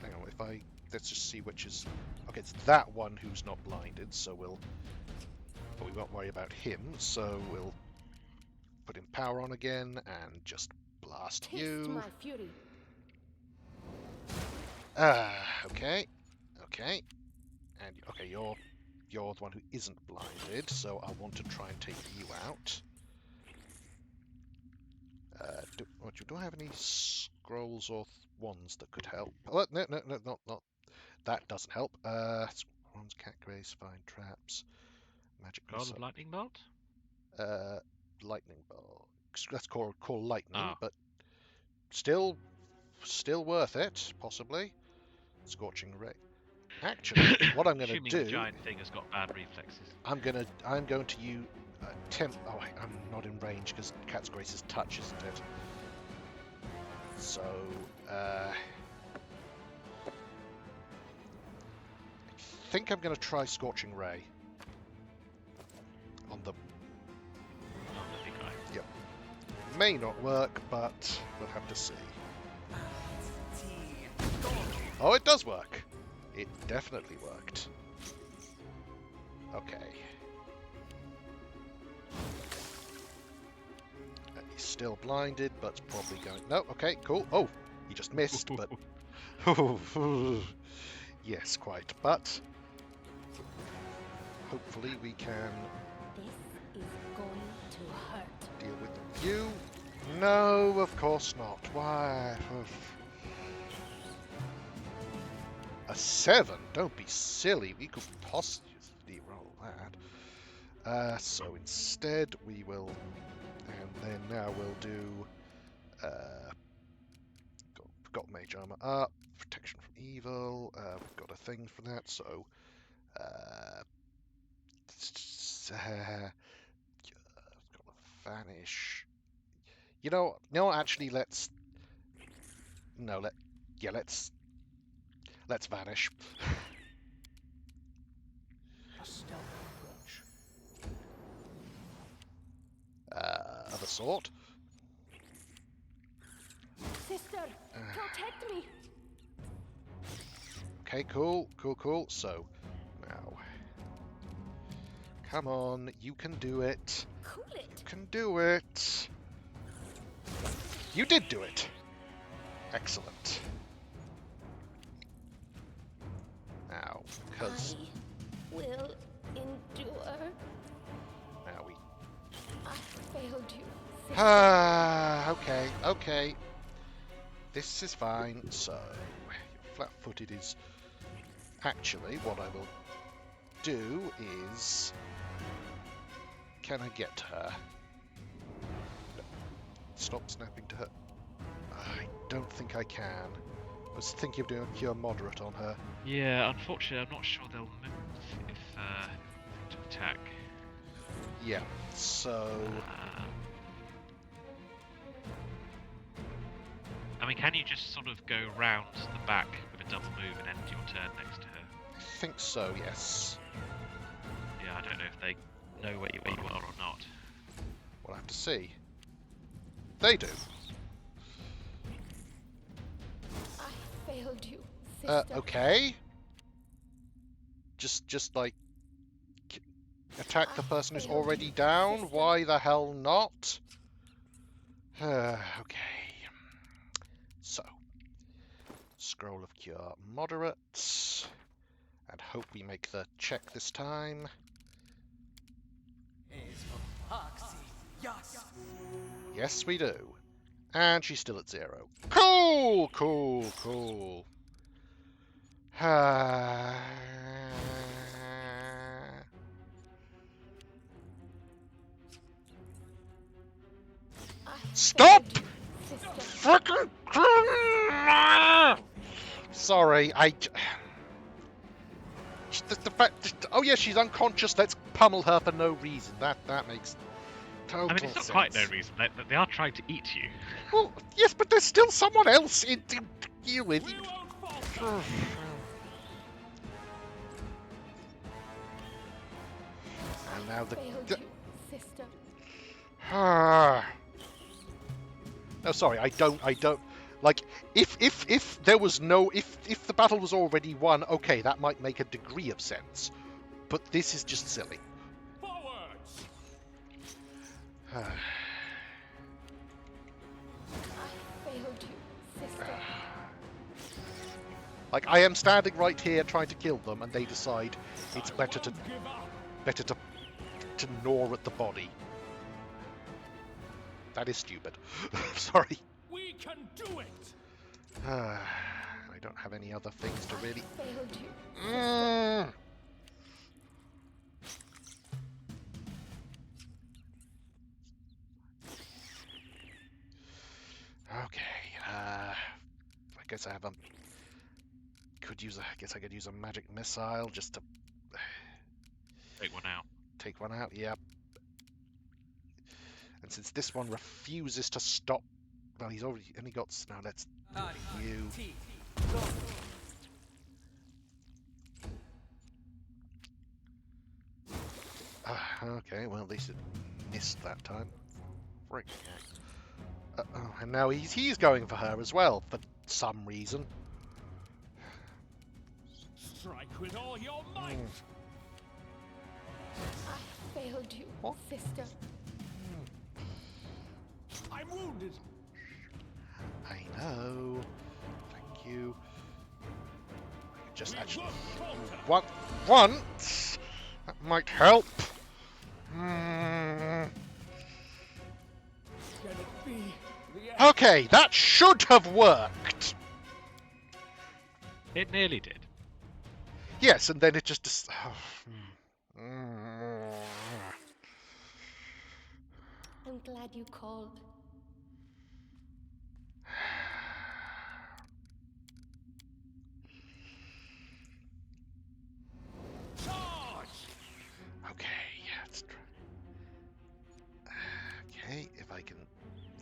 hang on. If I let's just see which is okay. It's that one who's not blinded, so but we won't worry about him. So we'll put him power on again and just blast Taste you. my fury. Okay, okay, and okay, you're the one who isn't blinded, so I want to try and take you out. Do I have any scrolls or wands that could help? Oh, no, not that doesn't help. Wands, cat grace, fine traps, magic Goal missile. of lightning bolt? Lightning bolt. That's called lightning, Ah. but still worth it, possibly. Scorching ray. Actually, what I'm going to Assuming the do, giant thing has got bad reflexes. I'm going to use Oh, wait, I'm not in range because Cat's Grace is touch, isn't it? So, I think I'm going to try Scorching Ray on the. Oh, the big guy. Yep. May not work, but we'll have to see. Oh, it does work. It definitely worked. Okay. And he's still blinded, but it's probably going... No, okay, cool. Oh, he just missed, but... Yes, quite. But hopefully we can This is going to hurt. deal with you. No, of course not. Why? A 7? Don't be silly. We could possibly roll that. So instead we will, and then now we'll do. Got mage armor up, protection from evil. We've got a thing for that. So. Got to vanish. You know. No, actually, let's. No, let's vanish. A stealthy approach. Of a sort. Sister, protect me. Okay, cool. So, now. Come on, you can do it. Cool it. You can do it. You did do it. Excellent. Now, because... I will endure. Now we... I failed you. Sister. Ah, okay. This is fine. So, flat-footed is... Actually, what I will do is... Can I get to her? No. Stop snapping to her. I don't think I can. I was thinking of doing a cure moderate on her. Yeah, unfortunately, I'm not sure they'll move if to attack. Yeah, so... I mean, can you just sort of go round the back with a double move and end your turn next to her? I think so, yes. Yeah, I don't know if they know where you are or not. We'll have to see. They do. I failed you. Sister. Okay. Just like... Attack the person who's already down? Why the hell not? Okay. So. Scroll of Cure Moderate. And hope we make the check this time. Yes, we do. And she's still at 0. Cool. Stop! Frickin' Sorry, the fact... Oh yeah, she's unconscious, let's pummel her for no reason. That makes total sense. I mean, it's not quite no reason. They are trying to eat you. Well, yes, but there's still someone else to deal with. We won't fall. And now the... Failed you, sister. No, sorry, I don't... Like, if there was no... If the battle was already won, okay, that might make a degree of sense. But this is just silly. Forwards. I failed you, sister. Like, I am standing right here trying to kill them, and they decide it's I better won't give up. to gnaw at the body. That is stupid. Sorry. We can do it. I don't have any other things to really... Failed you. guess I have a. Guess I could use a magic missile just to Take one out. take one out. Yeah. And since this one refuses to stop, well, he's already only got. Now let's you. Okay, well at least it missed that time. Frick. Uh-oh, and now he's going for her as well for some reason. Strike with all your might. I failed you, What? sister. I'm wounded. I know. Thank you. I could just We actually won't falter. what once. That might help. Hmm. Can it be the end? Okay, that should have worked. It nearly did. Yes, and then it just. I'm glad you called. Charge! Okay, yeah, let's try. Okay, if I can.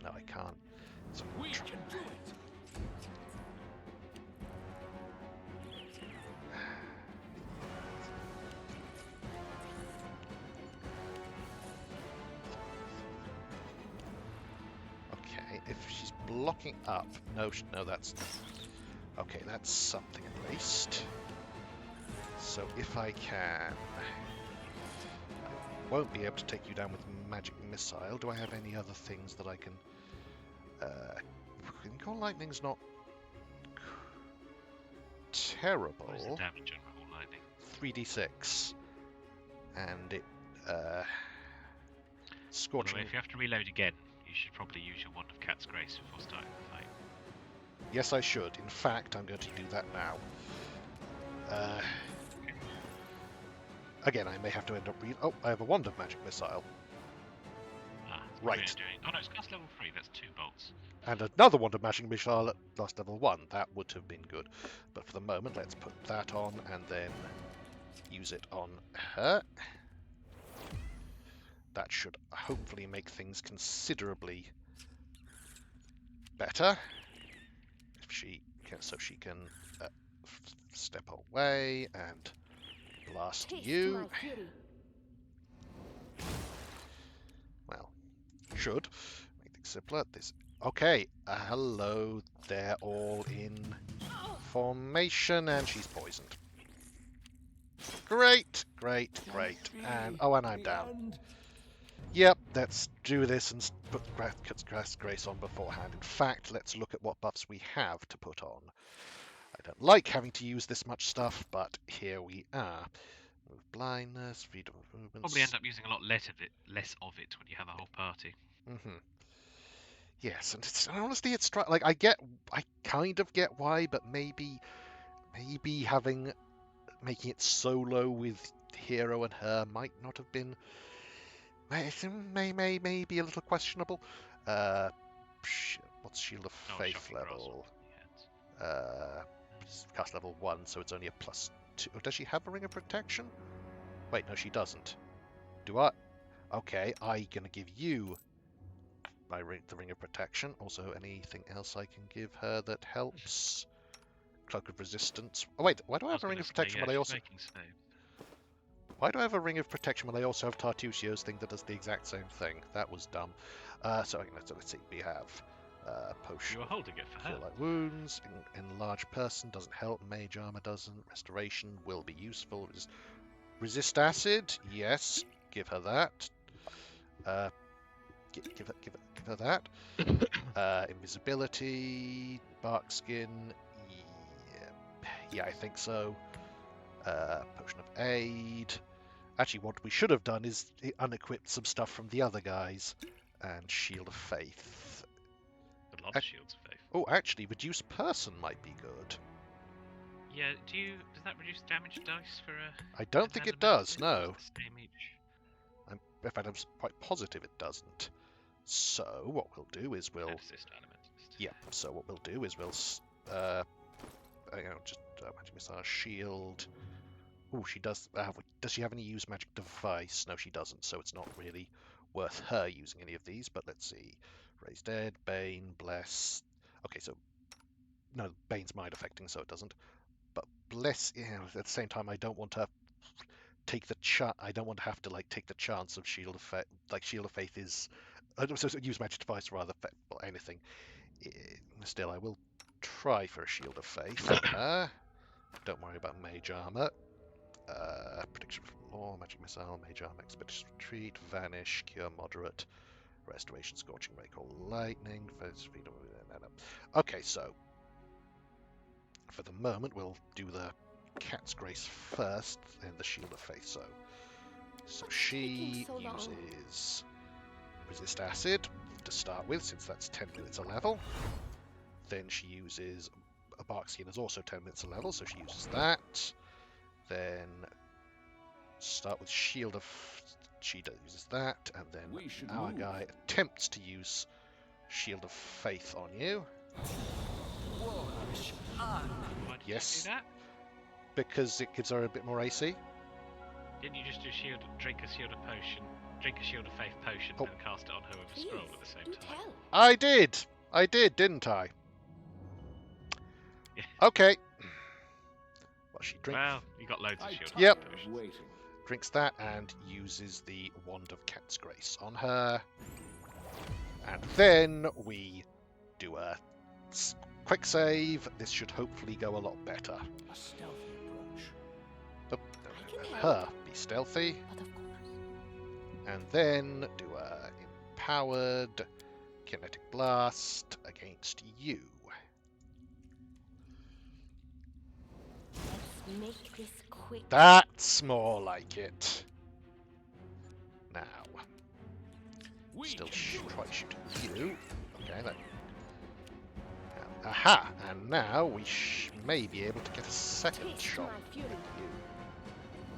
No, I can't. So We can do it. okay, if she's blocking up, no, no, that's okay. That's something at least. So if I can, I won't be able to take you down with magic missile. Do I have any other things that I can? Call lightning's not terrible. What is the damage on Call Lightning? 3d6, and it By the scorching. way, if you have to reload again, you should probably use your Wand of Cat's Grace before starting the fight. Yes, I should. In fact, I'm going to do that now. Again, I may have to end up oh, I have a Wand of Magic Missile. Ah, Right. Oh no, it's class level 3, that's 2 bolts. And another Wand of Magic Missile at last level 1. That would have been good. But for the moment, let's put that on and then use it on her. That should hopefully make things considerably better. If she can, so she can step away and blast Taste you. my fury. Well, should make things simpler. This okay. Hello, they're all in formation, and she's poisoned. Great, great, great. And oh, and I'm down. Yep, let's do this and put Grass Grace on beforehand. In fact, let's look at what buffs we have to put on. I don't like having to use this much stuff, but here we are. Move blindness, freedom of movement. Probably end up using a lot less of it when you have a whole party. Yes, and it's, honestly, it's like I kind of get why, but maybe making it solo with Hero and her might not have been. May be a little questionable. What's Shield of Faith Shocking level? Grasp. Cast level 1, so it's only a +2. Oh, does she have a Ring of Protection? Wait, no, she doesn't. Do I? Okay, I'm gonna give you the Ring of Protection. Also, anything else I can give her that helps? Cloak of Resistance. Oh wait, why do I have a Ring of Protection when I also? Why do I have a Ring of Protection when I also have Tartuccio's thing that does the exact same thing? That was dumb. So let's see. We have Potion. You were holding it for her. Cure Light Wounds. Enlarged Person doesn't help. Mage Armor doesn't. Restoration will be useful. Resist Acid. Yes. Give her that. Give her that. Invisibility. Bark Skin. Yeah, I think so. Potion of Aid. Actually, what we should have done is unequipped some stuff from the other guys. And Shield of Faith. A lot of Shields of Faith. Oh, actually, Reduce Person might be good. Yeah, does that reduce damage dice for a... I don't think it does, no. The same each. In fact, I'm quite positive it doesn't. So, what we'll do is we'll... Assist, element assist. Yeah, so what we'll do is we'll just magic missile, shield. Oh, she does. Does she have any use magic device? No, she doesn't. So it's not really worth her using any of these. But let's see. Raise Dead, Bane, Bless. Okay, so no, Bane's mind affecting, so it doesn't. But Bless, at the same time, I don't want to take the I don't want to have to take the chance of Shield of Faith. Like Shield of Faith is, so use magic device rather, well, anything. Still, I will try for a Shield of Faith. Don't worry about Mage Armor. Prediction from Law, Magic Missile, Mage Armor, Expedition Retreat, Vanish, Cure Moderate, Restoration, Scorching Ray, Cold Lightning. Okay, so for the moment, we'll do the Cat's Grace first, then the Shield of Faith. So she uses Resist Acid to start with, since that's 10 minutes a level. Then she uses a Bark Skin is also 10 minutes a level, so she uses that. Then start with Shield of... She uses that, and then our guy attempts to use Shield of Faith on you. Why did Yes, you do that? because it gives her a bit more AC. Didn't you just drink a shield of faith potion, Oh. and cast it on her with a scroll at the same time? I did, didn't I? Yeah. Okay. Well, she drinks. Well, you got loads of shield Yep. of faith potions. Waiting. Drinks that and uses the Wand of Cat's Grace on her. And then we do a quick save. This should hopefully go a lot better. A stealthy approach. Her be stealthy. But of course. And then do a empowered kinetic blast against you. Let's make this quick. That's more like it. Now, still try shooting you. Okay, that. Aha! And now we may be able to get a second Taste shot my fury. at you.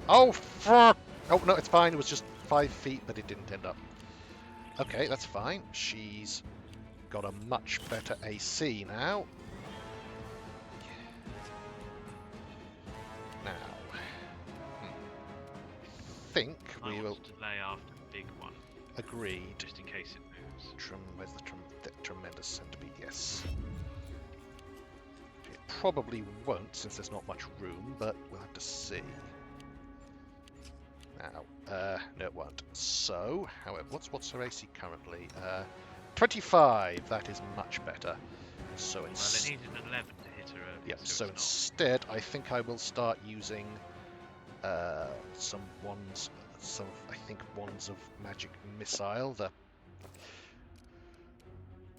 Oh, fuck! Oh, no, it's fine. It was just 5 feet, but it didn't end up. Okay, that's fine. She's got a much better AC now. Now, I think I we want will to delay after the big one, agreed. just in case it moves. Where's the tremendous centipede? Yes. It probably won't, since there's not much room, but we'll have to see. Now, no, it won't. So, however, what's her AC currently? 25. That is much better. So Well, it's it needed an 11 to hit her earlier, yeah. So it's instead, I think I will start using some wands. I think wands of magic missile. The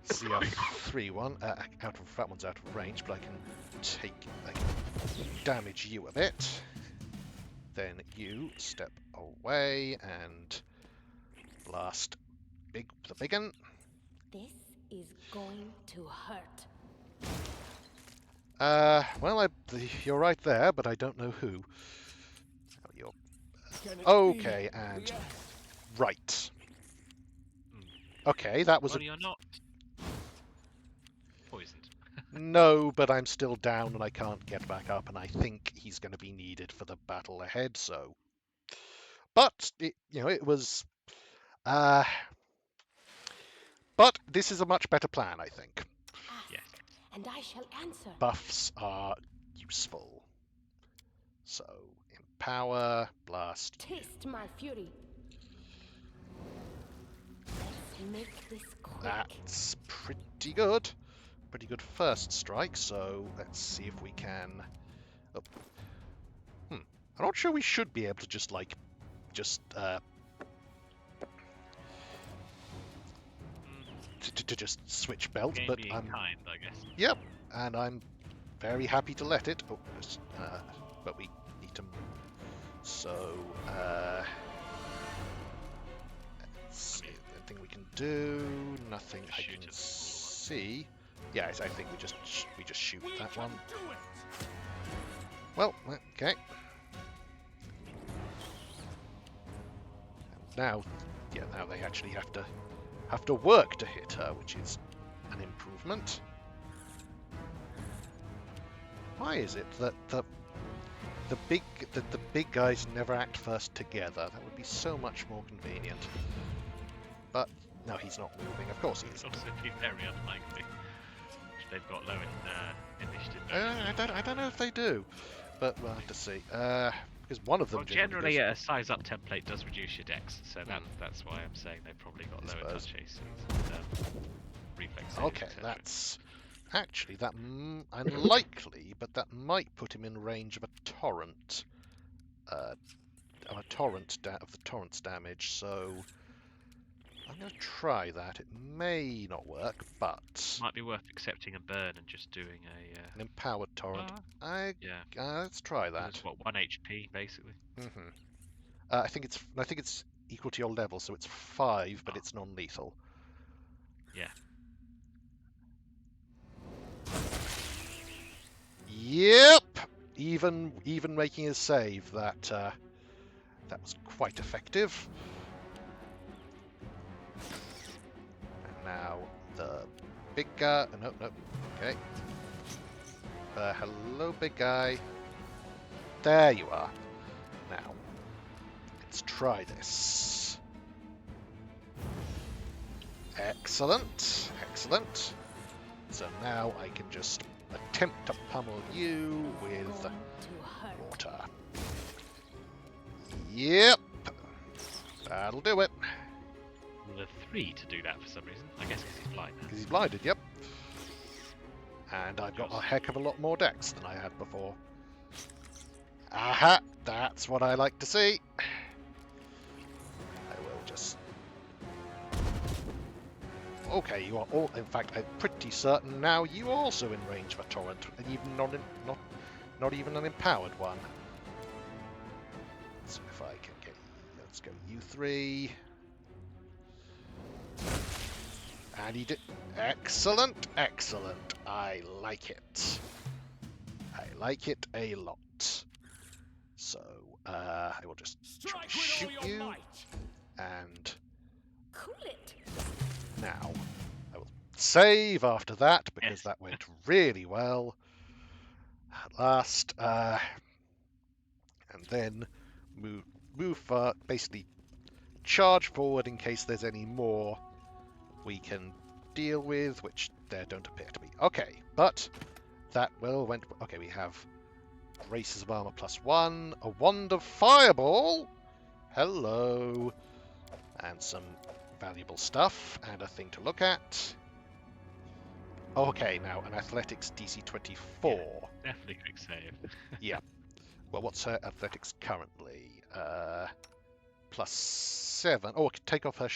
CR3 one. That one's out of range, but I can damage you a bit. Then you step away and blast the big one. This is going to hurt. Well, you're right there, but I don't know who. Oh, you're Can it okay, be and the right. Okay, that was Well, you're not poisoned. no, but I'm still down and I can't get back up, and I think he's going to be needed for the battle ahead. So, but it was. But this is a much better plan, I think. Ask, Yes. and I shall answer. Buffs are useful. So, empower, blast. Taste my fury. Let's make this quick. That's pretty good. Pretty good first strike, so let's see if we can... Oh. I'm not sure we should be able to just to just switch belts, Game but being I'm... kind, I guess. Yep, and I'm very happy to let it. Oh, but we need to... So, let's see. Anything we can do? Nothing I Shoot can it. see. Yes, I think we just shoot We that can one. do it. Well, okay. Now they actually have to work to hit her, which is an improvement. Why is it that the big guys never act first together? That would be so much more convenient. But no, he's not moving. Of course he It's isn't. also be very unlikely. They've got low initiative. I don't know if they do, but we'll have to see. Because one of them Well, generally, goes, a size up template does reduce your dex, so that's why I'm saying they've probably got I lower suppose. touch AC and reflex saves, Okay, etc. that's actually that unlikely, but that might put him in range of a torrent, of the torrent's damage. So I'm going to try that. It may not work, but Might be worth accepting a burn and just doing an empowered torrent. yeah. Let's try that. It's what, 1 HP basically. Mm-hmm. I think it's equal to your level, so it's 5, but it's non-lethal. Yeah. Yep. Even making a save, that was quite effective. And now the big guy. No. Okay. Hello, big guy. There you are. Now, let's try this. Excellent. Excellent. So now I can just attempt to pummel you with water. Yep. That'll do it. The 3 to do that for some reason. I guess because he's blind. Because he's blinded, yep. And I've got a heck of a lot more dex than I had before. Aha! That's what I like to see. I will just... Okay, you are all... In fact, I'm pretty certain now you are also in range of a torrent, and even not even an empowered one. So if I can get... Let's go you 3. And he did... Excellent, excellent. I like it. I like it a lot. So, I will just try to shoot you. And Cool it. now, I will save after that, because that went really well. At last, and then move basically charge forward in case there's any more we can deal with, which there don't appear to be. Okay, but that went... Okay, we have Graces of Armor +1, a Wand of Fireball, hello, and some valuable stuff, and a thing to look at. Okay, now an Athletics DC 24. Yeah, definitely quick save. Yeah. Well, what's her Athletics currently? +7. Oh, take off her...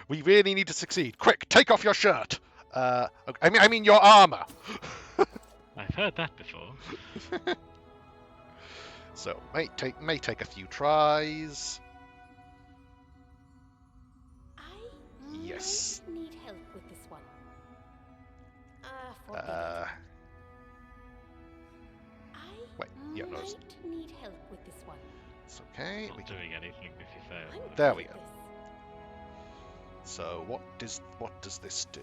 We really need to succeed. Quick, take off your shirt. I mean your armor. I've heard that before. So may take a few tries. I Yes. might need help with this one. Forget it. Wait, yeah, no, might need help with this one. it's okay. Not doing anything if you fail. I'm There good we at go. this. So what does this do?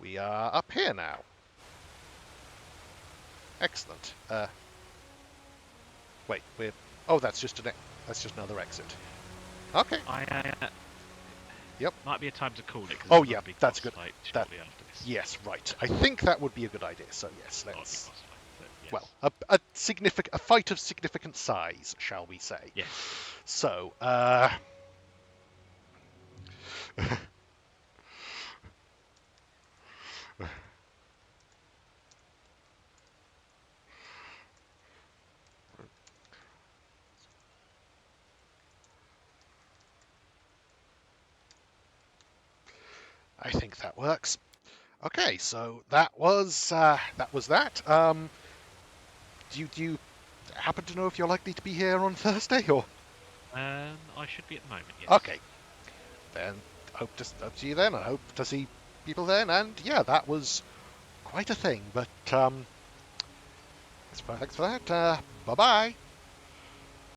We are up here now. Excellent. Wait, we're... Oh, that's just another exit. Okay. Yep. Might be a time to call it. 'Cause Oh, there's yeah, a big that's boss good. fight That- shortly after this. Yes, right. I think that would be a good idea. So yes, Not a big let's... boss fight, but yes. Well, a fight of significant size, shall we say? Yes. So, I think that works. Okay, so that was that. Do you happen to know if you're likely to be here on Thursday, or? I should be at the moment, yes. Okay. Then hope to see you then. I hope to see people then. And yeah, that was quite a thing. But thanks for that. Bye bye.